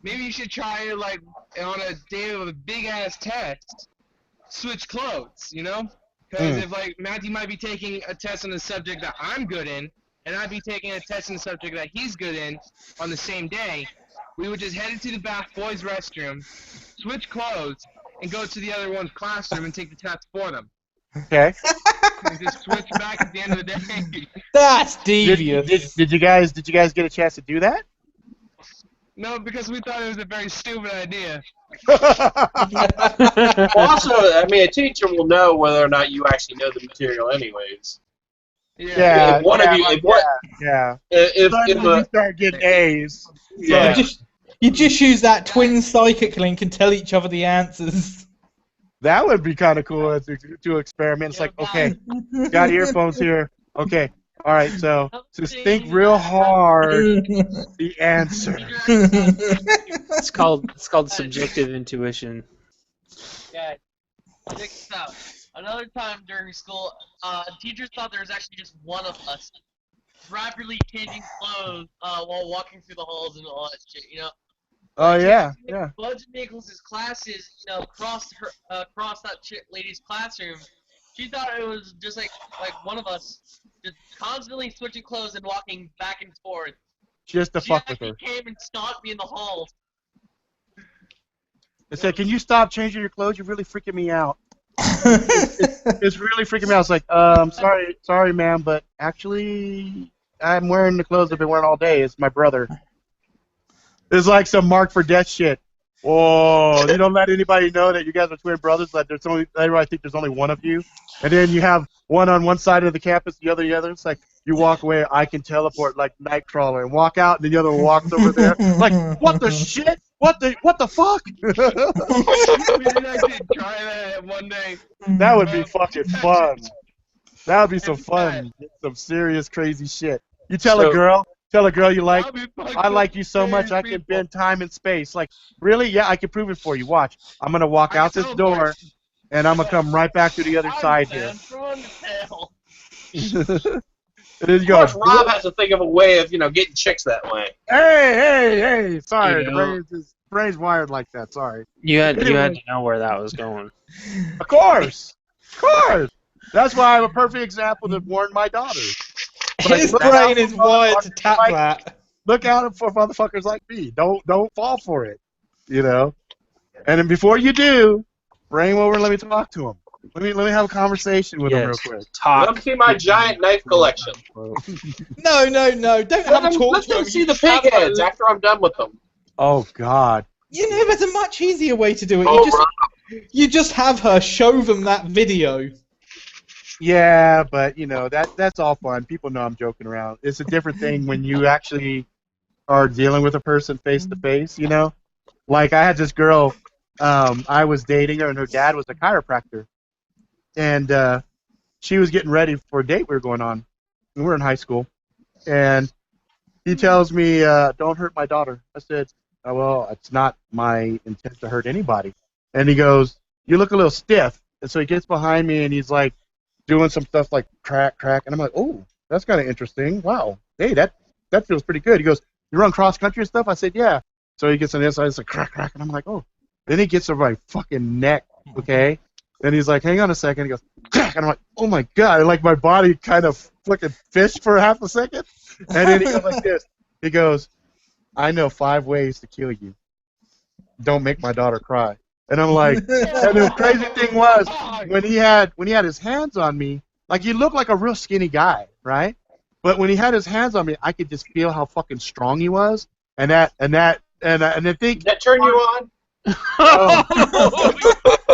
maybe you should try like on a day of a big ass test, switch clothes, you know? Because if like Matthew might be taking a test on the subject that I'm good in, and I'd be taking a test on the subject that he's good in on the same day, we would just head into the boys' restroom, switch clothes, and go to the other one's classroom and take the test for them. Okay. And just switch back at the end of the day. That's devious. Did you guys get a chance to do that? No, because we thought it was a very stupid idea. Also, I mean, a teacher will know whether or not you actually know the material, anyways. Yeah. If one of you, if you start getting A's. Yeah. You just use that twin psychic link and tell each other the answers. That would be kind of cool to experiment. It's like, okay, got earphones here. Okay, all right. So just think real hard. The answer. It's called subjective intuition. Yeah. Check this out. Another time during school, teachers thought there was actually just one of us rapidly changing clothes while walking through the halls and all that shit, you know? Oh yeah. Bud Nichols' classes, crossed that lady's classroom. She thought it was just like one of us, just constantly switching clothes and walking back and forth. Just to fuck with her. She came and stopped me in the halls. I said, "Can you stop changing your clothes? You're really freaking me out." It's really freaking me out. It's like, sorry, ma'am, but actually, I'm wearing the clothes I've been wearing all day. It's my brother. It's like some mark for death shit. Whoa, you don't let anybody know that you guys are twin brothers. Like everybody think there's only one of you, and then you have one on one side of the campus, the other. It's like you walk away. I can teleport like Nightcrawler and walk out, and the other one walks over there. Like, what the shit? What the fuck? We didn't actually try that one day. That would be fucking fun. That would be some fun. Some serious crazy shit. You tell a girl you like, I like you so much I can bend time and space. Like, really? Yeah, I can prove it for you. Watch. I'm gonna walk out this door, and I'm gonna come right back to the other side here. There you go. Of course, Rob has to think of a way of, getting chicks that way. Hey! Sorry, the brain's wired like that. Sorry. You had to know where that was going. Of course. That's why I'm a perfect example to warn my daughter. His brain is wired to tap that. Look out for motherfuckers like me. Don't fall for it. And then before you do, bring him over and let me talk to him. Let me have a conversation with him real quick. Let them see my giant knife collection. No. Don't have a talk Let to them him. see the pig heads after I'm done with them. Oh, God. There's a much easier way to do it. You just have her show them that video. Yeah, but, that's all fun. People know I'm joking around. It's a different thing when you actually are dealing with a person face to face, Like, I had this girl, I was dating her, and her dad was a chiropractor. And she was getting ready for a date we were going on. We were in high school. And he tells me, don't hurt my daughter. I said, oh, well, it's not my intent to hurt anybody. And he goes, you look a little stiff. And so he gets behind me, and he's like doing some stuff like crack. And I'm like, oh, that's kind of interesting. Wow. Hey, that feels pretty good. He goes, you run cross-country and stuff? I said, yeah. So he gets on the inside, it's like crack. And I'm like, oh. Then he gets over my fucking neck, okay? Then he's like, hang on a second. He goes, crack. And I'm like, oh, my God. And like my body kind of fucking fished for half a second. And then he goes like this. He goes, I know 5 ways to kill you. Don't make my daughter cry. And I'm like, and the crazy thing was, when he had his hands on me, like he looked like a real skinny guy, right? But when he had his hands on me, I could just feel how fucking strong he was. And I think that turned you on?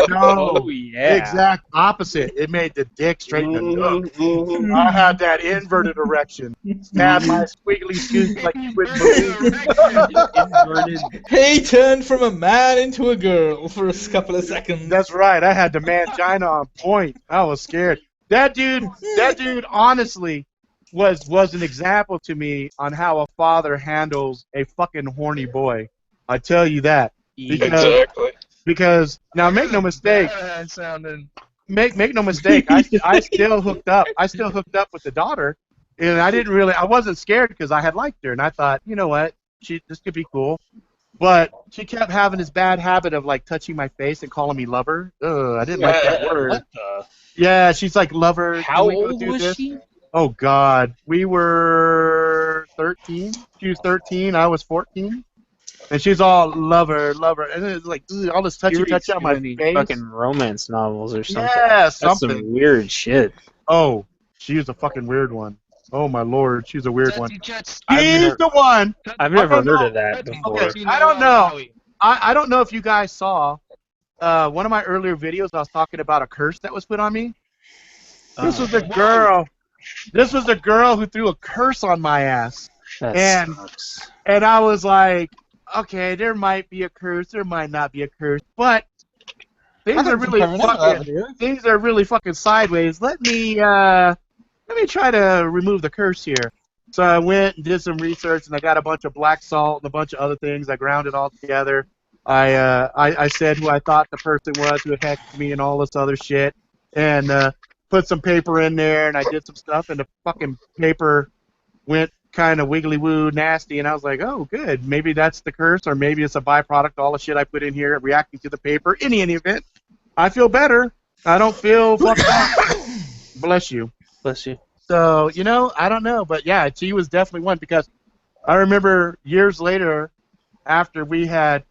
No, yeah. Exact opposite. It made the dick straighten up. I had that inverted erection. Had my squiggly scoop like you would move. He turned from a man into a girl for a couple of seconds. That's right. I had the mangina on point. I was scared. That dude honestly was an example to me on how a father handles a fucking horny boy. I tell you that. Because now make no mistake. Make no mistake. I still hooked up. I still hooked up with the daughter, and I wasn't scared because I had liked her, and I thought, you know what, this could be cool. But she kept having this bad habit of like touching my face and calling me lover. I didn't like that word. Yeah, she's like, lover. How old was she? Oh God, we were 13. She was 13. I was 14. And she's all lover, and it's like all this touchy on my face. Fucking romance novels or something. Yeah, That's some weird shit. Oh, she was a fucking weird one. Oh my lord, she's a weird one. He's the one. I've never heard of that before. Okay, I don't know. I don't know if you guys saw one of my earlier videos. I was talking about a curse that was put on me. This was a girl. This was a girl who threw a curse on my ass. That sucks. And I was like, okay, there might be a curse, there might not be a curse, but things are really fucking sideways. Let me try to remove the curse here. So I went and did some research, and I got a bunch of black salt and a bunch of other things. I ground it all together. I said who I thought the person was who had hexed me and all this other shit, and put some paper in there, and I did some stuff, and the fucking paper went kind of wiggly woo nasty, and I was like, oh good, maybe that's the curse, or maybe it's a byproduct, all the shit I put in here reacting to the paper. In any event, I feel better. I don't feel fucked up. Bless you. So, I don't know, but yeah, she was definitely one, because I remember years later, after we had,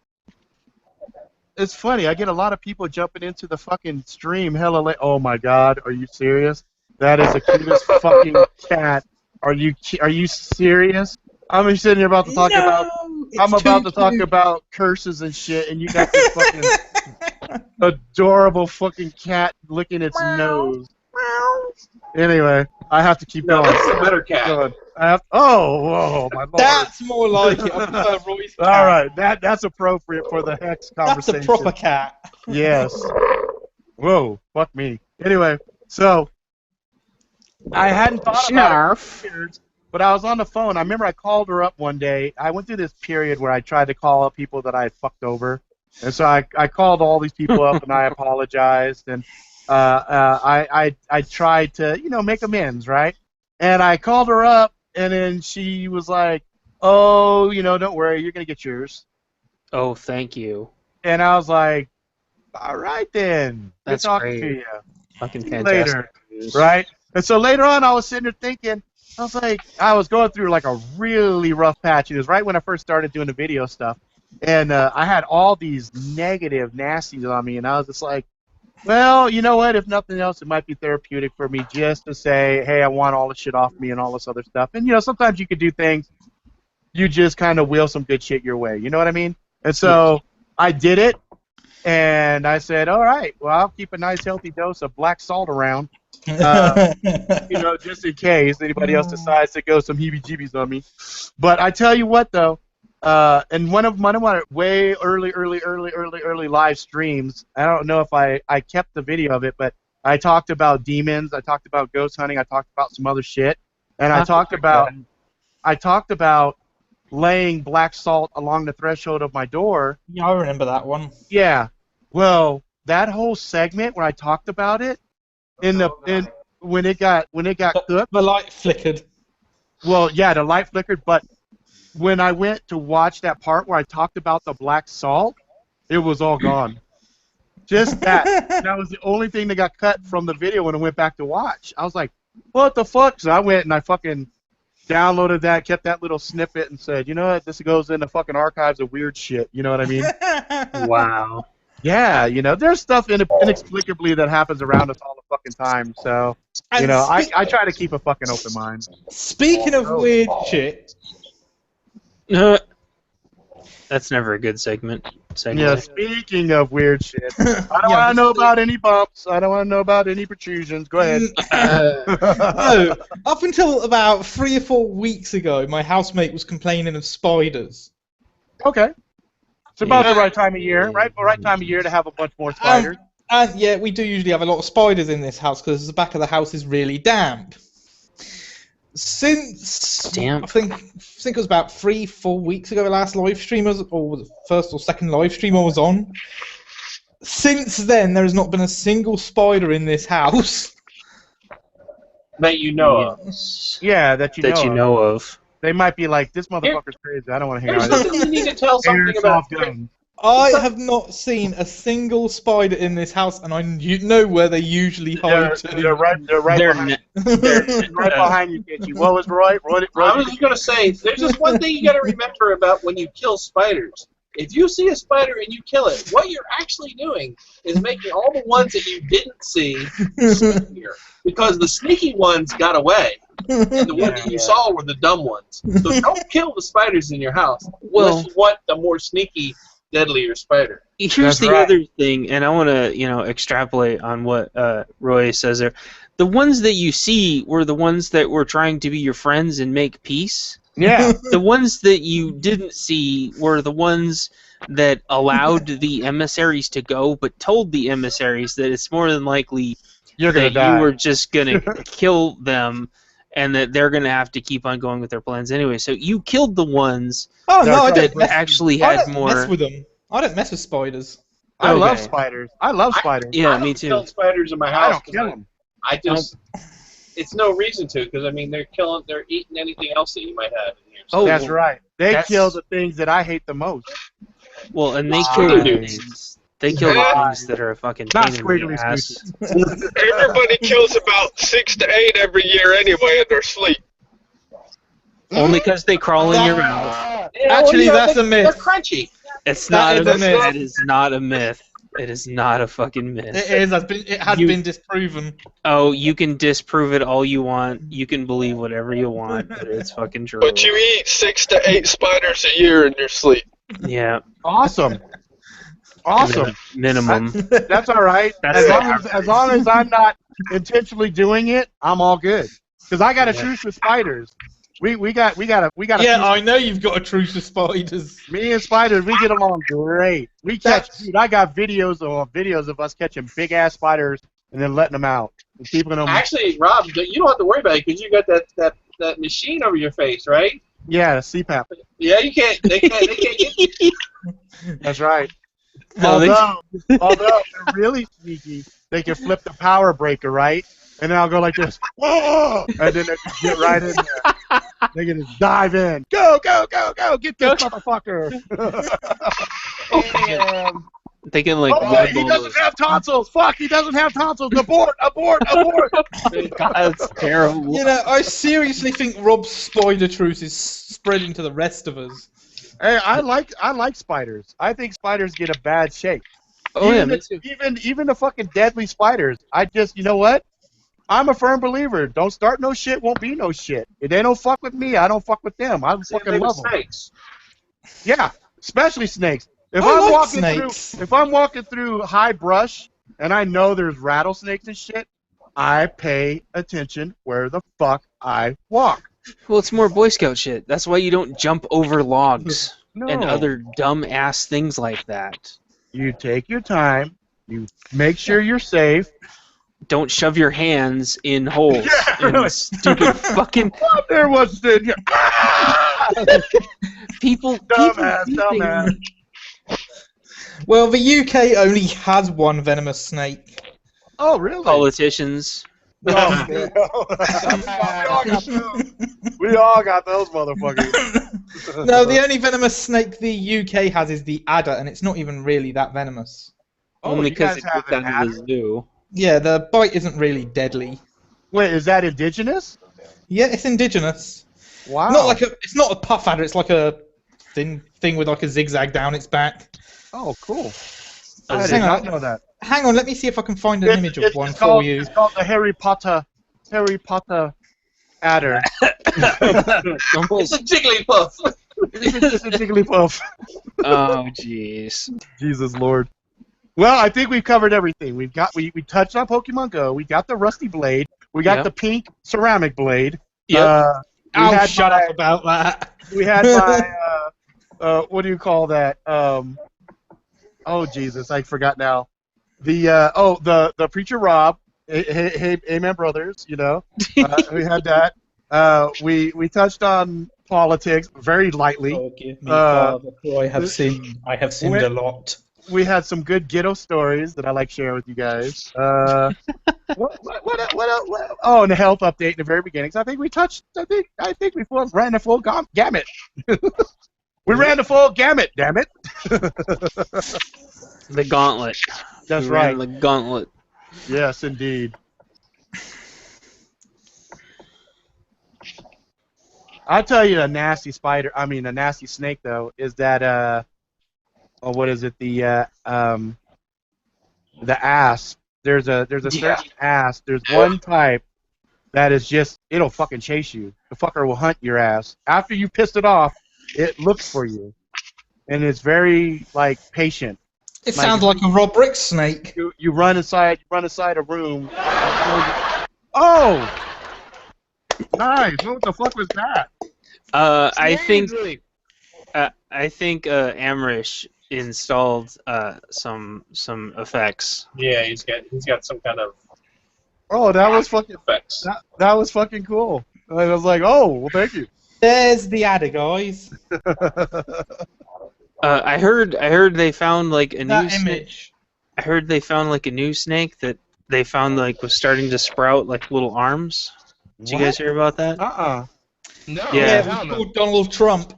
it's funny, I get a lot of people jumping into the fucking stream hella late. Oh my God, are you serious? That is the cutest fucking cat. Are you serious? I'm sitting here about to talk about curses and shit, and you got this fucking adorable fucking cat licking its nose. Anyway, I have to keep going. That's a better cat. Oh, my lord. That's more like it. I prefer Roy's cat. All right, that's appropriate for the hex conversation. That's a proper cat. Yes. Whoa, fuck me. Anyway, so I hadn't thought about Snarf. it, but I was on the phone. I remember I called her up one day. I went through this period where I tried to call up people that I had fucked over, and so I called all these people up and I apologized, and I tried to make amends, right? And I called her up, and then she was like, "Oh, don't worry, you're gonna get yours." Oh, thank you. And I was like, "All right then, good That's talking to great. you. Fucking See you fantastic later." news. Right? And so later on, I was sitting there thinking, I was like, I was going through like a really rough patch. It was right when I first started doing the video stuff. And I had all these negative nasties on me. And I was just like, well, you know what? If nothing else, it might be therapeutic for me just to say, hey, I want all this shit off me and all this other stuff. And, sometimes you could do things, you just kind of wheel some good shit your way. You know what I mean? And so I did it. And I said, all right, well, I'll keep a nice healthy dose of black salt around. Just in case anybody else decides to go some heebie-jeebies on me. But I tell you what, though, in one of my way early live streams, I don't know if I kept the video of it, but I talked about demons, I talked about ghost hunting, I talked about some other shit, and I talked about laying black salt along the threshold of my door. Yeah, I remember that one. Yeah. Well, that whole segment where I talked about it, when it got cooked, the light flickered. Well, yeah, the light flickered, but when I went to watch that part where I talked about the black salt, it was all gone. Just that. That was the only thing that got cut from the video when I went back to watch. I was like, what the fuck? So I went and I fucking downloaded that, kept that little snippet, and said, you know what, this goes in the fucking archives of weird shit. You know what I mean? Wow. Yeah, there's stuff inexplicably that happens around us all the fucking time. So, I try to keep a fucking open mind. Speaking of weird shit. That's never a good segment. Yeah, speaking of weird shit, I don't want to know about any bumps. I don't want to know about any protrusions. Go ahead. No, up until about 3 or 4 weeks ago, my housemate was complaining of spiders. Okay. It's about the right time of year, right? The right time of year to have a bunch more spiders. And yeah, we do usually have a lot of spiders in this house because the back of the house is really damp. Since I think it was about 3-4 weeks ago, the last live stream or the first or second live stream I was on. Since then, there has not been a single spider in this house. That you know of. Yeah, that you know of. They might be like, this motherfucker's crazy. I don't want to hang There's out with something you need to tell something about. I have not seen a single spider in this house, and I know where they usually hide to. They're right behind you, Kitchy. What was Roy? I was going to say, there's just one thing you got to remember about when you kill spiders. If you see a spider and you kill it, what you're actually doing is making all the ones that you didn't see sneakier. Because the sneaky ones got away, and the ones that you saw were the dumb ones. So don't kill the spiders in your house unless you want the more sneaky, deadlier spider. Here's the other thing, and I want to, extrapolate on what Roy says there. The ones that you see were the ones that were trying to be your friends and make peace. Yeah. The ones that you didn't see were the ones that allowed the emissaries to go, but told the emissaries that it's more than likely you're gonna that die. you were just going to kill them and that they're going to have to keep on going with their plans anyway. So you killed the ones that actually had more... I don't mess with them. I don't mess with spiders. I love spiders. I love spiders. Yeah, me too. I don't kill spiders in my house. I don't kill them. I just... It's no reason to, because, they're eating anything else that you might have in here. So that's right. They kill the things that I hate the most. Well, and they kill the things. They kill the things that are a fucking pain in the ass. Everybody kills about 6 to 8 every year anyway in their sleep. Only because they crawl in your mouth. Actually, that's a myth. They're crunchy. It's not a myth. That is not a myth. It is not a fucking myth. It is. It has been disproven. Oh, you can disprove it all you want. You can believe whatever you want, but it's fucking true. But you eat 6 to 8 spiders a year in your sleep. Yeah. Awesome. Minimum. That's all right. As long as I'm not intentionally doing it, I'm all good. Because I got a truce with spiders. We got. Yeah, I know you've got a truce with spiders. Me and spiders, we get along great. We catch. Dude, I got videos of us catching big ass spiders and then letting them out. Keeping them. Actually, Rob, you don't have to worry about it because you got that machine over your face, right? Yeah, CPAP. Yeah, you can't. They can't get you. That's right. No, Although they're really sneaky, they can flip the power breaker, right? And then I'll go like this, whoa! And then they can get right in there. They can just dive in. Go, go, go, go! Get this motherfucker! They can like. Oh, he doesn't have tonsils. Fuck, he doesn't have tonsils. Abort! Abort! Abort! God, that's terrible. You know, I seriously think Rob's spider truth is spreading to the rest of us. Hey, I like spiders. I think spiders get a bad shape. Oh yeah, even, me too. even the fucking deadly spiders. You know what? I'm a firm believer. Don't start no shit, won't be no shit. If they don't fuck with me, I don't fuck with them. I fucking love them. Snakes. Yeah, especially snakes. If I I'm like walking snakes. through, if I'm walking through high brush and I know there's rattlesnakes and shit, I pay attention where the fuck I walk. Well, it's more Boy Scout shit. That's why you don't jump over logs No. and other dumb ass things like that. You take your time. You make sure you're safe. Don't shove your hands in holes. Yeah, in really. Stupid fucking There was the people. dumbass, people dumbass. Well, the UK only has one venomous snake. Oh, really? Politicians. We all got those motherfuckers. No, the only venomous snake the UK has is the adder, and it's not even really that venomous. Only you guys because it have gets an out of the adder? zoo. Yeah, the bite isn't really deadly. Wait, is that indigenous? Yeah, it's indigenous. Wow. It's not a puff adder. It's like a thin thing with like a zigzag down its back. Oh, cool. A I did hang not on. know that. Hang on, let me see if I can find an image of one for you. It's called the Harry Potter adder. It's a Jigglypuff. It's a Jigglypuff. Oh, jeez. Jesus Lord. Well, I think we've covered everything. We touched on Pokemon Go. We got the rusty blade. We got Yep. the pink ceramic blade. Yep. Oh, shut up about that. We had my what do you call that? Oh Jesus, I forgot now. The preacher Rob. Hey, Amen Brothers. You know, we had that. We touched on politics very lightly. Forgive me, Father, for I have sinned. I have sinned When- a lot. We had some good ghetto stories that I like sharing with you guys. What else? Oh, and the health update in the very beginning. So I think we touched. I think we ran the full gamut. We ran the full gamut. Damn it. The gauntlet. That's We ran right. The gauntlet. Yes, indeed. I'll tell you a nasty snake though is that what is it? The asp. There's a certain asp. There's one type that is just it'll fucking chase you. The fucker will hunt your ass. After you pissed it off, it looks for you. And it's very like patient. It sounds like a Rob Rick snake. You run inside a room. Oh! Nice. What the fuck was that? I think Amrish installed some effects. Yeah, he's got some kind of Oh, that was fucking effects. that was fucking cool. I was like, oh, well, thank you. There's the adder, guys. I heard they found like a new That snake. image. I heard they found like a new snake that they found like was starting to sprout like little arms. Did you guys hear about that? No, Yeah. It was called Donald Trump.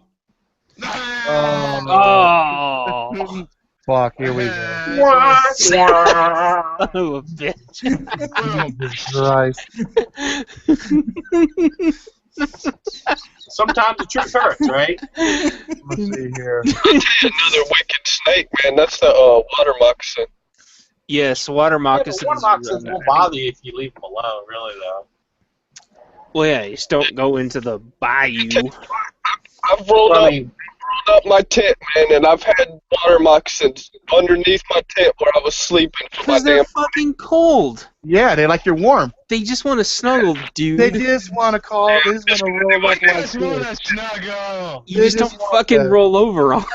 Oh. Fuck, here we go. Son of a bitch. Sometimes the truth hurts, right? Let's see here. Another wicked snake, man. That's the water moccasin. Yes, water moccasins. Water moccasins won't bother you if you leave them alone, really, though. Well, yeah, you just don't go into the bayou. I've rolled up up my tent, man, and I've had water moccasins underneath my tent where I was sleeping for my Because they're damn. fucking cold. Yeah, they like you're warm. They just want to snuggle, dude. They just want to call. They just want to roll up like Just wanna this. snuggle. You just don't fucking roll over on.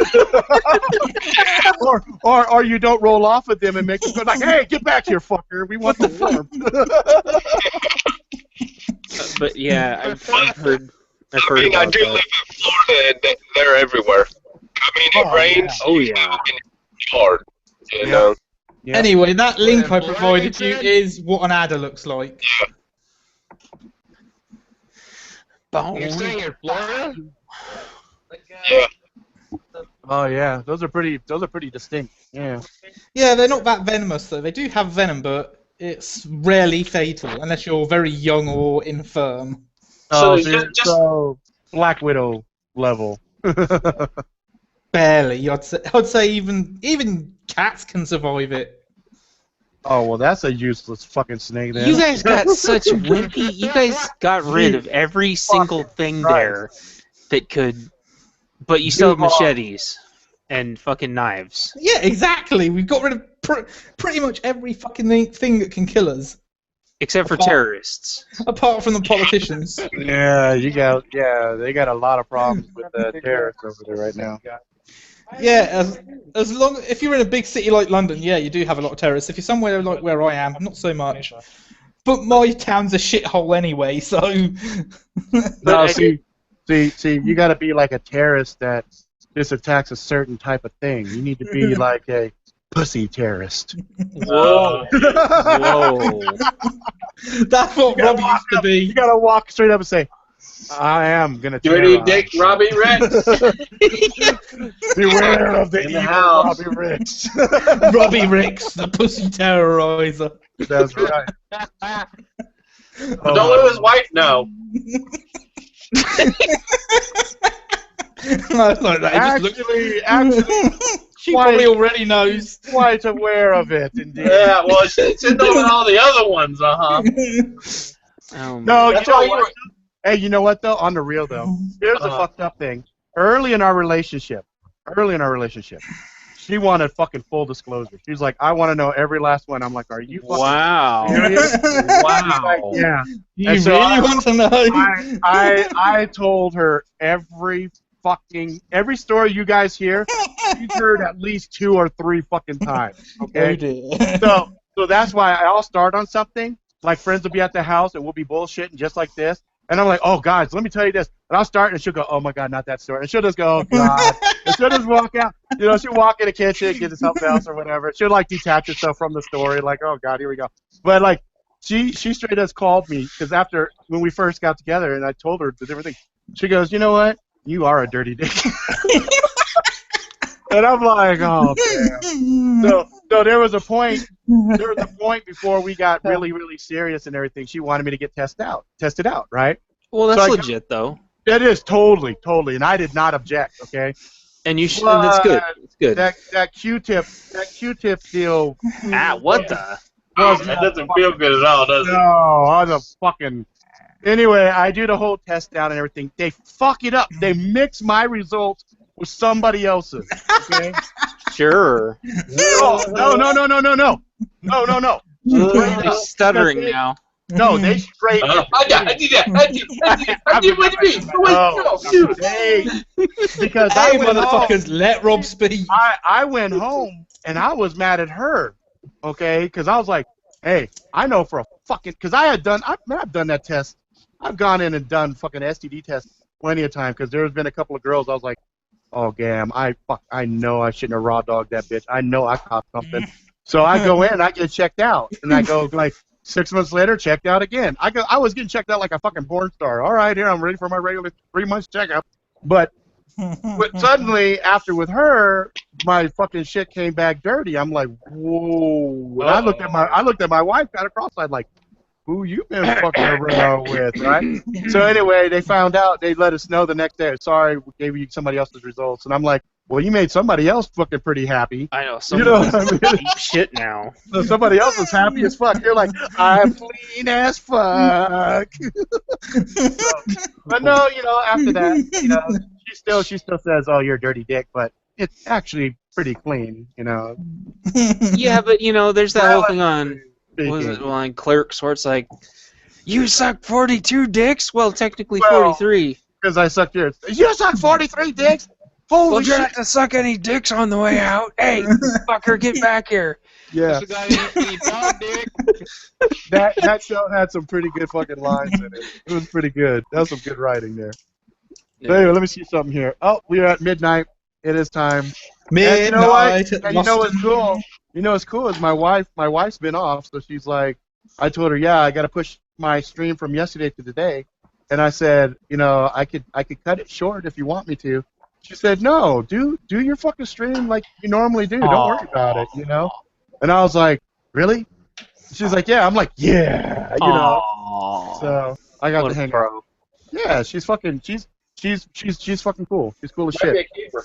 or you don't roll off of them and make them go like, hey, get back here, fucker. We want the warmth. But yeah, I've heard. I mean, I do live in Florida, and they're everywhere. I mean, it rains. Yeah. Oh yeah. Hard, you know. Yeah. Anyway, that link I provided you is what an adder looks like. You're saying in Florida? Yeah. Oh yeah, those are pretty distinct. Yeah. Yeah, they're not that venomous though. They do have venom, but it's rarely fatal unless you're very young or infirm. Oh, So so Black Widow level. Barely. I'd say even cats can survive it. Oh well, that's a useless fucking snake. Then You guys got such wimpy. You guys got rid of every single thing there that could, but you still have machetes and fucking knives. Yeah, exactly. We've got rid of pretty much every fucking thing that can kill us. Except for terrorists. Apart from the politicians. Yeah, they got a lot of problems with terrorists over there right now. Yeah, as long if you're in a big city like London, yeah, you do have a lot of terrorists. If you're somewhere like where I am, not so much. But my town's a shithole anyway, so. No, see, you got to be like a terrorist that just attacks a certain type of thing. You need to be like a pussy terrorist. Whoa. Whoa. That's what Robbie used to be. You gotta walk straight up and say, I am gonna Dirty Dick Robbie Rex. Beware of the In the evil house. Robbie Ricks. Robbie Ricks, the pussy terrorizer. That's right. But don't let his wife know. No, it's like that. It just Actually, she probably already knows. Quite aware of it, indeed. Yeah, well, it's in on all the other ones, Oh, No, That's you know why you what? were. Hey, you know what though? On the real though, here's the fucked up thing. Early in our relationship, she wanted fucking full disclosure. She was like, "I want to know every last one." I'm like, "Are you fucking serious?" Wow. Like, yeah. You And so really want to know? I told her every story you guys hear, she's heard at least 2 or 3 fucking times. Okay. Oh dear. So that's why I'll start on something. Like friends will be at the house and we'll be bullshitting just like this. And I'm like, oh, guys, let me tell you this. And I'll start and she'll go, oh, my God, not that story. And she'll just go, oh, God. And she'll just walk out. You know, she'll walk in the kitchen, get something else or whatever. She'll, like, detach herself from the story. Like, oh, God, here we go. But, like, she straight has called me because after when we first got together and I told her the different things, she goes, you know what? You are a dirty dick. And I'm like, oh, damn. So there was a point before we got really, really serious and everything. She wanted me to get tested out, right? Well, that's So legit, though. It is totally, and I did not object, okay? And you should. And that's good. It's good. That Q-tip deal. What the? That doesn't feel good at all, does it? No, I was a fucking. Anyway, I do the whole test down and everything. They fuck it up. They mix my results with somebody else's. Okay. Sure. No. They're stuttering now. No, they straight. I did that. I did what you mean. Because Hey, I went motherfuckers, home, let Rob speak. I went home and I was mad at her, okay? Because I was like, hey, I know for a fucking, because I've done that test. I've gone in and done fucking STD tests plenty of times because there's been a couple of girls I was like, oh, damn, I know I shouldn't have raw dogged that bitch. I know I caught something. So I go in and I get checked out. And I go, like, 6 months later, checked out again. I was getting checked out like a fucking porn star. All right, here, I'm ready for my regular 3 months checkup. But suddenly, after with her, my fucking shit came back dirty. I'm like, whoa. And I looked at my wife, got across, I'm like, who you been fucking around with, right? So anyway, they found out. They let us know the next day. Sorry, we gave you somebody else's results. And I'm like, well, you made somebody else fucking pretty happy. I know. You know what I mean? Deep shit now. So somebody else is happy as fuck. You're like, I'm clean as fuck. But no, after that, she still says, "Oh, you're a dirty dick," but it's actually pretty clean, you know. Yeah, but there's that whole thing on Speaking. on Clerks where it's like, you suck 42 dicks. Well, technically Well, 43. Because I sucked yours. You suck 43 dicks. Holy Well, you're shit! not to suck any dicks on the way out. Hey, fucker, get back here. Yeah. This guy ain't dog dick. That show had some pretty good fucking lines in it. It was pretty good. That was some good writing there. Yeah. So anyway, let me see something here. Oh, we are at midnight. It is time. Midnight. And you know what? at And you know what's Boston. cool? You know what's cool is my wife's been off, so she's like, I told her, yeah, I got to push my stream from yesterday to today, and I said, I could cut it short if you want me to. She said, no, do your fucking stream like you normally do. Don't worry about it, And I was like, really? She's like, yeah. I'm like, yeah, So I got to hang out. Yeah, she's fucking fucking cool. She's cool as Might be shit. a keeper.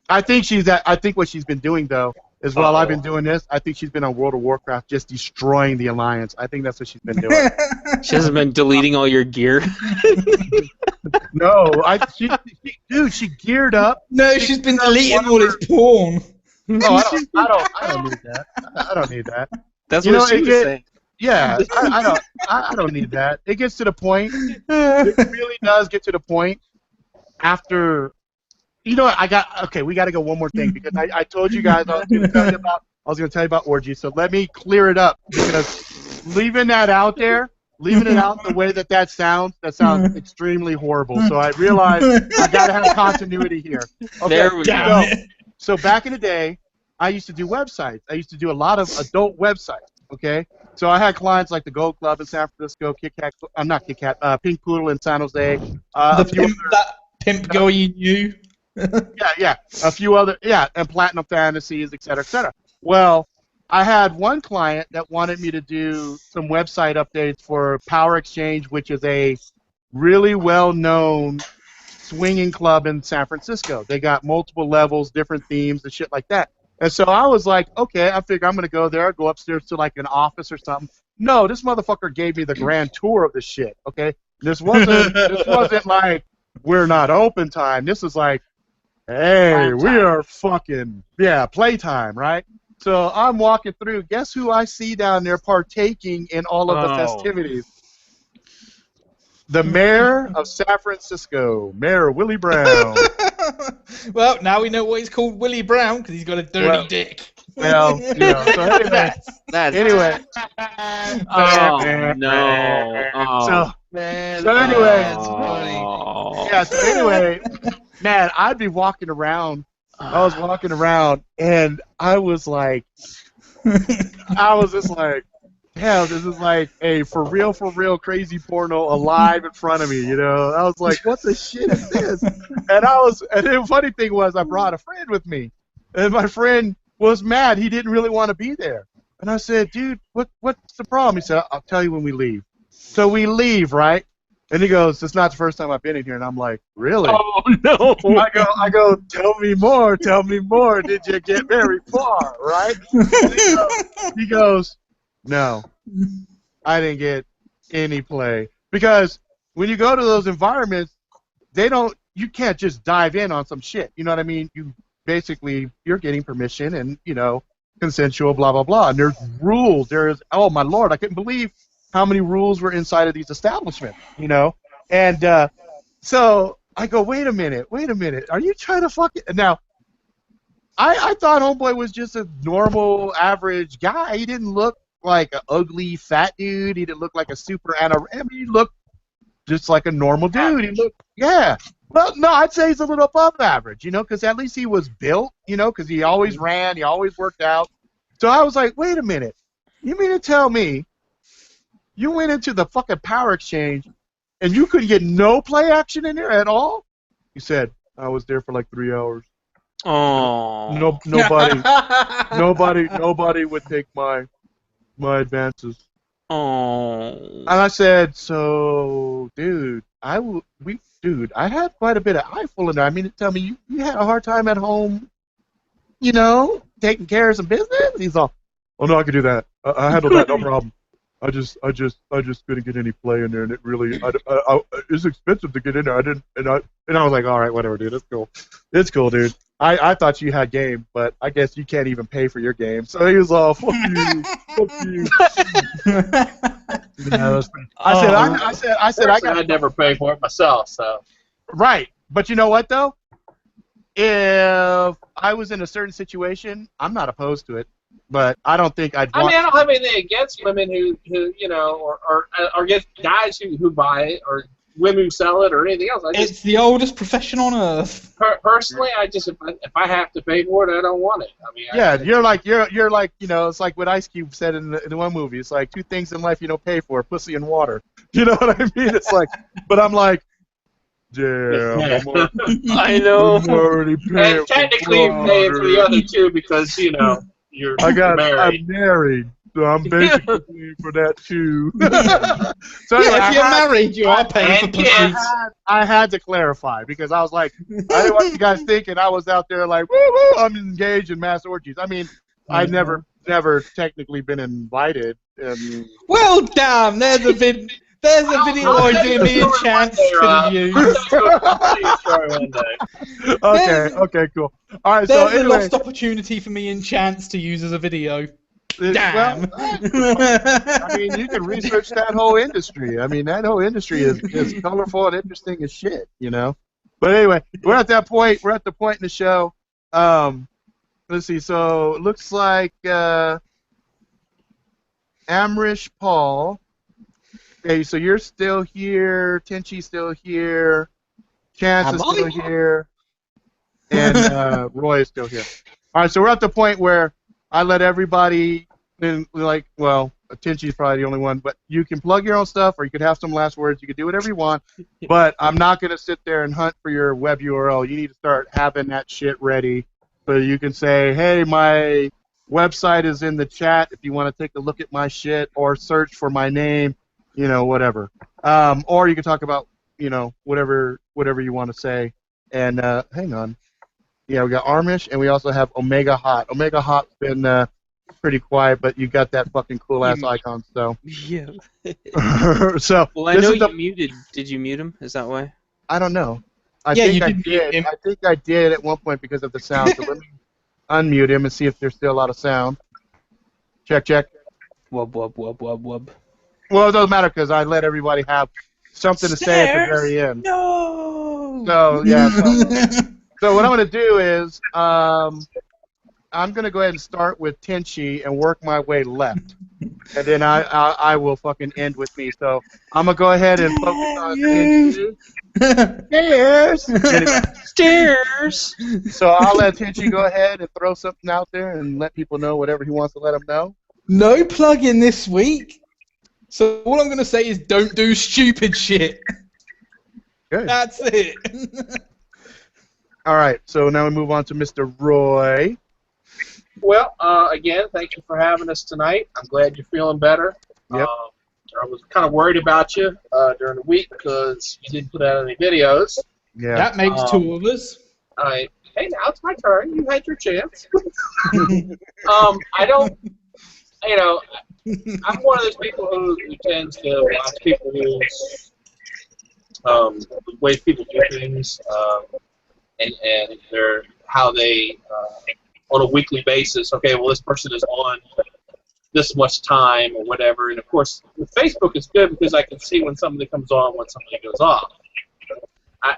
I think what she's been doing though is while I've been doing this, I think she's been on World of Warcraft just destroying the Alliance. I think that's what she's been doing. She hasn't been deleting all your gear. No, she geared up. No, she's been deleting all his porn. No, I don't need that. I don't need that. That's You know, what she it was get- saying. Yeah, I don't need that. It gets to the point. It really does get to the point after. You know what? We got to go one more thing because I told you guys I was going to tell you about orgies. So let me clear it up because leaving it out the way that sounds extremely horrible. So I realized I got to have continuity here. Okay, There we go. So back in the day, I used to do websites. I used to do a lot of adult websites. Okay, so I had clients like the Gold Club in San Francisco, Pink Poodle in San Jose, That pimp girl you knew. yeah, a few other, and Platinum Fantasies, et cetera. Well, I had one client that wanted me to do some website updates for Power Exchange, which is a really well-known swinging club in San Francisco. They got multiple levels, different themes, and shit like that. And so I was like, okay, I figure I'm going to go there, go upstairs to like an office or something. No, this motherfucker gave me the grand tour of the shit, okay? This wasn't like, we're not open time. This is like, hey, we are fucking, playtime, right? So I'm walking through. Guess who I see down there partaking in all of the festivities? The mayor of San Francisco, Mayor Willie Brown. Well, now we know why he's called Willie Brown, because he's got a dirty dick. Well, so anyway. Anyway. Oh, no. So anyway. So anyway, man, I'd be walking around. I was walking around, and I was like, hell, this is like a for real crazy porno alive in front of me, I was like, what the shit is this? And the funny thing was, I brought a friend with me, and my friend was mad. He didn't really want to be there. And I said, dude, what's the problem? He said, I'll tell you when we leave. So we leave, right? And he goes, it's not the first time I've been in here. And I'm like, really? Oh, no. I go, tell me more. Did you get very far, right? He goes, no, I didn't get any play. Because when you go to those environments, you can't just dive in on some shit. You know what I mean? You're getting permission and, consensual, blah, blah, blah. And there's rules. Oh, my Lord, I couldn't believe how many rules were inside of these establishments, And so I go, wait a minute. Are you trying to fuck it? Now, I thought Homeboy was just a normal, average guy. He didn't look like an ugly, fat dude. He didn't look like a super he looked just like a normal dude. Well, no, I'd say he's a little above average, because at least he was built, because he always ran, he always worked out. So I was like, wait a minute. You mean to tell me you went into the fucking Power Exchange and you couldn't get no play action in there at all? He said, I was there for like 3 hours. Oh. Nobody would take my advances. Oh. And I said, so, dude, I had quite a bit of eyeful in there. I mean, tell me, you had a hard time at home, taking care of some business? He's all, oh, no, I could do that. I handled that, no problem. I just couldn't get any play in there, and it really, it's expensive to get in there. And I was like, all right, whatever, dude, it's cool, dude. I thought you had game, but I guess you can't even pay for your game. So he was all, fuck you, fuck you. I said, I'd never pay for it myself, so. Right, but you know what though? If I was in a certain situation, I'm not opposed to it. But I don't think I'd want. I mean, I don't have anything against women who you know, or against guys who buy it, or women who sell it, or anything else. It's the oldest profession on earth. Personally, if I have to pay for it, I don't want it. I mean, yeah, you're like you know, it's like what Ice Cube said in the one movie. It's like two things in life you don't pay for: pussy and water. You know what I mean? It's like, but I'm like. Yeah, I know. I'm already paying and technically, you're paying for the other two because you know you're married. I'm married, so I'm basically paying for that too. So anyway, if you're married, you are paying for pussies. I had to clarify because I was like, I didn't want you guys thinking I was out there like, woo woo, I'm engaged in mass orgies. I mean, I'd never technically been invited. Well, damn, there's a video idea me and Chance could use. Okay, cool. All right, there's so anyway, a lost opportunity for me and Chance to use as a video. Damn. I mean, you can research that whole industry. I mean, that whole industry is colorful and interesting as shit, you know. But anyway, we're at that point. We're at the point in the show. Let's see. So it looks like Amrish Paul. Okay, so you're still here, Tenchi's still here, Chance is still here, and Roy is still here. All right, so we're at the point where I let everybody, well, Tenchi's probably the only one, but you can plug your own stuff, or you could have some last words. You can do whatever you want, but I'm not going to sit there and hunt for your web URL. You need to start having that shit ready so you can say, hey, my website is in the chat if you want to take a look at my shit, or search for my name. You know, whatever. Or you can talk about, you know, whatever you want to say. And hang on. Yeah, we got Armish, and we also have Omega Hot. Omega Hot's been pretty quiet, but you got that fucking cool ass icon. So. Yeah. So. Well, I know you muted. Did you mute him? Is that why? I don't know. I think I did at one point because of the sound. So let me unmute him and see if there's still a lot of sound. Check. Wub wub wub wub wub. Well, it doesn't matter because I let everybody have something to say at the very end. No. So yeah. So what I'm going to do is I'm going to go ahead and start with Tenchi and work my way left, and then I will fucking end with me. So I'm going to go ahead and focus on Tenchi. Stairs. Anyway. Stairs. So I'll let Tenchi go ahead and throw something out there and let people know whatever he wants to let them know. No plug-in this week. So all I'm going to say is don't do stupid shit. Good. That's it. All right, so now we move on to Mr. Roy. Well, again, thank you for having us tonight. I'm glad you're feeling better. Yep. I was kind of worried about you during the week because you didn't put out any videos. Yeah. That makes two of us. All right. Hey, now it's my turn. You had your chance. I don't, you know, I'm one of those people who tends to watch people who's the way people do things, and how they on a weekly basis. Okay, well, this person is on this much time or whatever, and of course, with Facebook, it's good because I can see when somebody comes on, when somebody goes off.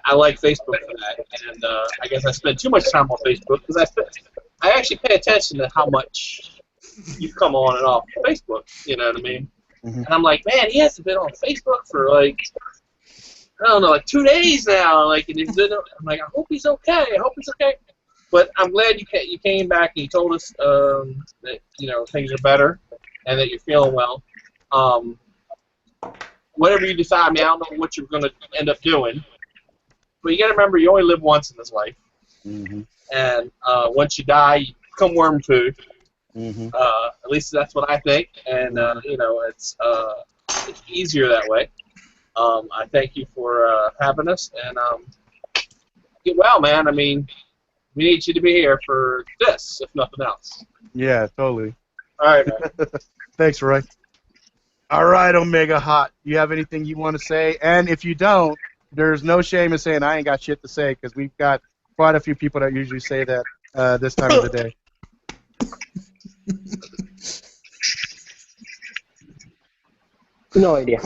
I like Facebook for that, and I guess I spend too much time on Facebook because I actually pay attention to how much you come on and off Facebook, you know what I mean? Mm-hmm. And I'm like, man, he hasn't been on Facebook for like, I don't know, like 2 days now. Like, and I'm like, I hope he's okay. I hope he's okay. But I'm glad you came back and you told us that you know things are better and that you're feeling well. Whatever you decide, I mean, I don't know what you're going to end up doing, but you got to remember you only live once in this life, and once you die, you become worm food. At least that's what I think, and you know, it's easier that way. I thank you for having us, and get well, man. I mean, we need you to be here for this, if nothing else. Yeah, totally. All right, man. Thanks, Roy. All right, Omega Hot. You have anything you want to say? And if you don't, there's no shame in saying I ain't got shit to say because we've got quite a few people that usually say that this time of the day. No idea.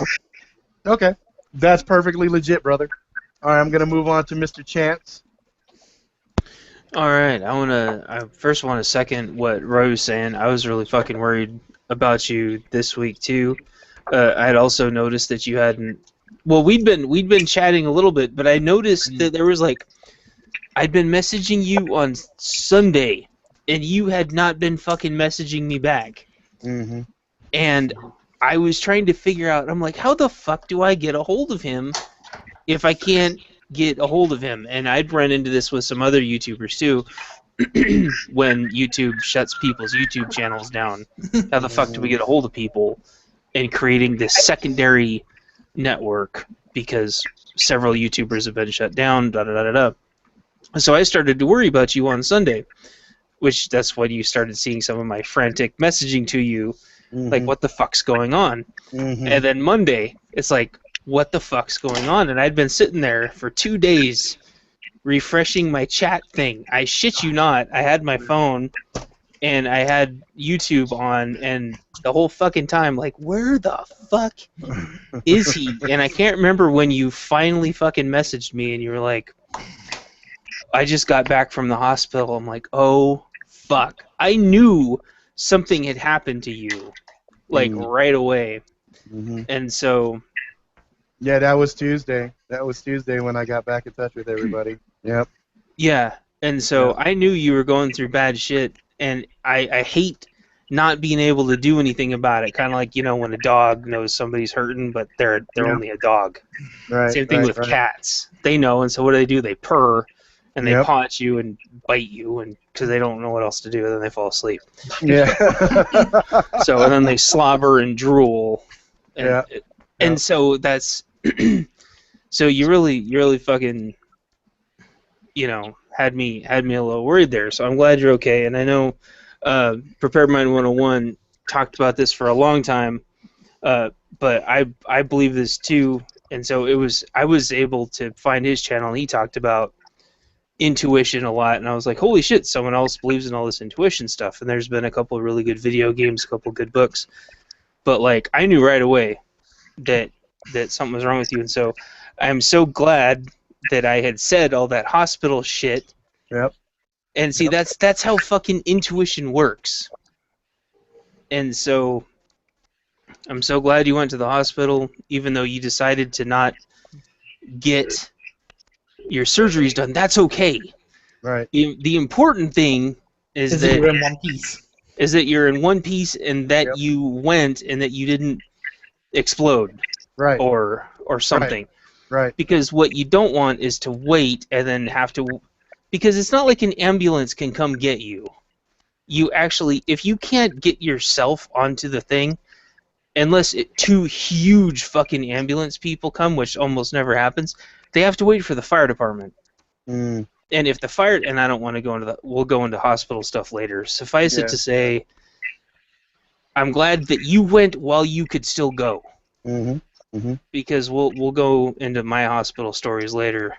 Okay, that's perfectly legit, brother. All right, I'm gonna move on to Mr. Chance. All right, I first want to second what Roy was saying. I was really fucking worried about you this week too. I had also noticed that you hadn't. Well, we'd been chatting a little bit, but I noticed that there was like I'd been messaging you on Sunday, and you had not been fucking messaging me back. Mm-hmm. And I was trying to figure out. I'm like, how the fuck do I get a hold of him if I can't get a hold of him? And I'd run into this with some other YouTubers too. When YouTube shuts people's YouTube channels down, how the fuck do we get a hold of people? And creating this secondary network because several YouTubers have been shut down. Da da da da da. So I started to worry about you on Sunday, which that's when you started seeing some of my frantic messaging to you, like what the fuck's going on? Mm-hmm. And then Monday, it's like, what the fuck's going on? And I'd been sitting there for 2 days refreshing my chat thing. I shit you not. I had my phone and I had YouTube on, and the whole fucking time, like, where the fuck is he? And I can't remember when you finally fucking messaged me and you were like, I just got back from the hospital. I'm like, oh, fuck. I knew something had happened to you, like, right away. Mm-hmm. And so... Yeah, that was Tuesday. That was Tuesday when I got back in touch with everybody. Yep. Yeah, and so I knew you were going through bad shit, and I hate not being able to do anything about it. Kind of like, you know, when a dog knows somebody's hurting, but they're only a dog. Right. Same thing with cats. They know, and so what do? They purr, and they paw at you and bite you, and because they don't know what else to do, and then they fall asleep. Yeah. So and then they slobber and drool. And, and so that's so you really fucking, you know, had me a little worried there. So I'm glad you're okay. And I know Prepared Mind 101 talked about this for a long time, but I believe this too. And so I was able to find his channel, and he talked about intuition a lot, and I was like, holy shit, someone else believes in all this intuition stuff. And there's been a couple of really good video games, a couple of good books, but like I knew right away that something was wrong with you. And so I'm so glad that I had said all that hospital shit. Yep. And see, that's how fucking intuition works. And so I'm so glad you went to the hospital, even though you decided to not get your surgeries done. That's okay. Right. The important thing is that you're in one piece. Is that you're in one piece, and that you went, and that you didn't explode. Right. Or something. Right. Because what you don't want is to wait and then have to... Because it's not like an ambulance can come get you. You actually... If you can't get yourself onto the thing, unless two huge fucking ambulance people come, which almost never happens, they have to wait for the fire department. Mm. And if the fire... And I don't want to go into that... We'll go into hospital stuff later. Suffice it to say, I'm glad that you went while you could still go. Mm-hmm. Mm-hmm. Because we'll go into my hospital stories later.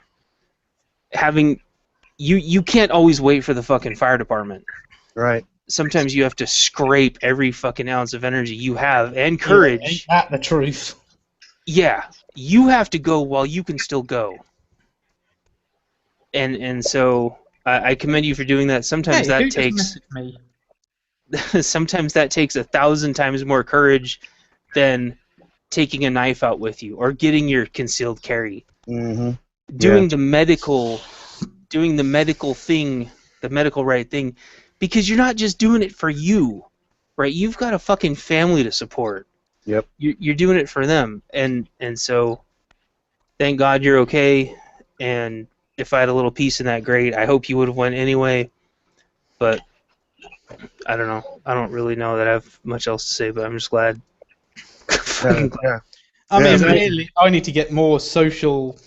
You can't always wait for the fucking fire department. Right. Sometimes you have to scrape every fucking ounce of energy you have and courage. Ain't that the truth? Yeah, you have to go while you can still go. And so I commend you for doing that. Sometimes that takes sometimes that takes 1,000 times more courage than taking a knife out with you or getting your concealed carry. Mm-hmm. Doing the medical thing, the medical right thing, because you're not just doing it for you, right? You've got a fucking family to support. Yep. You're doing it for them, and so thank God you're okay. And if I had a little piece in that, great. I hope you would have went anyway, but I don't know. I don't really know that I have much else to say, but I'm just glad. I mean, really, I need to get more social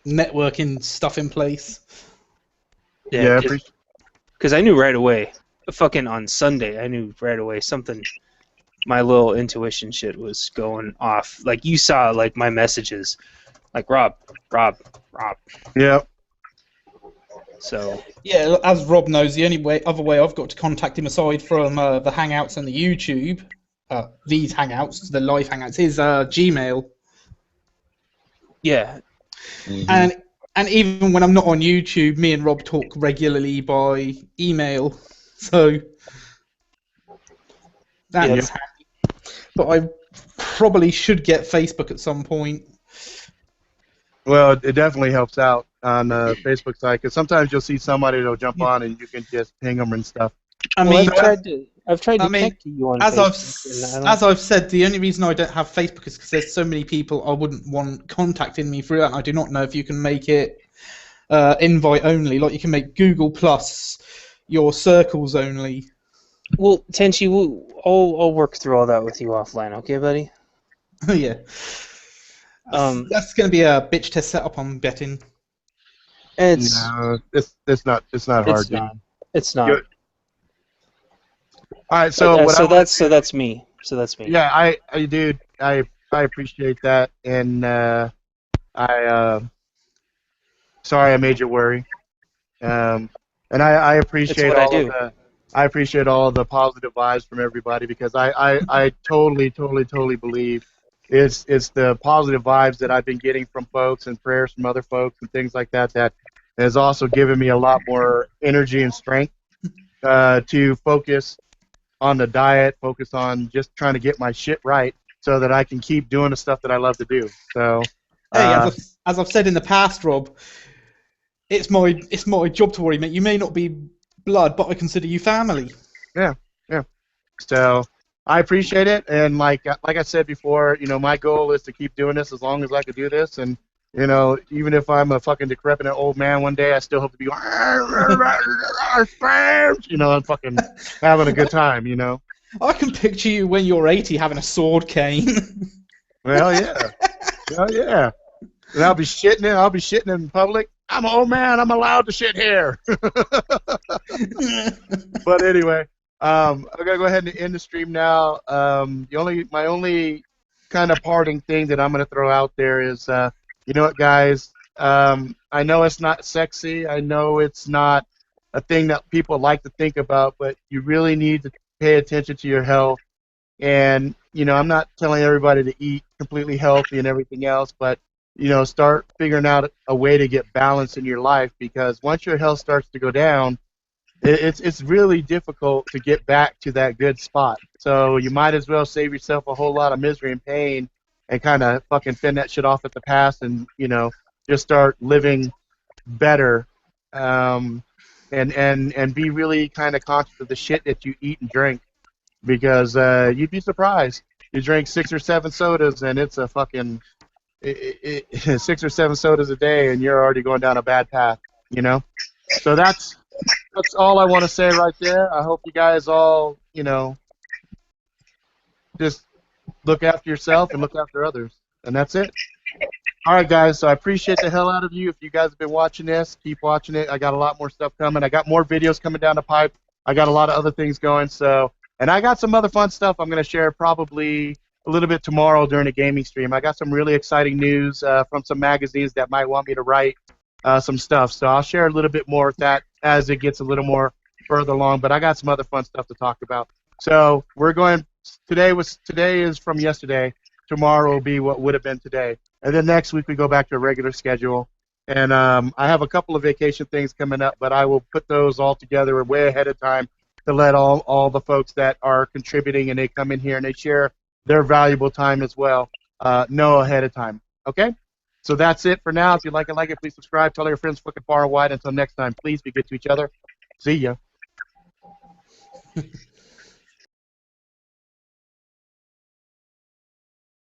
networking stuff in place. Yeah, because I knew right away. Fucking on Sunday, I knew right away something my little intuition shit was going off. Like you saw, like my messages, like Rob. Yep. So Yeah, as Rob knows, the only other way I've got to contact him aside from the Hangouts and the YouTube, these Hangouts, the live Hangouts, is Gmail. yeah. And even when I'm not on YouTube, me and Rob talk regularly by email. So that's handy. But I probably should get Facebook at some point. Well, it definitely helps out on the Facebook side because sometimes you'll see somebody that'll jump on and you can just ping them and stuff. I mean, I've tried to connect to you on Facebook. As I've said, the only reason I don't have Facebook is because there's so many people I wouldn't want contacting me through that, and I do not know if you can make it invite only, like you can make Google Plus your circles only. Well, Tenchi, I'll work through all that with you offline, okay, buddy? Yeah. That's going to be a bitch test setup, I'm betting. No, it's not hard. It's not. All right, so that's me. Yeah, I appreciate that, and sorry I made you worry. And I appreciate I appreciate all of the positive vibes from everybody because I totally believe it's the positive vibes that I've been getting from folks and prayers from other folks and things like that that has also given me a lot more energy and strength to focus on the diet, focus on just trying to get my shit right so that I can keep doing the stuff that I love to do. So, hey, as I've said in the past, Rob, it's my job to worry, mate. You may not be blood, but I consider you family. Yeah. So I appreciate it, and like I said before, my goal is to keep doing this as long as I can do this, and even if I'm a fucking decrepit old man one day, I still hope to be, and fucking having a good time, I can picture you when you're 80 having a sword cane. Well, yeah. Well, yeah. And I'll be shitting in public. I'm an old man. I'm allowed to shit here. But anyway, I'm gonna go ahead and end the stream now. My only kind of parting thing that I'm gonna throw out there is, you know what, guys? I know it's not sexy. I know it's not a thing that people like to think about, but you really need to pay attention to your health. And I'm not telling everybody to eat completely healthy and everything else, but start figuring out a way to get balance in your life, because once your health starts to go down, it's really difficult to get back to that good spot. So you might as well save yourself a whole lot of misery and pain and kind of fucking fend that shit off at the past and, just start living better and be really kind of conscious of the shit that you eat and drink, because you'd be surprised. You drink 6 or 7 sodas and it's a fucking 6 or 7 sodas a day, and you're already going down a bad path, So that's all I want to say right there. I hope you guys all, just look after yourself and look after others, and that's it. All right, guys. So I appreciate the hell out of you. If you guys have been watching this, keep watching it. I got a lot more stuff coming. I got more videos coming down the pipe. I got a lot of other things going. And I got some other fun stuff I'm going to share probably a little bit tomorrow during the gaming stream. I got some really exciting news from some magazines that might want me to write some stuff. So I'll share a little bit more of that as it gets a little more further along. But I got some other fun stuff to talk about. So today is from yesterday. Tomorrow will be what would have been today. And then next week we go back to a regular schedule. And I have a couple of vacation things coming up, but I will put those all together way ahead of time to let all the folks that are contributing and they come in here and they share their valuable time as well know ahead of time. Okay? So that's it for now. If you like it, please subscribe. Tell your friends fucking far and wide. Until next time, please be good to each other. See ya.